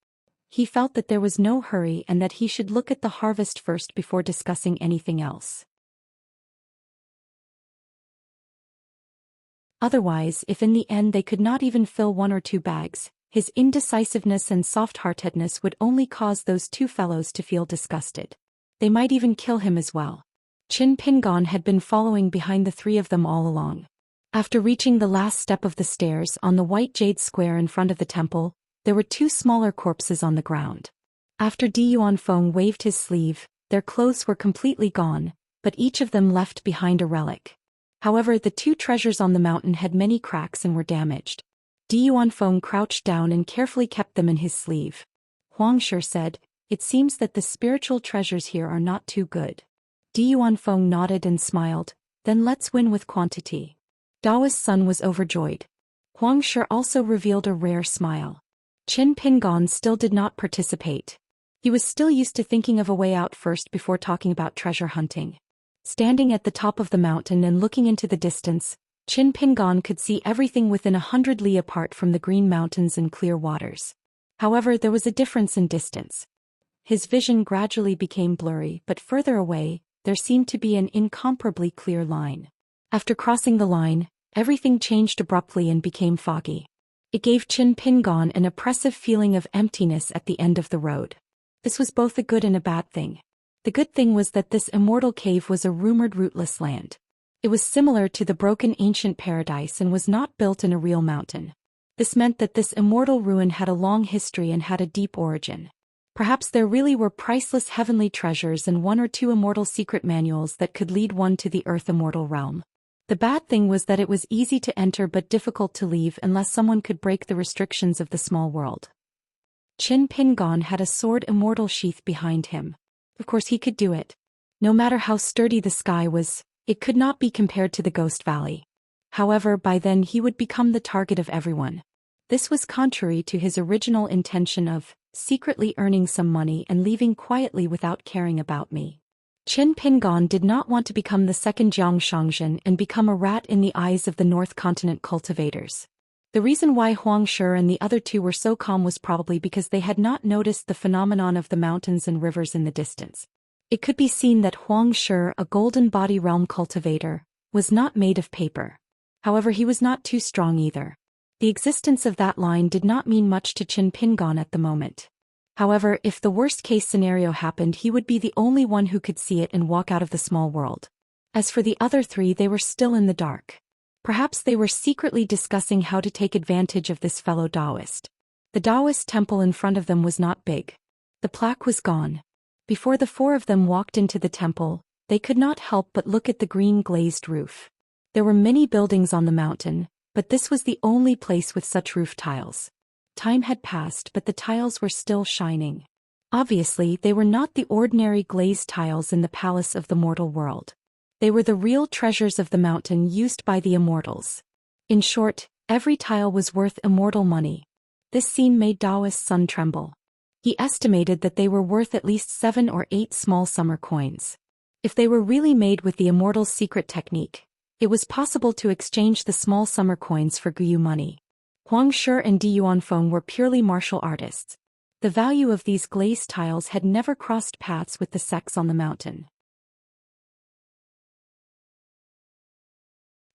He felt that there was no hurry and that he should look at the harvest first before discussing anything else. Otherwise, if in the end they could not even fill 1 or 2 bags, his indecisiveness and soft-heartedness would only cause those two fellows to feel disgusted. They might even kill him as well. Qin Pingon had been following behind the three of them all along. After reaching the last step of the stairs on the white jade square in front of the temple, there were 2 smaller corpses on the ground. After Yuanfeng waved his sleeve, their clothes were completely gone, but each of them left behind a relic. However, the 2 treasures on the mountain had many cracks and were damaged. Yuanfeng crouched down and carefully kept them in his sleeve. Huang Shi said, "It seems that the spiritual treasures here are not too good." Yuanfeng nodded and smiled, "Then let's win with quantity." Daoist's son was overjoyed. Huang Shi also revealed a rare smile. Qin Pingon still did not participate. He was still used to thinking of a way out first before talking about treasure hunting. Standing at the top of the mountain and looking into the distance, Qin Pingon could see everything within 100 li apart from the green mountains and clear waters. However, there was a difference in distance. His vision gradually became blurry, but further away, there seemed to be an incomparably clear line. After crossing the line, everything changed abruptly and became foggy. It gave Qin Pingon an oppressive feeling of emptiness at the end of the road. This was both a good and a bad thing. The good thing was that this immortal cave was a rumored rootless land. It was similar to the broken ancient paradise and was not built in a real mountain. This meant that this immortal ruin had a long history and had a deep origin. Perhaps there really were priceless heavenly treasures and 1 or 2 immortal secret manuals that could lead one to the earth immortal realm. The bad thing was that it was easy to enter but difficult to leave unless someone could break the restrictions of the small world. Qin Pingon had a sword immortal sheath behind him. Of course he could do it. No matter how sturdy the sky was, it could not be compared to the Ghost Valley. However, by then he would become the target of everyone. This was contrary to his original intention of secretly earning some money and leaving quietly without caring about me. Qin Pingon did not want to become the second Jiang Shangzhen and become a rat in the eyes of the North Continent cultivators. The reason why Huang Shi and the other two were so calm was probably because they had not noticed the phenomenon of the mountains and rivers in the distance. It could be seen that Huang Shi, a golden body realm cultivator, was not made of paper. However, he was not too strong either. The existence of that line did not mean much to Qin Pingon at the moment. However, if the worst-case scenario happened, he would be the only one who could see it and walk out of the small world. As for the other three, they were still in the dark. Perhaps they were secretly discussing how to take advantage of this fellow Daoist. The Daoist temple in front of them was not big. The plaque was gone. Before the four of them walked into the temple, they could not help but look at the green glazed roof. There were many buildings on the mountain, but this was the only place with such roof tiles. Time had passed, but the tiles were still shining. Obviously, they were not the ordinary glazed tiles in the palace of the mortal world. They were the real treasures of the mountain used by the immortals. In short, every tile was worth immortal money. This scene made Daoist's son tremble. He estimated that they were worth at least 7 or 8 small summer coins. If they were really made with the immortal's secret technique, it was possible to exchange the small summer coins for Guyu money. Huang Shi and Di Yuanfeng were purely martial artists. The value of these glazed tiles had never crossed paths with the sects on the mountain.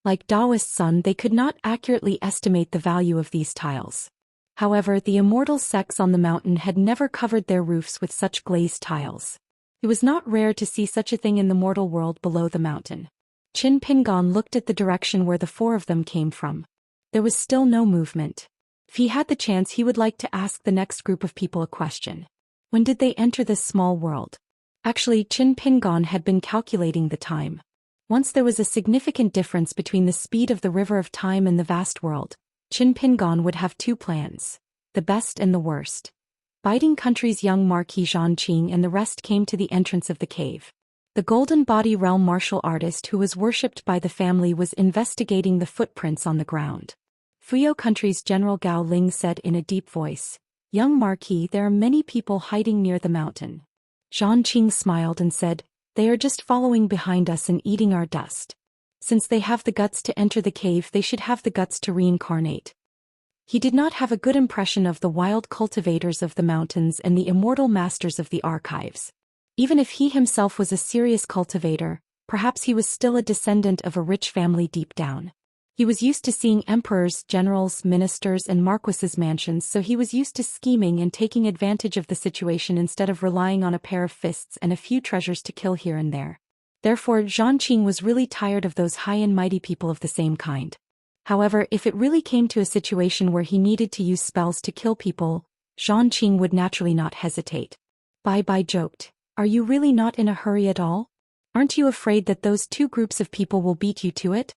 Like Daoist's son, they could not accurately estimate the value of these tiles. However, the immortal sects on the mountain had never covered their roofs with such glazed tiles. It was not rare to see such a thing in the mortal world below the mountain. Qin Pingon looked at the direction where the four of them came from. There was still no movement. If he had the chance, he would like to ask the next group of people a question. When did they enter this small world? Actually, Qin Pingon had been calculating the time. Once there was a significant difference between the speed of the river of time and the vast world, Qin Pingon would have 2 plans, the best and the worst. Biting Country's young Marquis Zhang and the rest came to the entrance of the cave. The golden body realm martial artist who was worshipped by the family was investigating the footprints on the ground. Fuyo Country's General Gao Ling said in a deep voice, "Young Marquis, there are many people hiding near the mountain." Zhang Qing smiled and said, "They are just following behind us and eating our dust. Since they have the guts to enter the cave, they should have the guts to reincarnate." He did not have a good impression of the wild cultivators of the mountains and the immortal masters of the archives. Even if he himself was a serious cultivator, perhaps he was still a descendant of a rich family deep down. He was used to seeing emperors, generals, ministers, and marquises' mansions, so he was used to scheming and taking advantage of the situation instead of relying on a pair of fists and a few treasures to kill here and there. Therefore, Zhang Qing was really tired of those high and mighty people of the same kind. However, if it really came to a situation where he needed to use spells to kill people, Zhang Qing would naturally not hesitate. Bai joked, "Are you really not in a hurry at all? Aren't you afraid that those 2 groups of people will beat you to it?"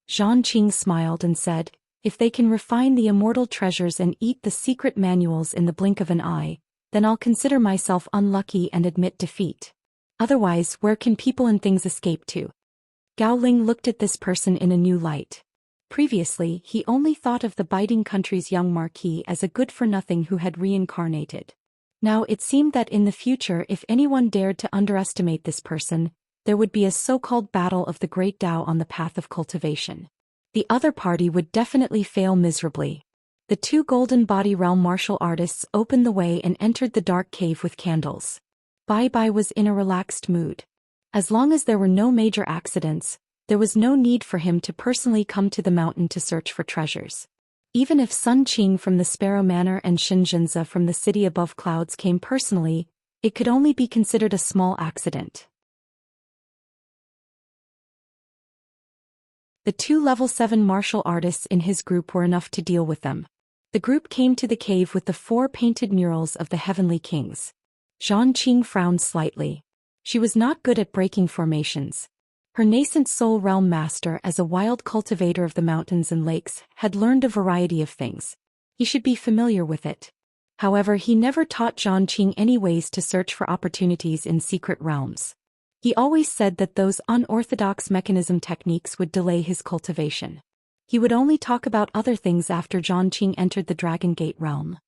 Zhang Qing smiled and said, "If they can refine the immortal treasures and eat the secret manuals in the blink of an eye, then I'll consider myself unlucky and admit defeat. Otherwise, where can people and things escape to?" Gao Ling looked at this person in a new light. Previously, he only thought of the Biting Country's young Marquis as a good-for-nothing who had reincarnated. Now it seemed that in the future, if anyone dared to underestimate this person, there would be a so-called battle of the great Tao on the path of cultivation. The other party would definitely fail miserably. The 2 golden body realm martial artists opened the way and entered the dark cave with candles. Bai was in a relaxed mood. As long as there were no major accidents, there was no need for him to personally come to the mountain to search for treasures. Even if Sun Qing from the Sparrow Manor and Xianxia from the city above clouds came personally, it could only be considered a small accident. The 2 level 7 martial artists in his group were enough to deal with them. The group came to the cave with the 4 painted murals of the heavenly kings. Zhang Qing frowned slightly. She was not good at breaking formations. Her nascent soul realm master, as a wild cultivator of the mountains and lakes, had learned a variety of things. He should be familiar with it. However, he never taught Zhang Qing any ways to search for opportunities in secret realms. He always said that those unorthodox mechanism techniques would delay his cultivation. He would only talk about other things after Zhang Qing entered the Dragon Gate realm.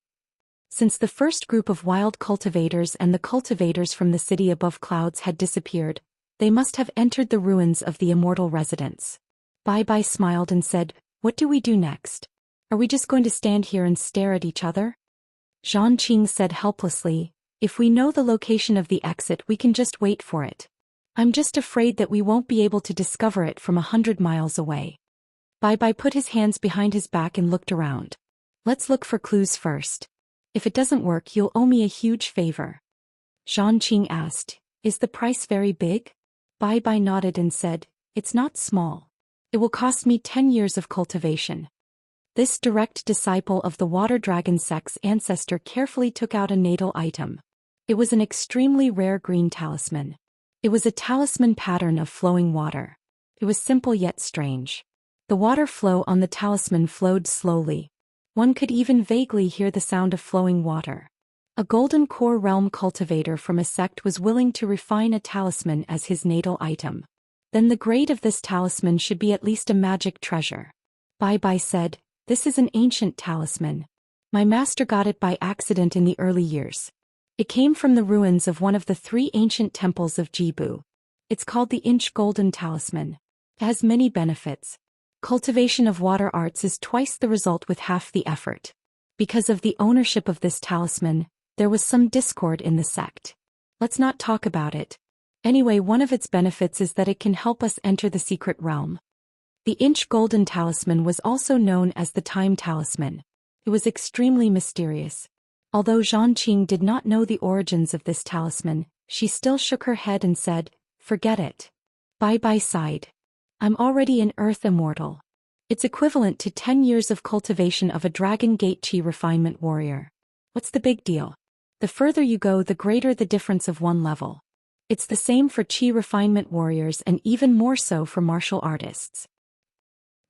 Since the first group of wild cultivators and the cultivators from the city above clouds had disappeared, they must have entered the ruins of the immortal residence. Bai Bai smiled and said, "What do we do next? Are we just going to stand here and stare at each other?" Xianxia said helplessly, "If we know the location of the exit, we can just wait for it. I'm just afraid that we won't be able to discover it from 100 miles away." Bai Bai put his hands behind his back and looked around. "Let's look for clues first. If it doesn't work, you'll owe me a huge favor." Xianxia asked, "Is the price very big?" Bai Bai nodded and said, "It's not small. It will cost me 10 years of cultivation." This direct disciple of the water dragon sect's ancestor carefully took out a natal item. It was an extremely rare green talisman. It was a talisman pattern of flowing water. It was simple yet strange. The water flow on the talisman flowed slowly. One could even vaguely hear the sound of flowing water. A golden core realm cultivator from a sect was willing to refine a talisman as his natal item. Then the grade of this talisman should be at least a magic treasure. Bai Bai said, "This is an ancient talisman. My master got it by accident in the early years. It came from the ruins of one of the 3 ancient temples of Jibu. It's called the Inch Golden Talisman. It has many benefits. Cultivation of water arts is twice the result with half the effort. Because of the ownership of this talisman, there was some discord in the sect. Let's not talk about it. Anyway, one of its benefits is that it can help us enter the secret realm." The Inch Golden Talisman was also known as the Time Talisman. It was extremely mysterious. Although Xianxia did not know the origins of this talisman, she still shook her head and said, "Forget it." Bai Bai sighed. "I'm already an Earth Immortal. It's equivalent to 10 years of cultivation of a Dragon Gate Chi Refinement Warrior. What's the big deal? The further you go, the greater the difference of one level. It's the same for Chi Refinement Warriors and even more so for martial artists."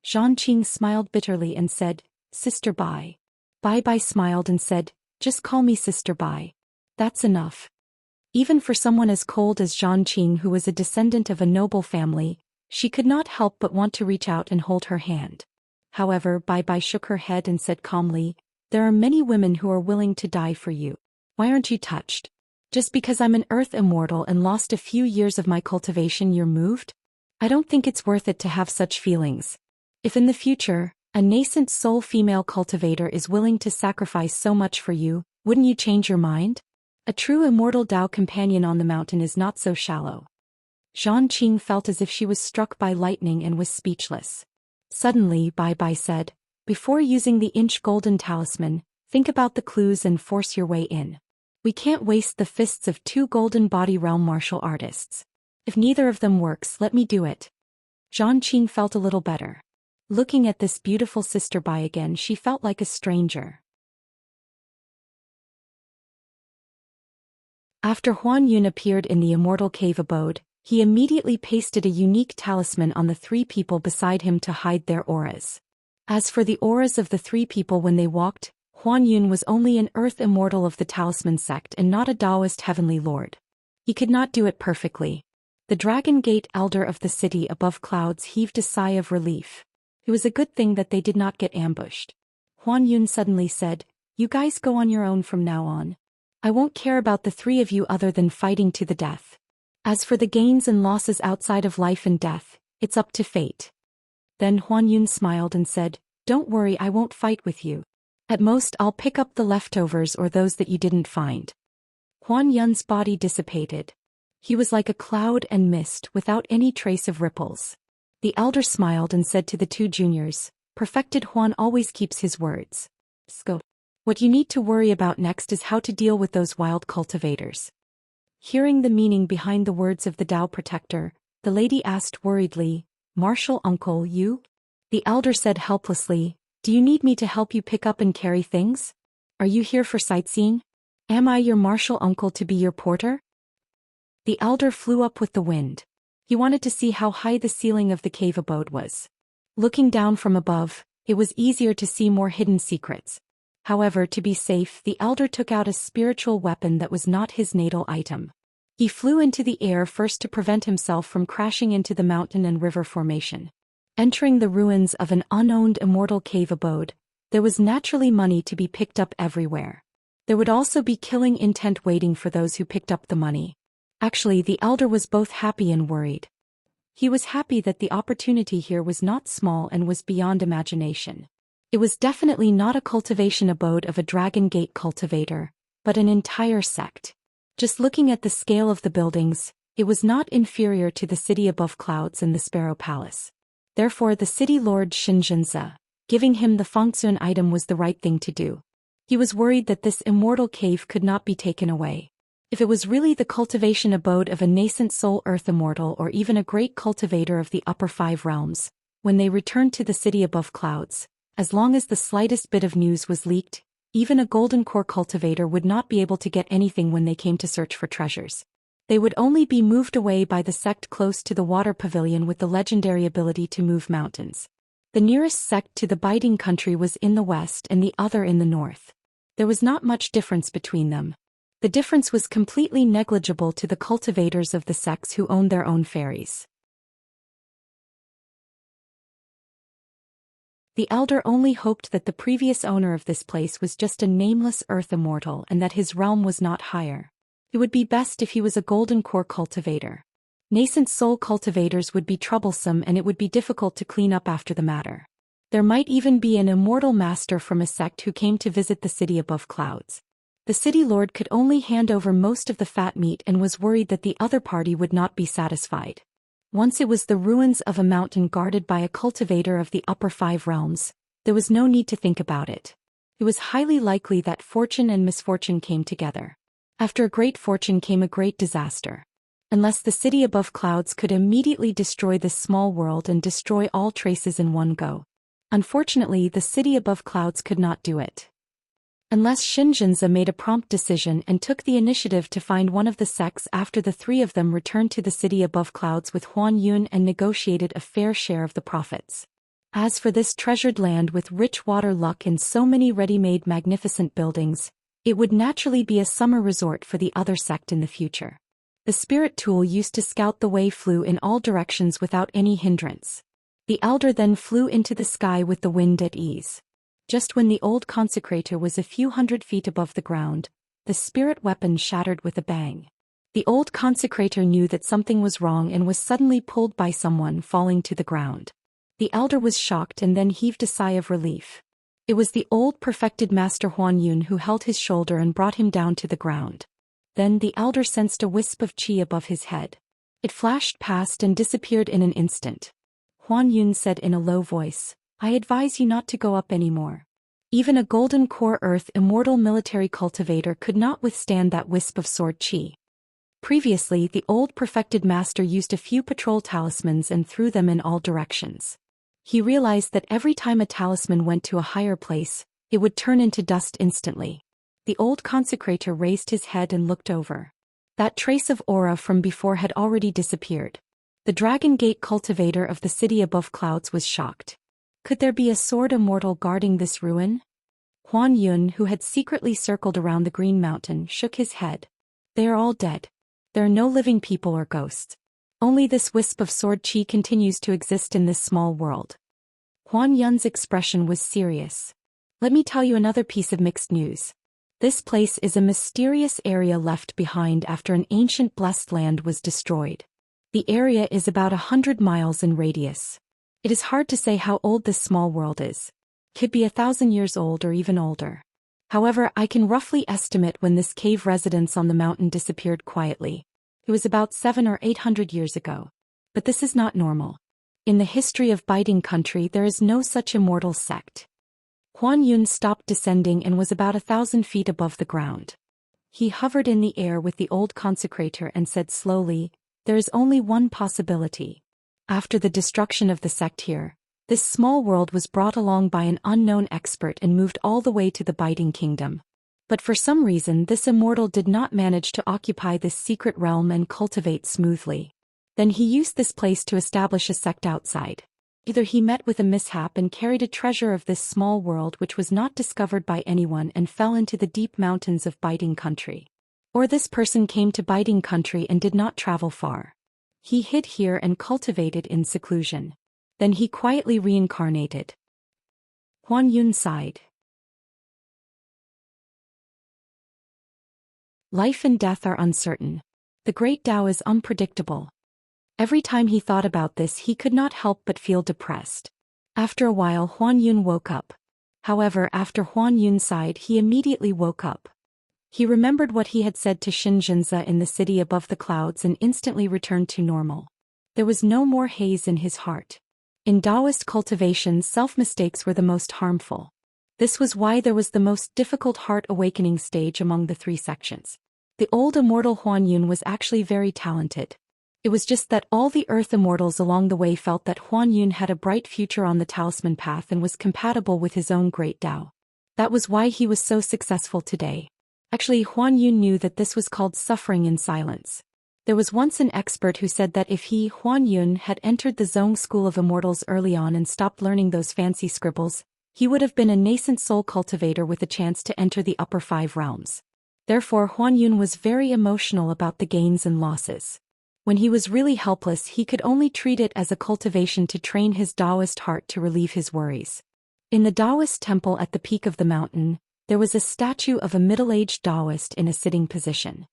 Xianxia smiled bitterly and said, "Sister Bai." Bai Bai smiled and said, "Just call me Sister Bai. That's enough." Even for someone as cold as Xianxia, who was a descendant of a noble family, she could not help but want to reach out and hold her hand. However, Bai Bai shook her head and said calmly, "There are many women who are willing to die for you. Why aren't you touched? Just because I'm an Earth Immortal and lost a few years of my cultivation, you're moved? I don't think it's worth it to have such feelings. If in the future, a nascent soul female cultivator is willing to sacrifice so much for you, wouldn't you change your mind? A true immortal Dao companion on the mountain is not so shallow." Xianxia felt as if she was struck by lightning and was speechless. Suddenly, Bai Bai said, "Before using the Inch Golden Talisman, think about the clues and force your way in. We can't waste the fists of 2 Golden Body Realm martial artists. If neither of them works, let me do it." Xianxia felt a little better. Looking at this beautiful Sister Bai again, she felt like a stranger. After Huan Yun appeared in the Immortal Cave abode, he immediately pasted a unique talisman on the 3 people beside him to hide their auras. As for the auras of the 3 people when they walked, Huan Yun was only an Earth Immortal of the Talisman sect and not a Daoist Heavenly Lord. He could not do it perfectly. The Dragon Gate Elder of the city above clouds heaved a sigh of relief. It was a good thing that they did not get ambushed. Huan Yun suddenly said, "You guys go on your own from now on. I won't care about the 3 of you other than fighting to the death. As for the gains and losses outside of life and death, it's up to fate." Then Huan Yun smiled and said, "Don't worry, I won't fight with you. At most I'll pick up the leftovers or those that you didn't find." Huan Yun's body dissipated. He was like a cloud and mist without any trace of ripples. The elder smiled and said to the 2 juniors, "Perfected Huan always keeps his words. Go. What you need to worry about next is how to deal with those wild cultivators." Hearing the meaning behind the words of the Dao Protector, the lady asked worriedly, "Martial uncle, you?" The elder said helplessly, "Do you need me to help you pick up and carry things? Are you here for sightseeing? Am I your martial uncle to be your porter?" The elder flew up with the wind. He wanted to see how high the ceiling of the cave abode was. Looking down from above, it was easier to see more hidden secrets. However, to be safe, the elder took out a spiritual weapon that was not his natal item. He flew into the air first to prevent himself from crashing into the mountain and river formation. Entering the ruins of an unowned immortal cave abode, there was naturally money to be picked up everywhere. There would also be killing intent waiting for those who picked up the money. Actually, the elder was both happy and worried. He was happy that the opportunity here was not small and was beyond imagination. It was definitely not a cultivation abode of a Dragon Gate cultivator, but an entire sect. Just looking at the scale of the buildings, it was not inferior to the city above clouds and the Sparrow Palace. Therefore the city lord Xianxia, giving him the Fengxun item was the right thing to do. He was worried that this immortal cave could not be taken away. If it was really the cultivation abode of a nascent soul earth immortal or even a great cultivator of the upper 5 realms, when they returned to the city above clouds, as long as the slightest bit of news was leaked, even a golden core cultivator would not be able to get anything when they came to search for treasures. They would only be moved away by the sect close to the water pavilion with the legendary ability to move mountains. The nearest sect to the Biting Country was in the west and the other in the north. There was not much difference between them. The difference was completely negligible to the cultivators of the sects who owned their own fairies. The elder only hoped that the previous owner of this place was just a nameless earth immortal and that his realm was not higher. It would be best if he was a golden core cultivator. Nascent soul cultivators would be troublesome and it would be difficult to clean up after the matter. There might even be an immortal master from a sect who came to visit the city above clouds. The city lord could only hand over most of the fat meat and was worried that the other party would not be satisfied. Once it was the ruins of a mountain guarded by a cultivator of the upper 5 realms, there was no need to think about it. It was highly likely that fortune and misfortune came together. After a great fortune came a great disaster. Unless the city above clouds could immediately destroy this small world and destroy all traces in one go. Unfortunately, the city above clouds could not do it. Unless Xianxia made a prompt decision and took the initiative to find one of the sects after the 3 of them returned to the city above clouds with Huan Yun and negotiated a fair share of the profits. As for this treasured land with rich water luck and so many ready-made magnificent buildings, it would naturally be a summer resort for the other sect in the future. The spirit tool used to scout the way flew in all directions without any hindrance. The elder then flew into the sky with the wind at ease. Just when the old consecrator was a few hundred feet above the ground, the spirit weapon shattered with a bang. The old consecrator knew that something was wrong and was suddenly pulled by someone falling to the ground. The elder was shocked and then heaved a sigh of relief. It was the old perfected Master Huan Yun who held his shoulder and brought him down to the ground. Then the elder sensed a wisp of qi above his head. It flashed past and disappeared in an instant. Huan Yun said in a low voice, "I advise you not to go up anymore." Even a golden core earth immortal military cultivator could not withstand that wisp of sword qi. Previously, the old perfected master used a few patrol talismans and threw them in all directions. He realized that every time a talisman went to a higher place, it would turn into dust instantly. The old consecrator raised his head and looked over. That trace of aura from before had already disappeared. The Dragon Gate cultivator of the city above clouds was shocked. Could there be a sword immortal guarding this ruin? Huan Yun, who had secretly circled around the Green Mountain, shook his head. They are all dead. There are no living people or ghosts. Only this wisp of sword qi continues to exist in this small world. Huan Yun's expression was serious. Let me tell you another piece of mixed news. This place is a mysterious area left behind after an ancient blessed land was destroyed. The area is about 100 miles in radius. It is hard to say how old this small world is. Could be 1,000 years old or even older. However, I can roughly estimate when this cave residence on the mountain disappeared quietly. It was about 700 or 800 years ago. But this is not normal. In the history of Biting Country there is no such immortal sect. Huan Yun stopped descending and was about 1,000 feet above the ground. He hovered in the air with the old consecrator and said slowly, "There is only one possibility. After the destruction of the sect here, this small world was brought along by an unknown expert and moved all the way to the Biting Kingdom. But for some reason this immortal did not manage to occupy this secret realm and cultivate smoothly. Then he used this place to establish a sect outside. Either he met with a mishap and carried a treasure of this small world which was not discovered by anyone and fell into the deep mountains of Biting Country. Or this person came to Biting Country and did not travel far. He hid here and cultivated in seclusion. Then he quietly reincarnated." Huan Yun sighed. Life and death are uncertain. The great Tao is unpredictable. Every time he thought about this, he could not help but feel depressed. After a while, Huan Yun woke up. However, after Huan Yun sighed, he immediately woke up. He remembered what he had said to Xianxia in the city above the clouds and instantly returned to normal. There was no more haze in his heart. In Daoist cultivation, self-mistakes were the most harmful. This was why there was the most difficult heart-awakening stage among the 3 sections. The old immortal Huan Yun was actually very talented. It was just that all the Earth Immortals along the way felt that Huan Yun had a bright future on the talisman path and was compatible with his own great Tao. That was why he was so successful today. Actually, Huan Yun knew that this was called suffering in silence. There was once an expert who said that if he, Huan Yun, had entered the Zhong School of Immortals early on and stopped learning those fancy scribbles, he would have been a nascent soul cultivator with a chance to enter the upper 5 realms. Therefore, Huan Yun was very emotional about the gains and losses. When he was really helpless, he could only treat it as a cultivation to train his Daoist heart to relieve his worries. In the Daoist temple at the peak of the mountain, there was a statue of a middle-aged Daoist in a sitting position.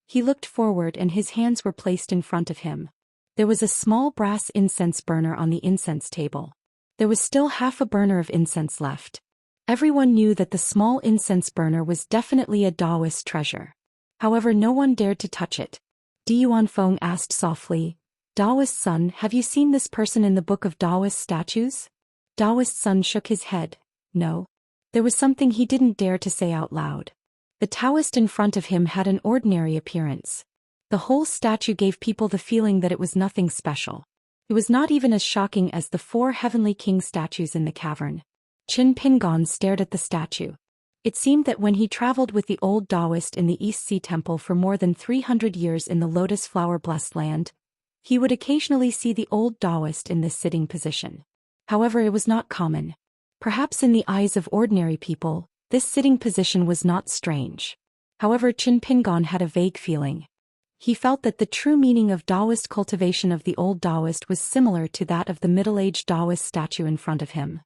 He looked forward and his hands were placed in front of him. There was a small brass incense burner on the incense table. There was still half a burner of incense left. Everyone knew that the small incense burner was definitely a Daoist treasure. However, no one dared to touch it. Di Yuanfeng asked softly, "Daoist son, have you seen this person in the book of Daoist statues?" Daoist son shook his head. No. There was something he didn't dare to say out loud. The Taoist in front of him had an ordinary appearance. The whole statue gave people the feeling that it was nothing special. It was not even as shocking as the 4 heavenly king statues in the cavern. Qin Pingon stared at the statue. It seemed that when he traveled with the old Daoist in the East Sea Temple for more than 300 years in the lotus flower-blessed land, he would occasionally see the old Daoist in this sitting position. However, it was not common. Perhaps in the eyes of ordinary people, this sitting position was not strange. However, Qin Pingon had a vague feeling. He felt that the true meaning of Daoist cultivation of the old Daoist was similar to that of the middle-aged Daoist statue in front of him.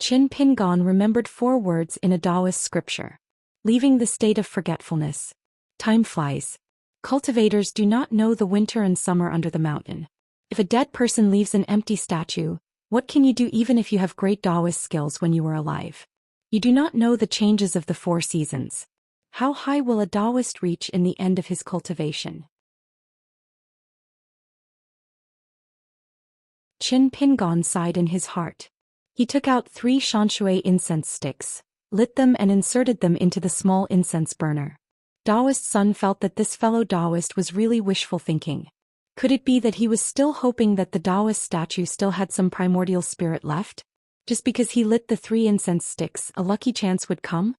Qin Pingon remembered 4 words in a Daoist scripture. Leaving the state of forgetfulness. Time flies. Cultivators do not know the winter and summer under the mountain. If a dead person leaves an empty statue, what can you do even if you have great Daoist skills when you were alive? You do not know the changes of the 4 seasons. How high will a Daoist reach in the end of his cultivation? Qin Pingon sighed in his heart. He took out 3 Xianxia incense sticks, lit them and inserted them into the small incense burner. Daoist Sun felt that this fellow Daoist was really wishful thinking. Could it be that he was still hoping that the Daoist statue still had some primordial spirit left? Just because he lit the 3 incense sticks, a lucky chance would come?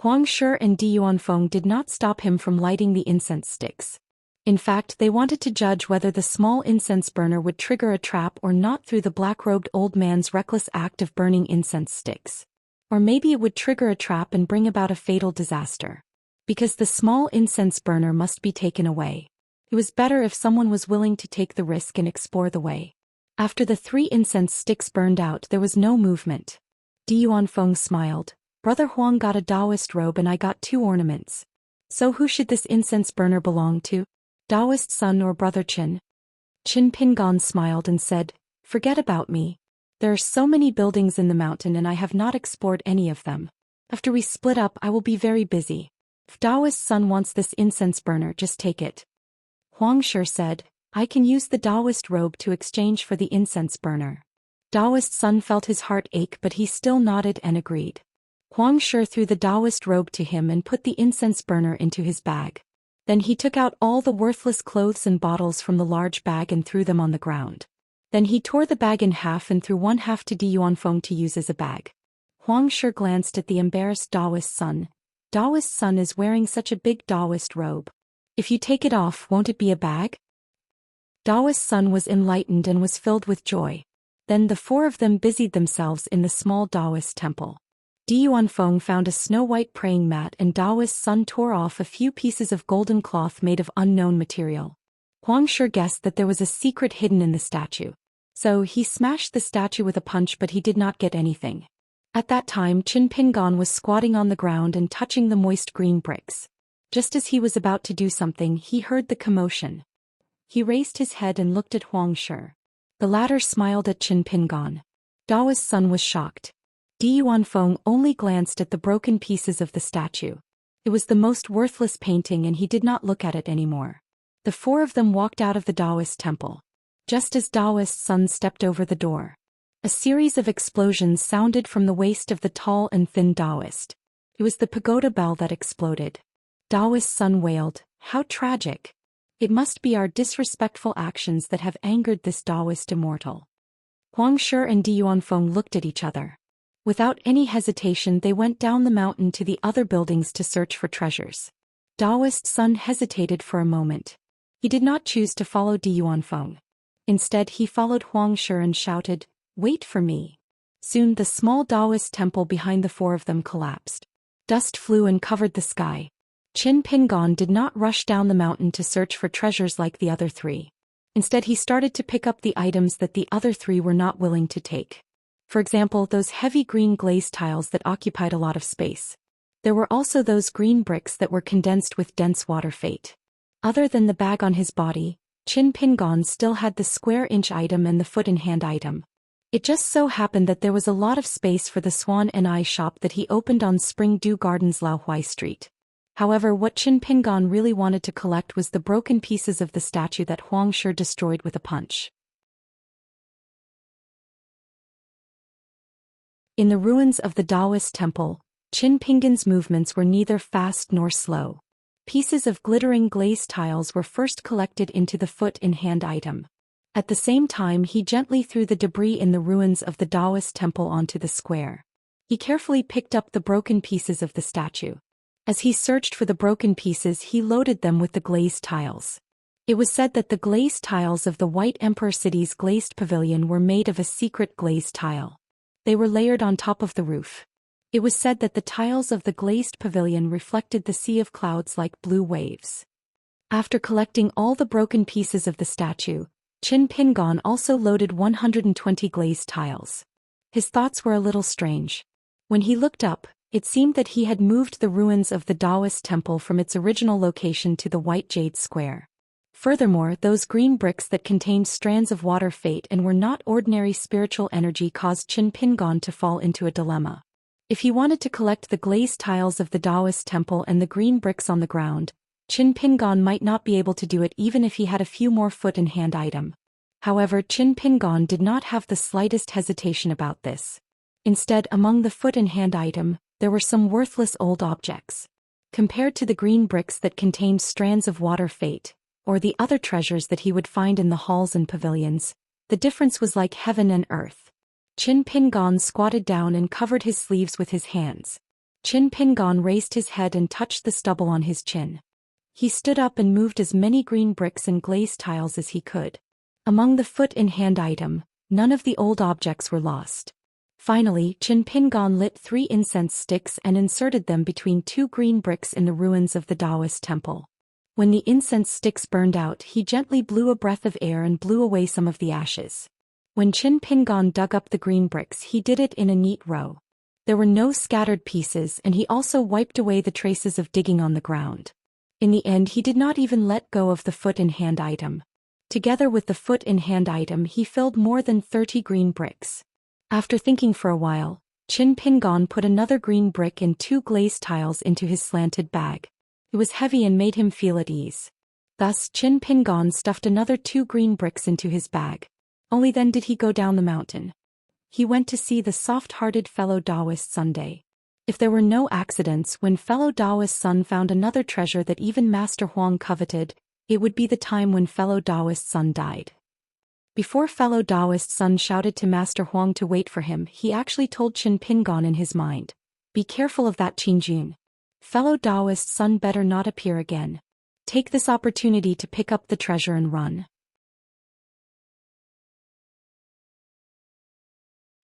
Huang Shi and Di Yuanfeng did not stop him from lighting the incense sticks. In fact, they wanted to judge whether the small incense burner would trigger a trap or not through the black-robed old man's reckless act of burning incense sticks. Or maybe it would trigger a trap and bring about a fatal disaster. Because the small incense burner must be taken away. It was better if someone was willing to take the risk and explore the way. After the 3 incense sticks burned out, there was no movement. Di Yuanfeng smiled. Brother Huang got a Daoist robe and I got 2 ornaments. So who should this incense burner belong to? Daoist son or Brother Qin? Qin Pingon smiled and said, "Forget about me. There are so many buildings in the mountain and I have not explored any of them. After we split up, I will be very busy. If Daoist son wants this incense burner, just take it." Huang Shi said, "I can use the Daoist robe to exchange for the incense burner." Daoist son felt his heart ache, but he still nodded and agreed. Huang Shi threw the Daoist robe to him and put the incense burner into his bag. Then he took out all the worthless clothes and bottles from the large bag and threw them on the ground. Then he tore the bag in half and threw 1 half to Di Yuanfeng to use as a bag. Huang Shi glanced at the embarrassed Daoist son. Daoist son is wearing such a big Daoist robe. If you take it off, won't it be a bag? Daoist son was enlightened and was filled with joy. Then the 4 of them busied themselves in the small Daoist temple. Di Yuanfeng found a snow-white praying mat and Daoist son tore off a few pieces of golden cloth made of unknown material. Huang Shi guessed that there was a secret hidden in the statue. So he smashed the statue with a punch, but he did not get anything. At that time, Qin Pingon was squatting on the ground and touching the moist green bricks. Just as he was about to do something, he heard the commotion. He raised his head and looked at Huang Shi. The latter smiled at Qin Pingan. Daoist's son was shocked. Di Yuanfeng only glanced at the broken pieces of the statue. It was the most worthless painting and he did not look at it anymore. The four of them walked out of the Daoist temple. Just as Daoist's son stepped over the door, a series of explosions sounded from the waist of the tall and thin Daoist. It was the pagoda bell that exploded. Daoist's son wailed, "How tragic! It must be our disrespectful actions that have angered this Daoist immortal." Huang Shi and Di Yuanfeng looked at each other. Without any hesitation they went down the mountain to the other buildings to search for treasures. Daoist's son hesitated for a moment. He did not choose to follow Di Yuanfeng. Instead he followed Huang Shi and shouted, "Wait for me." Soon the small Daoist temple behind the four of them collapsed. Dust flew and covered the sky. Qin Pingan did not rush down the mountain to search for treasures like the other three. Instead he started to pick up the items that the other three were not willing to take. For example, those heavy green glaze tiles that occupied a lot of space. There were also those green bricks that were condensed with dense water fate. Other than the bag on his body, Qin Pingan still had the square-inch item and the foot-in-hand item. It just so happened that there was a lot of space for the Swan and Eye shop that he opened on Spring Dew Gardens Laohui Street. However, what Qin Pingan really wanted to collect was the broken pieces of the statue that Huang Shi destroyed with a punch. In the ruins of the Daoist temple, Qin Pingan's movements were neither fast nor slow. Pieces of glittering glaze tiles were first collected into the foot-in-hand item. At the same time he gently threw the debris in the ruins of the Daoist temple onto the square. He carefully picked up the broken pieces of the statue. As he searched for the broken pieces he loaded them with the glazed tiles. It was said that the glazed tiles of the White Emperor City's glazed pavilion were made of a secret glazed tile. They were layered on top of the roof. It was said that the tiles of the glazed pavilion reflected the sea of clouds like blue waves. After collecting all the broken pieces of the statue, Qin Pingan also loaded 120 glazed tiles. His thoughts were a little strange. When he looked up, it seemed that he had moved the ruins of the Daoist temple from its original location to the White Jade Square. Furthermore, those green bricks that contained strands of water fate and were not ordinary spiritual energy caused Qin Pingan to fall into a dilemma. If he wanted to collect the glazed tiles of the Daoist temple and the green bricks on the ground, Qin Pingan might not be able to do it even if he had a few more foot-in-hand items. However, Qin Pingan did not have the slightest hesitation about this. Instead, among the foot-in-hand items, there were some worthless old objects. Compared to the green bricks that contained strands of water fate, or the other treasures that he would find in the halls and pavilions, the difference was like heaven and earth. Qin Pingan squatted down and covered his sleeves with his hands. Qin Pingan raised his head and touched the stubble on his chin. He stood up and moved as many green bricks and glazed tiles as he could. Among the foot-in-hand items, none of the old objects were lost. Finally, Qin Pingan lit 3 incense sticks and inserted them between 2 green bricks in the ruins of the Daoist temple. When the incense sticks burned out, he gently blew a breath of air and blew away some of the ashes. When Qin Pingan dug up the green bricks, he did it in a neat row. There were no scattered pieces, and he also wiped away the traces of digging on the ground. In the end, he did not even let go of the foot-in-hand item. Together with the foot-in-hand item, he filled more than 30 green bricks. After thinking for a while, Qin Pingan put another green brick and 2 glazed tiles into his slanted bag. It was heavy and made him feel at ease. Thus, Qin Pingan stuffed another 2 green bricks into his bag. Only then did he go down the mountain. He went to see the soft-hearted fellow Daoist Sunday. If there were no accidents, when fellow Daoist Sun found another treasure that even Master Huang coveted, it would be the time when fellow Daoist Sun died. Before fellow Daoist Sun shouted to Master Huang to wait for him, he actually told Qin Pingan in his mind, "Be careful of that Qingjun. Fellow Daoist Sun better not appear again. Take this opportunity to pick up the treasure and run."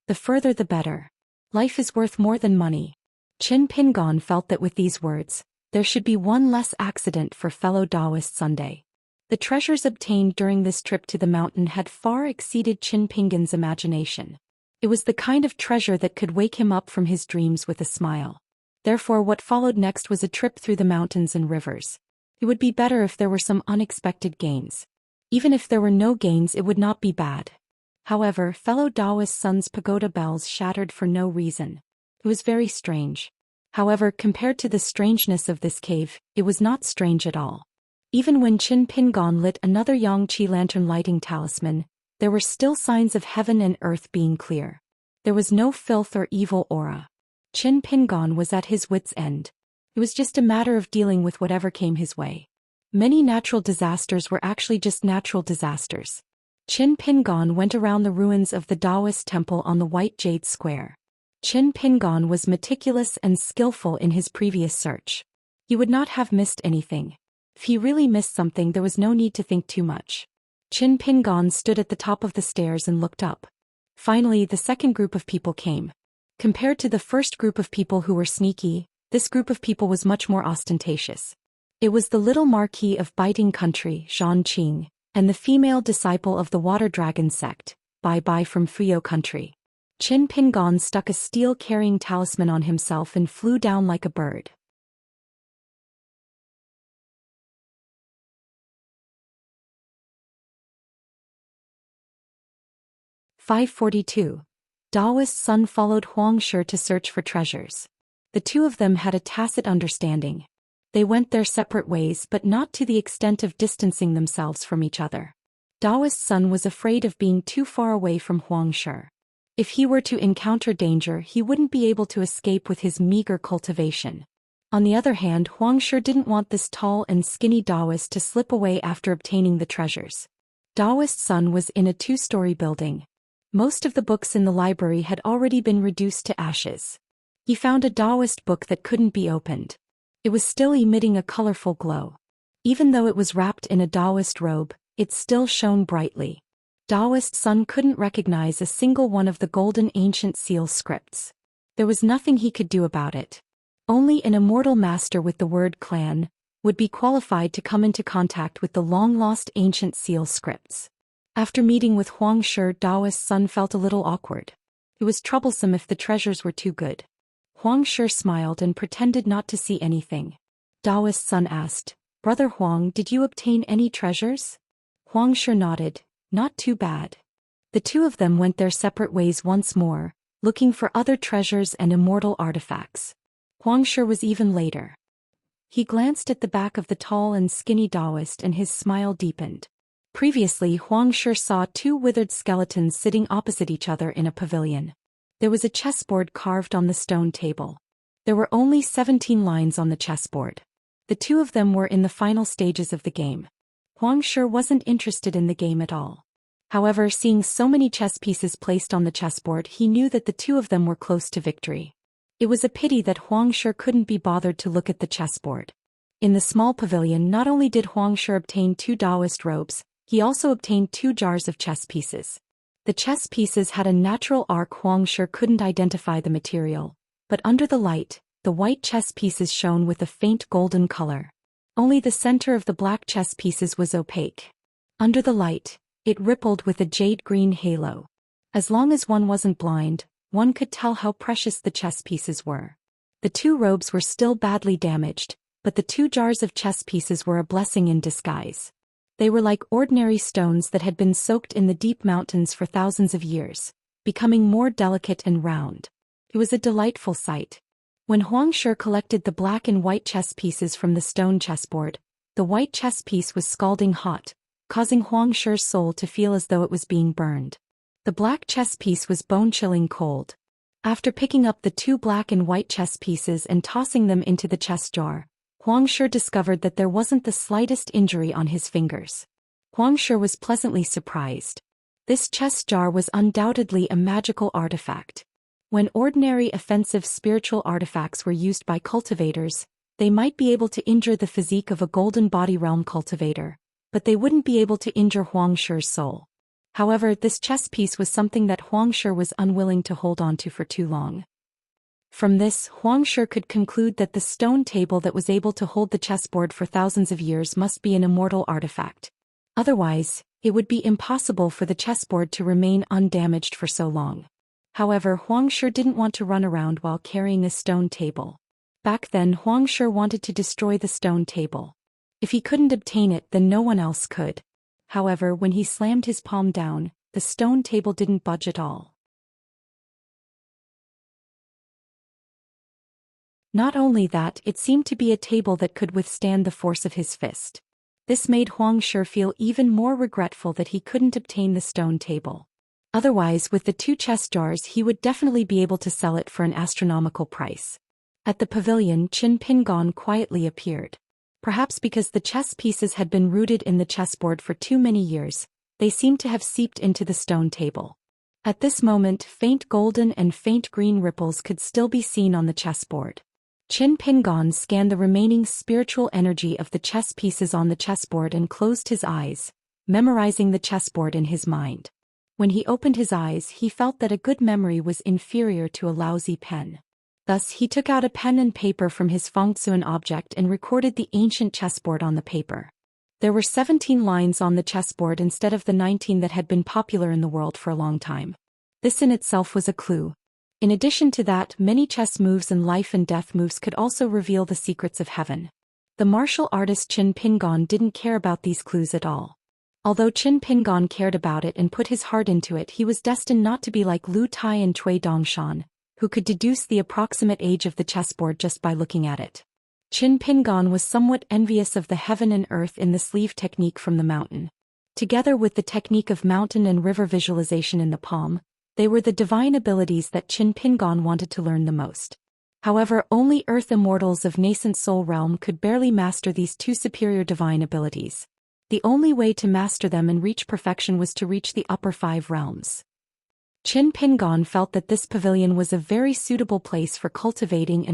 The further the better. Life is worth more than money. Qin Pingan felt that with these words, there should be one less accident for fellow Daoist Sunday. The treasures obtained during this trip to the mountain had far exceeded Qin Pingan's imagination. It was the kind of treasure that could wake him up from his dreams with a smile. Therefore what followed next was a trip through the mountains and rivers. It would be better if there were some unexpected gains. Even if there were no gains, it would not be bad. However, fellow Daoist Sun's pagoda bells shattered for no reason. It was very strange. However, compared to the strangeness of this cave, it was not strange at all. Even when Qin Pingon lit another Yangqi lantern lighting talisman, there were still signs of heaven and earth being clear. There was no filth or evil aura. Qin Pingon was at his wits' end. It was just a matter of dealing with whatever came his way. Many natural disasters were actually just natural disasters. Qin Pingon went around the ruins of the Daoist temple on the White Jade Square. Qin Pingon was meticulous and skillful in his previous search. He would not have missed anything. If he really missed something, there was no need to think too much. Qin Pingon stood at the top of the stairs and looked up. Finally, the second group of people came. Compared to the first group of people who were sneaky, this group of people was much more ostentatious. It was the little Marquis of Biting Country, Zhang Qing, and the female disciple of the Water Dragon sect, Bai Bai from Fuyo Country. Qin Pingon stuck a steel-carrying talisman on himself and flew down like a bird. (542). Daoist Sun followed Xianxia to search for treasures. The two of them had a tacit understanding. They went their separate ways, but not to the extent of distancing themselves from each other. Daoist Sun was afraid of being too far away from Xianxia. If he were to encounter danger, he wouldn't be able to escape with his meager cultivation. On the other hand, Xianxia didn't want this tall and skinny Daoist to slip away after obtaining the treasures. Daoist Sun was in a two-story building. Most of the books in the library had already been reduced to ashes. He found a Daoist book that couldn't be opened. It was still emitting a colorful glow. Even though it was wrapped in a Daoist robe, it still shone brightly. Daoist Sun couldn't recognize a single one of the golden ancient seal scripts. There was nothing he could do about it. Only an immortal master with the word clan would be qualified to come into contact with the long-lost ancient seal scripts. After meeting with Xianxia, Daoist Sun felt a little awkward. It was troublesome if the treasures were too good. Xianxia smiled and pretended not to see anything. Daoist Sun asked, "Brother Huang, did you obtain any treasures?" Xianxia nodded, "Not too bad." The two of them went their separate ways once more, looking for other treasures and immortal artifacts. Xianxia was even later. He glanced at the back of the tall and skinny Daoist and his smile deepened. Previously, Xianxia saw two withered skeletons sitting opposite each other in a pavilion. There was a chessboard carved on the stone table. There were only 17 lines on the chessboard. The two of them were in the final stages of the game. Xianxia wasn't interested in the game at all. However, seeing so many chess pieces placed on the chessboard, he knew that the two of them were close to victory. It was a pity that Xianxia couldn't be bothered to look at the chessboard. In the small pavilion, not only did Xianxia obtain two Daoist robes, he also obtained 2 jars of chess pieces. The chess pieces had a natural arc. Xianxia couldn't identify the material, but under the light, the white chess pieces shone with a faint golden color. Only the center of the black chess pieces was opaque. Under the light, it rippled with a jade-green halo. As long as one wasn't blind, one could tell how precious the chess pieces were. The 2 robes were still badly damaged, but the 2 jars of chess pieces were a blessing in disguise. They were like ordinary stones that had been soaked in the deep mountains for thousands of years, becoming more delicate and round. It was a delightful sight. When Xianxia collected the black and white chess pieces from the stone chessboard, the white chess piece was scalding hot, causing Xianxia's soul to feel as though it was being burned. The black chess piece was bone-chilling cold. After picking up the 2 black and white chess pieces and tossing them into the chess jar, Xianxia discovered that there wasn't the slightest injury on his fingers. Xianxia was pleasantly surprised. This chess jar was undoubtedly a magical artifact. When ordinary offensive spiritual artifacts were used by cultivators, they might be able to injure the physique of a golden body realm cultivator, but they wouldn't be able to injure Xianxia's soul. However, this chess piece was something that Xianxia was unwilling to hold on to for too long. From this, Xianxia could conclude that the stone table that was able to hold the chessboard for thousands of years must be an immortal artifact. Otherwise, it would be impossible for the chessboard to remain undamaged for so long. However, Xianxia didn't want to run around while carrying a stone table. Back then Huang Shi wanted to destroy the stone table. If he couldn't obtain it, then no one else could. However, when he slammed his palm down, the stone table didn't budge at all. Not only that, it seemed to be a table that could withstand the force of his fist. This made Huang Shi feel even more regretful that he couldn't obtain the stone table. Otherwise, with the 2 chest jars, he would definitely be able to sell it for an astronomical price. At the pavilion, Qin Pingon quietly appeared. Perhaps because the chess pieces had been rooted in the chessboard for too many years, they seemed to have seeped into the stone table. At this moment, faint golden and faint green ripples could still be seen on the chessboard. Qin Pingon scanned the remaining spiritual energy of the chess pieces on the chessboard and closed his eyes, memorizing the chessboard in his mind. When he opened his eyes, he felt that a good memory was inferior to a lousy pen. Thus, he took out a pen and paper from his Fengsuan object and recorded the ancient chessboard on the paper. There were 17 lines on the chessboard instead of the 19 that had been popular in the world for a long time. This in itself was a clue. In addition to that, many chess moves and life and death moves could also reveal the secrets of heaven. The martial artist Qin Pingon didn't care about these clues at all. Although Qin Pingon cared about it and put his heart into it, he was destined not to be like Lu Tai and Cui Dongshan, who could deduce the approximate age of the chessboard just by looking at it. Qin Pingon was somewhat envious of the heaven and earth in the sleeve technique from the mountain. Together with the technique of mountain and river visualization in the palm, they were the divine abilities that Qin Pingon wanted to learn the most. However, only earth immortals of nascent soul realm could barely master these 2 superior divine abilities. The only way to master them and reach perfection was to reach the upper 5 realms. Qin Pingon felt that this pavilion was a very suitable place for cultivating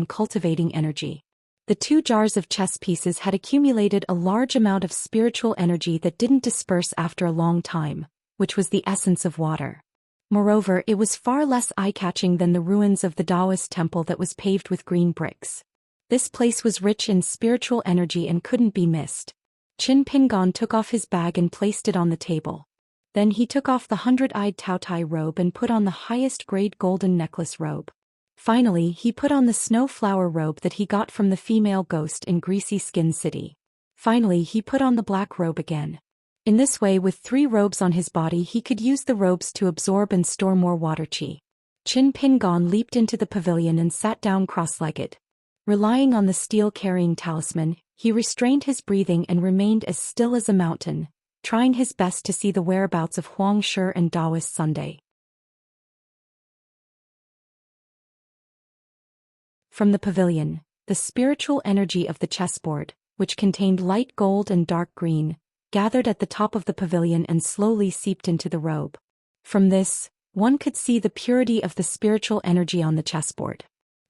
energy. The 2 jars of chess pieces had accumulated a large amount of spiritual energy that didn't disperse after a long time, which was the essence of water. Moreover, it was far less eye-catching than the ruins of the Daoist temple that was paved with green bricks. This place was rich in spiritual energy and couldn't be missed. Qin Pingon took off his bag and placed it on the table. Then he took off the 100-eyed Taotai robe and put on the highest-grade golden necklace robe. Finally, he put on the snow flower robe that he got from the female ghost in Greasy Skin City. Finally, he put on the black robe again. In this way, with 3 robes on his body, he could use the robes to absorb and store more water qi. Qin Pingon leaped into the pavilion and sat down cross-legged. Relying on the steel-carrying talisman, he restrained his breathing and remained as still as a mountain, trying his best to see the whereabouts of Huang Shi and Daoist Sunday. From the pavilion, the spiritual energy of the chessboard, which contained light gold and dark green, gathered at the top of the pavilion and slowly seeped into the robe. From this, one could see the purity of the spiritual energy on the chessboard.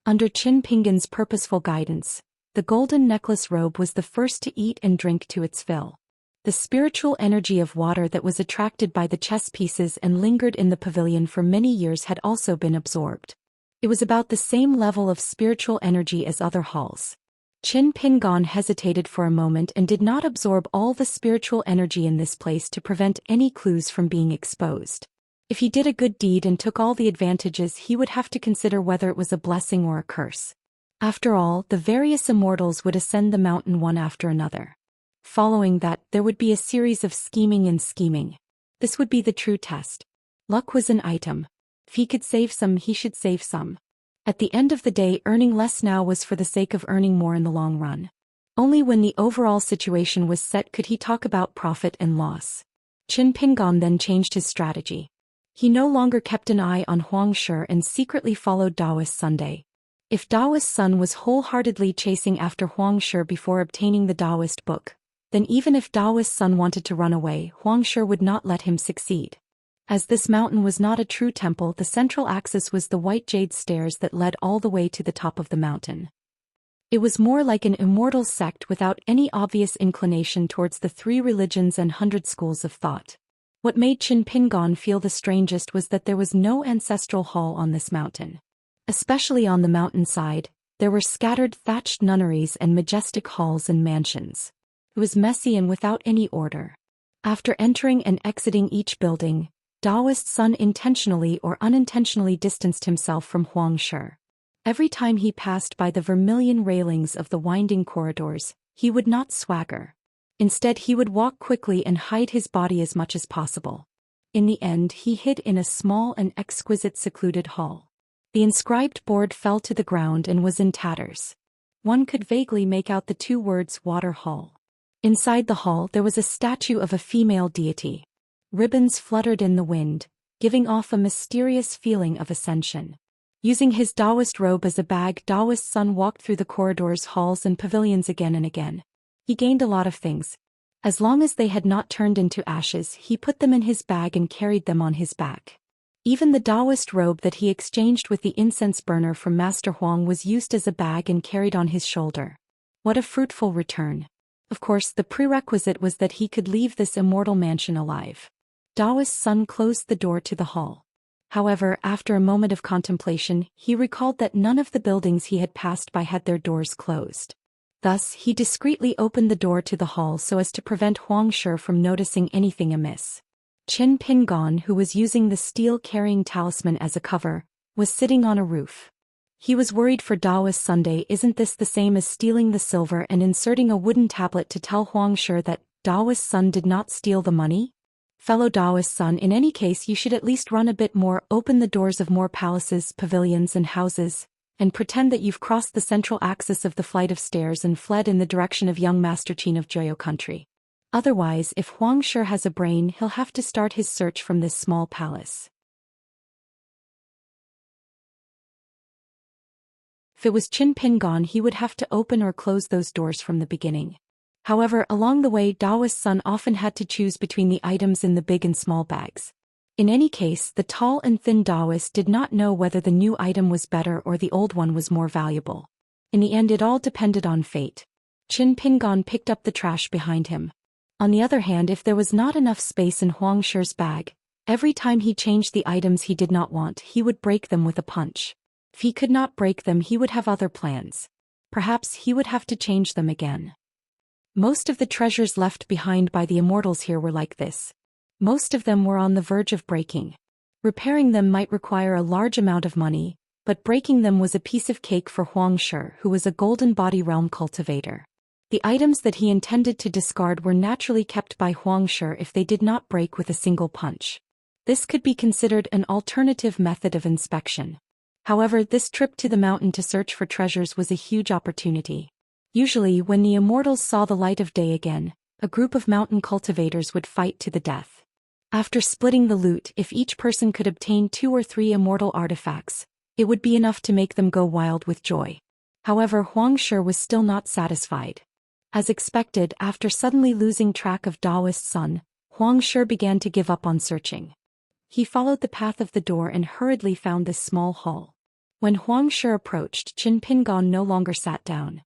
Under Qin Pingon's purposeful guidance, the golden necklace robe was the first to eat and drink to its fill. The spiritual energy of water that was attracted by the chess pieces and lingered in the pavilion for many years had also been absorbed. It was about the same level of spiritual energy as other halls. Qin Pingon hesitated for a moment and did not absorb all the spiritual energy in this place to prevent any clues from being exposed. If he did a good deed and took all the advantages, he would have to consider whether it was a blessing or a curse. After all, the various immortals would ascend the mountain one after another. Following that, there would be a series of scheming. This would be the true test. Luck was an item. If he could save some, he should save some. At the end of the day, earning less now was for the sake of earning more in the long run. Only when the overall situation was set could he talk about profit and loss. Qin Pingon then changed his strategy. He no longer kept an eye on Huang Shi and secretly followed Daoist Sunday. If Daoist Sun was wholeheartedly chasing after Huang Shi before obtaining the Daoist book, then even if Daoist Sun wanted to run away, Huang Shi would not let him succeed. As this mountain was not a true temple, the central axis was the white jade stairs that led all the way to the top of the mountain. It was more like an immortal sect without any obvious inclination towards the 3 religions and 100 schools of thought. What made Qin Pingon feel the strangest was that there was no ancestral hall on this mountain. Especially on the mountainside, there were scattered thatched nunneries and majestic halls and mansions. It was messy and without any order. After entering and exiting each building, Daoist Sun intentionally or unintentionally distanced himself from Huang Shi. Every time he passed by the vermilion railings of the winding corridors, he would not swagger. Instead, he would walk quickly and hide his body as much as possible. In the end, he hid in a small and exquisite secluded hall. The inscribed board fell to the ground and was in tatters. One could vaguely make out the two words Water Hall. Inside the hall there was a statue of a female deity. Ribbons fluttered in the wind, giving off a mysterious feeling of ascension. Using his Daoist robe as a bag, Daoist's son walked through the corridors, halls and pavilions again and again. He gained a lot of things. As long as they had not turned into ashes, he put them in his bag and carried them on his back. Even the Daoist robe that he exchanged with the incense burner from Master Huang was used as a bag and carried on his shoulder. What a fruitful return. Of course, the prerequisite was that he could leave this immortal mansion alive. Daoist's son closed the door to the hall. However, after a moment of contemplation, he recalled that none of the buildings he had passed by had their doors closed. Thus, he discreetly opened the door to the hall so as to prevent Huang Shi from noticing anything amiss. Qin Pingon, who was using the steel-carrying talisman as a cover, was sitting on a roof. He was worried for Daoist Sunday. Isn't this the same as stealing the silver and inserting a wooden tablet to tell Huang Shi that Daoist Sun did not steal the money? Fellow Daoist Sun, in any case you should at least run a bit more, open the doors of more palaces, pavilions and houses, and pretend that you've crossed the central axis of the flight of stairs and fled in the direction of young Master Qin of Joyo country. Otherwise, if Huang Shi has a brain, he'll have to start his search from this small palace. If it was Qin Pingon, he would have to open or close those doors from the beginning. However, along the way, Daoist's son often had to choose between the items in the big and small bags. In any case, the tall and thin Daoist did not know whether the new item was better or the old one was more valuable. In the end, it all depended on fate. Qin Pingon picked up the trash behind him. On the other hand, if there was not enough space in Huang Shi's bag, every time he changed the items he did not want, he would break them with a punch. If he could not break them, he would have other plans. Perhaps he would have to change them again. Most of the treasures left behind by the immortals here were like this. Most of them were on the verge of breaking. Repairing them might require a large amount of money, but breaking them was a piece of cake for Huang Shi, who was a golden body realm cultivator. The items that he intended to discard were naturally kept by Huang Shi if they did not break with a single punch. This could be considered an alternative method of inspection. However, this trip to the mountain to search for treasures was a huge opportunity. Usually, when the immortals saw the light of day again, a group of mountain cultivators would fight to the death. After splitting the loot, if each person could obtain 2 or 3 immortal artifacts, it would be enough to make them go wild with joy. However, Huang Shi was still not satisfied. As expected, after suddenly losing track of Daoist's son, Huang Shi began to give up on searching. He followed the path of the door and hurriedly found this small hall. When Huang Shi approached, Qin Pingon no longer sat down.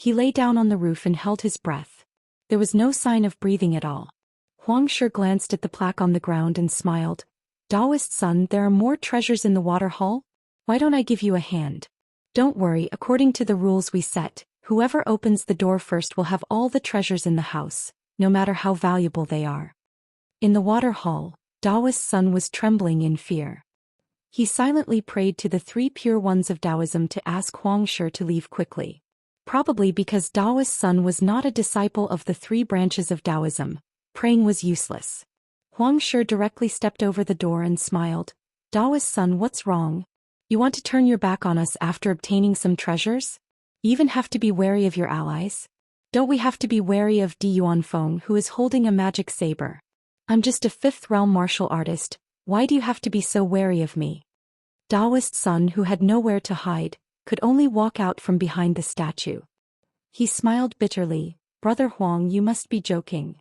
He lay down on the roof and held his breath. There was no sign of breathing at all. Huang Shi glanced at the plaque on the ground and smiled. Daoist son, there are more treasures in the water hall? Why don't I give you a hand? Don't worry, according to the rules we set, whoever opens the door first will have all the treasures in the house, no matter how valuable they are. In the water hall, Daoist's son was trembling in fear. He silently prayed to the 3 pure ones of Taoism to ask Huang Shi to leave quickly. Probably because Daoist's son was not a disciple of the 3 branches of Taoism, praying was useless. Huang Shi directly stepped over the door and smiled. Daoist's son, what's wrong? You want to turn your back on us after obtaining some treasures? You even have to be wary of your allies? Don't we have to be wary of Di Yuanfeng, who is holding a magic saber? I'm just a 5th realm martial artist. Why do you have to be so wary of me? Daoist's son, who had nowhere to hide, could only walk out from behind the statue. He smiled bitterly. Brother Huang, you must be joking.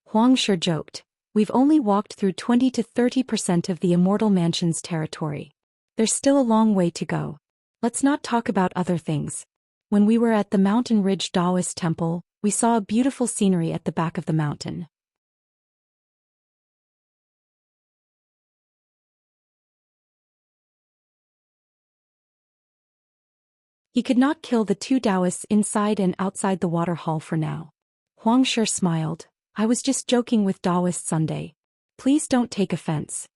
Huang Shi joked. We've only walked through 20 to 30% of the Immortal Mansion's territory. There's still a long way to go. Let's not talk about other things. When we were at the Mountain Ridge Daoist Temple, we saw a beautiful scenery at the back of the mountain. He could not kill the 2 Daoists inside and outside the water hall for now. Huang Shi smiled. I was just joking with Daoist Sunday. Please don't take offense.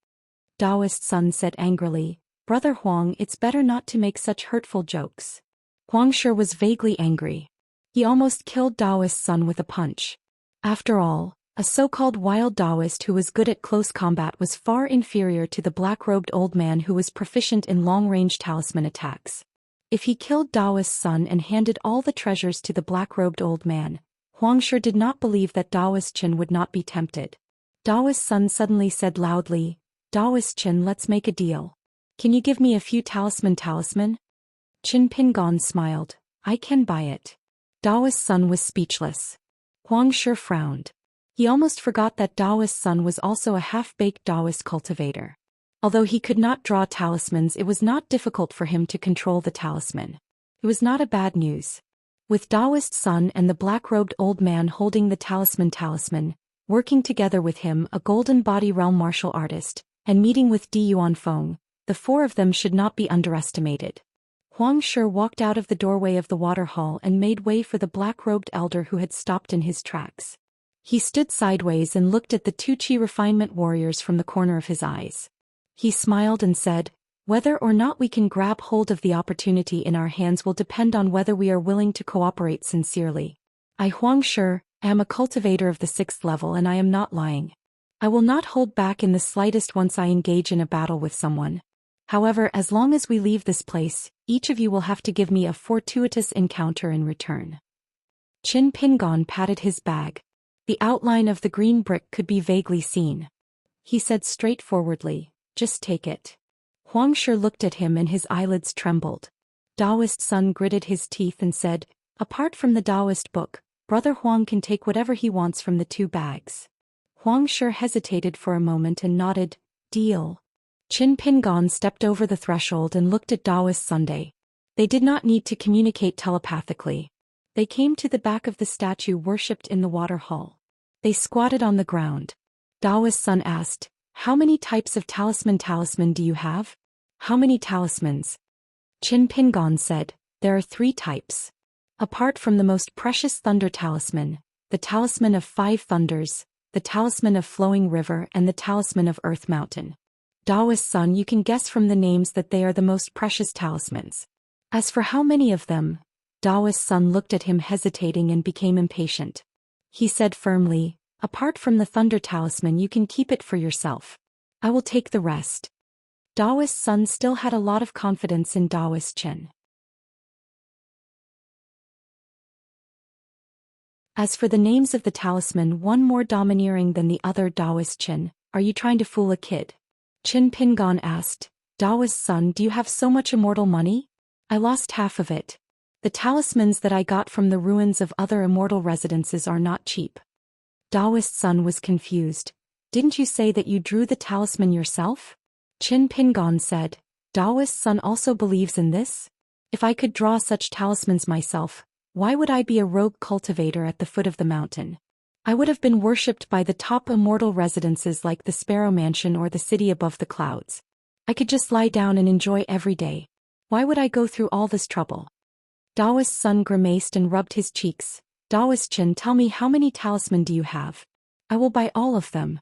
Daoist Sun said angrily. Brother Huang, it's better not to make such hurtful jokes. Huang Shi was vaguely angry. He almost killed Daoist's son with a punch. After all, a so-called wild Daoist who was good at close combat was far inferior to the black-robed old man who was proficient in long-range talisman attacks. If he killed Daoist's son and handed all the treasures to the black-robed old man, Huang Shi did not believe that Daoist Qin would not be tempted. Daoist's son suddenly said loudly, "Daoist Qin, let's make a deal. Can you give me a few talisman?" Qin Pingon smiled. "I can buy it." Daoist's son was speechless. Huang Shi frowned. He almost forgot that Daoist's son was also a half-baked Daoist cultivator. Although he could not draw talismans, it was not difficult for him to control the talisman. It was not a bad news. With Daoist's son and the black-robed old man holding the talisman, working together with him a golden body realm martial artist, and meeting with Di Yuanfeng, the four of them should not be underestimated. Huang Shi walked out of the doorway of the water hall and made way for the black-robed elder who had stopped in his tracks. He stood sideways and looked at the two Qi refinement warriors from the corner of his eyes. He smiled and said, "Whether or not we can grab hold of the opportunity in our hands will depend on whether we are willing to cooperate sincerely. I, Huang Shi, am a cultivator of the 6th level, and I am not lying. I will not hold back in the slightest once I engage in a battle with someone. However, as long as we leave this place, each of you will have to give me a fortuitous encounter in return." Qin Pingon patted his bag. The outline of the green brick could be vaguely seen. He said straightforwardly, "Just take it." Huang Shi looked at him and his eyelids trembled. Daoist's son gritted his teeth and said, "Apart from the Daoist book, Brother Huang can take whatever he wants from the 2 bags." Huang Shi hesitated for a moment and nodded, "Deal." Qin Pingon stepped over the threshold and looked at Daoist Sunday. They did not need to communicate telepathically. They came to the back of the statue worshipped in the water hall. They squatted on the ground. Daoist's son asked, "How many types of talisman do you have?" "How many talismans?" Qin Pingon said, "There are 3 types. Apart from the most precious thunder talisman, the talisman of 5 thunders, the talisman of flowing river, and the talisman of earth mountain. Daoist's son, you can guess from the names that they are the most precious talismans. As for how many of them," Daoist's son looked at him hesitating and became impatient. He said firmly, "Apart from the thunder talisman, you can keep it for yourself. I will take the rest." Daoist's son still had a lot of confidence in Daoist Qin. As for the names of the talisman, one more domineering than the other, Daoist Qin, "Are you trying to fool a kid?" Qin Pingon asked, "Daoist's son, do you have so much immortal money?" "I lost half of it. The talismans that I got from the ruins of other immortal residences are not cheap." Daoist's son was confused. "Didn't you say that you drew the talisman yourself?" Qin Pingon said, "Daoist's son also believes in this? If I could draw such talismans myself, why would I be a rogue cultivator at the foot of the mountain? I would have been worshipped by the top immortal residences like the Sparrow Mansion or the city above the clouds. I could just lie down and enjoy every day. Why would I go through all this trouble?" Daoist's son grimaced and rubbed his cheeks. "Daoist Qin, tell me, how many talisman do you have? I will buy all of them."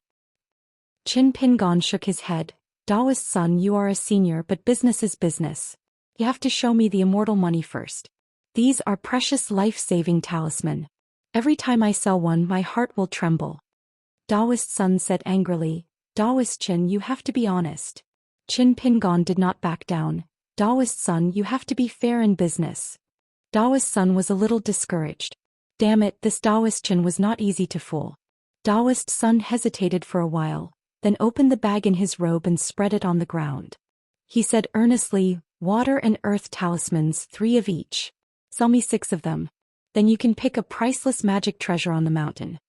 Qin Pingon shook his head. "Daoist's son, you are a senior, but business is business. You have to show me the immortal money first. These are precious life-saving talisman. Every time I sell one, my heart will tremble." Daoist's son said angrily, "Daoist Qin, you have to be honest." Qin Pingon did not back down. "Daoist son, you have to be fair in business." Daoist's son was a little discouraged. Damn it, this Daoist Qin was not easy to fool. Daoist's son hesitated for a while, then opened the bag in his robe and spread it on the ground. He said earnestly, "Water and earth talismans, 3 of each. Sell me 6 of them. Then you can pick a priceless magic treasure on the mountain."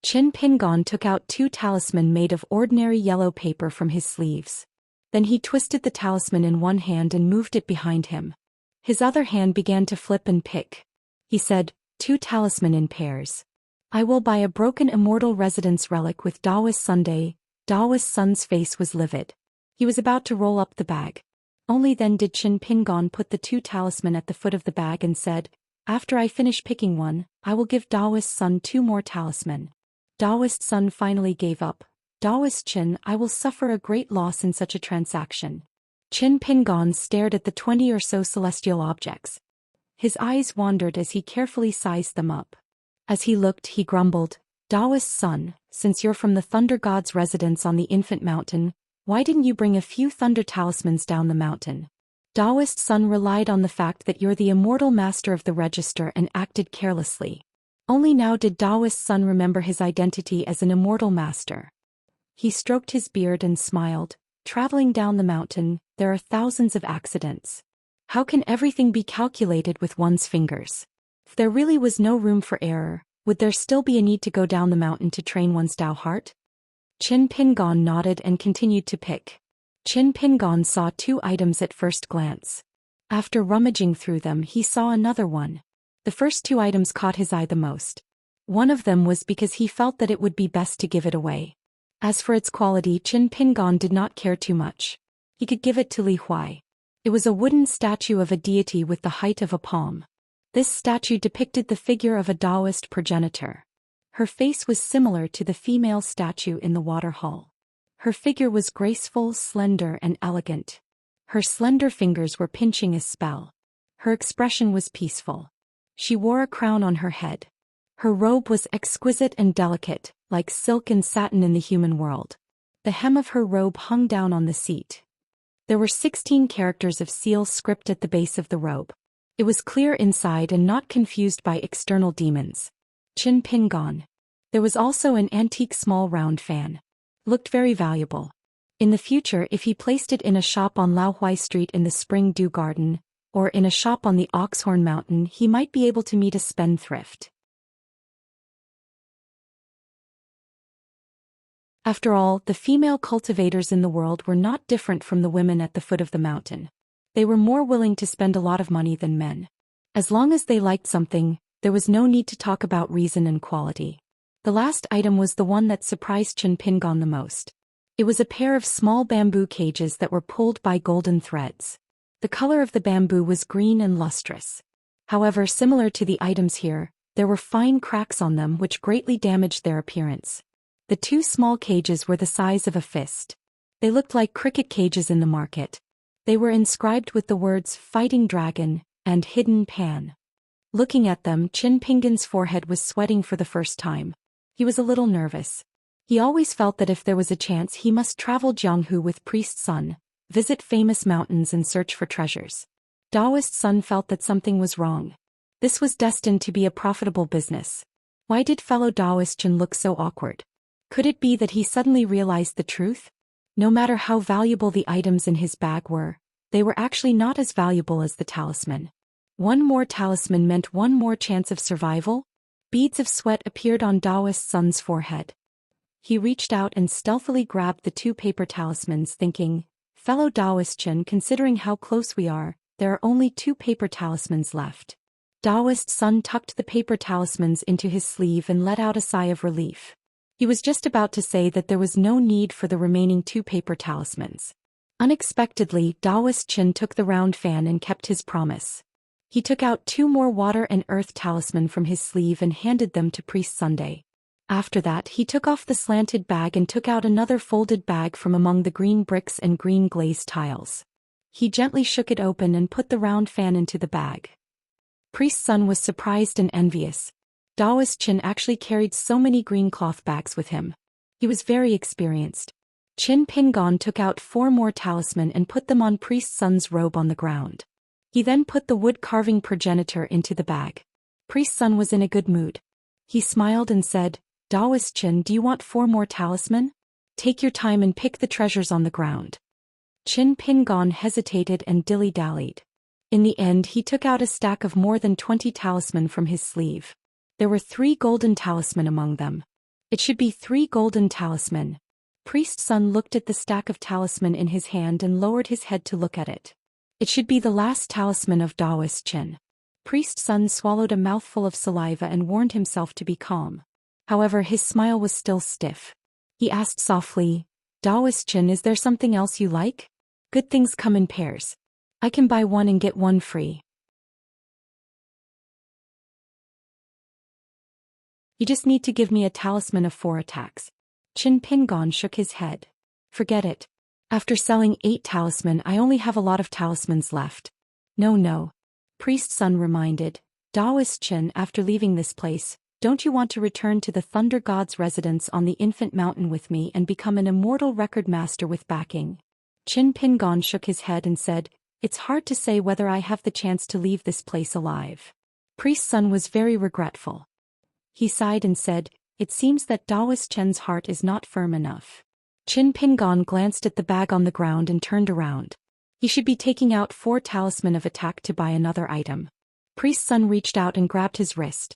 Qin Pingon took out 2 talisman made of ordinary yellow paper from his sleeves. Then he twisted the talisman in one hand and moved it behind him. His other hand began to flip and pick. He said, 2 talisman in pairs. I will buy a broken immortal residence relic with Daoist Sunday." Daoist's son's face was livid. He was about to roll up the bag. Only then did Qin Pingon put the 2 talisman at the foot of the bag and said, "After I finish picking one, I will give Daoist's son 2 more talisman." Daoist's son finally gave up. "Daoist Qin, I will suffer a great loss in such a transaction. Qin Pingon stared at the 20 or so celestial objects. His eyes wandered as he carefully sized them up. As he looked, he grumbled, Daoist son, since you're from the Thunder God's residence on the Infant Mountain, why didn't you bring a few thunder talismans down the mountain? Daoist son relied on the fact that you're the immortal master of the register and acted carelessly. Only now did Daoist son remember his identity as an immortal master. He stroked his beard and smiled. Traveling down the mountain, there are thousands of accidents. How can everything be calculated with one's fingers? If there really was no room for error, would there still be a need to go down the mountain to train one's Dao heart? Qin Pingon nodded and continued to pick. Qin Pingon saw 2 items at first glance. After rummaging through them, he saw another one. The first 2 items caught his eye the most. One of them was because he felt that it would be best to give it away. As for its quality, Qin Pingon did not care too much. He could give it to Li Huai. It was a wooden statue of a deity with the height of a palm. This statue depicted the figure of a Daoist progenitor. Her face was similar to the female statue in the water hall. Her figure was graceful, slender, and elegant. Her slender fingers were pinching a spell. Her expression was peaceful. She wore a crown on her head. Her robe was exquisite and delicate, like silk and satin in the human world. The hem of her robe hung down on the seat. There were 16 characters of seal script at the base of the robe. It was clear inside and not confused by external demons. Qin Pingon. There was also an antique small round fan. Looked very valuable. In the future, if he placed it in a shop on Laohuai Street in the Spring Dew Garden, or in a shop on the Oxhorn Mountain, he might be able to meet a spendthrift. After all, the female cultivators in the world were not different from the women at the foot of the mountain. They were more willing to spend a lot of money than men. As long as they liked something, there was no need to talk about reason and quality. The last item was the one that surprised Qin Pingon the most. It was a pair of small bamboo cages that were pulled by golden threads. The color of the bamboo was green and lustrous. However, similar to the items here, there were fine cracks on them which greatly damaged their appearance. The 2 small cages were the size of a fist. They looked like cricket cages in the market. They were inscribed with the words Fighting Dragon and Hidden Pan. Looking at them, Qin Pingon's forehead was sweating for the first time. He was a little nervous. He always felt that if there was a chance he must travel Jianghu with Priest Sun, visit famous mountains and search for treasures. Daoist Sun felt that something was wrong. This was destined to be a profitable business. Why did fellow Daoist Qin look so awkward? Could it be that he suddenly realized the truth? No matter how valuable the items in his bag were, they were actually not as valuable as the talisman. One more talisman meant one more chance of survival. Beads of sweat appeared on Daoist Sun's forehead. He reached out and stealthily grabbed the 2 paper talismans, thinking, fellow Daoist Qin, considering how close we are, there are only 2 paper talismans left. Daoist Sun tucked the paper talismans into his sleeve and let out a sigh of relief. He was just about to say that there was no need for the remaining 2 paper talismans. Unexpectedly, Daoist Qin took the round fan and kept his promise. He took out 2 more water and earth talisman from his sleeve and handed them to Priest Sunday. After that, he took off the slanted bag and took out another folded bag from among the green bricks and green glazed tiles. He gently shook it open and put the round fan into the bag. Priest Sun was surprised and envious. Daoist Qin actually carried so many green cloth bags with him. He was very experienced. Qin Pingon took out 4 more talisman and put them on Priest Sun's robe on the ground. He then put the wood carving progenitor into the bag. Priest Sun was in a good mood. He smiled and said, Daoist Qin, do you want 4 more talisman? Take your time and pick the treasures on the ground. Qin Pingon hesitated and dilly-dallied. In the end, he took out a stack of more than 20 talisman from his sleeve. There were 3 golden talisman among them. It should be 3 golden talisman. Priest Sun looked at the stack of talisman in his hand and lowered his head to look at it. It should be the last talisman of Daoist Qin. Priest Sun swallowed a mouthful of saliva and warned himself to be calm. However, his smile was still stiff. He asked softly, Daoist Qin, is there something else you like? Good things come in pairs. I can buy 1 and get 1 free. You just need to give me a talisman of 4 attacks. Qin Pingon shook his head. Forget it. After selling 8 talisman, I only have a lot of talismans left. No. Priest's son reminded. Daoist Chen, after leaving this place, don't you want to return to the Thunder God's residence on the Infant Mountain with me and become an immortal record master with backing? Qin Pingon shook his head and said, it's hard to say whether I have the chance to leave this place alive. Priest's son was very regretful. He sighed and said, it seems that Daoist Chen's heart is not firm enough. Qin Pingon glanced at the bag on the ground and turned around. He should be taking out 4 talisman of attack to buy another item. Priest's son reached out and grabbed his wrist.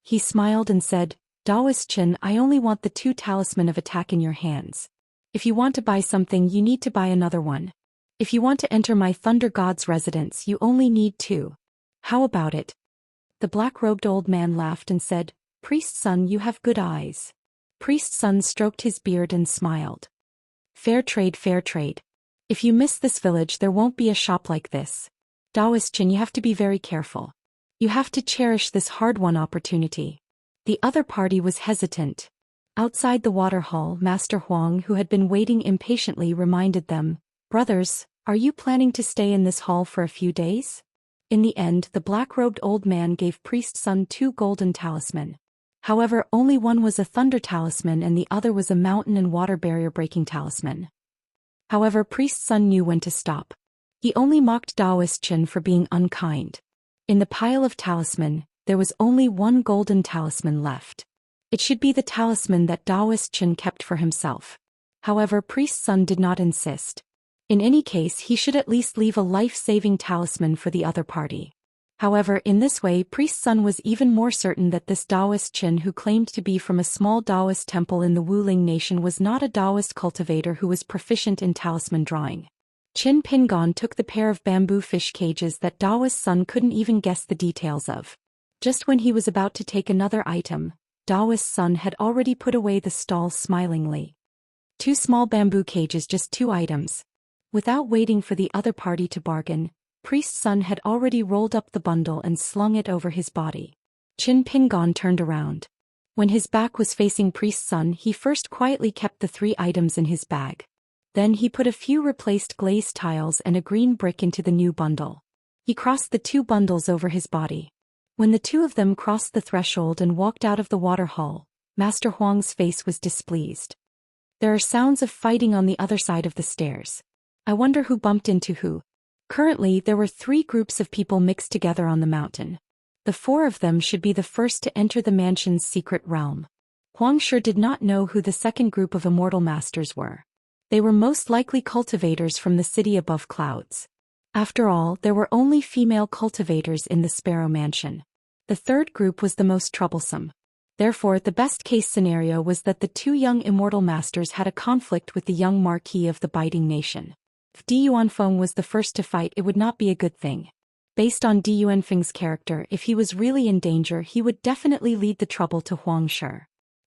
He smiled and said, Daoist Chen, I only want the 2 talisman of attack in your hands. If you want to buy something, you need to buy another one. If you want to enter my Thunder God's residence, you only need 2. How about it? The black-robed old man laughed and said, Priest's son, you have good eyes. Priest's son stroked his beard and smiled. Fair trade, fair trade. If you miss this village, there won't be a shop like this. Daoist Chen, you have to be very careful. You have to cherish this hard-won opportunity. The other party was hesitant. Outside the water hall, Master Huang, who had been waiting impatiently, reminded them, brothers, are you planning to stay in this hall for a few days? In the end, the black-robed old man gave Priest's son 2 golden talisman. However, only one was a thunder talisman and the other was a mountain and water barrier breaking talisman. However, Priest's son knew when to stop. He only mocked Daoist Chen for being unkind. In the pile of talisman, there was only 1 golden talisman left. It should be the talisman that Daoist Chen kept for himself. However, Priest's son did not insist. In any case, he should at least leave a life-saving talisman for the other party. However, in this way, Priest's son was even more certain that this Daoist Chen, who claimed to be from a small Daoist temple in the Wuling nation, was not a Daoist cultivator who was proficient in talisman drawing. Qin Pingon took the pair of bamboo fish cages that Daoist's son couldn't even guess the details of. Just when he was about to take another item, Daoist's son had already put away the stall smilingly. 2 small bamboo cages, just 2 items. Without waiting for the other party to bargain, Priest's son had already rolled up the bundle and slung it over his body. Qin Pingon turned around. When his back was facing Priest's son, he first quietly kept the 3 items in his bag. Then he put a few replaced glazed tiles and a green brick into the new bundle. He crossed the 2 bundles over his body. When the 2 of them crossed the threshold and walked out of the water hall, Master Huang's face was displeased. There are sounds of fighting on the other side of the stairs. I wonder who bumped into who. Currently, there were 3 groups of people mixed together on the mountain. The 4 of them should be the first to enter the mansion's secret realm. Huang sure did not know who the second group of immortal masters were. They were most likely cultivators from the city above clouds. After all, there were only female cultivators in the Sparrow Mansion. The third group was the most troublesome. Therefore, the best-case scenario was that the 2 young immortal masters had a conflict with the young Marquis of the Biting Nation. If Di Yuanfeng was the first to fight, it would not be a good thing. Based on Di Yuanfeng's character, if he was really in danger, he would definitely lead the trouble to Huang Shi.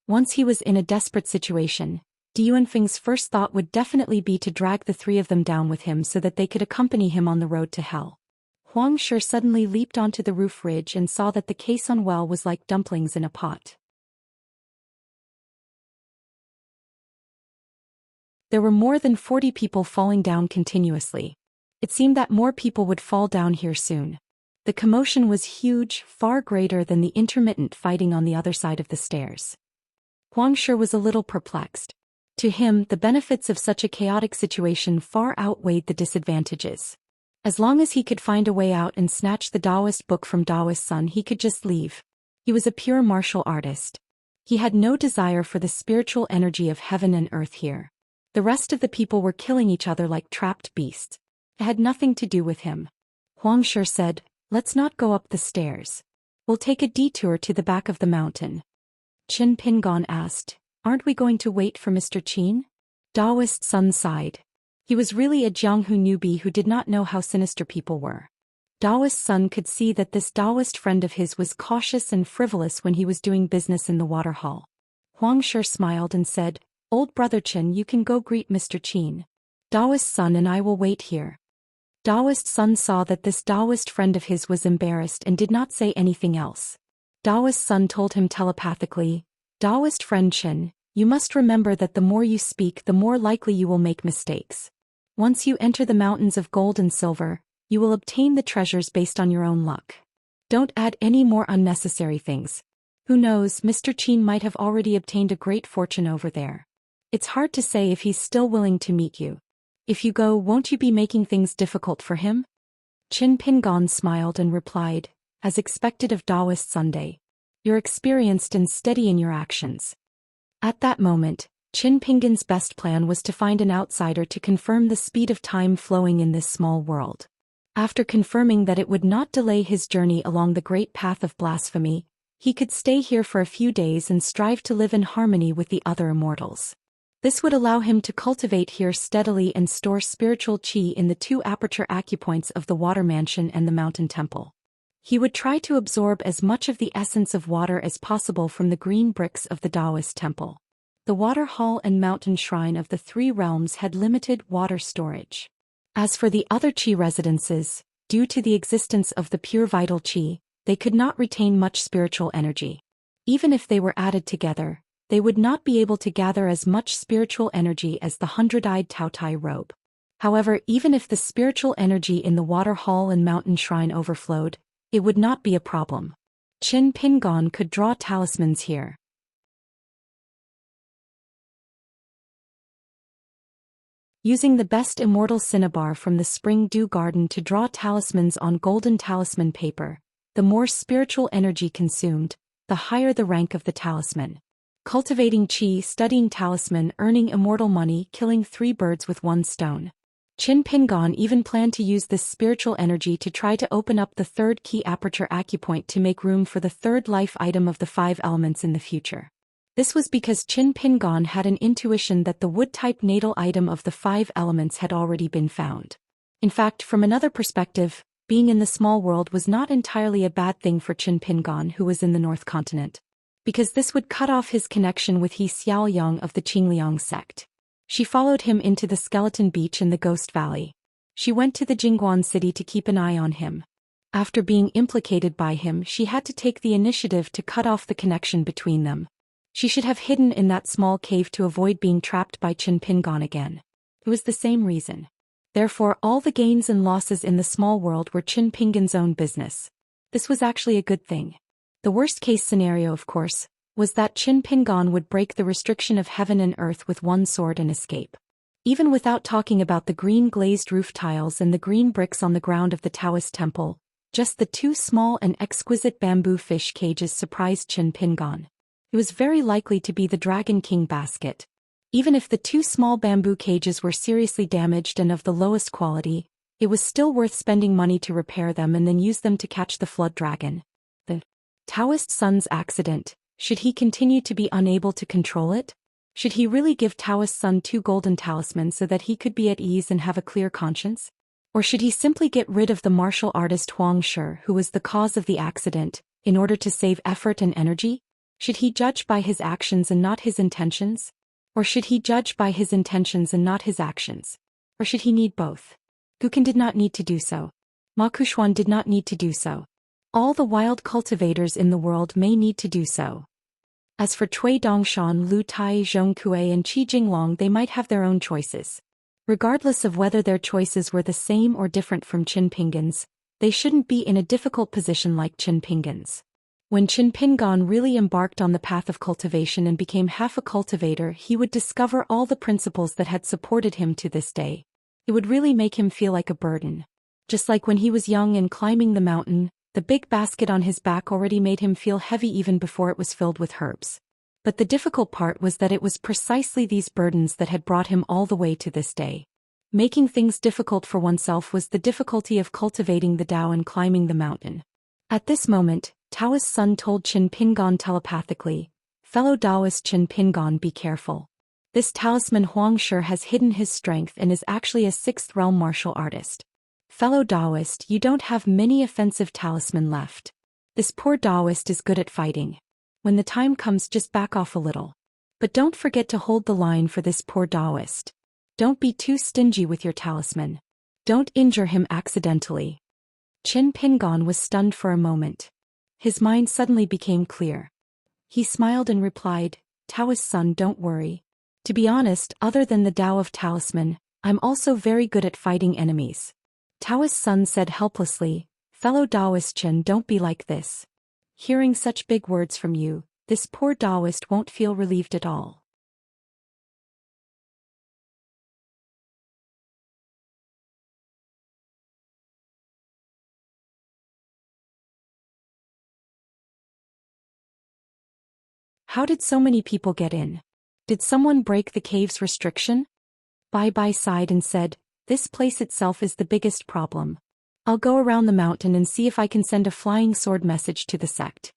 Once he was in a desperate situation, Di Yuanfeng's first thought would definitely be to drag the 3 of them down with him so that they could accompany him on the road to hell. Huang Shi suddenly leaped onto the roof ridge and saw that the caisson well was like dumplings in a pot. There were more than 40 people falling down continuously. It seemed that more people would fall down here soon. The commotion was huge, far greater than the intermittent fighting on the other side of the stairs. Huang Shi was a little perplexed. To him, the benefits of such a chaotic situation far outweighed the disadvantages. As long as he could find a way out and snatch the Daoist book from Daoist's son, he could just leave. He was a pure martial artist. He had no desire for the spiritual energy of heaven and earth here. The rest of the people were killing each other like trapped beasts. It had nothing to do with him. Huang Shi said, let's not go up the stairs. We'll take a detour to the back of the mountain. Qin Pingon asked, aren't we going to wait for Mr. Qin? Daoist's son sighed. He was really a Jianghu newbie who did not know how sinister people were. Daoist's son could see that this Daoist friend of his was cautious and frivolous when he was doing business in the water hall. Huang Shi smiled and said, old brother Qin, you can go greet Mr. Qin. Daoist's son and I will wait here. Daoist's son saw that this Daoist friend of his was embarrassed and did not say anything else. Daoist's son told him telepathically, Daoist friend Qin, you must remember that the more you speak, the more likely you will make mistakes. Once you enter the mountains of gold and silver, you will obtain the treasures based on your own luck. Don't add any more unnecessary things. Who knows, Mr. Qin might have already obtained a great fortune over there. It's hard to say if he's still willing to meet you. If you go, won't you be making things difficult for him? Qin Pingon smiled and replied, as expected of Daoist Sunday. You're experienced and steady in your actions. At that moment, Qin Pingon's best plan was to find an outsider to confirm the speed of time flowing in this small world. After confirming that it would not delay his journey along the great path of blasphemy, he could stay here for a few days and strive to live in harmony with the other immortals. This would allow him to cultivate here steadily and store spiritual qi in the two aperture acupoints of the water mansion and the mountain temple. He would try to absorb as much of the essence of water as possible from the green bricks of the Daoist temple. The water hall and mountain shrine of the three realms had limited water storage. As for the other qi residences, due to the existence of the pure vital qi, they could not retain much spiritual energy. Even if they were added together, they would not be able to gather as much spiritual energy as the 100-eyed Taotai robe. However, even if the spiritual energy in the water hall and mountain shrine overflowed, it would not be a problem. Qin Pingon could draw talismans here. Using the best immortal cinnabar from the Spring Dew Garden to draw talismans on golden talisman paper, the more spiritual energy consumed, the higher the rank of the talisman. Cultivating qi, studying talisman, earning immortal money, killing 3 birds with 1 stone. Qin Pingon even planned to use this spiritual energy to try to open up the 3rd key aperture acupoint to make room for the 3rd life item of the 5 elements in the future. This was because Qin Pingon had an intuition that the wood-type natal item of the 5 elements had already been found. In fact, from another perspective, being in the small world was not entirely a bad thing for Qin Pingon, who was in the North Continent, because this would cut off his connection with He Xiaoyang of the Qingliang sect. She followed him into the Skeleton Beach in the Ghost Valley. She went to the Jingguan city to keep an eye on him. After being implicated by him, she had to take the initiative to cut off the connection between them. She should have hidden in that small cave to avoid being trapped by Qin Pingon again. It was the same reason. Therefore, all the gains and losses in the small world were Qin Pingon's own business. This was actually a good thing. The worst-case scenario, of course, was that Qin Pingon would break the restriction of heaven and earth with 1 sword and escape. Even without talking about the green glazed roof tiles and the green bricks on the ground of the Taoist temple, just the 2 small and exquisite bamboo fish cages surprised Qin Pingon. It was very likely to be the Dragon King basket. Even if the 2 small bamboo cages were seriously damaged and of the lowest quality, it was still worth spending money to repair them and then use them to catch the flood dragon. The Taoist son's accident, should he continue to be unable to control it? Should he really give Taoist son 2 golden talismans so that he could be at ease and have a clear conscience? Or should he simply get rid of the martial artist Huang Shi, who was the cause of the accident, in order to save effort and energy? Should he judge by his actions and not his intentions? Or should he judge by his intentions and not his actions? Or should he need both? Guqin did not need to do so. Ma Kuxuan did not need to do so. All the wild cultivators in the world may need to do so. As for Cui Dongshan, Lu Tai, Zhong Kue and Qi Jinglong, they might have their own choices. Regardless of whether their choices were the same or different from Qin Pingon's, they shouldn't be in a difficult position like Qin Pingon's. When Qin Pingon really embarked on the path of cultivation and became half a cultivator, he would discover all the principles that had supported him to this day. It would really make him feel like a burden. Just like when he was young and climbing the mountain, the big basket on his back already made him feel heavy even before it was filled with herbs. But the difficult part was that it was precisely these burdens that had brought him all the way to this day. Making things difficult for oneself was the difficulty of cultivating the Tao and climbing the mountain. At this moment, Taoist son told Qin Pingon telepathically, "Fellow Daoist Qin Pingon, be careful. This talisman Huang Shi has hidden his strength and is actually a 6th realm martial artist. Fellow Daoist, you don't have many offensive talisman left. This poor Daoist is good at fighting. When the time comes, just back off a little. But don't forget to hold the line for this poor Daoist. Don't be too stingy with your talisman. Don't injure him accidentally." Qin Pingon was stunned for a moment. His mind suddenly became clear. He smiled and replied, "Taoist son, don't worry. To be honest, other than the Tao of Talisman, I'm also very good at fighting enemies. Taoist's son said helplessly, fellow Daoist Chen, don't be like this. Hearing such big words from you, this poor Daoist won't feel relieved at all. How did so many people get in? Did someone break the cave's restriction? Bai sighed and said, this place itself is the biggest problem. I'll go around the mountain and see if I can send a flying sword message to the sect.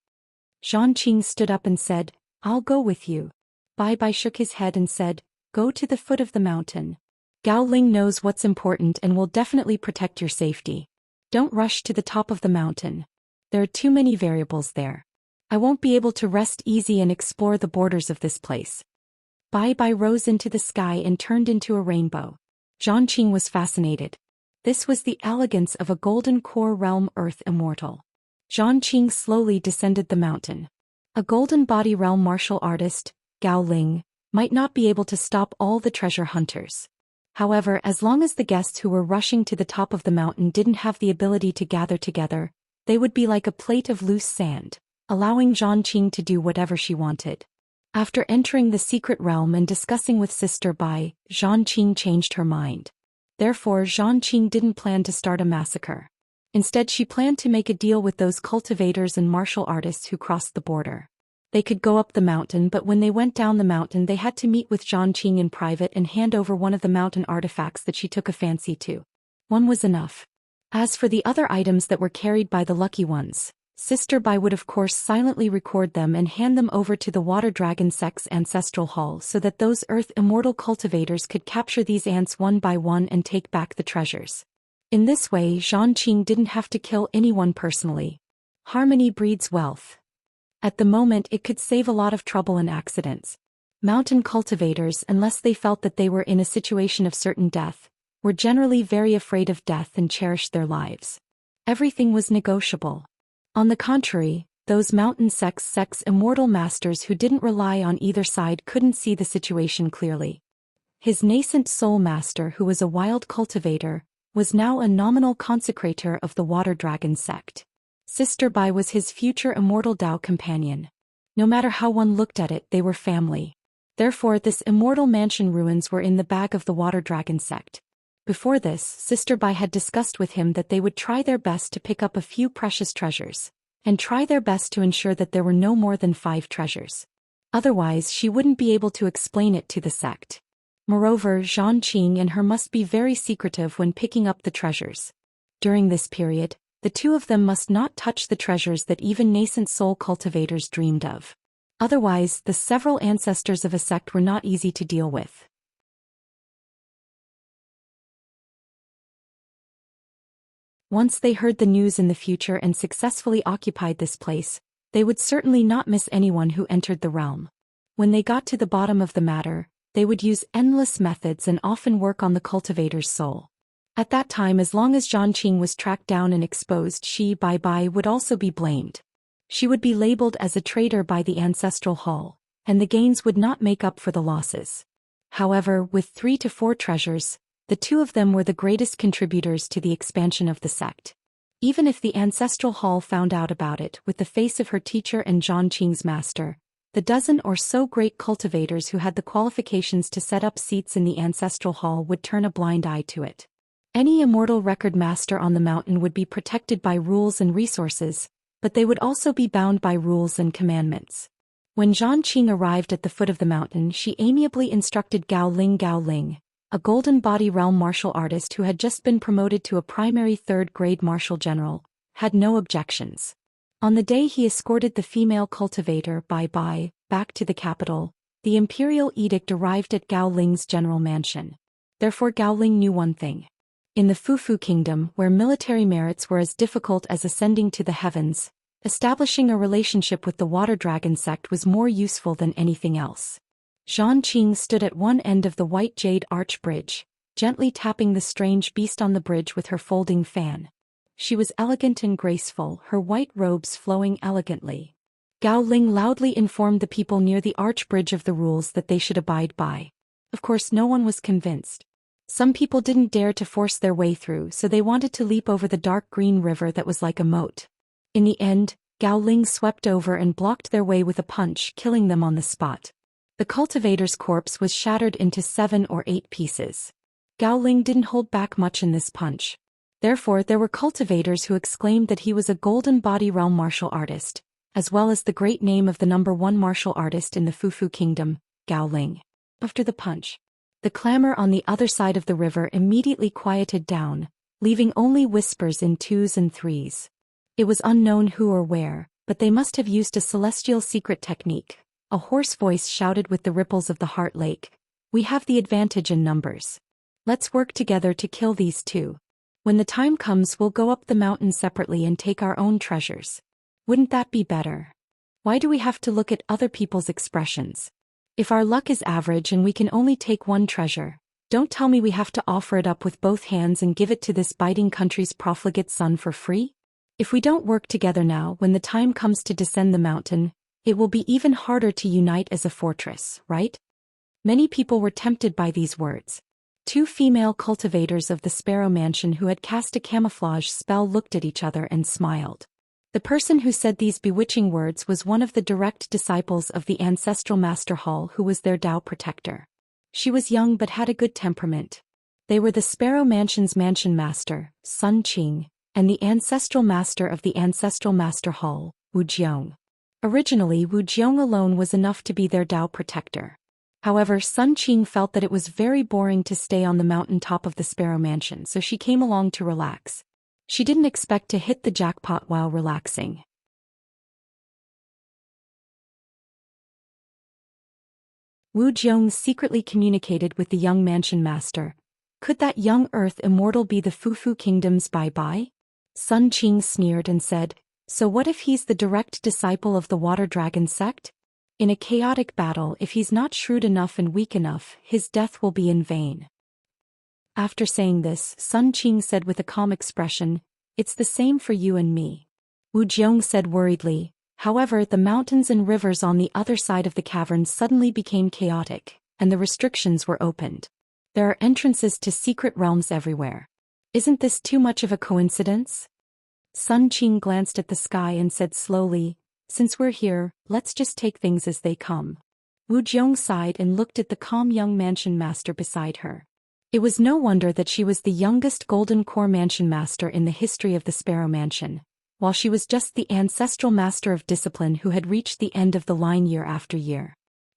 Zhang stood up and said, I'll go with you. Bai shook his head and said, go to the foot of the mountain. Gao Ling knows what's important and will definitely protect your safety. Don't rush to the top of the mountain. There are too many variables there. I won't be able to rest easy and explore the borders of this place. Bai rose into the sky and turned into a rainbow. Zhang was fascinated. This was the elegance of a golden core realm earth immortal. Zhang slowly descended the mountain. A golden body realm martial artist, Gao Ling, might not be able to stop all the treasure hunters. However, as long as the guests who were rushing to the top of the mountain didn't have the ability to gather together, they would be like a plate of loose sand, allowing Zhang to do whatever she wanted. After entering the secret realm and discussing with Sister Bai, Zhang changed her mind. Therefore, Zhang didn't plan to start a massacre. Instead, she planned to make a deal with those cultivators and martial artists who crossed the border. They could go up the mountain, but when they went down the mountain they had to meet with Zhang in private and hand over one of the mountain artifacts that she took a fancy to. One was enough. As for the other items that were carried by the lucky ones, Sister Bai would of course silently record them and hand them over to the Water Dragon sect's ancestral hall so that those Earth Immortal cultivators could capture these ants one by one and take back the treasures. In this way, Zhang didn't have to kill anyone personally. Harmony breeds wealth. At the moment it could save a lot of trouble and accidents. Mountain cultivators, unless they felt that they were in a situation of certain death, were generally very afraid of death and cherished their lives. Everything was negotiable. On the contrary, those mountain sect's immortal masters who didn't rely on either side couldn't see the situation clearly. His nascent soul master, who was a wild cultivator, was now a nominal consecrator of the Water Dragon sect. Sister Bai was his future immortal Dao companion. No matter how one looked at it, they were family. Therefore, this immortal mansion ruins were in the bag of the Water Dragon sect. Before this, Sister Bai had discussed with him that they would try their best to pick up a few precious treasures, and try their best to ensure that there were no more than 5 treasures. Otherwise, she wouldn't be able to explain it to the sect. Moreover, Zhang and her must be very secretive when picking up the treasures. During this period, the two of them must not touch the treasures that even nascent soul cultivators dreamed of. Otherwise, the several ancestors of a sect were not easy to deal with. Once they heard the news in the future and successfully occupied this place, they would certainly not miss anyone who entered the realm. When they got to the bottom of the matter, they would use endless methods and often work on the cultivator's soul. At that time, as long as Zhang was tracked down and exposed, she Bai would also be blamed. She would be labeled as a traitor by the ancestral hall, and the gains would not make up for the losses. However, with 3 to 4 treasures, the two of them were the greatest contributors to the expansion of the sect. Even if the ancestral hall found out about it, with the face of her teacher and Zhang master, the dozen or so great cultivators who had the qualifications to set up seats in the ancestral hall would turn a blind eye to it. Any immortal record master on the mountain would be protected by rules and resources, but they would also be bound by rules and commandments. When Zhang arrived at the foot of the mountain, she amiably instructed Gao Ling, a golden body realm martial artist who had just been promoted to a primary 3rd-grade martial general, had no objections. On the day he escorted the female cultivator Bai back to the capital, the imperial edict arrived at Gao Ling's general mansion. Therefore Gao Ling knew one thing. In the Fufu kingdom, where military merits were as difficult as ascending to the heavens, establishing a relationship with the Water Dragon sect was more useful than anything else. Zhang stood at one end of the white jade arch bridge, gently tapping the strange beast on the bridge with her folding fan. She was elegant and graceful, her white robes flowing elegantly. Gao Ling loudly informed the people near the arch bridge of the rules that they should abide by. Of course, no one was convinced. Some people didn't dare to force their way through, so they wanted to leap over the dark green river that was like a moat. In the end, Gao Ling swept over and blocked their way with a punch, killing them on the spot. The cultivator's corpse was shattered into 7 or 8 pieces. Gao Ling didn't hold back much in this punch. Therefore, there were cultivators who exclaimed that he was a golden body realm martial artist, as well as the great name of the #1 martial artist in the Fufu Kingdom, Gao Ling. After the punch, the clamor on the other side of the river immediately quieted down, leaving only whispers in 2s and 3s. It was unknown who or where, but they must have used a celestial secret technique. A hoarse voice shouted with the ripples of the Heart Lake, "We have the advantage in numbers. Let's work together to kill these two. When the time comes, we'll go up the mountain separately and take our own treasures. Wouldn't that be better? Why do we have to look at other people's expressions? If our luck is average and we can only take one treasure, don't tell me we have to offer it up with both hands and give it to this biting country's profligate son for free? If we don't work together now, when the time comes to descend the mountain, it will be even harder to unite as a fortress, right?" Many people were tempted by these words. 2 female cultivators of the Sparrow Mansion who had cast a camouflage spell looked at each other and smiled. The person who said these bewitching words was one of the direct disciples of the ancestral Master Hall, who was their Tao protector. She was young but had a good temperament. They were the Sparrow Mansion's mansion master, Sun Qing, and the ancestral master of the ancestral Master Hall, Wu Jiong. Originally, Wu Jiong alone was enough to be their Tao protector. However, Sun Qing felt that it was very boring to stay on the mountain top of the Sparrow Mansion, so she came along to relax. She didn't expect to hit the jackpot while relaxing. Wu Jiong secretly communicated with the young mansion master. Could that young earth immortal be the Fufu Kingdom's bye-bye? Sun Qing sneered and said, "So what if he's the direct disciple of the Water Dragon sect? In a chaotic battle, if he's not shrewd enough and weak enough, his death will be in vain." After saying this, Sun Qing said with a calm expression, "It's the same for you and me." Wu Jiong said worriedly, "However, the mountains and rivers on the other side of the cavern suddenly became chaotic, and the restrictions were opened. There are entrances to secret realms everywhere. Isn't this too much of a coincidence?" Sun Qing glanced at the sky and said slowly, "Since we're here, let's just take things as they come." Wu Jiong sighed and looked at the calm young mansion master beside her. It was no wonder that she was the youngest Golden Core Mansion Master in the history of the Sparrow Mansion, while she was just the ancestral Master of Discipline who had reached the end of the line year after year.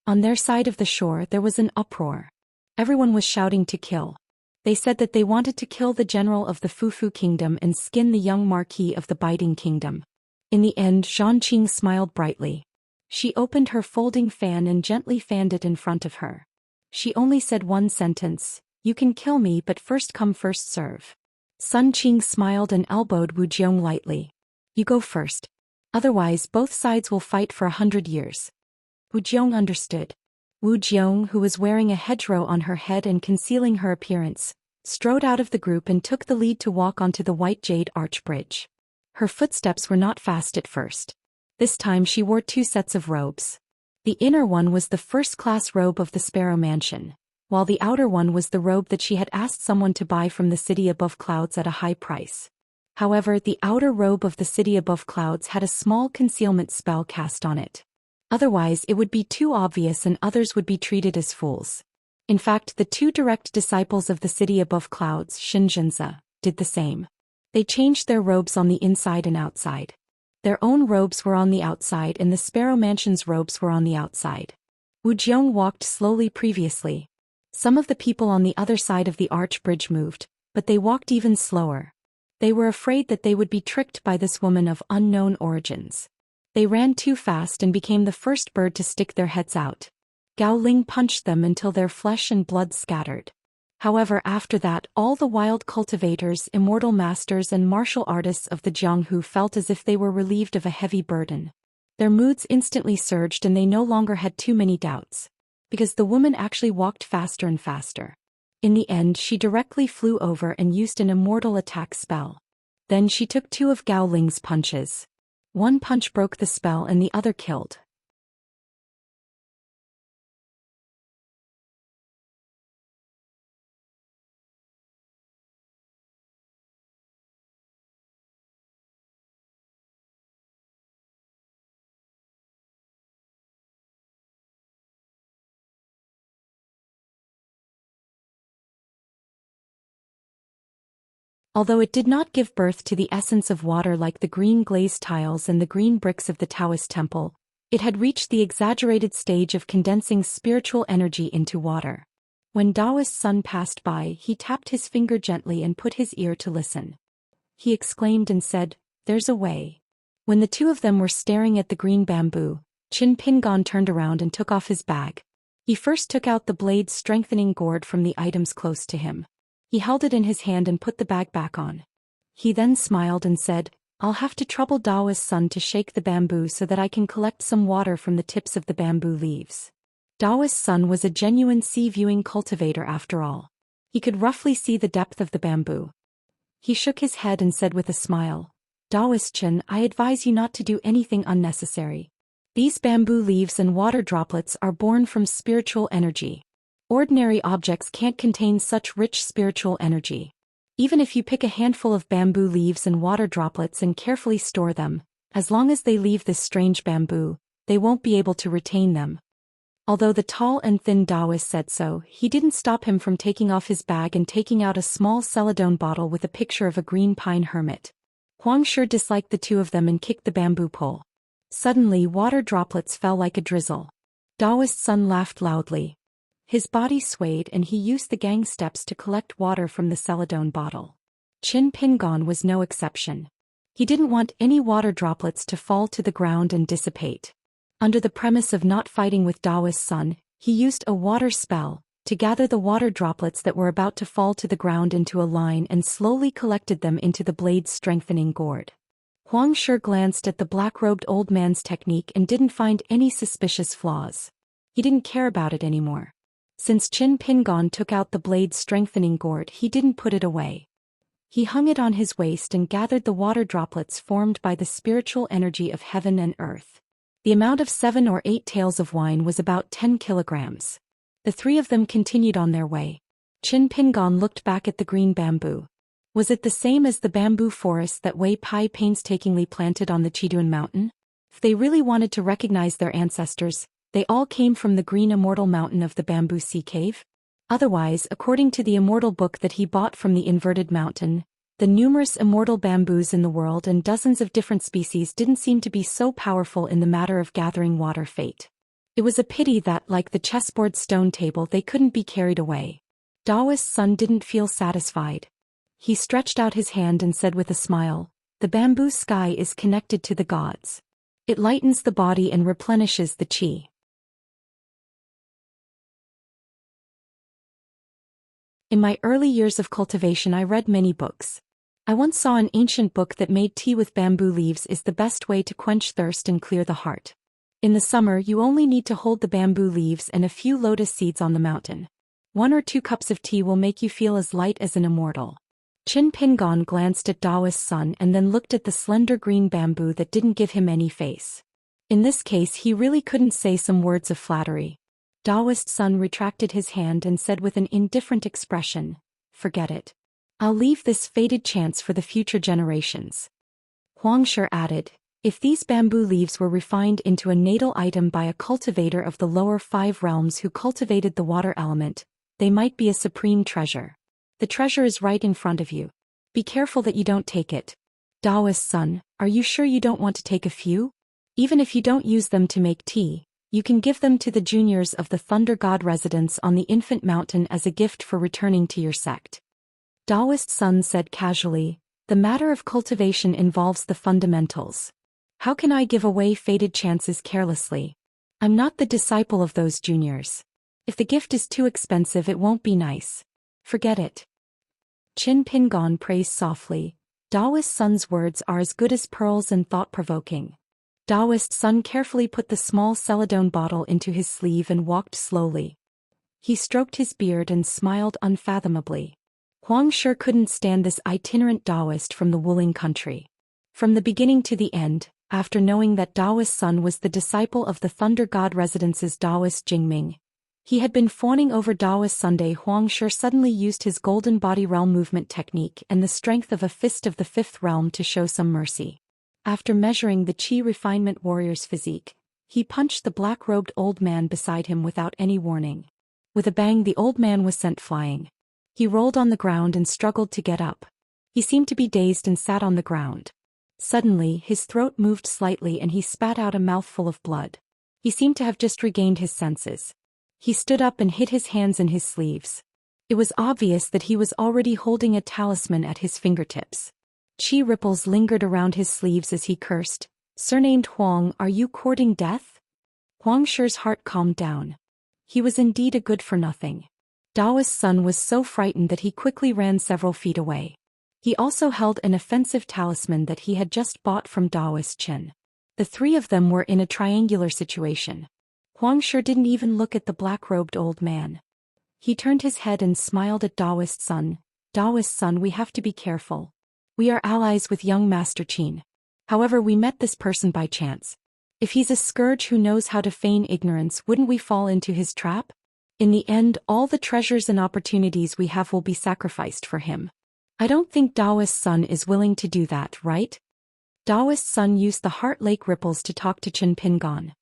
On their side of the shore there was an uproar. Everyone was shouting to kill. They said that they wanted to kill the general of the Fufu Kingdom and skin the young Marquis of the Biting Kingdom. In the end, Zhang Qing smiled brightly. She opened her folding fan and gently fanned it in front of her. She only said one sentence, "You can kill me, but first come first serve." Sun Qing smiled and elbowed Wu Jiong lightly. "You go first. Otherwise both sides will fight for 100 years. Wu Jiong understood. Wu Jiong, who was wearing a hedgerow on her head and concealing her appearance, strode out of the group and took the lead to walk onto the white jade arch bridge. Her footsteps were not fast at first. This time she wore 2 sets of robes. The inner one was the first-class robe of the Sparrow Mansion, while the outer one was the robe that she had asked someone to buy from the city above clouds at a high price. However, the outer robe of the city above clouds had a small concealment spell cast on it. Otherwise, it would be too obvious and others would be treated as fools. In fact, the 2 direct disciples of the city above clouds, Xianxia, did the same. They changed their robes on the inside and outside. Their own robes were on the outside and the Sparrow Mansion's robes were on the outside. Wu Jiong walked slowly previously. Some of the people on the other side of the arch bridge moved, but they walked even slower. They were afraid that they would be tricked by this woman of unknown origins. They ran too fast and became the first bird to stick their heads out. Gao Ling punched them until their flesh and blood scattered. However, after that, all the wild cultivators, immortal masters and martial artists of the Jianghu felt as if they were relieved of a heavy burden. Their moods instantly surged and they no longer had too many doubts. Because the woman actually walked faster and faster. In the end, she directly flew over and used an immortal attack spell. Then she took 2 of Gao Ling's punches. One punch broke the spell and the other killed. Although it did not give birth to the essence of water like the green glazed tiles and the green bricks of the Taoist temple, it had reached the exaggerated stage of condensing spiritual energy into water. When Daoist's son passed by, he tapped his finger gently and put his ear to listen. He exclaimed and said, "There's a way." When the two of them were staring at the green bamboo, Qin Pingon turned around and took off his bag. He first took out the blade-strengthening gourd from the items close to him. He held it in his hand and put the bag back on. He then smiled and said, "I'll have to trouble Daoist's son to shake the bamboo so that I can collect some water from the tips of the bamboo leaves." Daoist's son was a genuine sea-viewing cultivator after all. He could roughly see the depth of the bamboo. He shook his head and said with a smile, "Daoist Chen, I advise you not to do anything unnecessary. These bamboo leaves and water droplets are born from spiritual energy. Ordinary objects can't contain such rich spiritual energy. Even if you pick a handful of bamboo leaves and water droplets and carefully store them, as long as they leave this strange bamboo, they won't be able to retain them." Although the tall and thin Daoist said so, he didn't stop him from taking off his bag and taking out a small celadone bottle with a picture of a green pine hermit. Huang Shi disliked the two of them and kicked the bamboo pole. Suddenly water droplets fell like a drizzle. Daoist's son laughed loudly. His body swayed and he used the gang steps to collect water from the celadone bottle. Qin Pingon was no exception. He didn't want any water droplets to fall to the ground and dissipate. Under the premise of not fighting with Daoist's son, he used a water spell to gather the water droplets that were about to fall to the ground into a line and slowly collected them into the blade-strengthening gourd. Huang Shi glanced at the black-robed old man's technique and didn't find any suspicious flaws. He didn't care about it anymore. Since Qin Pingon took out the blade-strengthening gourd, he didn't put it away. He hung it on his waist and gathered the water droplets formed by the spiritual energy of heaven and earth. The amount of 7 or 8 taels of wine was about 10 kilograms. The three of them continued on their way. Qin Pingon looked back at the green bamboo. Was it the same as the bamboo forest that Wei Pai painstakingly planted on the Chiduan mountain? If they really wanted to recognize their ancestors, they all came from the green Immortal mountain of the Bamboo Sea Cave? Otherwise, according to the Immortal book that he bought from the inverted mountain, the numerous immortal bamboos in the world and dozens of different species didn't seem to be so powerful in the matter of gathering water fate. It was a pity that, like the chessboard stone table, they couldn't be carried away. Daoist's son didn't feel satisfied. He stretched out his hand and said with a smile, "The bamboo sky is connected to the gods. It lightens the body and replenishes the qi." In my early years of cultivation, I read many books. I once saw an ancient book that made tea with bamboo leaves is the best way to quench thirst and clear the heart. In the summer, you only need to hold the bamboo leaves and a few lotus seeds on the mountain. 1 or 2 cups of tea will make you feel as light as an immortal. Qin Pingon glanced at Daoist's son and then looked at the slender green bamboo that didn't give him any face. In this case, he really couldn't say some words of flattery. Daoist's son retracted his hand and said with an indifferent expression, "Forget it. I'll leave this fated chance for the future generations." Huang Shi added, "If these bamboo leaves were refined into a natal item by a cultivator of the lower 5 realms who cultivated the water element, they might be a supreme treasure. The treasure is right in front of you. Be careful that you don't take it. Daoist's son, are you sure you don't want to take a few? Even if you don't use them to make tea, you can give them to the juniors of the Thunder God residence on the Infant Mountain as a gift for returning to your sect." Daoist's son said casually, "The matter of cultivation involves the fundamentals. How can I give away fated chances carelessly? I'm not the disciple of those juniors. If the gift is too expensive, it won't be nice. Forget it." Qin Pingon praised softly, "Daoist's son's words are as good as pearls and thought-provoking." Daoist's son carefully put the small celadone bottle into his sleeve and walked slowly. He stroked his beard and smiled unfathomably. Huang Shi couldn't stand this itinerant Daoist from the Wuling country. From the beginning to the end, after knowing that Daoist's son was the disciple of the Thunder God Residence's Daoist Jingming, he had been fawning over Daoist Sunday. Huang Shi suddenly used his golden body realm movement technique and the strength of a fist of the 5th realm to show some mercy. After measuring the Qi refinement warrior's physique, he punched the black-robed old man beside him without any warning. With a bang, the old man was sent flying. He rolled on the ground and struggled to get up. He seemed to be dazed and sat on the ground. Suddenly, his throat moved slightly and he spat out a mouthful of blood. He seemed to have just regained his senses. He stood up and hid his hands in his sleeves. It was obvious that he was already holding a talisman at his fingertips. Chi ripples lingered around his sleeves as he cursed, "Surnamed Huang, are you courting death?" Huang Shi's heart calmed down. He was indeed a good-for-nothing. Daoist's son was so frightened that he quickly ran several feet away. He also held an offensive talisman that he had just bought from Daoist Qian. The three of them were in a triangular situation. Huang Shi didn't even look at the black-robed old man. He turned his head and smiled at Daoist's son. "Daoist's son, we have to be careful. We are allies with young Master Qin. However, we met this person by chance. If he's a scourge who knows how to feign ignorance, wouldn't we fall into his trap? In the end, all the treasures and opportunities we have will be sacrificed for him. I don't think Daoist's son is willing to do that, right?" Daoist's son used the Heart Lake ripples to talk to Qin Pingon.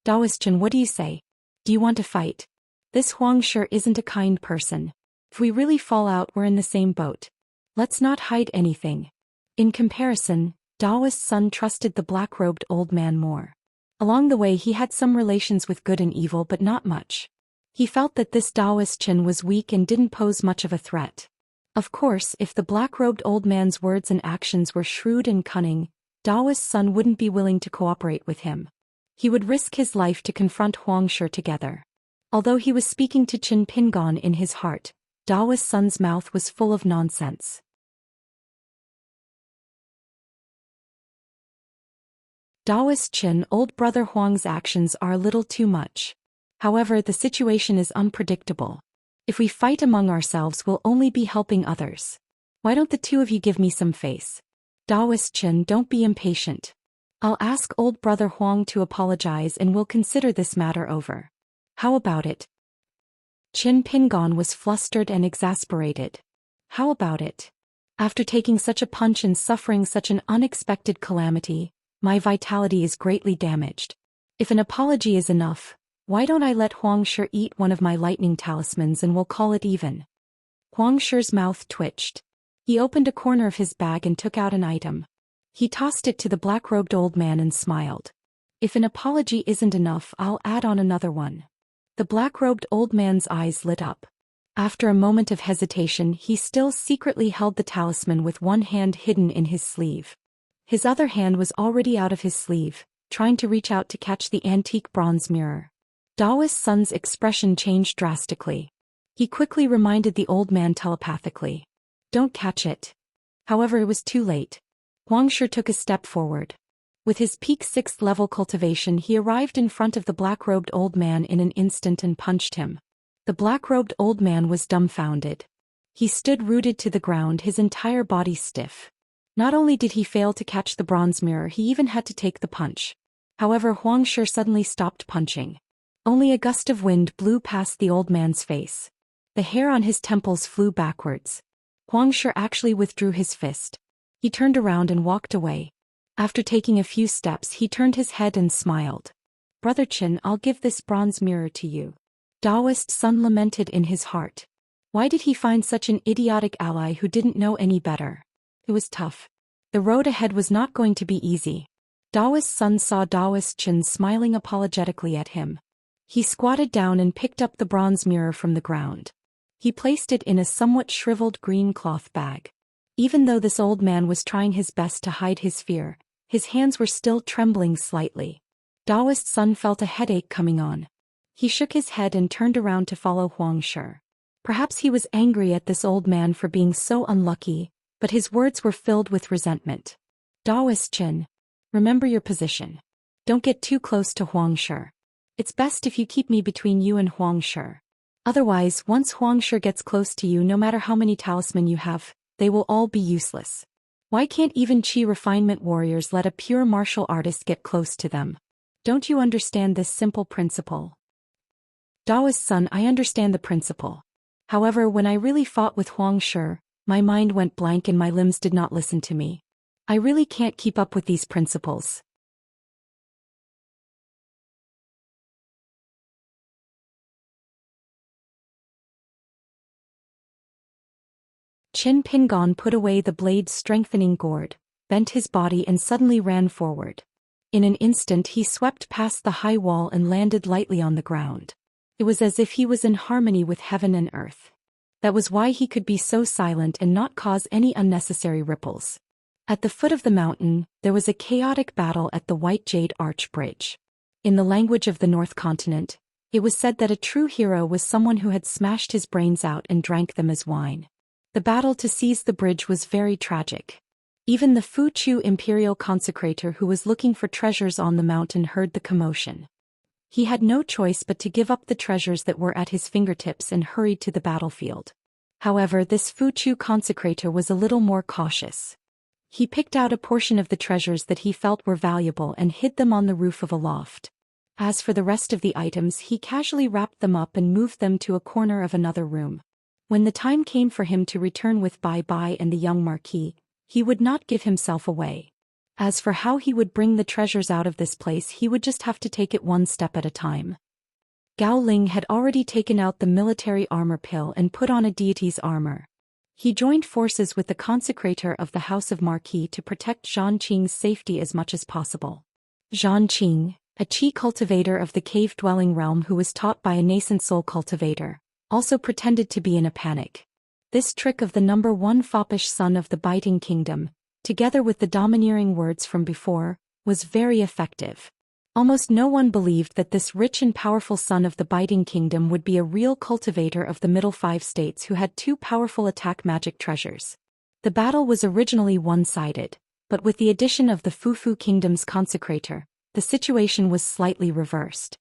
"Daoist Qin, what do you say? Do you want to fight? This Huang Shi isn't a kind person. If we really fall out, we're in the same boat. Let's not hide anything." In comparison, Daoist's son trusted the black-robed old man more. Along the way he had some relations with good and evil, but not much. He felt that this Daoist Qin was weak and didn't pose much of a threat. Of course, if the black-robed old man's words and actions were shrewd and cunning, Daoist's son wouldn't be willing to cooperate with him. He would risk his life to confront Huang Shi together. Although he was speaking to Qin Pingon in his heart, Daoist's son's mouth was full of nonsense. Daoist Qin, old brother Huang's actions are a little too much. However, the situation is unpredictable. If we fight among ourselves, we'll only be helping others. Why don't the two of you give me some face? Daoist Qin, don't be impatient. I'll ask old brother Huang to apologize and we'll consider this matter over. How about it? Qin Pingon was flustered and exasperated. How about it? After taking such a punch and suffering such an unexpected calamity, my vitality is greatly damaged. If an apology is enough, why don't I let Huang Shi eat one of my lightning talismans and we'll call it even? Huang Shi's mouth twitched. He opened a corner of his bag and took out an item. He tossed it to the black-robed old man and smiled. "If an apology isn't enough, I'll add on another one." The black-robed old man's eyes lit up. After a moment of hesitation, he still secretly held the talisman with one hand hidden in his sleeve. His other hand was already out of his sleeve, trying to reach out to catch the antique bronze mirror. Daoist's son's expression changed drastically. He quickly reminded the old man telepathically, "Don't catch it." However, it was too late. Huang Shi took a step forward. With his peak 6th level cultivation, he arrived in front of the black-robed old man in an instant and punched him. The black-robed old man was dumbfounded. He stood rooted to the ground, his entire body stiff. Not only did he fail to catch the bronze mirror, he even had to take the punch. However, Huang Shi suddenly stopped punching. Only a gust of wind blew past the old man's face. The hair on his temples flew backwards. Huang Shi actually withdrew his fist. He turned around and walked away. After taking a few steps, he turned his head and smiled. "Brother Qin, I'll give this bronze mirror to you." Daoist's son lamented in his heart. Why did he find such an idiotic ally who didn't know any better? It was tough. The road ahead was not going to be easy. Daoist's son saw Daoist Qin smiling apologetically at him. He squatted down and picked up the bronze mirror from the ground. He placed it in a somewhat shriveled green cloth bag. Even though this old man was trying his best to hide his fear, his hands were still trembling slightly. Daoist's son felt a headache coming on. He shook his head and turned around to follow Huang Shi. Perhaps he was angry at this old man for being so unlucky, but his words were filled with resentment. "Daoist Qin, remember your position. Don't get too close to Huang Shi. It's best if you keep me between you and Huang Shi. Otherwise, once Huang Shi gets close to you, no matter how many talisman you have, they will all be useless. Why can't even Qi refinement warriors let a pure martial artist get close to them? Don't you understand this simple principle?" "Daoist's son, I understand the principle. However, when I really fought with Huang Shi, my mind went blank and my limbs did not listen to me. I really can't keep up with these principles." Qin Pingon put away the blade's strengthening gourd, bent his body and suddenly ran forward. In an instant he swept past the high wall and landed lightly on the ground. It was as if he was in harmony with heaven and earth. That was why he could be so silent and not cause any unnecessary ripples. At the foot of the mountain, there was a chaotic battle at the White Jade Arch Bridge. In the language of the North Continent, it was said that a true hero was someone who had smashed his brains out and drank them as wine. The battle to seize the bridge was very tragic. Even the Fu Chu imperial consecrator who was looking for treasures on the mountain heard the commotion. He had no choice but to give up the treasures that were at his fingertips and hurried to the battlefield. However, this Fu Chu consecrator was a little more cautious. He picked out a portion of the treasures that he felt were valuable and hid them on the roof of a loft. As for the rest of the items, he casually wrapped them up and moved them to a corner of another room. When the time came for him to return with Bai Bai and the young Marquis, he would not give himself away. As for how he would bring the treasures out of this place, he would just have to take it one step at a time. Gao Ling had already taken out the military armor pill and put on a deity's armor. He joined forces with the consecrator of the House of Marquis to protect Zhang Qing's safety as much as possible. Zhang Qing, a Qi cultivator of the cave-dwelling realm who was taught by a nascent soul cultivator, also pretended to be in a panic. This trick of the number one foppish son of the Biting Kingdom, together with the domineering words from before, was very effective. Almost no one believed that this rich and powerful son of the Biting Kingdom would be a real cultivator of the Middle Five States who had two powerful attack magic treasures. The battle was originally one-sided, but with the addition of the Fufu Kingdom's consecrator, the situation was slightly reversed.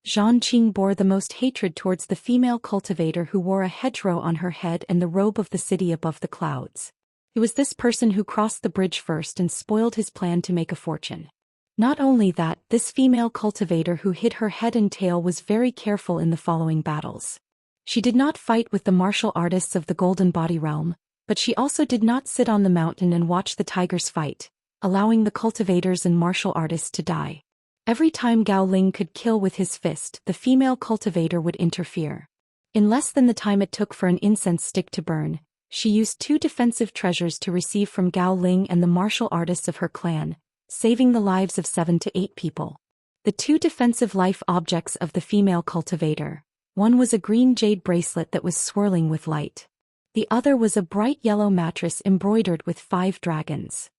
Zhang Qing bore the most hatred towards the female cultivator who wore a hedgerow on her head and the robe of the city above the clouds. It was this person who crossed the bridge first and spoiled his plan to make a fortune. Not only that, this female cultivator who hid her head and tail was very careful in the following battles. She did not fight with the martial artists of the Golden Body Realm, but she also did not sit on the mountain and watch the tigers fight, allowing the cultivators and martial artists to die. Every time Gao Ling could kill with his fist, the female cultivator would interfere. In less than the time it took for an incense stick to burn, she used two defensive treasures to receive from Gao Ling and the martial artists of her clan, saving the lives of 7 to 8 people. The two defensive life objects of the female cultivator, one was a green jade bracelet that was swirling with light. The other was a bright yellow mattress embroidered with 5 dragons.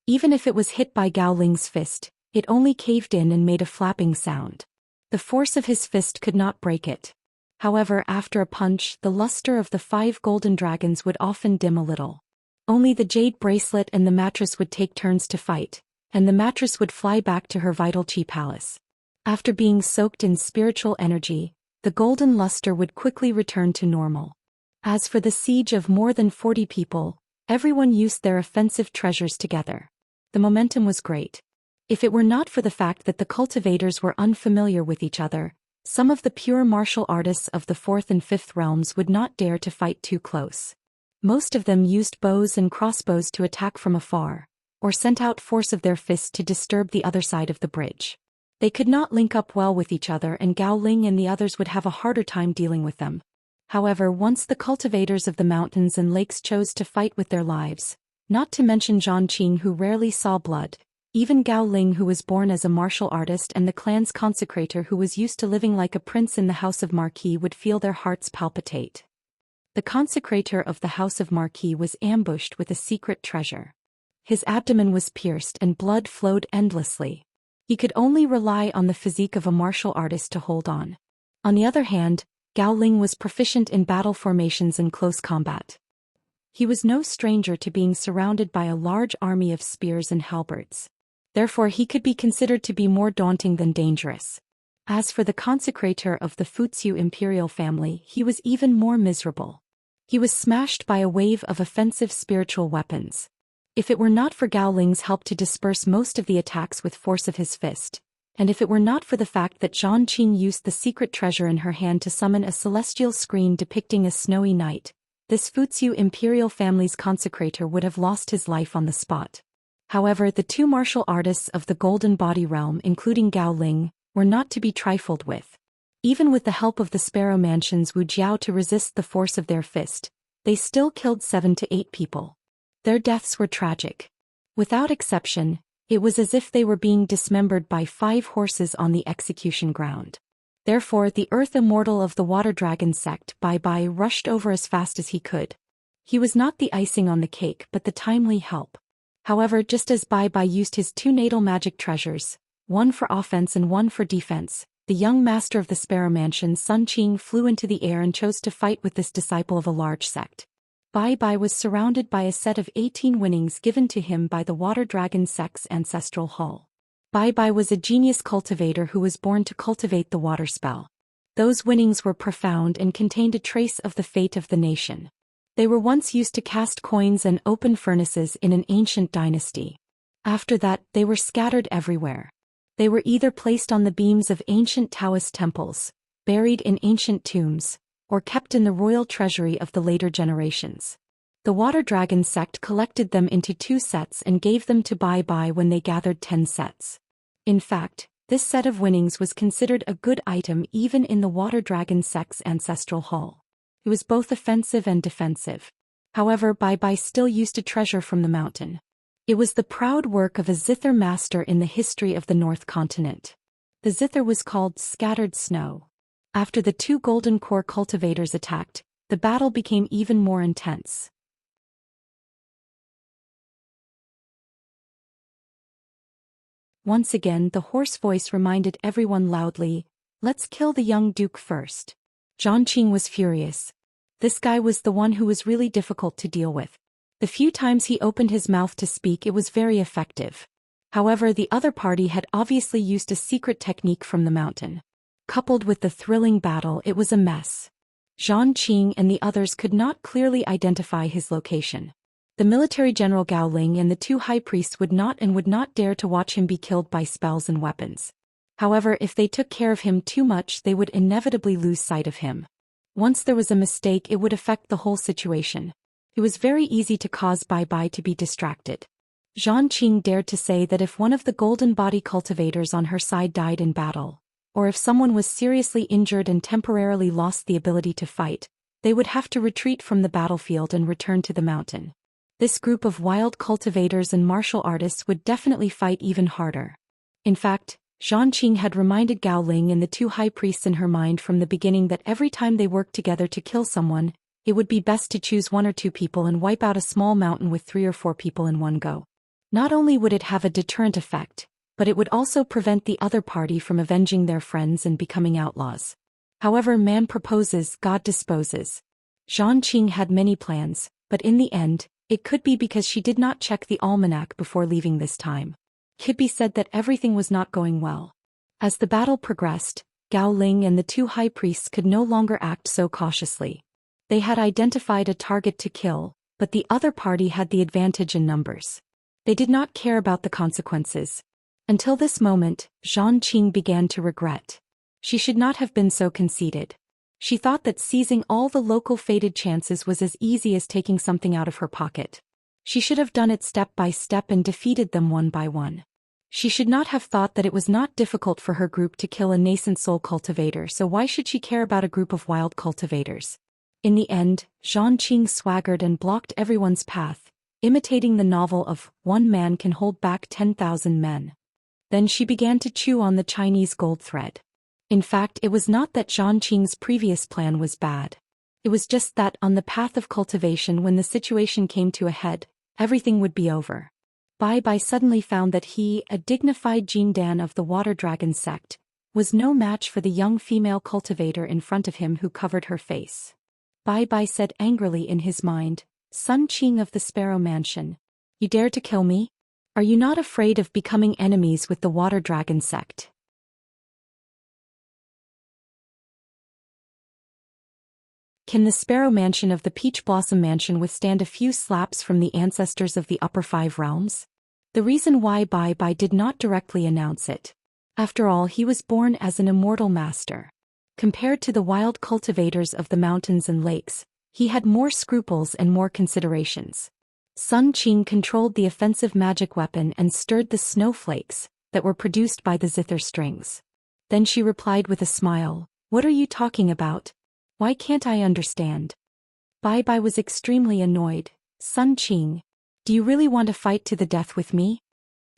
Even if it was hit by Gao Ling's fist, it only caved in and made a flapping sound. The force of his fist could not break it. However, after a punch, the luster of the 5 golden dragons would often dim a little. Only the jade bracelet and the mattress would take turns to fight, and the mattress would fly back to her vital chi palace. After being soaked in spiritual energy, the golden luster would quickly return to normal. As for the siege of more than 40 people, everyone used their offensive treasures together. The momentum was great. If it were not for the fact that the cultivators were unfamiliar with each other, some of the pure martial artists of the 4th and 5th realms would not dare to fight too close. Most of them used bows and crossbows to attack from afar, or sent out force of their fists to disturb the other side of the bridge. They could not link up well with each other, and Gao Ling and the others would have a harder time dealing with them. However, once the cultivators of the mountains and lakes chose to fight with their lives, not to mention Zhang Qing who rarely saw blood, even Gao Ling who was born as a martial artist and the clan's consecrator who was used to living like a prince in the House of Marquis would feel their hearts palpitate. The consecrator of the House of Marquis was ambushed with a secret treasure. His abdomen was pierced and blood flowed endlessly. He could only rely on the physique of a martial artist to hold on. On the other hand, Gao Ling was proficient in battle formations and close combat. He was no stranger to being surrounded by a large army of spears and halberds. Therefore he could be considered to be more daunting than dangerous. As for the consecrator of the Futsu imperial family, he was even more miserable. He was smashed by a wave of offensive spiritual weapons. If it were not for Gao Ling's help to disperse most of the attacks with force of his fist, and if it were not for the fact that Zhang Qing used the secret treasure in her hand to summon a celestial screen depicting a snowy night, this Futsu imperial family's consecrator would have lost his life on the spot. However, the 2 martial artists of the Golden Body Realm, including Gao Ling, were not to be trifled with. Even with the help of the Sparrow Mansion's Wuxia to resist the force of their fist, they still killed 7 to 8 people. Their deaths were tragic. Without exception, it was as if they were being dismembered by 5 horses on the execution ground. Therefore the Earth Immortal of the Water Dragon sect, Bai Bai, rushed over as fast as he could. He was not the icing on the cake but the timely help. However, just as Bai Bai used his 2 natal magic treasures, one for offense and one for defense, the young master of the Sparrow Mansion, Sun Qing, flew into the air and chose to fight with this disciple of a large sect. Bai Bai was surrounded by a set of 18 winnings given to him by the Water Dragon sect's ancestral hall. Bai Bai was a genius cultivator who was born to cultivate the water spell. Those winnings were profound and contained a trace of the fate of the nation. They were once used to cast coins and open furnaces in an ancient dynasty. After that, they were scattered everywhere. They were either placed on the beams of ancient Daoist temples, buried in ancient tombs, or kept in the royal treasury of the later generations. The Water Dragon sect collected them into 2 sets and gave them to Bai Bai when they gathered 10 sets. In fact, this set of winnings was considered a good item even in the Water Dragon sect's ancestral hall. It was both offensive and defensive. However, Bai Bai still used a treasure from the mountain. It was the proud work of a zither master in the history of the North Continent. The zither was called Scattered Snow. After the 2 Golden Core cultivators attacked, the battle became even more intense. Once again the hoarse voice reminded everyone loudly, "Let's kill the young duke first." Zhang Qing was furious. This guy was the one who was really difficult to deal with. The few times he opened his mouth to speak, it was very effective. However, the other party had obviously used a secret technique from the mountain. Coupled with the thrilling battle, it was a mess. Zhang Qing and the others could not clearly identify his location. The military general Gao Ling and the 2 high priests would not dare to watch him be killed by spells and weapons. However, if they took care of him too much, they would inevitably lose sight of him. Once there was a mistake, it would affect the whole situation. It was very easy to cause Bai Bai to be distracted. Zhang Qing dared to say that if one of the golden body cultivators on her side died in battle, or if someone was seriously injured and temporarily lost the ability to fight, they would have to retreat from the battlefield and return to the mountain. This group of wild cultivators and martial artists would definitely fight even harder. In fact, Zhang Qing had reminded Gao Ling and the 2 high priests in her mind from the beginning that every time they worked together to kill someone, it would be best to choose 1 or 2 people and wipe out a small mountain with 3 or 4 people in one go. Not only would it have a deterrent effect, but it would also prevent the other party from avenging their friends and becoming outlaws. However, man proposes, God disposes. Zhang Qing had many plans, but in the end, it could be because she did not check the almanac before leaving this time. It could be said that everything was not going well. As the battle progressed, Gao Ling and the 2 high priests could no longer act so cautiously. They had identified a target to kill, but the other party had the advantage in numbers. They did not care about the consequences. Until this moment, Zhang Qing began to regret. She should not have been so conceited. She thought that seizing all the local fated chances was as easy as taking something out of her pocket. She should have done it step by step and defeated them one by one. She should not have thought that it was not difficult for her group to kill a nascent soul cultivator, so why should she care about a group of wild cultivators? In the end, Zhang Qing swaggered and blocked everyone's path, imitating the novel of "One Man Can Hold Back 10,000 Men." Then she began to chew on the Chinese gold thread. In fact, it was not that Zhang Qing's previous plan was bad. It was just that on the path of cultivation, when the situation came to a head, everything would be over. Bai Bai suddenly found that he, a dignified Jindan of the Water Dragon sect, was no match for the young female cultivator in front of him who covered her face. Bai Bai said angrily in his mind, "Sun Qing of the Sparrow Mansion, you dare to kill me? Are you not afraid of becoming enemies with the Water Dragon sect?" Can the Sparrow Mansion of the Peach Blossom Mansion withstand a few slaps from the ancestors of the Upper 5 Realms? The reason why Bai Bai did not directly announce it. After all, he was born as an immortal master. Compared to the wild cultivators of the mountains and lakes, he had more scruples and more considerations. Sun Qing controlled the offensive magic weapon and stirred the snowflakes that were produced by the zither strings. Then she replied with a smile, What are you talking about? Why can't I understand? Bai Bai was extremely annoyed. Sun Qing, do you really want to fight to the death with me?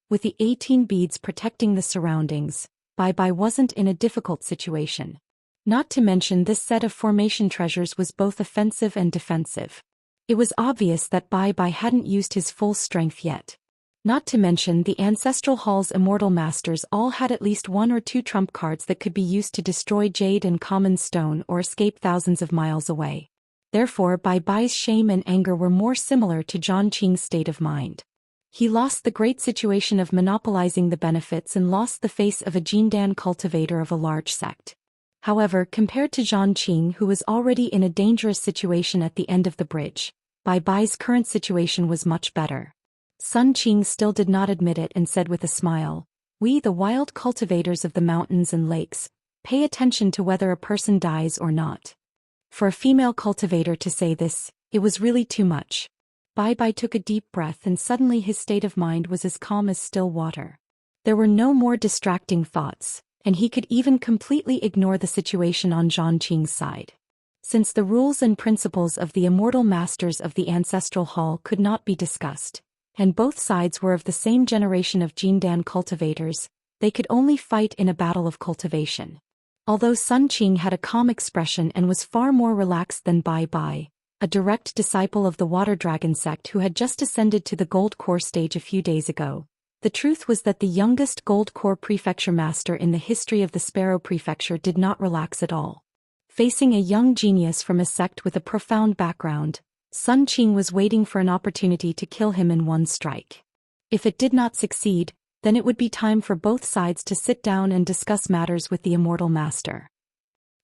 With the 18 beads protecting the surroundings, Bai Bai wasn't in a difficult situation. Not to mention this set of formation treasures was both offensive and defensive. It was obvious that Bai Bai hadn't used his full strength yet. Not to mention the Ancestral Hall's Immortal Masters all had at least 1 or 2 trump cards that could be used to destroy jade and common stone or escape thousands of miles away. Therefore Bai Bai's shame and anger were more similar to Zhang Qing's state of mind. He lost the great situation of monopolizing the benefits and lost the face of a Jindan cultivator of a large sect. However, compared to Zhang Qing, who was already in a dangerous situation at the end of the bridge, Bai Bai's current situation was much better. Sun Qing still did not admit it and said with a smile, "We, the wild cultivators of the mountains and lakes, pay attention to whether a person dies or not." For a female cultivator to say this, it was really too much. Bai Bai took a deep breath and suddenly his state of mind was as calm as still water. There were no more distracting thoughts, and he could even completely ignore the situation on Zhang Qing's side. Since the rules and principles of the Immortal Masters of the Ancestral Hall could not be discussed, and both sides were of the same generation of Jindan cultivators, they could only fight in a battle of cultivation. Although Sun Qing had a calm expression and was far more relaxed than Bai Bai, a direct disciple of the Water Dragon sect who had just ascended to the Gold Core stage a few days ago, the truth was that the youngest Gold Core Prefecture Master in the history of the Sparrow Prefecture did not relax at all. Facing a young genius from a sect with a profound background, Sun Qing was waiting for an opportunity to kill him in one strike. If it did not succeed, then it would be time for both sides to sit down and discuss matters with the Immortal Master.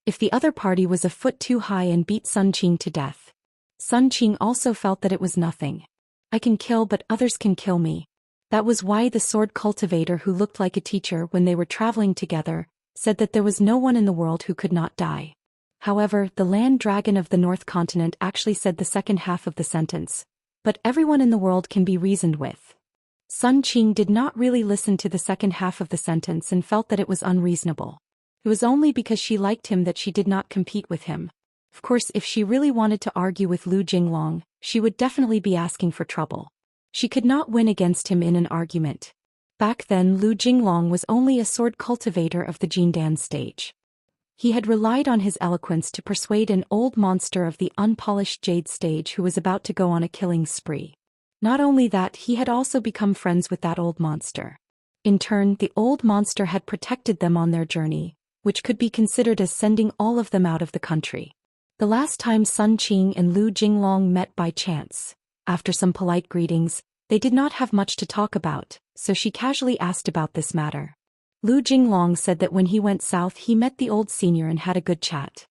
If the other party was a foot too high and beat Sun Qing to death, Sun Qing also felt that it was nothing. I can kill but others can kill me. That was why the sword cultivator who looked like a teacher when they were traveling together, said that there was no one in the world who could not die. However, the land dragon of the North Continent actually said the second half of the sentence, but everyone in the world can be reasoned with. Sun Qing did not really listen to the second half of the sentence and felt that it was unreasonable. It was only because she liked him that she did not compete with him. Of course, if she really wanted to argue with Lu Jinglong, she would definitely be asking for trouble. She could not win against him in an argument. Back then Lu Jinglong was only a sword cultivator of the Jindan stage. He had relied on his eloquence to persuade an old monster of the unpolished jade stage who was about to go on a killing spree. Not only that, he had also become friends with that old monster. In turn, the old monster had protected them on their journey, which could be considered as sending all of them out of the country. The last time Sun Qing and Lu Jinglong met by chance, after some polite greetings, they did not have much to talk about, so she casually asked about this matter. Lu Jinglong said that when he went south he met the old senior and had a good chat.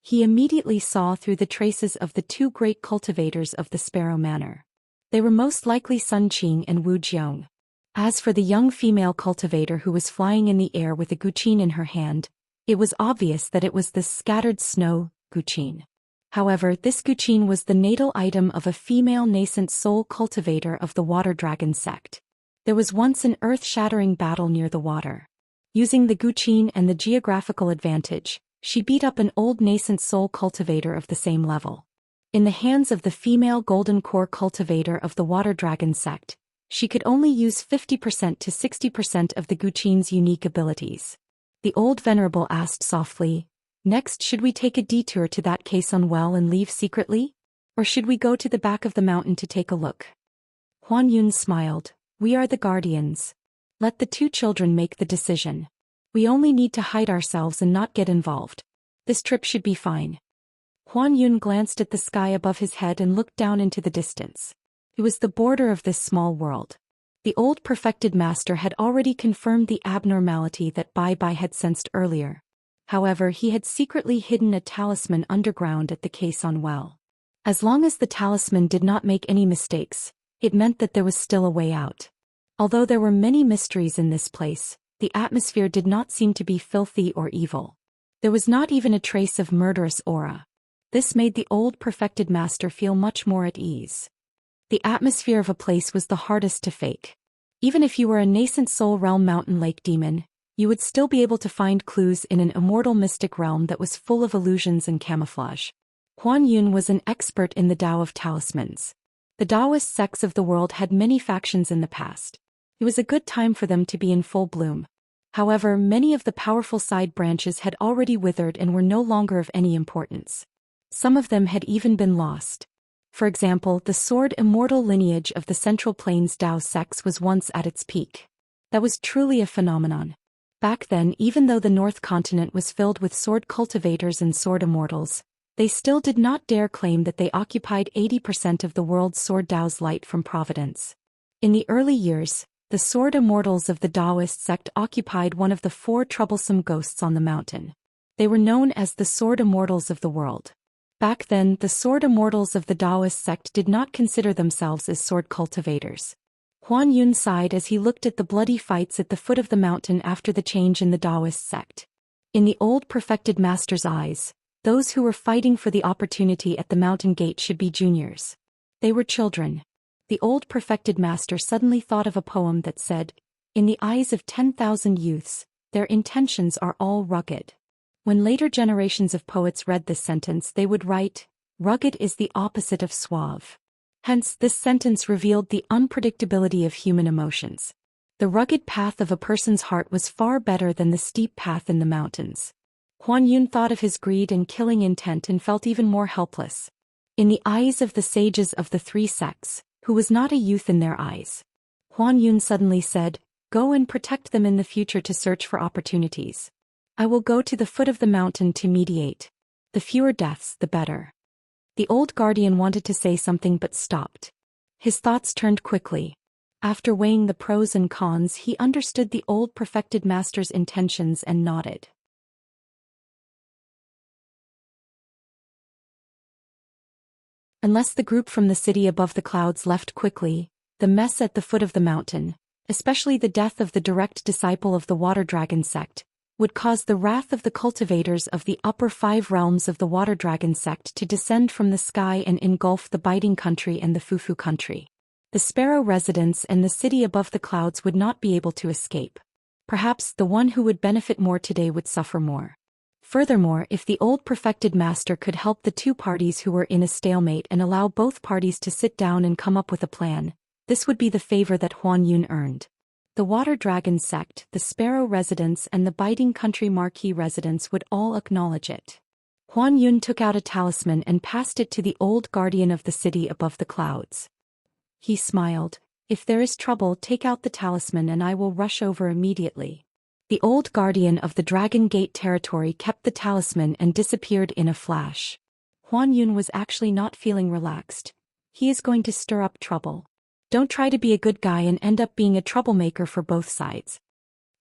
He immediately saw through the traces of the 2 great cultivators of the Sparrow Manor. They were most likely Sun Qing and Wu Jiong. As for the young female cultivator who was flying in the air with a guqin in her hand, it was obvious that it was the scattered snow guqin. However, this guqin was the natal item of a female nascent soul cultivator of the Water Dragon sect. There was once an earth-shattering battle near the water. Using the guqin and the geographical advantage, she beat up an old nascent soul cultivator of the same level. In the hands of the female golden core cultivator of the Water Dragon sect, she could only use 50% to 60% of the guqin's unique abilities. The old venerable asked softly, "Next, should we take a detour to that Caisson well and leave secretly? Or should we go to the back of the mountain to take a look?" Huan Yun smiled. "We are the guardians. Let the 2 children make the decision. We only need to hide ourselves and not get involved. This trip should be fine." Huan Yun glanced at the sky above his head and looked down into the distance. It was the border of this small world. The old perfected master had already confirmed the abnormality that Bai Bai had sensed earlier. However, he had secretly hidden a talisman underground at the Caisson well. As long as the talisman did not make any mistakes, it meant that there was still a way out. Although there were many mysteries in this place, the atmosphere did not seem to be filthy or evil. There was not even a trace of murderous aura. This made the old perfected master feel much more at ease. The atmosphere of a place was the hardest to fake. Even if you were a nascent soul realm mountain lake demon, you would still be able to find clues in an immortal mystic realm that was full of illusions and camouflage. Huan Yun was an expert in the Tao of talismans. The Daoist sects of the world had many factions in the past. It was a good time for them to be in full bloom. However, many of the powerful side branches had already withered and were no longer of any importance. Some of them had even been lost. For example, the sword immortal lineage of the Central Plains Dao sects was once at its peak. That was truly a phenomenon. Back then, even though the North Continent was filled with sword cultivators and sword immortals, they still did not dare claim that they occupied 80% of the world's sword Dao's light from Providence. In the early years, the sword immortals of the Daoist sect occupied one of the 4 troublesome ghosts on the mountain. They were known as the sword immortals of the world. Back then, the sword immortals of the Daoist sect did not consider themselves as sword cultivators. Huan Yun sighed as he looked at the bloody fights at the foot of the mountain after the change in the Daoist sect. In the old perfected master's eyes, those who were fighting for the opportunity at the mountain gate should be juniors. They were children. The old perfected master suddenly thought of a poem that said, "In the eyes of 10,000 youths, their intentions are all rugged." When later generations of poets read this sentence, they would write, "Rugged is the opposite of suave." Hence, this sentence revealed the unpredictability of human emotions. The rugged path of a person's heart was far better than the steep path in the mountains. Huan Yun thought of his greed and killing intent and felt even more helpless. In the eyes of the sages of the 3 sects, who was not a youth in their eyes, Huan Yun suddenly said, "Go and protect them in the future to search for opportunities. I will go to the foot of the mountain to mediate. The fewer deaths, the better." The old guardian wanted to say something but stopped. His thoughts turned quickly. After weighing the pros and cons, he understood the old perfected master's intentions and nodded. Unless the group from the city above the clouds left quickly, the mess at the foot of the mountain, especially the death of the direct disciple of the Water Dragon sect, would cause the wrath of the cultivators of the upper 5 realms of the Water Dragon sect to descend from the sky and engulf the Biting country and the Fufu country. The Sparrow residents and the city above the clouds would not be able to escape. Perhaps the one who would benefit more today would suffer more. Furthermore, if the old perfected master could help the 2 parties who were in a stalemate and allow both parties to sit down and come up with a plan, this would be the favor that Huan Yun earned. The Water Dragon sect, the Sparrow residents and the Biting country Marquis residents would all acknowledge it. Huan Yun took out a talisman and passed it to the old guardian of the city above the clouds. He smiled, "If there is trouble, take out the talisman and I will rush over immediately." The old guardian of the Dragon Gate territory kept the talisman and disappeared in a flash. Huan Yun was actually not feeling relaxed. He is going to stir up trouble. Don't try to be a good guy and end up being a troublemaker for both sides.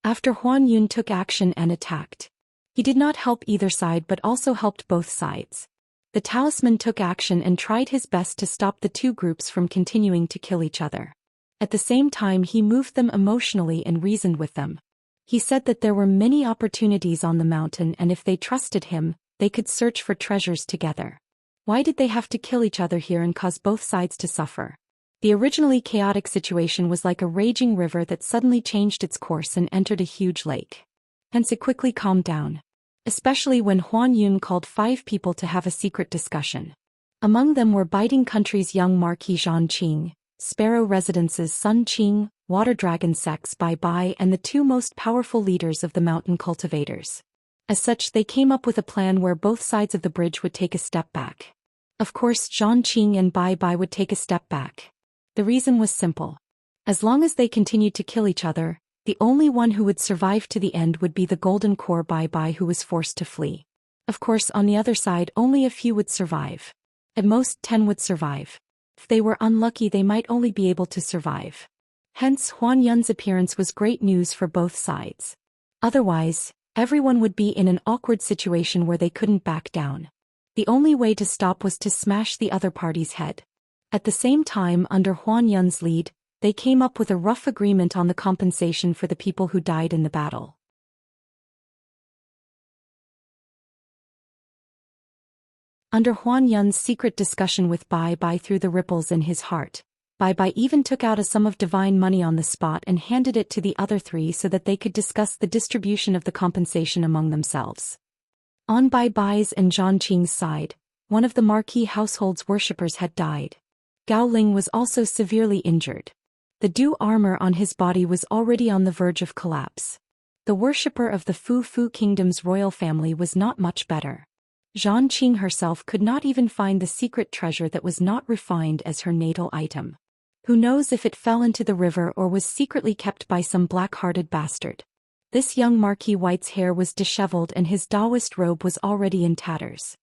After Huan Yun took action and attacked, he did not help either side but also helped both sides. The talisman took action and tried his best to stop the 2 groups from continuing to kill each other. At the same time, he moved them emotionally and reasoned with them. He said that there were many opportunities on the mountain and if they trusted him, they could search for treasures together. Why did they have to kill each other here and cause both sides to suffer? The originally chaotic situation was like a raging river that suddenly changed its course and entered a huge lake. Hence it quickly calmed down. Especially when Huan Yun called 5 people to have a secret discussion. Among them were Biting country's young Marquis Zhan Qing, Sparrow residence's Sun Qing, Water Dragon sect's Bai Bai and the 2 most powerful leaders of the mountain cultivators. As such, they came up with a plan where both sides of the bridge would take a step back. Of course, Zhan Qing and Bai Bai would take a step back. The reason was simple. As long as they continued to kill each other, the only one who would survive to the end would be the Golden Core Bai Bai who was forced to flee. Of course, on the other side, only a few would survive. At most, 10 would survive. If they were unlucky, they might only be able to survive. Hence, Huan Yun's appearance was great news for both sides. Otherwise, everyone would be in an awkward situation where they couldn't back down. The only way to stop was to smash the other party's head. At the same time, under Huan Yun's lead, They came up with a rough agreement on the compensation for the people who died in the battle. Under Huan Yun's secret discussion with Bai Bai through the ripples in his heart, Bai Bai even took out a sum of divine money on the spot and handed it to the other three so that they could discuss the distribution of the compensation among themselves. On Bai Bai's and Zhang Qing's side, one of the marquee household's worshippers had died. Gao Ling was also severely injured. The dew armor on his body was already on the verge of collapse. The worshipper of the Fu Kingdom's royal family was not much better. Zhang Qing herself could not even find the secret treasure that was not refined as her natal item. Who knows if it fell into the river or was secretly kept by some black-hearted bastard. This young Marquis White's hair was disheveled and his Daoist robe was already in tatters.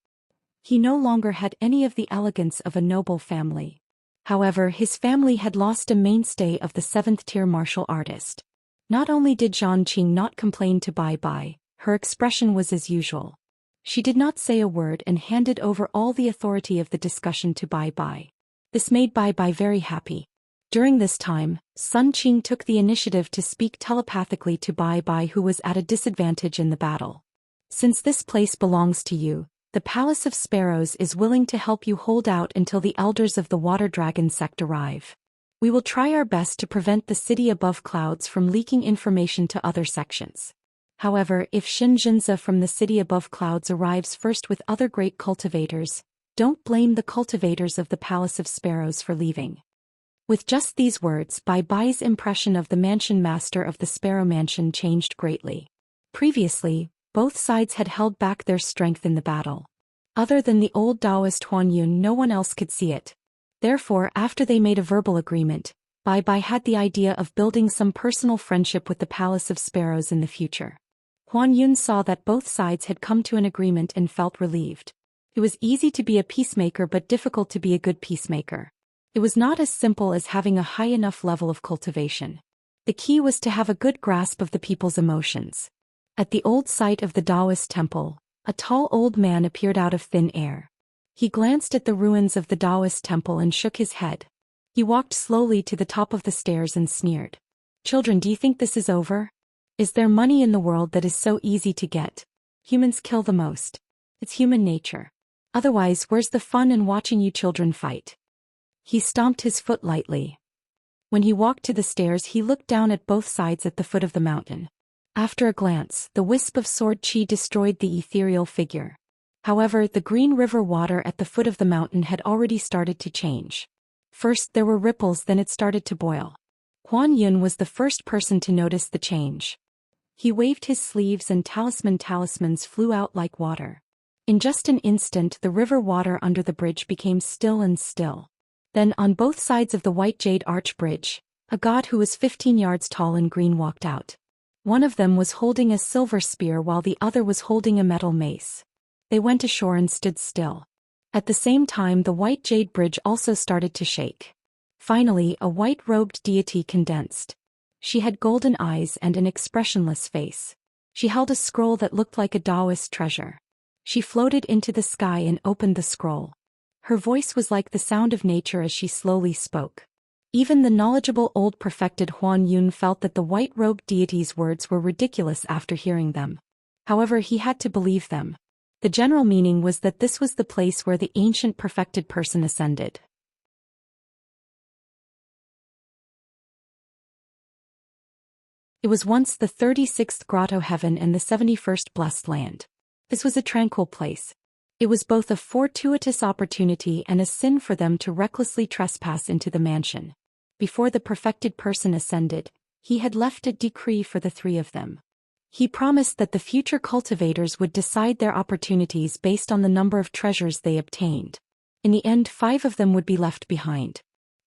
He no longer had any of the elegance of a noble family. However, his family had lost a mainstay of the 7th-tier martial artist. Not only did Zhang Qing not complain to Bai Bai, her expression was as usual. She did not say a word and handed over all the authority of the discussion to Bai Bai. This made Bai Bai very happy. During this time, Sun Qing took the initiative to speak telepathically to Bai Bai, who was at a disadvantage in the battle. Since this place belongs to you, the Palace of Sparrows is willing to help you hold out until the elders of the Water Dragon sect arrive. We will try our best to prevent the city above clouds from leaking information to other sections. However, if Xinzhenza from the city above clouds arrives first with other great cultivators, don't blame the cultivators of the Palace of Sparrows for leaving. With just these words, Bai Bai's impression of the mansion master of the Sparrow Mansion changed greatly. Previously, both sides had held back their strength in the battle. Other than the old Daoist Huan Yun, no one else could see it. Therefore, after they made a verbal agreement, Bai Bai had the idea of building some personal friendship with the Palace of Sparrows in the future. Huan Yun saw that both sides had come to an agreement and felt relieved. It was easy to be a peacemaker but difficult to be a good peacemaker. It was not as simple as having a high enough level of cultivation. The key was to have a good grasp of the people's emotions. At the old site of the Daoist temple, a tall old man appeared out of thin air. He glanced at the ruins of the Daoist temple and shook his head. He walked slowly to the top of the stairs and sneered. "Children, do you think this is over? Is there money in the world that is so easy to get? Humans kill the most. It's human nature. Otherwise, where's the fun in watching you children fight?" He stomped his foot lightly. When he walked to the stairs, he looked down at both sides at the foot of the mountain. After a glance, the wisp of sword chi destroyed the ethereal figure. However, the green river water at the foot of the mountain had already started to change. First there were ripples, then it started to boil. Huan Yun was the first person to notice the change. He waved his sleeves and talismans flew out like water. In just an instant the river water under the bridge became still and still. Then on both sides of the white jade arch bridge, a god who was 15 yards tall and green walked out. One of them was holding a silver spear while the other was holding a metal mace. They went ashore and stood still. At the same time the white jade bridge also started to shake. Finally, a white-robed deity condensed. She had golden eyes and an expressionless face. She held a scroll that looked like a Daoist treasure. She floated into the sky and opened the scroll. Her voice was like the sound of nature as she slowly spoke. Even the knowledgeable old perfected Huan Yun felt that the white-robed deity's words were ridiculous after hearing them. However, he had to believe them. The general meaning was that this was the place where the ancient perfected person ascended. It was once the 36th grotto heaven and the 71st blessed land. This was a tranquil place. It was both a fortuitous opportunity and a sin for them to recklessly trespass into the mansion. Before the perfected person ascended, he had left a decree for the three of them. He promised that the future cultivators would decide their opportunities based on the number of treasures they obtained. In the end, 5 of them would be left behind.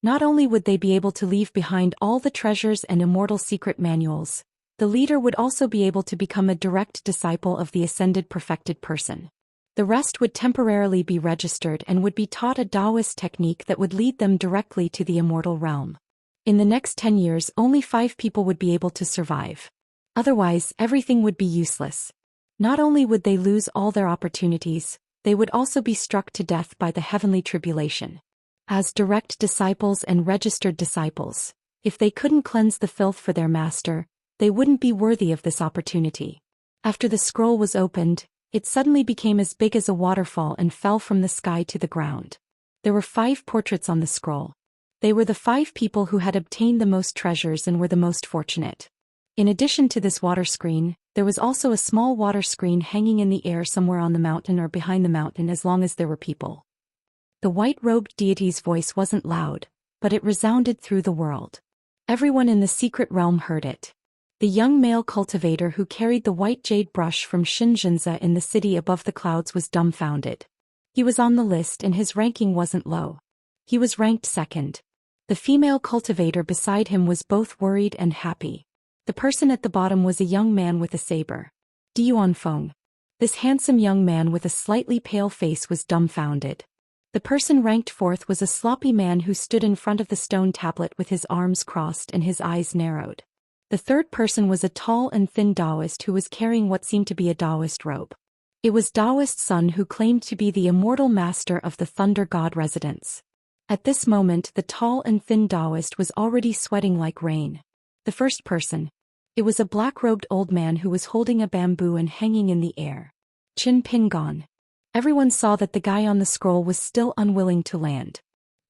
Not only would they be able to leave behind all the treasures and immortal secret manuals, the leader would also be able to become a direct disciple of the ascended perfected person. The rest would temporarily be registered and would be taught a Daoist technique that would lead them directly to the immortal realm. In the next 10 years, only 5 people would be able to survive. Otherwise, everything would be useless. Not only would they lose all their opportunities, they would also be struck to death by the heavenly tribulation. As direct disciples and registered disciples, If they couldn't cleanse the filth for their master, they wouldn't be worthy of this opportunity. After the scroll was opened, it suddenly became as big as a waterfall and fell from the sky to the ground. There were 5 portraits on the scroll. They were the 5 people who had obtained the most treasures and were the most fortunate. In addition to this water screen, there was also a small water screen hanging in the air somewhere on the mountain or behind the mountain as long as there were people. The white-robed deity's voice wasn't loud, but it resounded through the world. Everyone in the secret realm heard it. The young male cultivator who carried the white jade brush from Xianxia in the city above the clouds was dumbfounded. He was on the list and his ranking wasn't low. He was ranked second. The female cultivator beside him was both worried and happy. The person at the bottom was a young man with a saber. Yuanfeng. This handsome young man with a slightly pale face was dumbfounded. The person ranked fourth was a sloppy man who stood in front of the stone tablet with his arms crossed and his eyes narrowed. The third person was a tall and thin Daoist who was carrying what seemed to be a Daoist robe. It was Daoist's son who claimed to be the immortal master of the Thunder God residence. At this moment the tall and thin Daoist was already sweating like rain. The first person. It was a black-robed old man who was holding a bamboo and hanging in the air. Qin Pingon. Everyone saw that the guy on the scroll was still unwilling to land.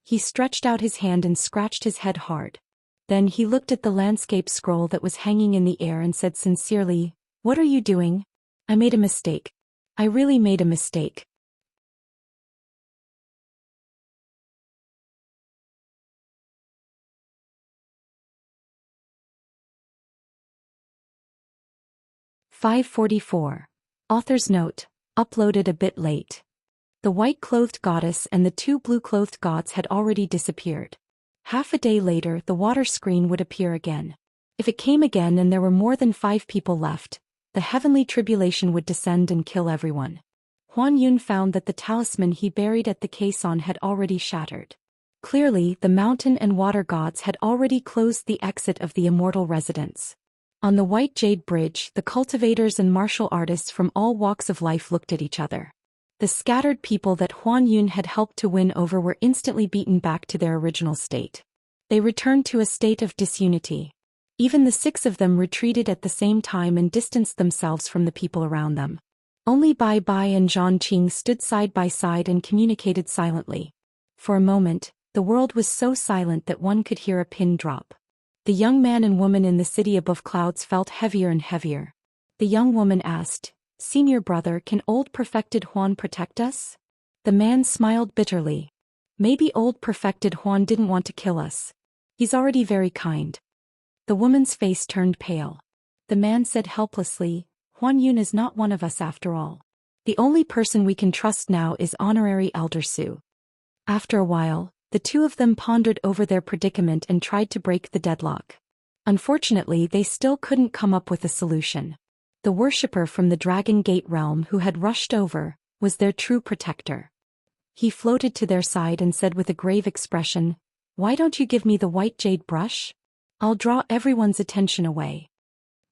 He stretched out his hand and scratched his head hard. Then he looked at the landscape scroll that was hanging in the air and said sincerely, "What are you doing? I made a mistake. I really made a mistake." (544). Author's note. Uploaded a bit late. The white-clothed goddess and the 2 blue-clothed gods had already disappeared. Half a day later the water screen would appear again. If it came again and there were more than 5 people left, the heavenly tribulation would descend and kill everyone. Huan Yun found that the talisman he buried at the caisson had already shattered. Clearly, the mountain and water gods had already closed the exit of the immortal residence. On the white jade bridge, the cultivators and martial artists from all walks of life looked at each other. The scattered people that Huan Yun had helped to win over were instantly beaten back to their original state. They returned to a state of disunity. Even the 6 of them retreated at the same time and distanced themselves from the people around them. Only Bai Bai and Zhang Qing stood side by side and communicated silently. For a moment, the world was so silent that one could hear a pin drop. The young man and woman in the city above clouds felt heavier and heavier. The young woman asked, "Senior brother, can old perfected Huan protect us?" The man smiled bitterly. "Maybe old perfected Huan didn't want to kill us. He's already very kind." The woman's face turned pale. The man said helplessly, "Huan Yun is not one of us after all. The only person we can trust now is Honorary Elder Su." After a while, the 2 of them pondered over their predicament and tried to break the deadlock. Unfortunately, they still couldn't come up with a solution. The worshipper from the Dragon Gate realm who had rushed over was their true protector. He floated to their side and said with a grave expression, "Why don't you give me the white jade brush? I'll draw everyone's attention away."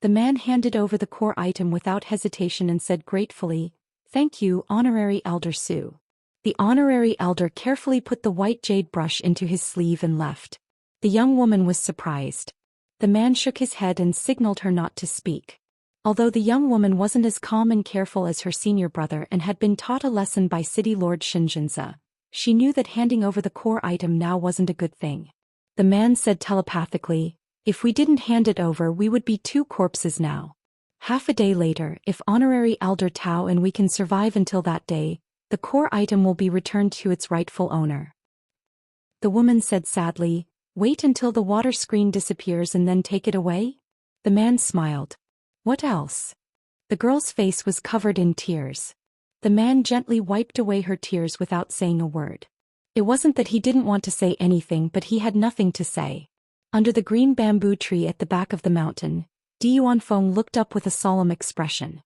The man handed over the core item without hesitation and said gratefully, "Thank you, Honorary Elder Su." The honorary elder carefully put the white jade brush into his sleeve and left. The young woman was surprised. The man shook his head and signaled her not to speak. Although the young woman wasn't as calm and careful as her senior brother and had been taught a lesson by City Lord Xianxia, she knew that handing over the core item now wasn't a good thing. The man said telepathically, "If we didn't hand it over we would be 2 corpses now. Half a day later, if Honorary Elder Tao and we can survive until that day, the core item will be returned to its rightful owner." The woman said sadly, "Wait until the water screen disappears and then take it away?" The man smiled. "What else?" The girl's face was covered in tears. The man gently wiped away her tears without saying a word. It wasn't that he didn't want to say anything, but he had nothing to say. Under the green bamboo tree at the back of the mountain, Yuanfeng looked up with a solemn expression.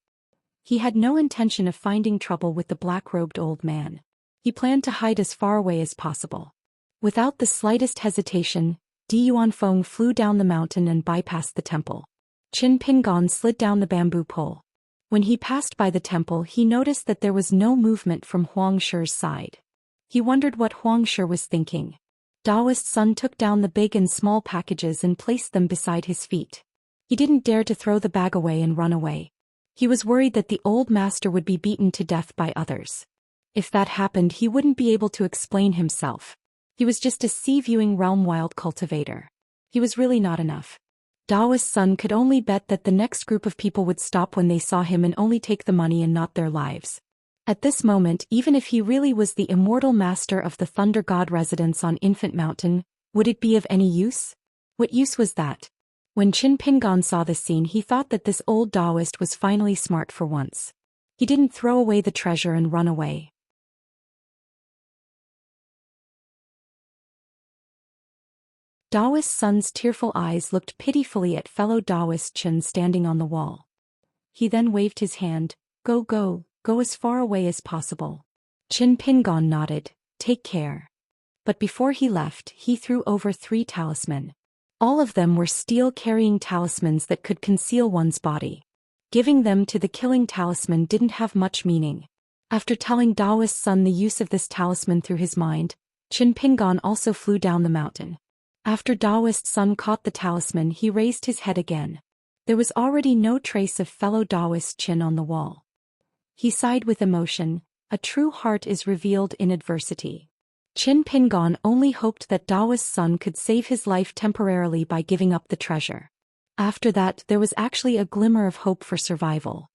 He had no intention of finding trouble with the black-robed old man. He planned to hide as far away as possible. Without the slightest hesitation, Yuanfeng flew down the mountain and bypassed the temple. Qin Pingon slid down the bamboo pole. When he passed by the temple, he noticed that there was no movement from Huang Shi's side. He wondered what Huang Shi was thinking. Daoist's son took down the big and small packages and placed them beside his feet. He didn't dare to throw the bag away and run away. He was worried that the old master would be beaten to death by others. If that happened, he wouldn't be able to explain himself. He was just a sea-viewing realm wild cultivator. He was really not enough. Daoist's son could only bet that the next group of people would stop when they saw him and only take the money and not their lives. At this moment, even if he really was the immortal master of the Thunder God residence on Infant Mountain, would it be of any use? What use was that? When Qin Pingon saw this scene, he thought that this old Daoist was finally smart for once. He didn't throw away the treasure and run away. Daoist's son's tearful eyes looked pitifully at fellow Daoist Qin standing on the wall. He then waved his hand. Go as far away as possible. Qin Pingon nodded. Take care. But before he left, he threw over 3 talismans. All of them were steel-carrying talismans that could conceal one's body. Giving them to the killing talisman didn't have much meaning. After telling Daoist's son the use of this talisman through his mind, Qin Pingon also flew down the mountain. After Daoist's son caught the talisman, he raised his head again. There was already no trace of fellow Daoist Qin on the wall. He sighed with emotion. A true heart is revealed in adversity. Qin Pingon only hoped that Daoist's son could save his life temporarily by giving up the treasure. After that, there was actually a glimmer of hope for survival.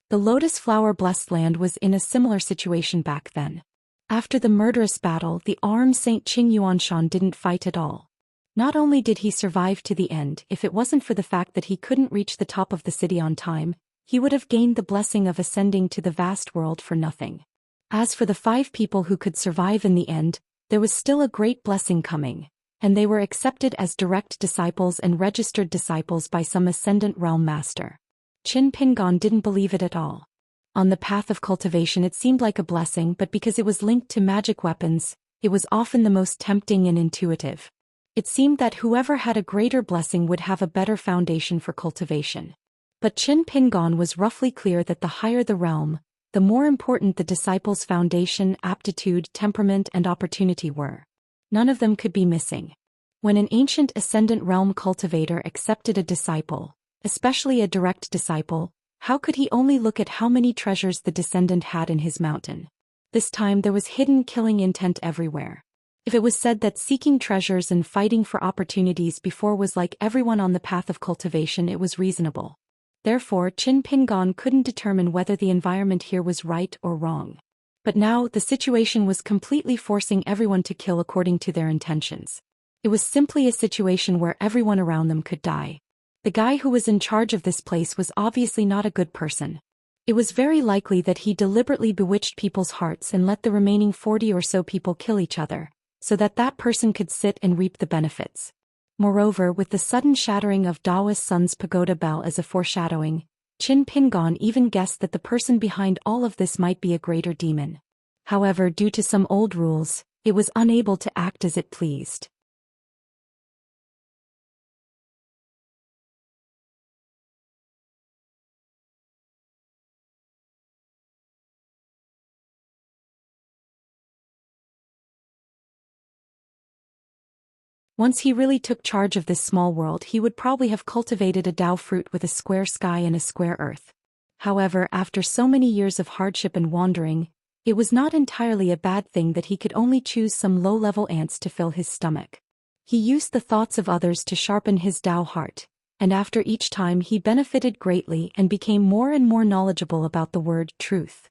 The Lotus Flower Blessed Land was in a similar situation back then. After the murderous battle, the armed Saint Qing Yuanshan didn't fight at all. Not only did he survive to the end, if it wasn't for the fact that he couldn't reach the top of the city on time, he would have gained the blessing of ascending to the vast world for nothing. As for the 5 people who could survive in the end, there was still a great blessing coming, and they were accepted as direct disciples and registered disciples by some ascendant realm master. Qin Pingon didn't believe it at all. On the path of cultivation, it seemed like a blessing, but because it was linked to magic weapons, it was often the most tempting and intuitive. It seemed that whoever had a greater blessing would have a better foundation for cultivation. But Qin Pingon was roughly clear that the higher the realm, the more important the disciple's foundation, aptitude, temperament, and opportunity were. None of them could be missing. When an ancient ascendant realm cultivator accepted a disciple, especially a direct disciple, how could he only look at how many treasures the descendant had in his mountain? This time there was hidden killing intent everywhere. If it was said that seeking treasures and fighting for opportunities before was like everyone on the path of cultivation, it was reasonable. Therefore, Qin Pingon couldn't determine whether the environment here was right or wrong. But now, the situation was completely forcing everyone to kill according to their intentions. It was simply a situation where everyone around them could die. The guy who was in charge of this place was obviously not a good person. It was very likely that he deliberately bewitched people's hearts and let the remaining 40 or so people kill each other, so that that person could sit and reap the benefits. Moreover, with the sudden shattering of Daoist's son's pagoda bell as a foreshadowing, Qin Pingon even guessed that the person behind all of this might be a greater demon. However, due to some old rules, it was unable to act as it pleased. Once he really took charge of this small world, he would probably have cultivated a Dao fruit with a square sky and a square earth. However, after so many years of hardship and wandering, it was not entirely a bad thing that he could only choose some low-level ants to fill his stomach. He used the thoughts of others to sharpen his Dao heart, and after each time he benefited greatly and became more and more knowledgeable about the word truth.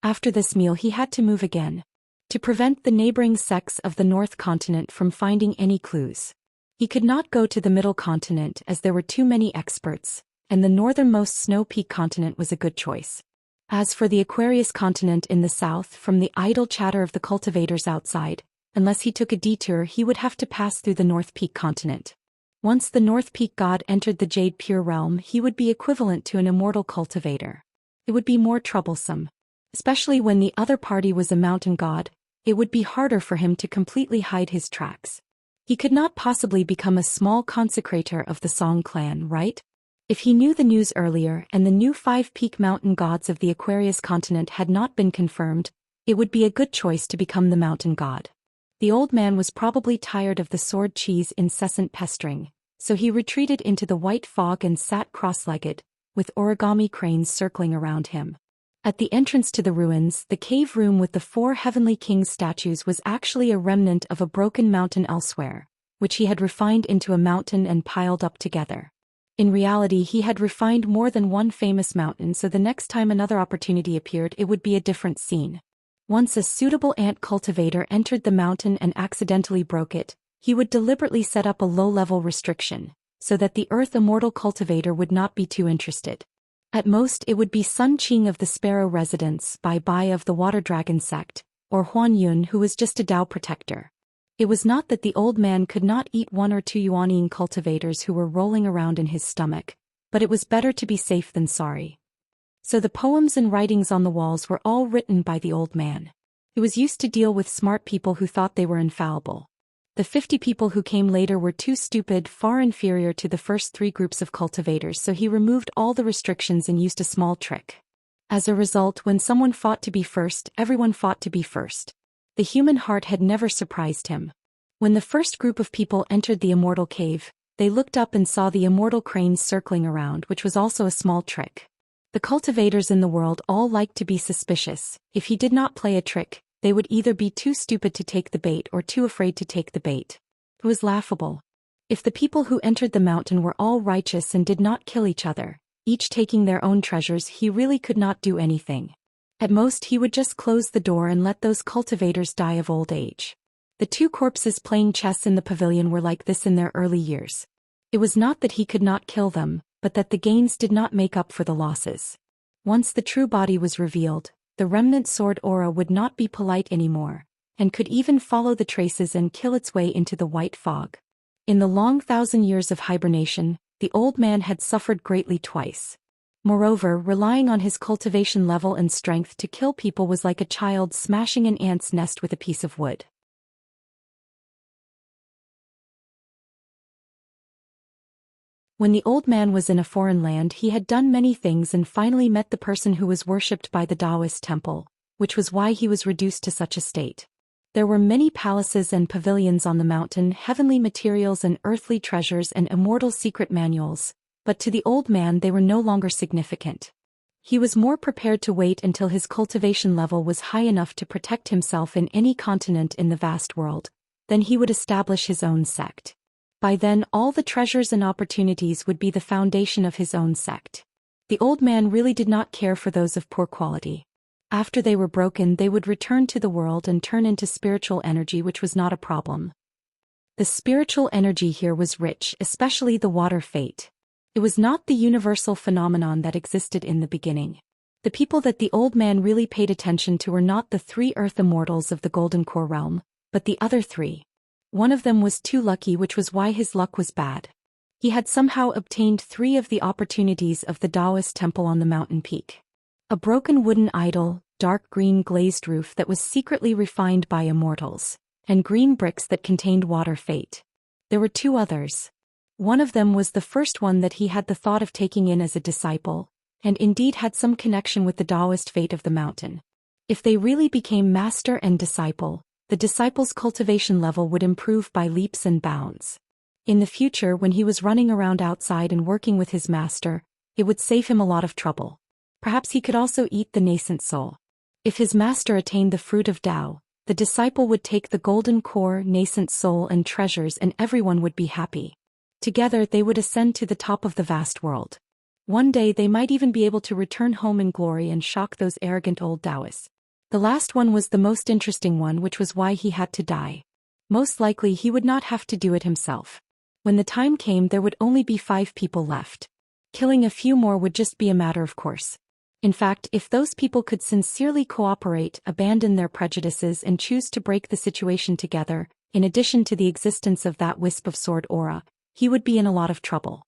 After this meal he had to move again, to prevent the neighboring sects of the North Continent from finding any clues. He could not go to the Middle Continent as there were too many experts, and the northernmost Snow Peak Continent was a good choice. As for the Aquarius Continent in the south, from the idle chatter of the cultivators outside, unless he took a detour he would have to pass through the North Peak Continent. Once the North Peak god entered the Jade Pure Realm, he would be equivalent to an immortal cultivator. It would be more troublesome. Especially when the other party was a mountain god, it would be harder for him to completely hide his tracks. He could not possibly become a small consecrator of the Song clan, right? If he knew the news earlier and the new 5-peak mountain gods of the Aquarius continent had not been confirmed, it would be a good choice to become the mountain god. The old man was probably tired of the sword chi's incessant pestering, so he retreated into the white fog and sat cross-legged, with origami cranes circling around him. At the entrance to the ruins, the cave room with the 4 heavenly kings statues was actually a remnant of a broken mountain elsewhere, which he had refined into a mountain and piled up together. In reality, he had refined more than one famous mountain, so the next time another opportunity appeared, it would be a different scene. Once a suitable ant cultivator entered the mountain and accidentally broke it, he would deliberately set up a low-level restriction, so that the earth immortal cultivator would not be too interested. At most it would be Sun Qing of the Sparrow Residence, Bai Bai of the Water Dragon sect, or Huan Yun who was just a Dao protector. It was not that the old man could not eat 1 or 2 Yuanian cultivators who were rolling around in his stomach, but it was better to be safe than sorry. So the poems and writings on the walls were all written by the old man. He was used to deal with smart people who thought they were infallible. The 50 people who came later were too stupid, far inferior to the first 3 groups of cultivators, so he removed all the restrictions and used a small trick. As a result, when someone fought to be first, everyone fought to be first. The human heart had never surprised him. When the first group of people entered the immortal cave, they looked up and saw the immortal cranes circling around, which was also a small trick. The cultivators in the world all liked to be suspicious. If he did not play a trick, they would either be too stupid to take the bait or too afraid to take the bait. It was laughable. If the people who entered the mountain were all righteous and did not kill each other, each taking their own treasures, he really could not do anything. At most he would just close the door and let those cultivators die of old age. The 2 corpses playing chess in the pavilion were like this in their early years. It was not that he could not kill them, but that the gains did not make up for the losses. Once the true body was revealed, the remnant sword aura would not be polite anymore, and could even follow the traces and kill its way into the white fog. In the long 1,000 years of hibernation, the old man had suffered greatly twice. Moreover, relying on his cultivation level and strength to kill people was like a child smashing an ant's nest with a piece of wood. When the old man was in a foreign land, he had done many things and finally met the person who was worshipped by the Daoist temple, which was why he was reduced to such a state. There were many palaces and pavilions on the mountain, heavenly materials and earthly treasures and immortal secret manuals, but to the old man they were no longer significant. He was more prepared to wait until his cultivation level was high enough to protect himself in any continent in the vast world. Then he would establish his own sect. By then all the treasures and opportunities would be the foundation of his own sect. The old man really did not care for those of poor quality. After they were broken, they would return to the world and turn into spiritual energy, which was not a problem. The spiritual energy here was rich, especially the water fate. It was not the universal phenomenon that existed in the beginning. The people that the old man really paid attention to were not the 3 earth immortals of the Golden Core realm, but the other 3. One of them was too lucky, which was why his luck was bad. He had somehow obtained 3 of the opportunities of the Daoist temple on the mountain peak. A broken wooden idol, dark green glazed roof that was secretly refined by immortals, and green bricks that contained water fate. There were 2 others. One of them was the first one that he had the thought of taking in as a disciple, and indeed had some connection with the Daoist fate of the mountain. If they really became master and disciple, the disciple's cultivation level would improve by leaps and bounds. In the future, when he was running around outside and working with his master, it would save him a lot of trouble. Perhaps he could also eat the nascent soul. If his master attained the fruit of Tao, the disciple would take the golden core, nascent soul and treasures, and everyone would be happy. Together they would ascend to the top of the vast world. One day they might even be able to return home in glory and shock those arrogant old Taoists. The last one was the most interesting one, which was why he had to die. Most likely he would not have to do it himself. When the time came, there would only be 5 people left. Killing a few more would just be a matter of course. In fact, if those people could sincerely cooperate, abandon their prejudices and choose to break the situation together, in addition to the existence of that wisp of sword aura, he would be in a lot of trouble.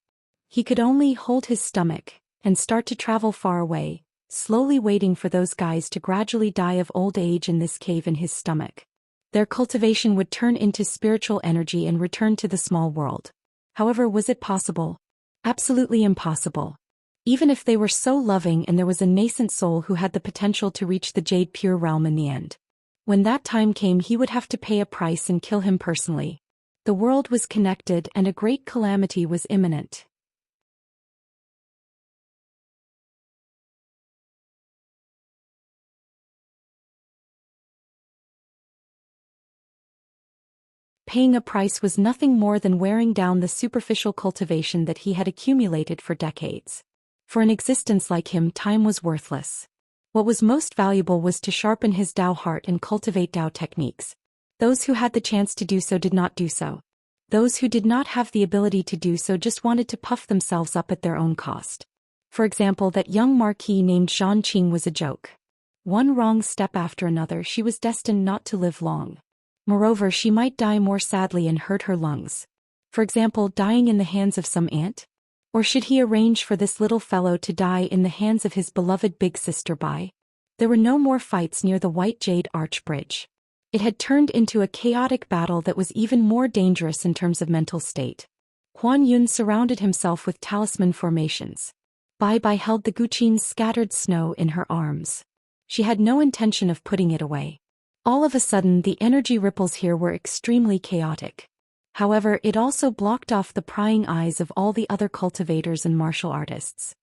He could only hold his stomach and start to travel far away, slowly waiting for those guys to gradually die of old age in this cave in his stomach. Their cultivation would turn into spiritual energy and return to the small world. However, was it possible? Absolutely impossible. Even if they were so loving and there was a nascent soul who had the potential to reach the Jade Pure realm in the end. When that time came, he would have to pay a price and kill him personally. The world was connected and a great calamity was imminent. Paying a price was nothing more than wearing down the superficial cultivation that he had accumulated for decades. For an existence like him, time was worthless. What was most valuable was to sharpen his Dao heart and cultivate Dao techniques. Those who had the chance to do so did not do so. Those who did not have the ability to do so just wanted to puff themselves up at their own cost. For example, that young marquis named Xianxia was a joke. One wrong step after another, she was destined not to live long. Moreover, she might die more sadly and hurt her lungs. For example, dying in the hands of some ant? Or should he arrange for this little fellow to die in the hands of his beloved big sister Bai? There were no more fights near the White Jade Arch Bridge. It had turned into a chaotic battle that was even more dangerous in terms of mental state. Huan Yun surrounded himself with talisman formations. Bai Bai held the Guqin's scattered snow in her arms. She had no intention of putting it away. All of a sudden, the energy ripples here were extremely chaotic. However, it also blocked off the prying eyes of all the other cultivators and martial artists.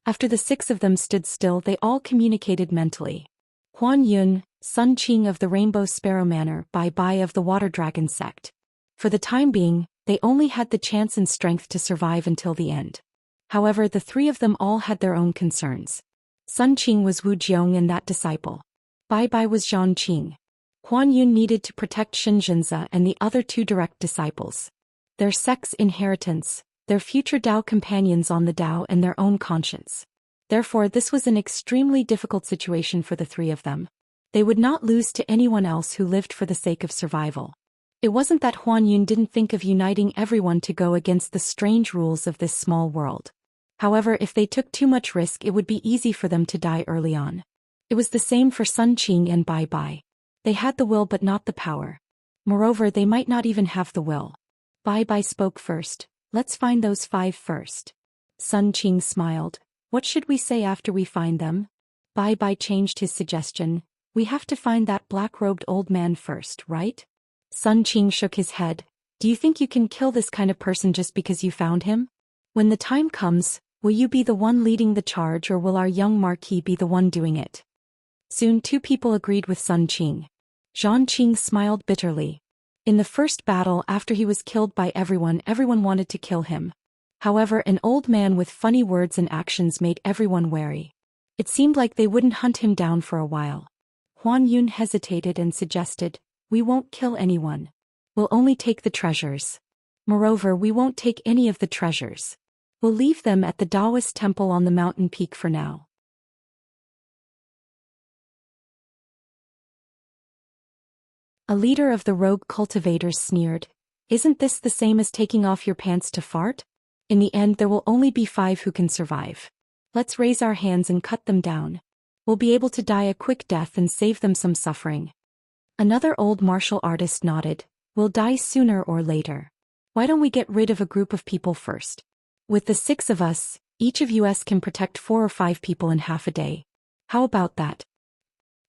After the 6 of them stood still, they all communicated mentally. Huan Yun, Sun Qing of the Rainbow Sparrow Manor, Bai Bai of the Water Dragon sect. For the time being, they only had the chance and strength to survive until the end. However, the 3 of them all had their own concerns. Sun Qing was Wu Jiong and that disciple. Bai Bai was Zhang Qing. Huan Yun needed to protect Xianxia and the other 2 direct disciples. Their sect's inheritance, their future Dao companions on the Dao, and their own conscience. Therefore, this was an extremely difficult situation for the 3 of them. They would not lose to anyone else who lived for the sake of survival. It wasn't that Huan Yun didn't think of uniting everyone to go against the strange rules of this small world. However, if they took too much risk, it would be easy for them to die early on. It was the same for Sun Qing and Bai Bai. They had the will but not the power. Moreover, they might not even have the will. Bai Bai spoke first. Let's find those 5 first. Sun Qing smiled. What should we say after we find them? Bai Bai changed his suggestion. We have to find that black-robed old man first, right? Sun Qing shook his head. Do you think you can kill this kind of person just because you found him? When the time comes, will you be the one leading the charge, or will our young marquis be the one doing it? Soon 2 people agreed with Sun Qing. Zhang Qing smiled bitterly. In the first battle, after he was killed by everyone wanted to kill him. However, an old man with funny words and actions made everyone wary. It seemed like they wouldn't hunt him down for a while. Huan Yun hesitated and suggested, we won't kill anyone. We'll only take the treasures. Moreover, we won't take any of the treasures. We'll leave them at the Daoist temple on the mountain peak for now. A leader of the rogue cultivators sneered. Isn't this the same as taking off your pants to fart? In the end, there will only be 5 who can survive. Let's raise our hands and cut them down. We'll be able to die a quick death and save them some suffering. Another old martial artist nodded. We'll die sooner or later. Why don't we get rid of a group of people first? With the 6 of us, each of us can protect 4 or 5 people in half a day. How about that?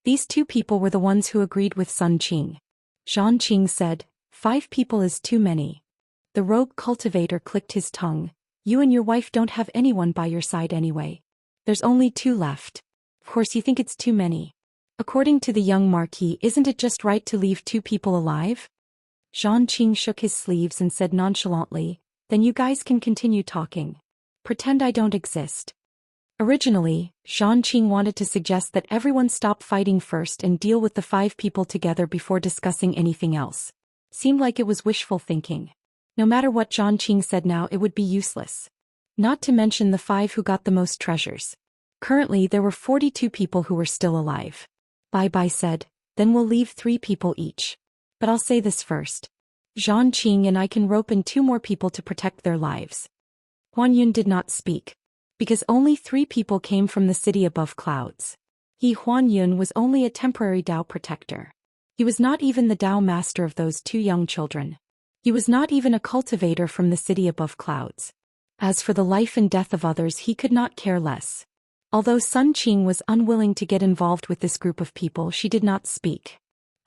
These 2 people were the ones who agreed with Sun Qing. Zhang Qing said, 5 people is too many. The rogue cultivator clicked his tongue. You and your wife don't have anyone by your side anyway. There's only 2 left. Of course you think it's too many. According to the young marquis, isn't it just right to leave 2 people alive? Zhang Qing shook his sleeves and said nonchalantly, then you guys can continue talking. Pretend I don't exist. Originally, Zhang Qing wanted to suggest that everyone stop fighting first and deal with the 5 people together before discussing anything else. Seemed like it was wishful thinking. No matter what Zhang Qing said now, it would be useless. Not to mention the 5 who got the most treasures. Currently, there were 42 people who were still alive. Bai Bai said, then we'll leave 3 people each. But I'll say this first. Zhang Qing and I can rope in 2 more people to protect their lives. Huan Yun did not speak. Because only 3 people came from the city above clouds. He, Huan Yun, was only a temporary Dao protector. He was not even the Dao master of those 2 young children. He was not even a cultivator from the city above clouds. As for the life and death of others, he could not care less. Although Sun Qing was unwilling to get involved with this group of people, she did not speak.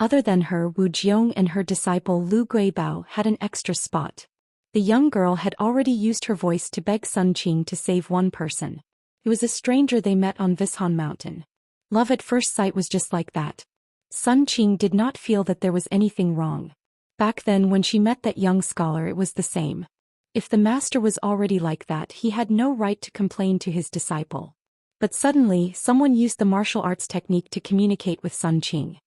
Other than her, Wu Jiong and her disciple Lu Guibao had an extra spot. The young girl had already used her voice to beg Sun Qing to save one person. It was a stranger they met on Vishan Mountain. Love at first sight was just like that. Sun Qing did not feel that there was anything wrong. Back then when she met that young scholar it was the same. If the master was already like that, he had no right to complain to his disciple. But suddenly, someone used the martial arts technique to communicate with Sun Qing.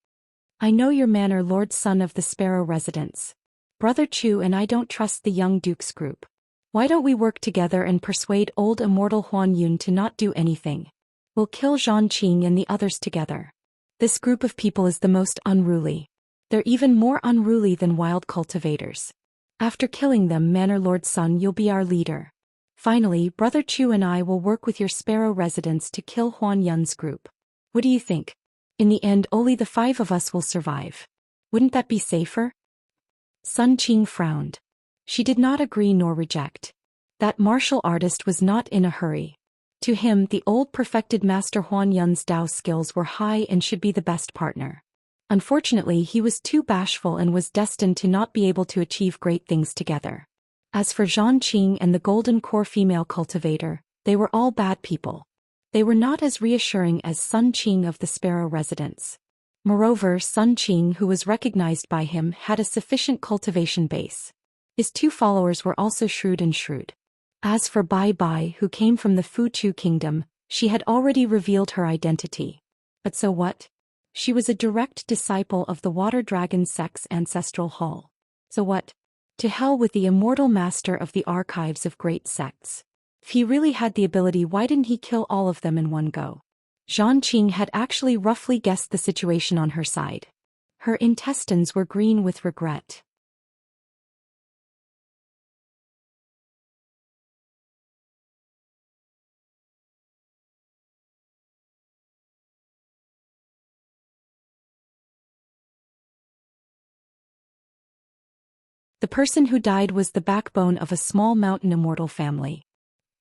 I know your manner, Lord Son of the Sparrow Residence. Brother Chu and I don't trust the young duke's group. Why don't we work together and persuade old Immortal Huan Yun to not do anything? We'll kill Zhang Qing and the others together. This group of people is the most unruly. They're even more unruly than wild cultivators. After killing them, Manor Lord Sun, you'll be our leader. Finally, Brother Chu and I will work with your Sparrow Residents to kill Huan Yun's group. What do you think? In the end, only the 5 of us will survive. Wouldn't that be safer? Sun Qing frowned. She did not agree nor reject. That martial artist was not in a hurry. To him, the old perfected Master Huan Yun's Dao skills were high and should be the best partner. Unfortunately, he was too bashful and was destined to not be able to achieve great things together. As for Zhang Qing and the Golden Core female cultivator, they were all bad people. They were not as reassuring as Sun Qing of the Sparrow Residence. Moreover, Sun Qing, who was recognized by him, had a sufficient cultivation base. His 2 followers were also shrewd. As for Bai Bai, who came from the Fuchu kingdom, she had already revealed her identity. But so what? She was a direct disciple of the Water Dragon sect's ancestral hall. So what? To hell with the immortal master of the archives of great sects. If he really had the ability, why didn't he kill all of them in one go? Zhang Qing had actually roughly guessed the situation on her side. Her intestines were green with regret. The person who died was the backbone of a small mountain immortal family.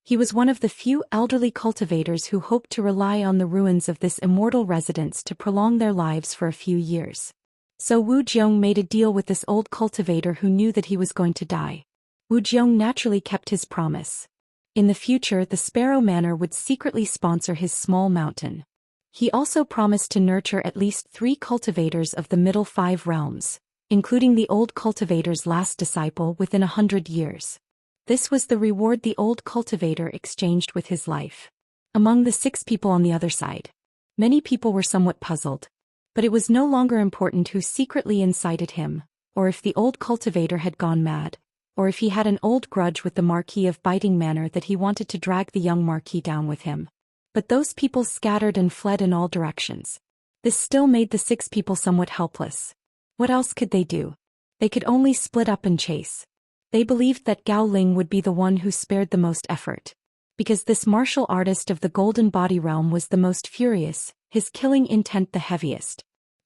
He was one of the few elderly cultivators who hoped to rely on the ruins of this immortal residence to prolong their lives for a few years. So Wu Jiong made a deal with this old cultivator who knew that he was going to die. Wu Jiong naturally kept his promise. In the future, the Sparrow Manor would secretly sponsor his small mountain. He also promised to nurture at least 3 cultivators of the middle 5 realms, including the old cultivator's last disciple, within 100 years. This was the reward the old cultivator exchanged with his life. Among the 6 people on the other side, many people were somewhat puzzled. But it was no longer important who secretly incited him, or if the old cultivator had gone mad, or if he had an old grudge with the Marquis of Biting Manor that he wanted to drag the young Marquis down with him. But those people scattered and fled in all directions. This still made the 6 people somewhat helpless. What else could they do? They could only split up and chase. They believed that Gao Ling would be the one who spared the most effort. Because this martial artist of the Golden Body Realm was the most furious, his killing intent the heaviest.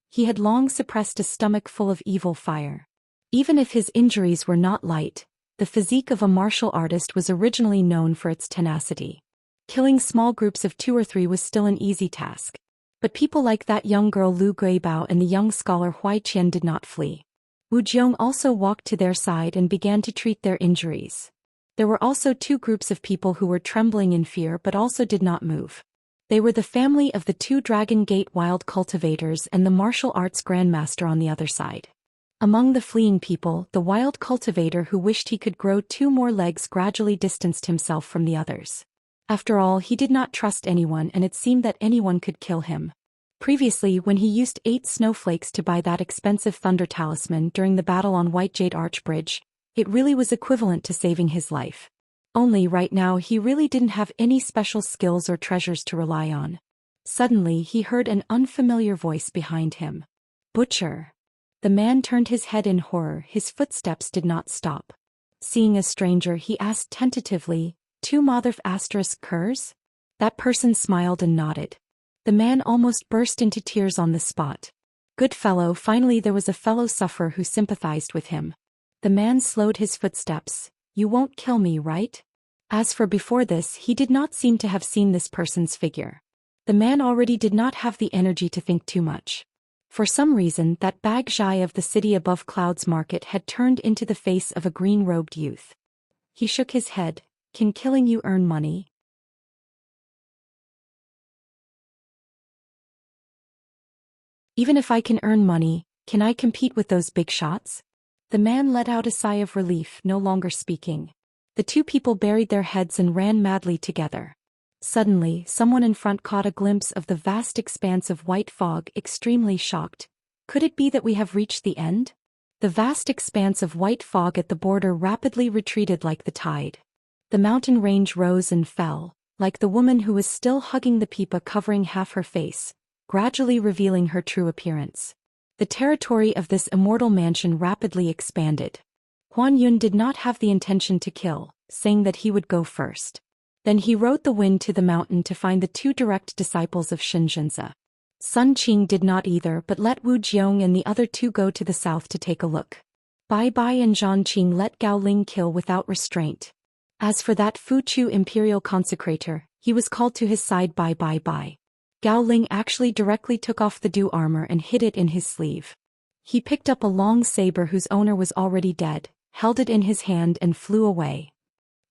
He had long suppressed a stomach full of evil fire. Even if his injuries were not light, the physique of a martial artist was originally known for its tenacity. Killing small groups of 2 or 3 was still an easy task. But people like that young girl Lu Guibao and the young scholar Huai Qian did not flee. Wu Jiong also walked to their side and began to treat their injuries. There were also 2 groups of people who were trembling in fear but also did not move. They were the family of the 2 Dragon Gate wild cultivators and the martial arts grandmaster on the other side. Among the fleeing people, the wild cultivator who wished he could grow 2 more legs gradually distanced himself from the others. After all, he did not trust anyone and it seemed that anyone could kill him. Previously, when he used 8 snowflakes to buy that expensive thunder talisman during the battle on White Jade Arch Bridge, it really was equivalent to saving his life. Only right now he really didn't have any special skills or treasures to rely on. Suddenly he heard an unfamiliar voice behind him. Butcher. The man turned his head in horror, his footsteps did not stop. Seeing a stranger, he asked tentatively, "Tu motherf asterisk curs?" That person smiled and nodded. The man almost burst into tears on the spot. Good fellow, finally there was a fellow sufferer who sympathized with him. The man slowed his footsteps. "You won't kill me, right?" As for before this, he did not seem to have seen this person's figure. The man already did not have the energy to think too much. For some reason, that bag shy of the city above clouds market had turned into the face of a green-robed youth. He shook his head. Can killing you earn money? Even if I can earn money, can I compete with those big shots? The man let out a sigh of relief, no longer speaking. The two people buried their heads and ran madly together. Suddenly, someone in front caught a glimpse of the vast expanse of white fog, extremely shocked. Could it be that we have reached the end? The vast expanse of white fog at the border rapidly retreated like the tide. The mountain range rose and fell, like the woman who was still hugging the pipa covering half her face, gradually revealing her true appearance. The territory of this immortal mansion rapidly expanded. Huan Yun did not have the intention to kill, saying that he would go first. Then he rode the wind to the mountain to find the two direct disciples of Xianxia. Sun Qing did not either but let Wu Jiong and the other two go to the south to take a look. Bai Bai and Zhang Qing let Gao Ling kill without restraint. As for that Fu Chu imperial consecrator, he was called to his side by Bai Bai. Gao Ling actually directly took off the dew armor and hid it in his sleeve. He picked up a long saber whose owner was already dead, held it in his hand and flew away.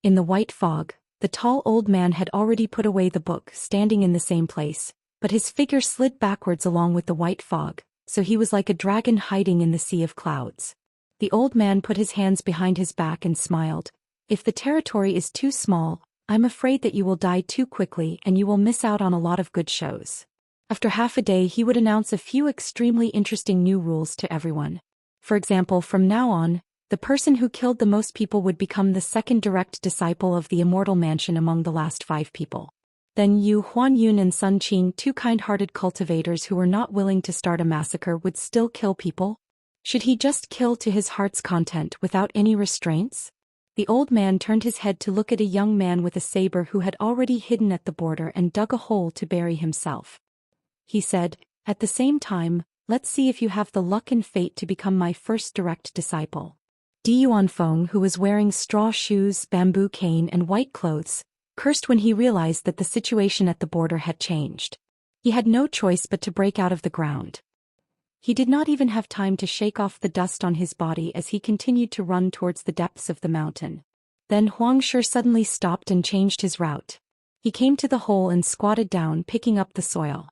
In the white fog, the tall old man had already put away the book, standing in the same place, but his figure slid backwards along with the white fog, so he was like a dragon hiding in the sea of clouds. The old man put his hands behind his back and smiled. If the territory is too small, I'm afraid that you will die too quickly and you will miss out on a lot of good shows. After half a day he would announce a few extremely interesting new rules to everyone. For example, from now on, the person who killed the most people would become the second direct disciple of the Immortal Mansion among the last 5 people. Then Yu Huan Yun and Sun Qing, two kind-hearted cultivators who were not willing to start a massacre, would still kill people? Should he just kill to his heart's content without any restraints? The old man turned his head to look at a young man with a saber who had already hidden at the border and dug a hole to bury himself. He said, at the same time, let's see if you have the luck and fate to become my first direct disciple. Di Yuanfeng, who was wearing straw shoes, bamboo cane and white clothes, cursed when he realized that the situation at the border had changed. He had no choice but to break out of the ground. He did not even have time to shake off the dust on his body as he continued to run towards the depths of the mountain. Then Huang Shi suddenly stopped and changed his route. He came to the hole and squatted down, picking up the soil.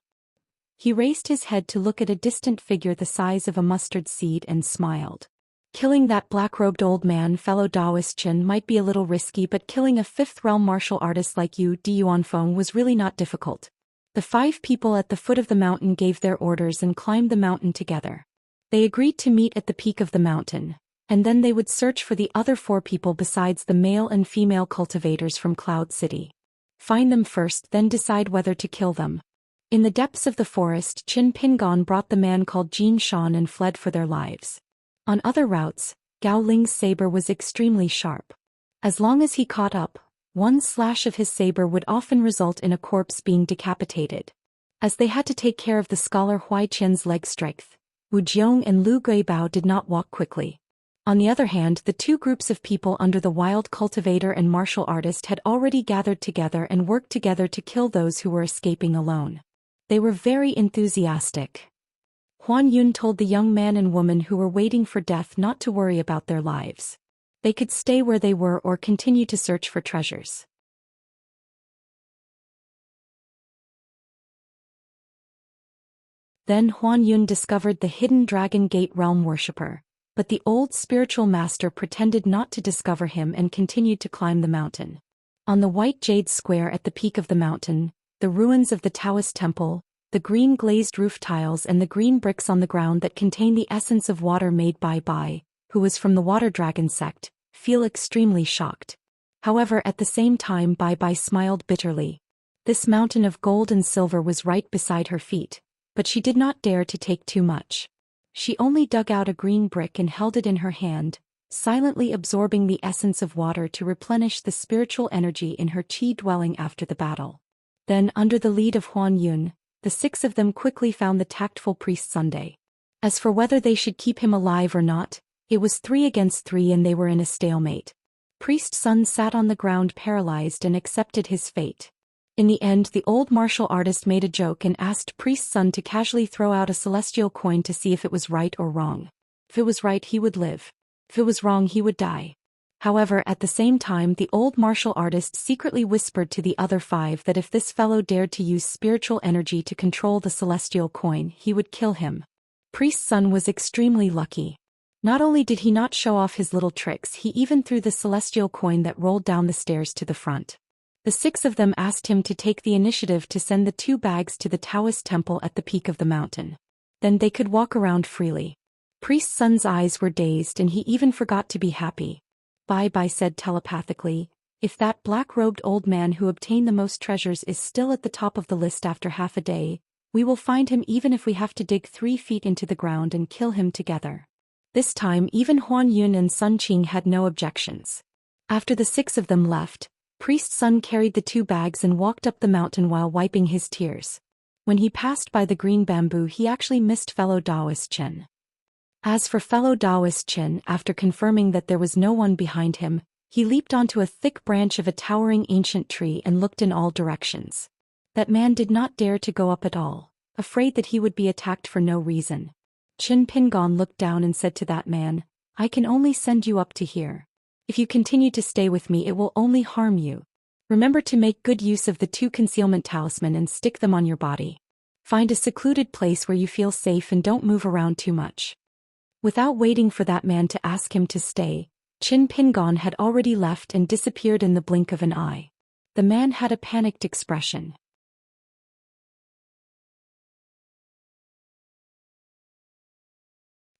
He raised his head to look at a distant figure the size of a mustard seed and smiled. Killing that black-robed old man, fellow Daoist Chen, might be a little risky, but killing a fifth-realm martial artist like you, Di Yuanfeng, was really not difficult. The 5 people at the foot of the mountain gave their orders and climbed the mountain together. They agreed to meet at the peak of the mountain, and then they would search for the other 4 people besides the male and female cultivators from Cloud City. Find them first, then decide whether to kill them. In the depths of the forest, Qin Pingon brought the man called Jin Shan and fled for their lives. On other routes, Gao Ling's saber was extremely sharp. As long as he caught up, one slash of his saber would often result in a corpse being decapitated. As they had to take care of the scholar Huai Qian's leg strength, Wu Jiong and Lu Guibao did not walk quickly. On the other hand, the 2 groups of people under the wild cultivator and martial artist had already gathered together and worked together to kill those who were escaping alone. They were very enthusiastic. Huan Yun told the young man and woman who were waiting for death not to worry about their lives. They could stay where they were or continue to search for treasures. Then Huan Yun discovered the hidden Dragon Gate realm worshipper, but the old spiritual master pretended not to discover him and continued to climb the mountain. On the white jade square at the peak of the mountain, the ruins of the Taoist temple, the green glazed roof tiles and the green bricks on the ground that contain the essence of water made by Bai, who was from the water dragon sect, feel extremely shocked. However, at the same time Bai smiled bitterly. This mountain of gold and silver was right beside her feet, but she did not dare to take too much. She only dug out a green brick and held it in her hand, silently absorbing the essence of water to replenish the spiritual energy in her qi dwelling after the battle. Then, under the lead of Huan Yun, the 6 of them quickly found the tactful priest Sunday. As for whether they should keep him alive or not, it was 3 against 3 and they were in a stalemate. Priest Sun sat on the ground paralyzed and accepted his fate. In the end, the old martial artist made a joke and asked Priest Sun to casually throw out a celestial coin to see if it was right or wrong. If it was right, he would live. If it was wrong, he would die. However, at the same time, the old martial artist secretly whispered to the other 5 that if this fellow dared to use spiritual energy to control the celestial coin, he would kill him. Priest Sun was extremely lucky. Not only did he not show off his little tricks, he even threw the celestial coin that rolled down the stairs to the front. The 6 of them asked him to take the initiative to send the 2 bags to the Taoist temple at the peak of the mountain. Then they could walk around freely. Priest Sun's eyes were dazed and he even forgot to be happy. Bye-bye said telepathically, if that black-robed old man who obtained the most treasures is still at the top of the list after half a day, we will find him even if we have to dig 3 feet into the ground and kill him together. This time even Huan Yun and Sun Qing had no objections. After the 6 of them left, Priest Sun carried the 2 bags and walked up the mountain while wiping his tears. When he passed by the green bamboo, he actually missed fellow Daoist Chen. As for fellow Daoist Chen, after confirming that there was no one behind him, he leaped onto a thick branch of a towering ancient tree and looked in all directions. That man did not dare to go up at all, afraid that he would be attacked for no reason. Qin Pingon looked down and said to that man, I can only send you up to here. If you continue to stay with me, it will only harm you. Remember to make good use of the 2 concealment talisman and stick them on your body. Find a secluded place where you feel safe and don't move around too much. Without waiting for that man to ask him to stay, Qin Pingon had already left and disappeared in the blink of an eye. The man had a panicked expression.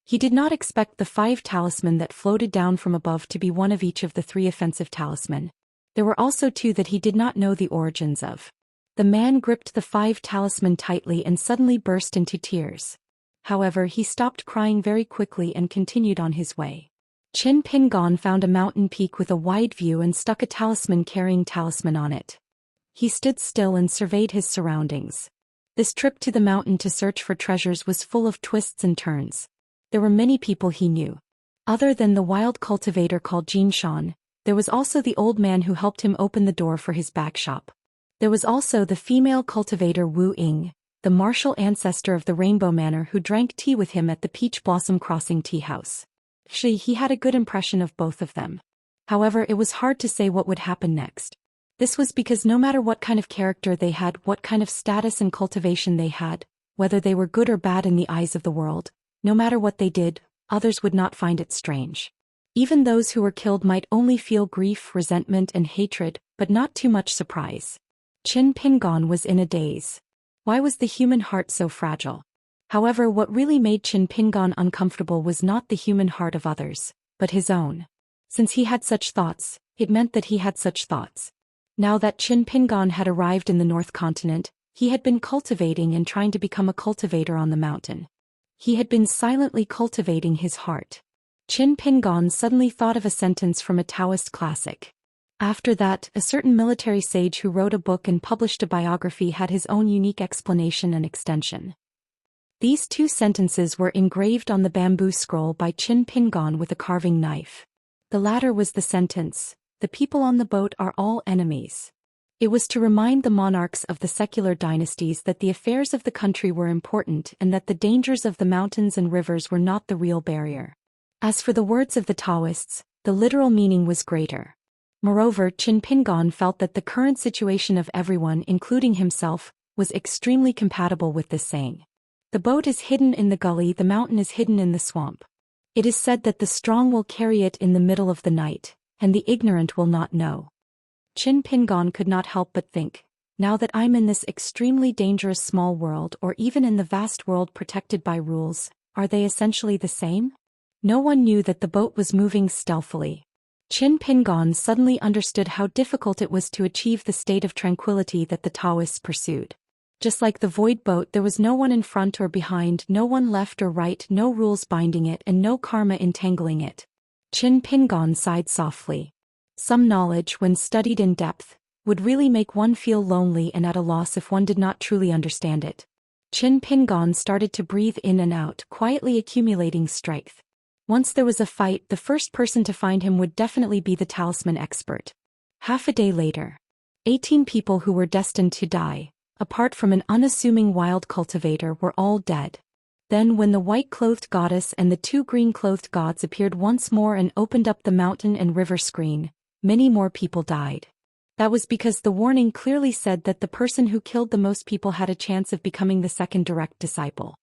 He did not expect the 5 talisman that floated down from above to be one of each of the 3 offensive talisman. There were also 2 that he did not know the origins of. The man gripped the 5 talisman tightly and suddenly burst into tears. However, he stopped crying very quickly and continued on his way. Qin Pingon found a mountain peak with a wide view and stuck a talisman carrying talisman on it. He stood still and surveyed his surroundings. This trip to the mountain to search for treasures was full of twists and turns. There were many people he knew. Other than the wild cultivator called Xianxia, there was also the old man who helped him open the door for his back shop. There was also the female cultivator Wu Ying, the martial ancestor of the Rainbow Manor who drank tea with him at the Peach Blossom Crossing tea house. He had a good impression of both of them. However, it was hard to say what would happen next. This was because no matter what kind of character they had, what kind of status and cultivation they had, whether they were good or bad in the eyes of the world, no matter what they did, others would not find it strange. Even those who were killed might only feel grief, resentment, and hatred, but not too much surprise. Qin Pingon was in a daze. Why was the human heart so fragile? However, what really made Qin Pingon uncomfortable was not the human heart of others, but his own. Since he had such thoughts, it meant that he had such thoughts. Now that Qin Pingon had arrived in the North Continent, he had been cultivating and trying to become a cultivator on the mountain. He had been silently cultivating his heart. Qin Pingon suddenly thought of a sentence from a Taoist classic. After that, a certain military sage who wrote a book and published a biography had his own unique explanation and extension. These 2 sentences were engraved on the bamboo scroll by Qin Pingon with a carving knife. The latter was the sentence, "The people on the boat are all enemies." It was to remind the monarchs of the secular dynasties that the affairs of the country were important and that the dangers of the mountains and rivers were not the real barrier. As for the words of the Taoists, the literal meaning was greater. Moreover, Qin Pingon felt that the current situation of everyone, including himself, was extremely compatible with this saying. The boat is hidden in the gully, the mountain is hidden in the swamp. It is said that the strong will carry it in the middle of the night, and the ignorant will not know. Qin Pingon could not help but think, now that I'm in this extremely dangerous small world or even in the vast world protected by rules, are they essentially the same? No one knew that the boat was moving stealthily. Qin Pingon suddenly understood how difficult it was to achieve the state of tranquility that the Taoists pursued. Just like the void boat, there was no one in front or behind, no one left or right, no rules binding it and no karma entangling it. Qin Pingon sighed softly. Some knowledge, when studied in depth, would really make one feel lonely and at a loss if one did not truly understand it. Qin Pingon started to breathe in and out, quietly accumulating strength. Once there was a fight, the first person to find him would definitely be the talisman expert. Half a day later. 18 people who were destined to die, apart from an unassuming wild cultivator, were all dead. Then when the white-clothed goddess and the two green-clothed gods appeared once more and opened up the mountain and river screen, many more people died. That was because the warning clearly said that the person who killed the most people had a chance of becoming the second direct disciple.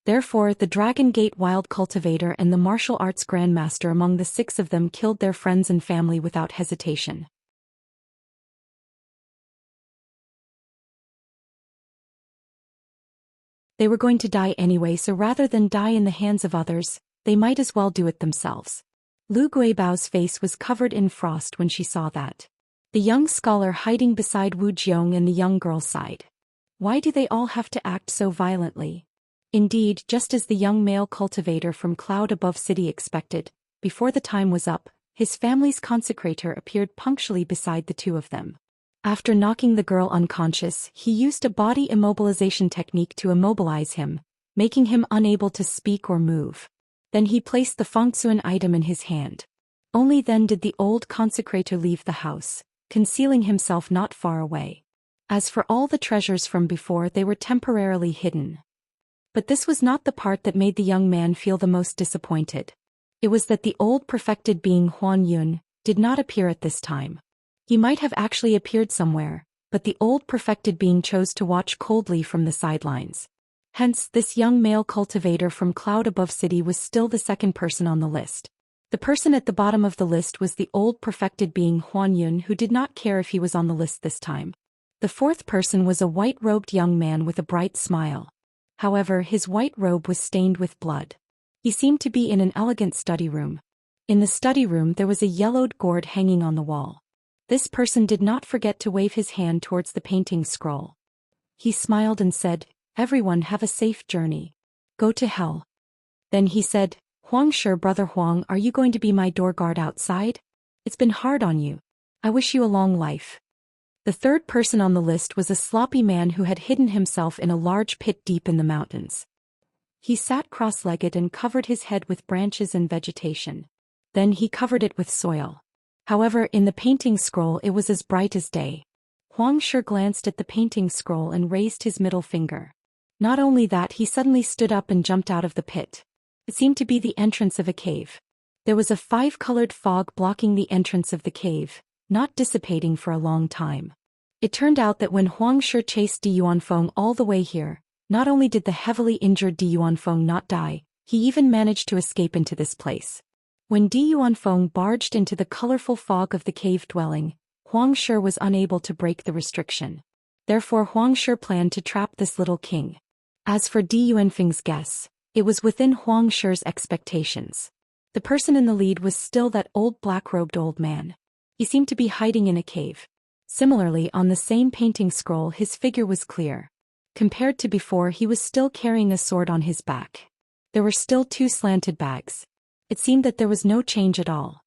Therefore, the Dragon Gate wild cultivator and the martial arts grandmaster among the 6 of them killed their friends and family without hesitation. They were going to die anyway, so rather than die in the hands of others, they might as well do it themselves. Lu Guibao's face was covered in frost when she saw that. The young scholar hiding beside Wu Jiong and the young girl sighed. Why do they all have to act so violently? Indeed, just as the young male cultivator from Cloud Above City expected, before the time was up, his family's consecrator appeared punctually beside the two of them. After knocking the girl unconscious, he used a body immobilization technique to immobilize him, making him unable to speak or move. Then he placed the Fengxuan item in his hand. Only then did the old consecrator leave the house, concealing himself not far away. As for all the treasures from before, they were temporarily hidden. But this was not the part that made the young man feel the most disappointed. It was that the old perfected being Huan Yun did not appear at this time. He might have actually appeared somewhere, but the old perfected being chose to watch coldly from the sidelines. Hence, this young male cultivator from Cloud Above City was still the second person on the list. The person at the bottom of the list was the old perfected being Huan Yun, who did not care if he was on the list this time. The fourth person was a white-robed young man with a bright smile. However, his white robe was stained with blood. He seemed to be in an elegant study room. In the study room there was a yellowed gourd hanging on the wall. This person did not forget to wave his hand towards the painting scroll. He smiled and said, "Everyone have a safe journey. Go to hell." Then he said, "Huang Shi, brother Huang, are you going to be my door guard outside? It's been hard on you. I wish you a long life." The third person on the list was a sloppy man who had hidden himself in a large pit deep in the mountains. He sat cross-legged and covered his head with branches and vegetation. Then he covered it with soil. However, in the painting scroll it was as bright as day. Huang Shi glanced at the painting scroll and raised his middle finger. Not only that, he suddenly stood up and jumped out of the pit. It seemed to be the entrance of a cave. There was a 5-colored fog blocking the entrance of the cave, not dissipating for a long time. It turned out that when Huang Shi chased Di Yuanfeng all the way here, not only did the heavily injured Di Yuanfeng not die, he even managed to escape into this place. When Di Yuanfeng barged into the colorful fog of the cave dwelling, Huang Shi was unable to break the restriction. Therefore Huang Shi planned to trap this little king. As for Di Yuanfeng's guess, it was within Huang Shi's expectations. The person in the lead was still that old black-robed old man. He seemed to be hiding in a cave. Similarly, on the same painting scroll his figure was clear. Compared to before, he was still carrying a sword on his back. There were still 2 slanted bags. It seemed that there was no change at all.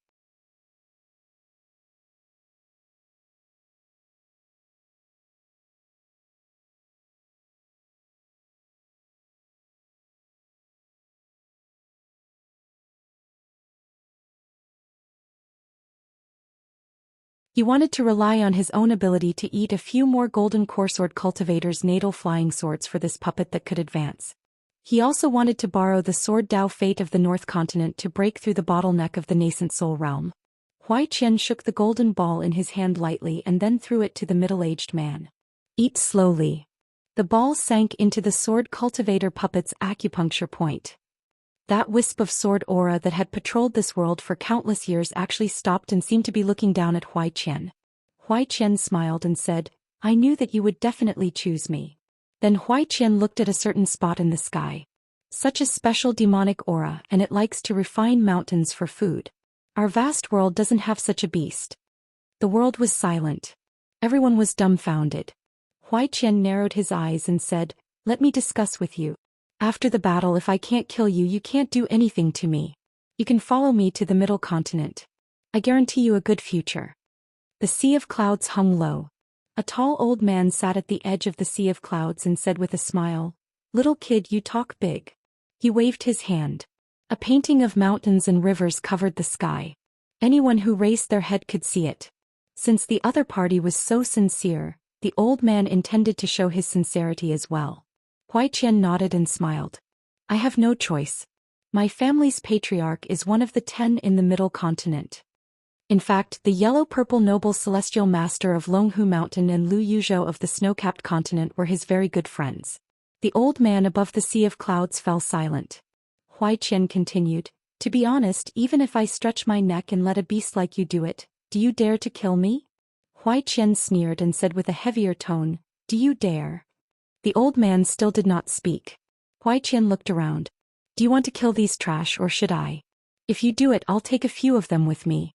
He wanted to rely on his own ability to eat a few more golden coresword cultivators' natal flying swords for this puppet that could advance. He also wanted to borrow the sword Dao Fate of the North Continent to break through the bottleneck of the nascent soul realm. Huai Qian shook the golden ball in his hand lightly and then threw it to the middle-aged man. "Eat slowly." The ball sank into the sword cultivator puppet's acupuncture point. That wisp of sword aura that had patrolled this world for countless years actually stopped and seemed to be looking down at Huai Qian. Huai Qian smiled and said, "I knew that you would definitely choose me." Then Huai Qian looked at a certain spot in the sky. Such a special demonic aura, and it likes to refine mountains for food. Our vast world doesn't have such a beast. The world was silent. Everyone was dumbfounded. Huai Qian narrowed his eyes and said, "Let me discuss with you. After the battle, if I can't kill you, you can't do anything to me. You can follow me to the middle continent. I guarantee you a good future." The sea of clouds hung low. A tall old man sat at the edge of the sea of clouds and said with a smile, "Little kid, you talk big." He waved his hand. A painting of mountains and rivers covered the sky. Anyone who raised their head could see it. Since the other party was so sincere, the old man intended to show his sincerity as well. Qian nodded and smiled. I have no choice. My family's patriarch is one of the 10 in the Middle Continent. In fact, the yellow-purple noble celestial master of Longhu Mountain and Lu Yuzhou of the snow-capped continent were his very good friends. The old man above the sea of clouds fell silent. Qian continued, to be honest, even if I stretch my neck and let a beast like you do it, do you dare to kill me? Qian sneered and said with a heavier tone, do you dare? The old man still did not speak. Qian looked around. Do you want to kill these trash or should I? If you do it, I'll take a few of them with me.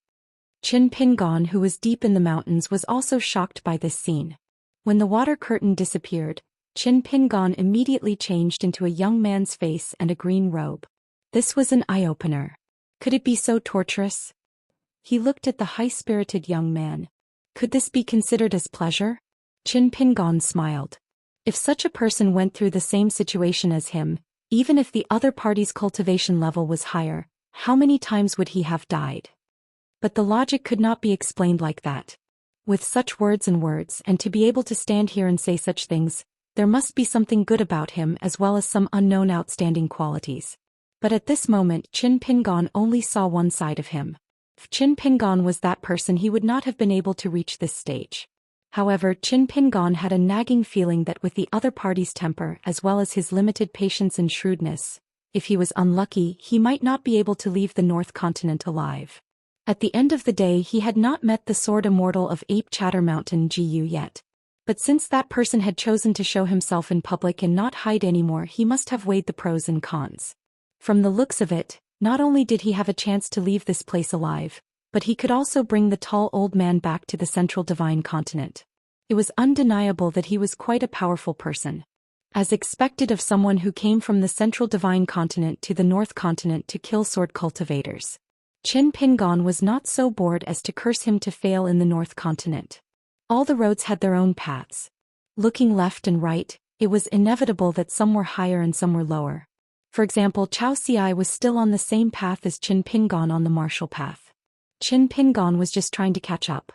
Qin Pingon, who was deep in the mountains, was also shocked by this scene. When the water curtain disappeared, Qin Pingon immediately changed into a young man's face and a green robe. This was an eye-opener. Could it be so torturous? He looked at the high-spirited young man. Could this be considered as pleasure? Qin Pingon smiled. If such a person went through the same situation as him, even if the other party's cultivation level was higher, how many times would he have died? But the logic could not be explained like that. With such words, and to be able to stand here and say such things, there must be something good about him as well as some unknown outstanding qualities. But at this moment Qin Pingon only saw one side of him. If Qin Pingon was that person, he would not have been able to reach this stage. However, Qin Pingon had a nagging feeling that with the other party's temper as well as his limited patience and shrewdness, if he was unlucky, he might not be able to leave the North Continent alive. At the end of the day, he had not met the Sword Immortal of Ape Chatter Mountain Gu yet. But since that person had chosen to show himself in public and not hide anymore, he must have weighed the pros and cons. From the looks of it, not only did he have a chance to leave this place alive, but he could also bring the tall old man back to the Central Divine Continent. It was undeniable that he was quite a powerful person. As expected of someone who came from the Central Divine Continent to the North Continent to kill sword cultivators. Qin Pingon was not so bored as to curse him to fail in the North Continent. All the roads had their own paths. Looking left and right, it was inevitable that some were higher and some were lower. For example, Xianxia was still on the same path as Qin Pingon on the martial path. Qin Pingon was just trying to catch up.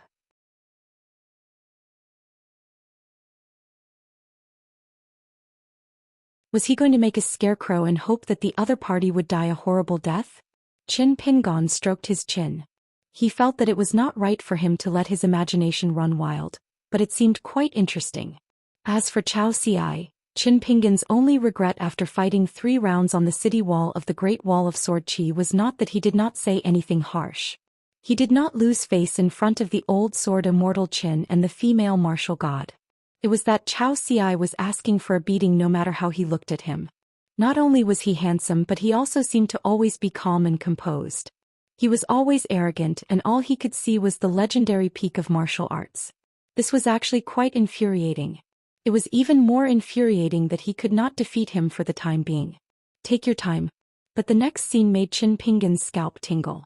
Was he going to make a scarecrow and hope that the other party would die a horrible death? Qin Pingon stroked his chin. He felt that it was not right for him to let his imagination run wild, but it seemed quite interesting. As for Xianxia, Qin Pingon's only regret after fighting 3 rounds on the city wall of the Great Wall of Sword Qi was not that he did not say anything harsh. He did not lose face in front of the old sword Immortal Qin and the female martial god. It was that Xianxia was asking for a beating no matter how he looked at him. Not only was he handsome, but he also seemed to always be calm and composed. He was always arrogant, and all he could see was the legendary peak of martial arts. This was actually quite infuriating. It was even more infuriating that he could not defeat him for the time being. Take your time. But the next scene made Qin Pingon's scalp tingle.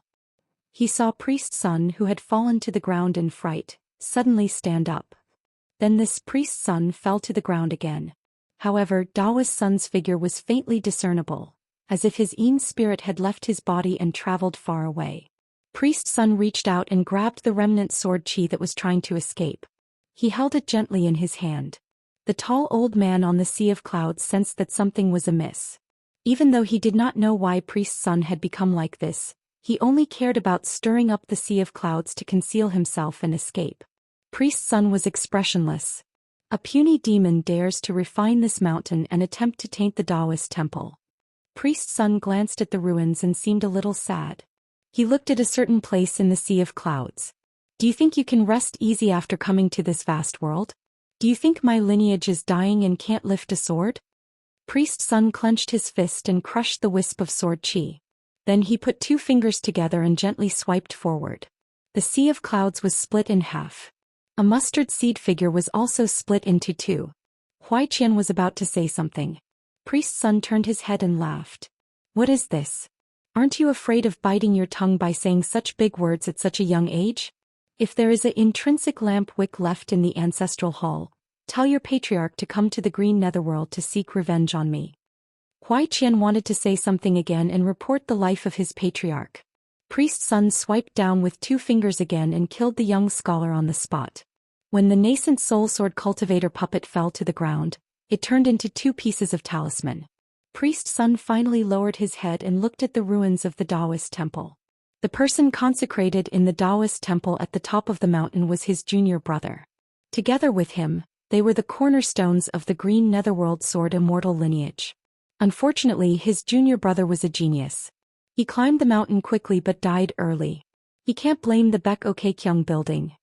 He saw Priest Sun, who had fallen to the ground in fright, suddenly stand up. Then this Priest Sun fell to the ground again. However, Daoist Sun's figure was faintly discernible, as if his Yin spirit had left his body and traveled far away. Priest Sun reached out and grabbed the remnant sword Qi that was trying to escape. He held it gently in his hand. The tall old man on the sea of clouds sensed that something was amiss. Even though he did not know why Priest Sun had become like this, he only cared about stirring up the sea of clouds to conceal himself and escape. Priest Sun was expressionless. A puny demon dares to refine this mountain and attempt to taint the Daoist temple. Priest Sun glanced at the ruins and seemed a little sad. He looked at a certain place in the sea of clouds. Do you think you can rest easy after coming to this vast world? Do you think my lineage is dying and can't lift a sword? Priest Sun clenched his fist and crushed the wisp of sword Qi. Then he put 2 fingers together and gently swiped forward. The sea of clouds was split in half. A mustard seed figure was also split into 2. Qian was about to say something. Priest Sun turned his head and laughed. What is this? Aren't you afraid of biting your tongue by saying such big words at such a young age? If there is an intrinsic lamp wick left in the ancestral hall, tell your patriarch to come to the green netherworld to seek revenge on me. Qian wanted to say something again and report the life of his patriarch. Priest Sun swiped down with 2 fingers again and killed the young scholar on the spot. When the nascent soul sword cultivator puppet fell to the ground, it turned into 2 pieces of talisman. Priest Sun finally lowered his head and looked at the ruins of the Daoist temple. The person consecrated in the Daoist temple at the top of the mountain was his junior brother. Together with him, they were the cornerstones of the green netherworld sword Immortal lineage. Unfortunately, his junior brother was a genius. He climbed the mountain quickly but died early. He can't blame the Baek Okekyung building,